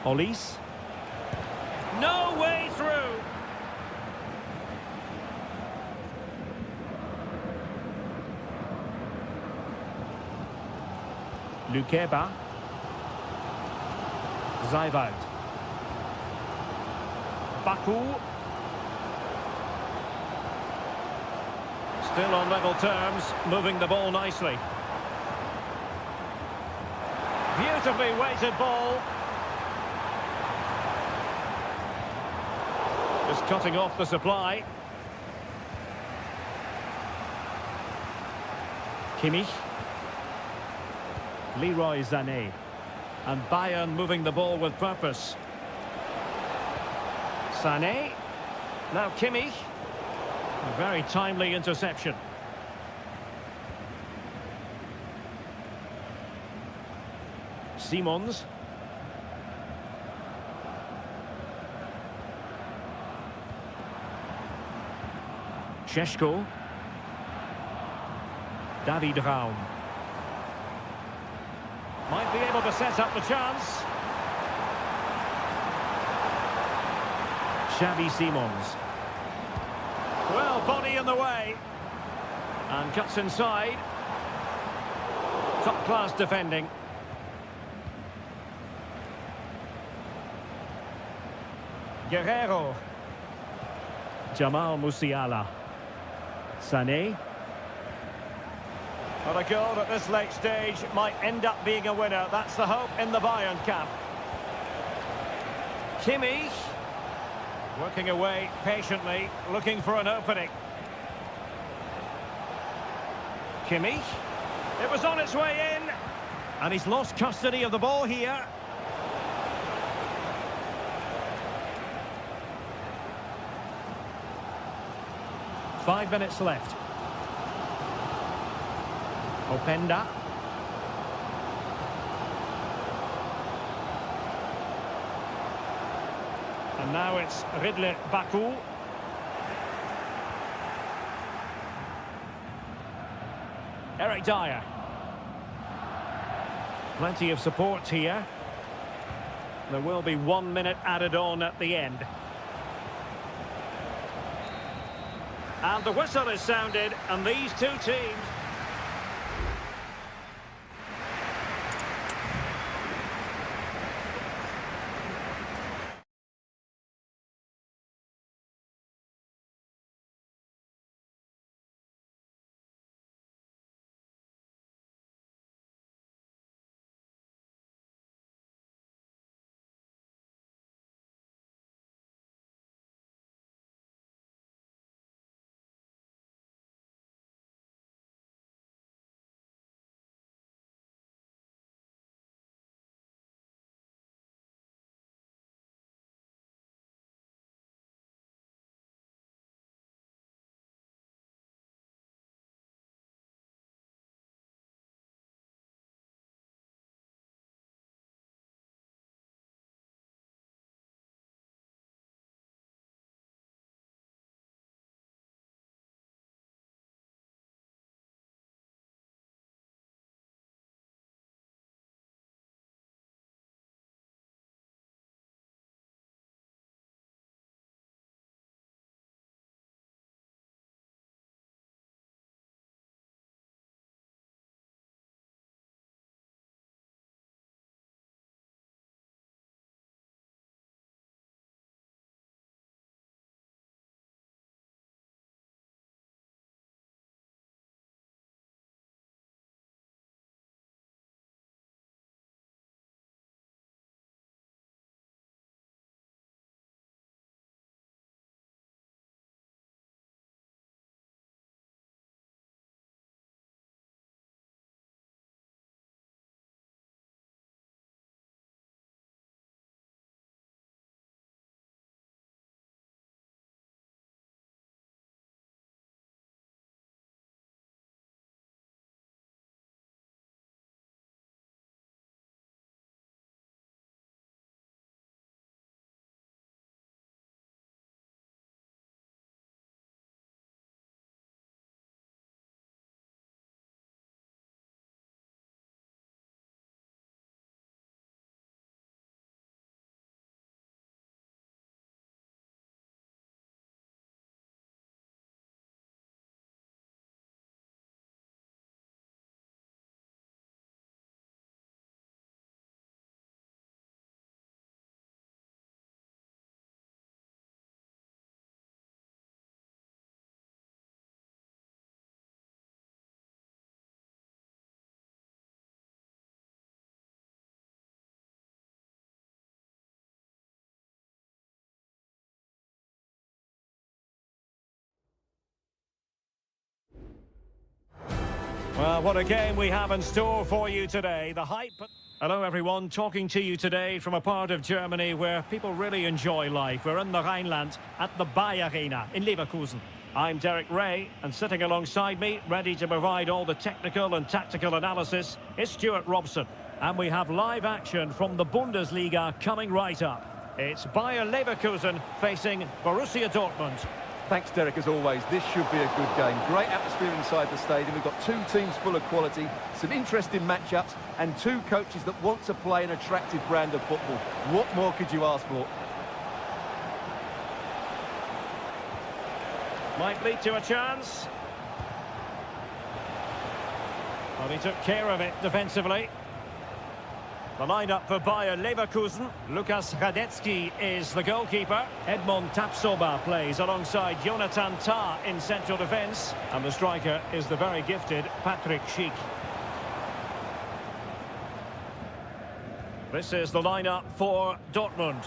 S1: Olise. No way through. Lukeba. Zaibald. Baku. Still on level terms, moving the ball nicely. Beautifully weighted ball. Just cutting off the supply. Kimmich. Leroy Sané. And Bayern moving the ball with purpose. Sané. Now Kimmich. A very timely interception. Simons. Šeško. David Raum. Might be able to set up the chance. Xavi Simons. Well, body in the way. And cuts inside. Top-class defending. Guerrero. Jamal Musiala. Sané. Well, a goal at this late stage might end up being a winner. That's the hope in the Bayern camp. Kimmich. Working away patiently, looking for an opening. Kimmich. It was on its way in. And he's lost custody of the ball here. Five minutes left. Openda. And now it's Ridley Baku. Eric Dyer. Plenty of support here. There will be 1 minute added on at the end. And the whistle is sounded, and these two teams Well, what a game we have in store for you today. The hype... Hello, everyone. Talking to you today from a part of Germany where people really enjoy life. We're in the Rhineland at the Bayer Arena in Leverkusen. I'm Derek Ray, and sitting alongside me, ready to provide all the technical and tactical analysis, is Stuart Robson. And we have live action from the Bundesliga coming right up. It's Bayer Leverkusen facing Borussia Dortmund.
S2: Thanks, Derek, as always. This should be a good game. Great atmosphere inside the stadium. We've got two teams full of quality, some interesting matchups, and two coaches that want to play an attractive brand of football. What more could you ask for?
S1: Might lead to a chance. Well, he took care of it defensively. The lineup for Bayer Leverkusen. Lukas Radetzky is the goalkeeper. Edmond Tapsoba plays alongside Jonathan Tah in central defence. And the striker is the very gifted Patrick Schick. This is the lineup for Dortmund.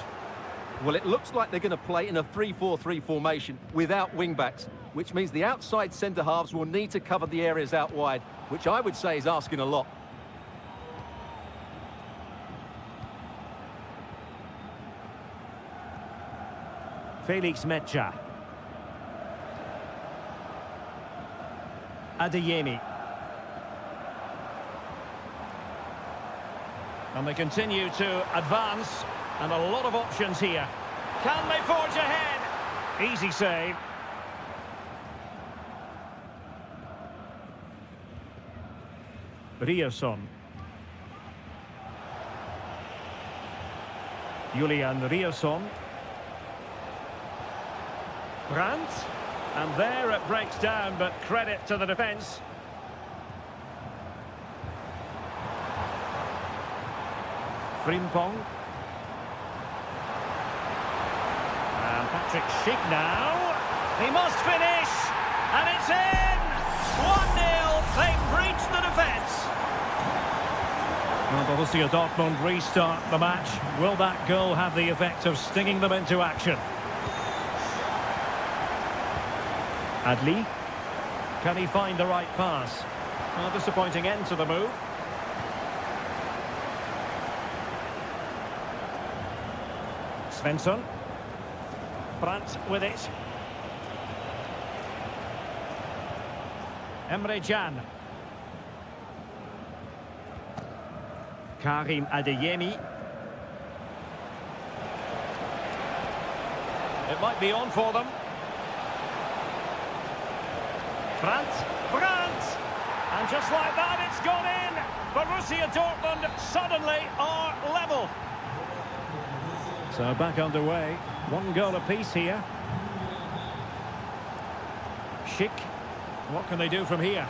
S2: Well, it looks like they're going to play in a 3-4-3 formation without wing-backs, which means the outside centre-halves will need to cover the areas out wide, which I would say is asking a lot.
S1: Felix Mecha. Adeyemi. And they continue to advance, and a lot of options here. Can they forge ahead? Easy save. Rierson. Julian Rierson. Brandt, and there it breaks down, but credit to the defence. Frimpong. And Patrick Schick now. He must finish, and it's in! 1-0, they've breached the defence. Well, Borussia Dortmund restart the match. Will that goal have the effect of stinging them into action? Adli. Can he find the right pass? Well, disappointing end to the move. Svensson. Brandt with it. Emre Can. Karim Adeyemi. It might be on for them. Brandt, and just like that it's gone in. Borussia Dortmund suddenly are level. So back underway, 1 goal apiece here. Schick, what can they do from here?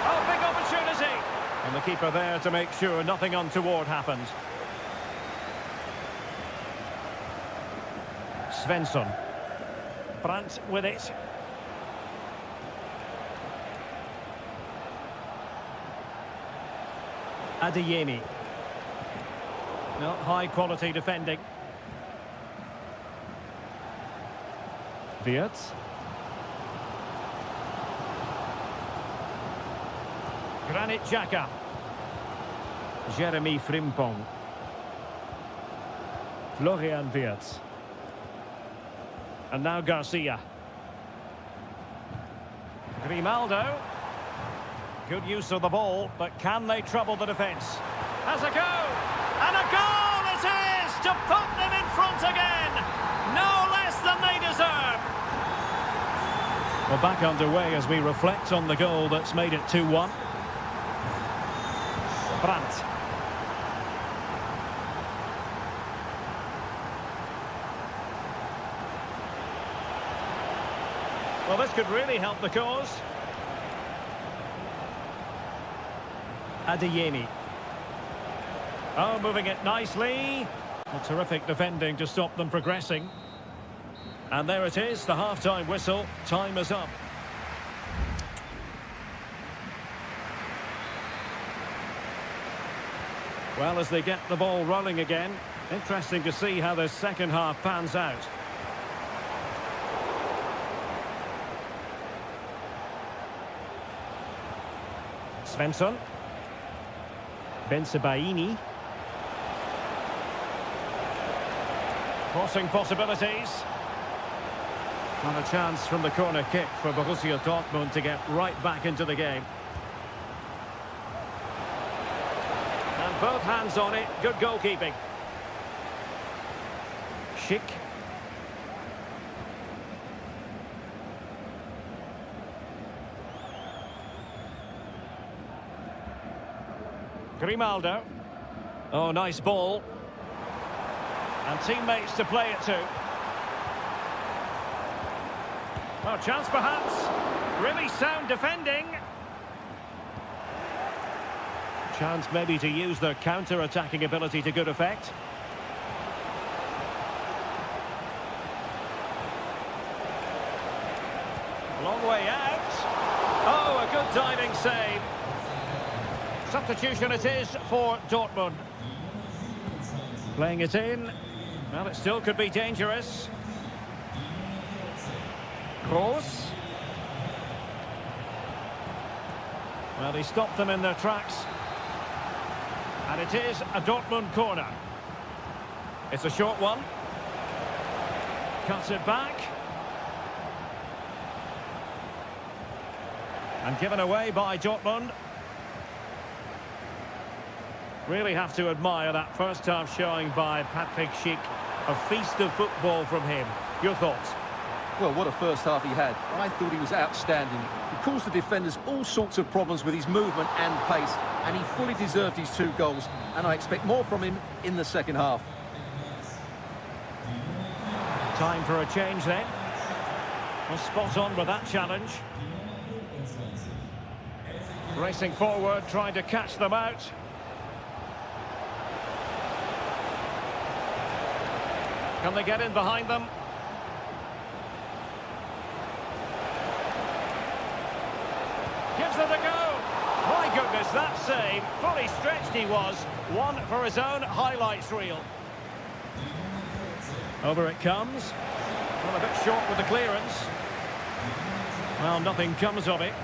S1: Oh, big opportunity! And the keeper there to make sure nothing untoward happens. Svensson. Brandt with it. Adeyemi. No, high quality defending. Wirtz. Granit Xhaka. Jeremy Frimpong. Florian Wirtz. And now Garcia. Grimaldo. Good use of the ball, but can they trouble the defence? Has a go! And a goal it is to put them in front again! No less than they deserve! We're back underway as we reflect on the goal that's made it 2-1. Brandt. Well, this could really help the cause. Adeyemi. Oh, moving it nicely. A terrific defending to stop them progressing. And there it is, the half-time whistle. Time is up. Well, as they get the ball rolling again, interesting to see how the second half pans out. Svensson. Bensebaini. Crossing possibilities. And a chance from the corner kick for Borussia Dortmund to get right back into the game. And both hands on it. Good goalkeeping. Schick. Grimaldo. Oh, nice ball. And teammates to play it to. Oh, chance perhaps. Really sound defending. Chance maybe to use their counter-attacking ability to good effect. Long way out. Oh, a good diving save. Substitution it is for Dortmund. Playing it in. Well, it still could be dangerous. Kroos. Well, he stopped them in their tracks. And it is a Dortmund corner. It's a short one. Cuts it back. And given away by Dortmund. Really have to admire that first half showing by Patrick Schick. A feast of football from him. Your thoughts?
S2: Well, what a first half he had. I thought he was outstanding. He caused the defenders all sorts of problems with his movement and pace, and he fully deserved his 2 goals, and I expect more from him in the second half.
S1: Time for a change then. Well, spot on with that challenge. Racing forward, trying to catch them out. Can they get in behind them? Gives it a go. My goodness, that save. Fully stretched he was. One for his own highlights reel. Over it comes. Well, a bit short with the clearance. Well, nothing comes of it.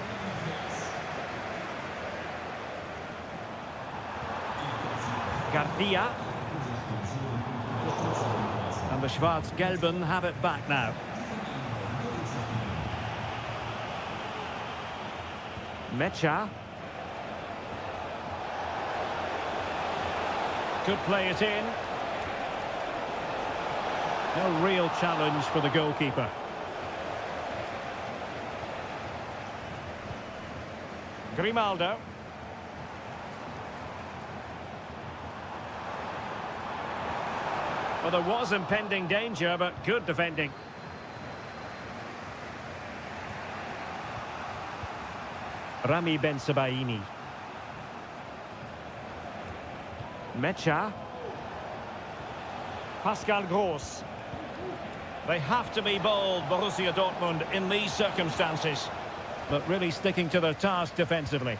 S1: Garcia. And the Schwarz-Gelben have it back now. Mecha. Could play it in. No real challenge for the goalkeeper. Grimaldo. Well, there was impending danger, but good defending. Rami Bensebaini. Mecha. Pascal Gross. They have to be bold, Borussia Dortmund, in these circumstances. But really sticking to their task defensively.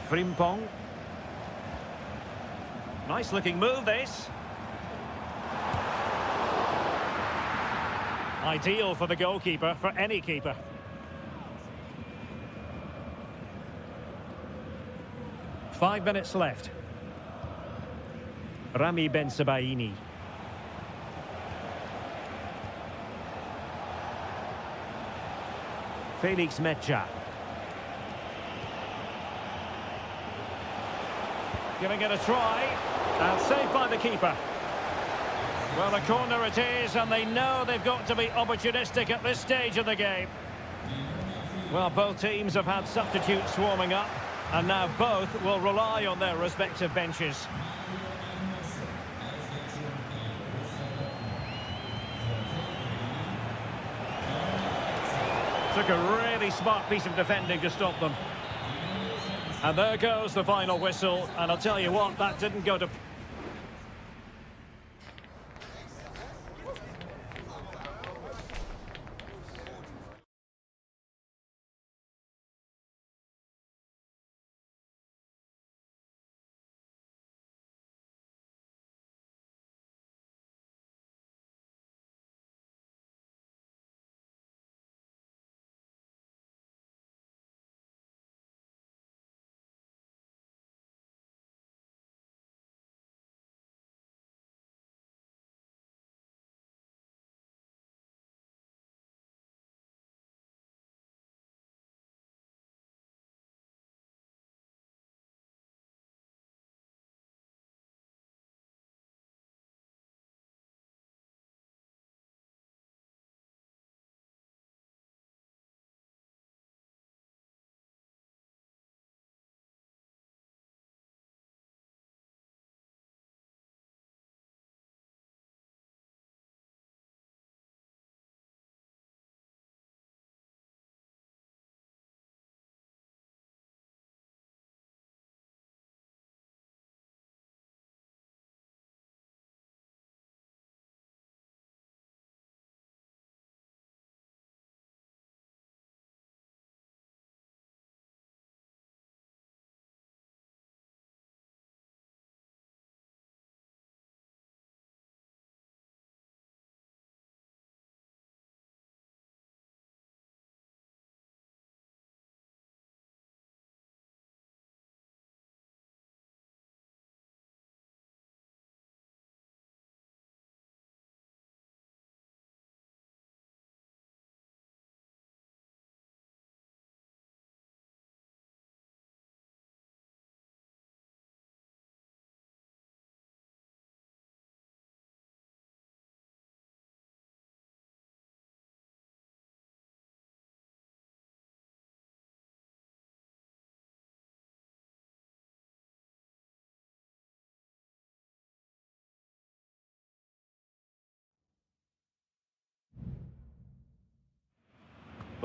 S1: Frimpong. Nice looking move, this. Ideal for the goalkeeper, for any keeper. Five minutes left. Rami Bensebaini. Felix Mecha. Giving it a try. And saved by the keeper. Well, the corner it is, and they know they've got to be opportunistic at this stage of the game. Well, both teams have had substitutes warming up, and now both will rely on their respective benches. Took a really smart piece of defending to stop them. And there goes the final whistle, and I'll tell you what, that didn't go to...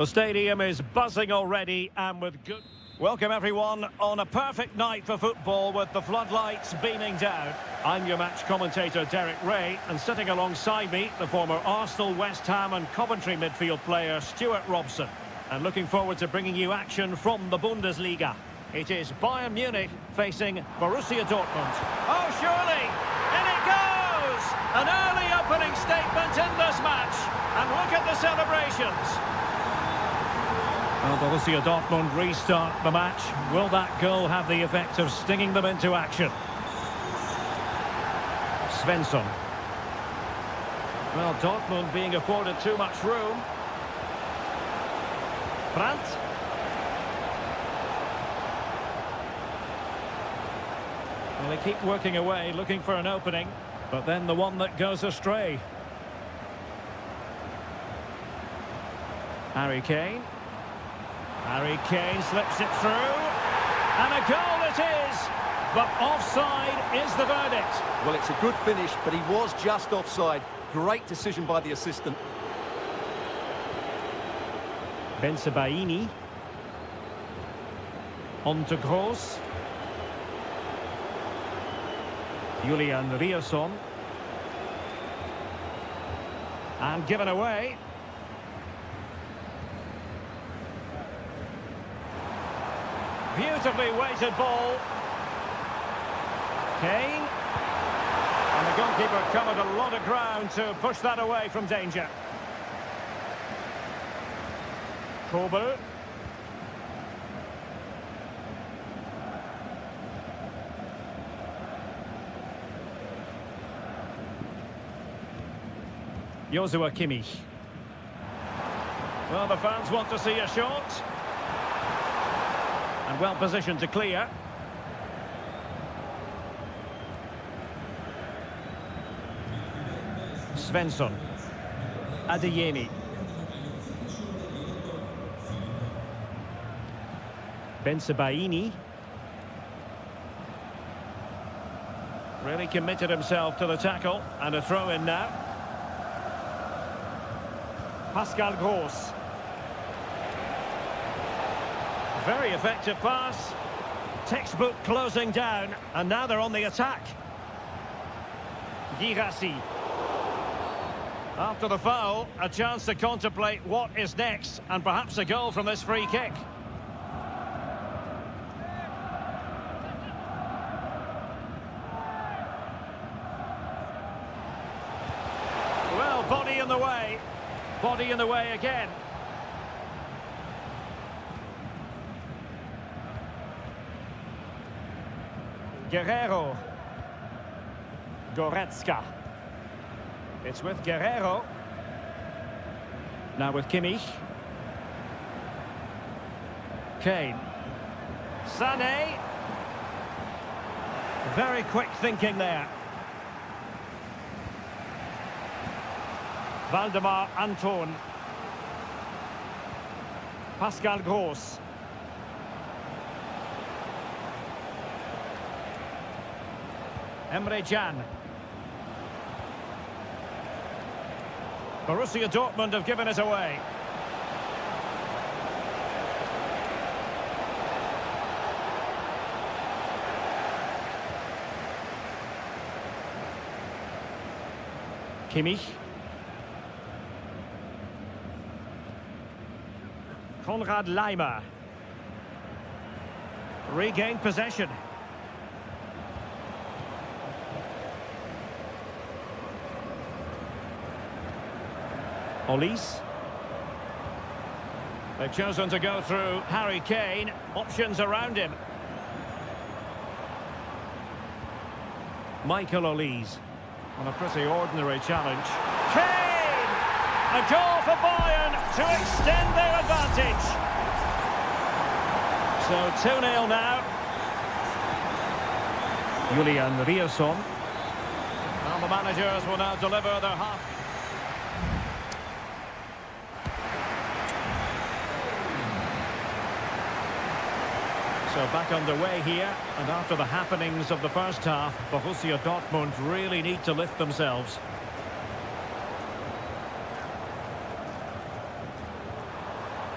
S1: The stadium is buzzing already and with good... Welcome everyone on a perfect night for football with the floodlights beaming down. I'm your match commentator Derek Ray, and sitting alongside me, the former Arsenal, West Ham and Coventry midfield player Stuart Robson. And looking forward to bringing you action from the Bundesliga. It is Bayern Munich facing Borussia Dortmund. Oh, surely! In it goes! An early opening statement in this match. And look at the celebrations. Well, Borussia Dortmund restart the match. Will that goal have the effect of stinging them into action? Svensson. Well, Dortmund being afforded too much room. Brandt. Well, they keep working away, looking for an opening. But then the one that goes astray. Harry Kane. Harry Kane slips it through, and a goal it is, but offside is the verdict.
S2: Well, it's a good finish, but he was just offside. Great decision by the assistant.
S1: Bensebaini. On to Gross. Julian Riasson. And given away. Beautifully weighted ball. Kane. And the goalkeeper covered a lot of ground to push that away from danger. Kobel. Joshua Kimmich. Well, the fans want to see a shot. And well positioned to clear. Svensson. Adeyemi. Bensebaini. Really committed himself to the tackle. And a throw in now. Pascal Gross. Very effective pass. Textbook closing down. And now they're on the attack. Girassi. After the foul, a chance to contemplate what is next. And perhaps a goal from this free kick. Well, body in the way. Body in the way again. Guerrero. Goretzka. It's with Guerrero. Now with Kimmich. Kane. Sané. Very quick thinking there. Valdemar Anton. Pascal Gross. Emre Can. Borussia Dortmund have given it away. Kimmich. Konrad Laimer. Regained possession. Olise. They've chosen to go through Harry Kane. Options around him. Michael Olise on a pretty ordinary challenge. Kane! A goal for Bayern to extend their advantage. So 2-0 now. Julian Riasson. Well, the managers will now deliver their half. So back underway here, and after the happenings of the first half, Borussia Dortmund really need to lift themselves.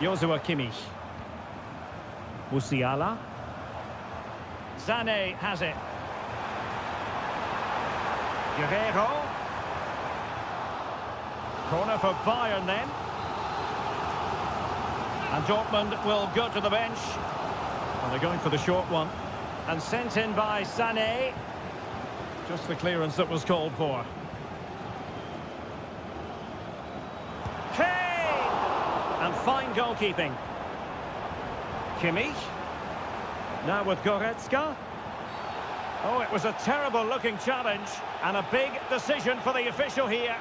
S1: Joshua Kimmich. Musiala. Sané has it. Guerrero. Corner for Bayern then. And Dortmund will go to the bench. Well, they're going for the short one. And sent in by Sané. Just the clearance that was called for. Kane! And fine goalkeeping. Kimmich. Now with Goretzka. Oh, it was a terrible looking challenge. And a big decision for the official here.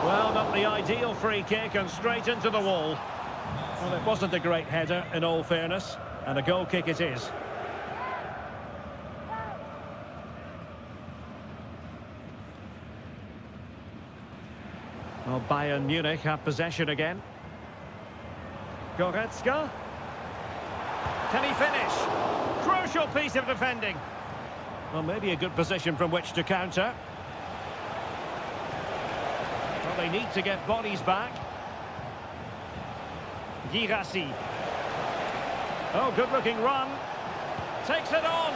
S1: Well, not the ideal free kick and straight into the wall. Well, it wasn't a great header, in all fairness, and a goal kick it is. Well, Bayern Munich have possession again. Goretzka. Can he finish? Crucial piece of defending. Well, maybe a good position from which to counter. Well, they need to get bodies back. Girassi. Oh, good-looking run. Takes it on.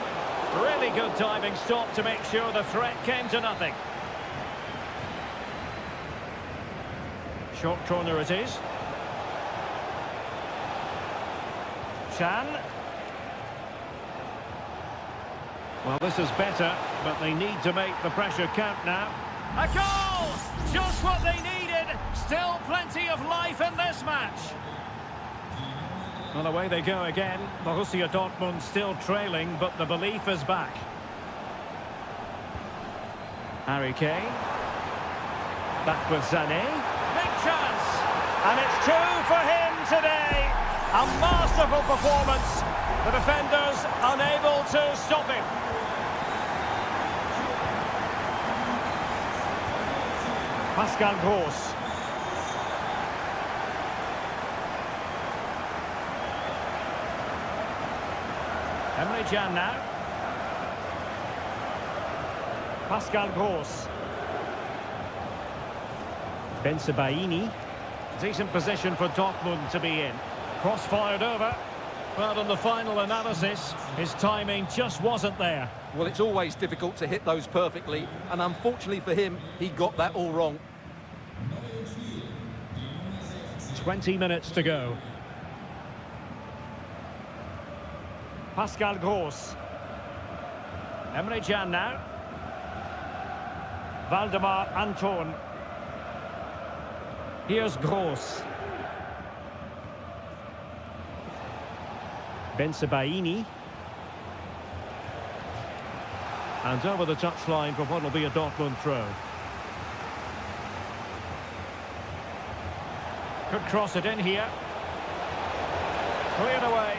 S1: Really good diving stop to make sure the threat came to nothing. Short corner it is. Chan. Well, this is better, but they need to make the pressure count now. A goal! Just what they needed. Still plenty of life in this match. Well, away they go again. Borussia Dortmund still trailing, but the belief is back. Harry Kane. Back with Sané. Big chance. And it's two for him today. A masterful performance. The defenders unable to stop him. Pascal Gross. Emre Can now. Pascal Gross. Bensebaini. Decent position for Dortmund to be in. Cross fired over. But on the final analysis, his timing just wasn't there.
S2: Well, it's always difficult to hit those perfectly, and unfortunately for him, he got that all wrong.
S1: 20 minutes to go. Pascal Gross. Emre Can now. Valdemar Anton. Here's Gross. Bensebaini. And over the touchline for what will be a Dortmund throw. Could cross it in here. Cleared away.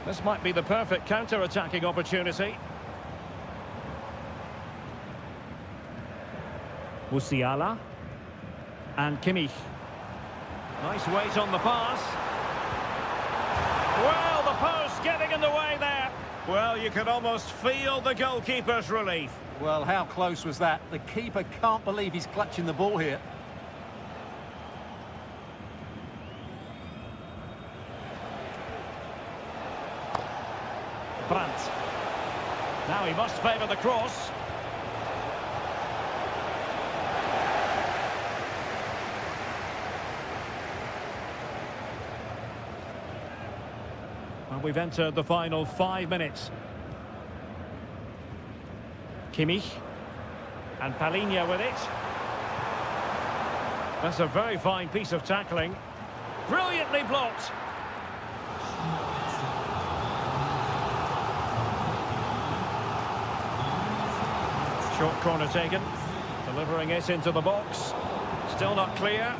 S1: This might be the perfect counter-attacking opportunity. Musiala. And Kimmich. Nice weight on the pass. Well, the post getting in the way there. Well, you can almost feel the goalkeeper's relief.
S2: Well, how close was that? The keeper can't believe he's clutching the ball here.
S1: Brandt. Now he must favour the cross. And we've entered the final 5 minutes. Kimmich. And Palhinha with it. That's a very fine piece of tackling. Brilliantly blocked. Short corner taken. Delivering it into the box. Still not clear.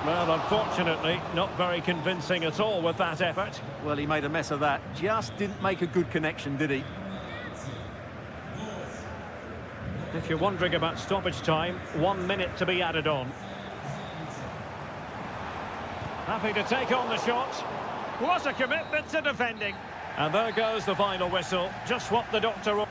S1: Well, unfortunately, not very convincing at all with that effort.
S2: Well, he made a mess of that. Just didn't make a good connection, did he?
S1: If you're wondering about stoppage time, 1 minute to be added on. Happy to take on the shot. What a commitment to defending. And there goes the final whistle. Just what the doctor...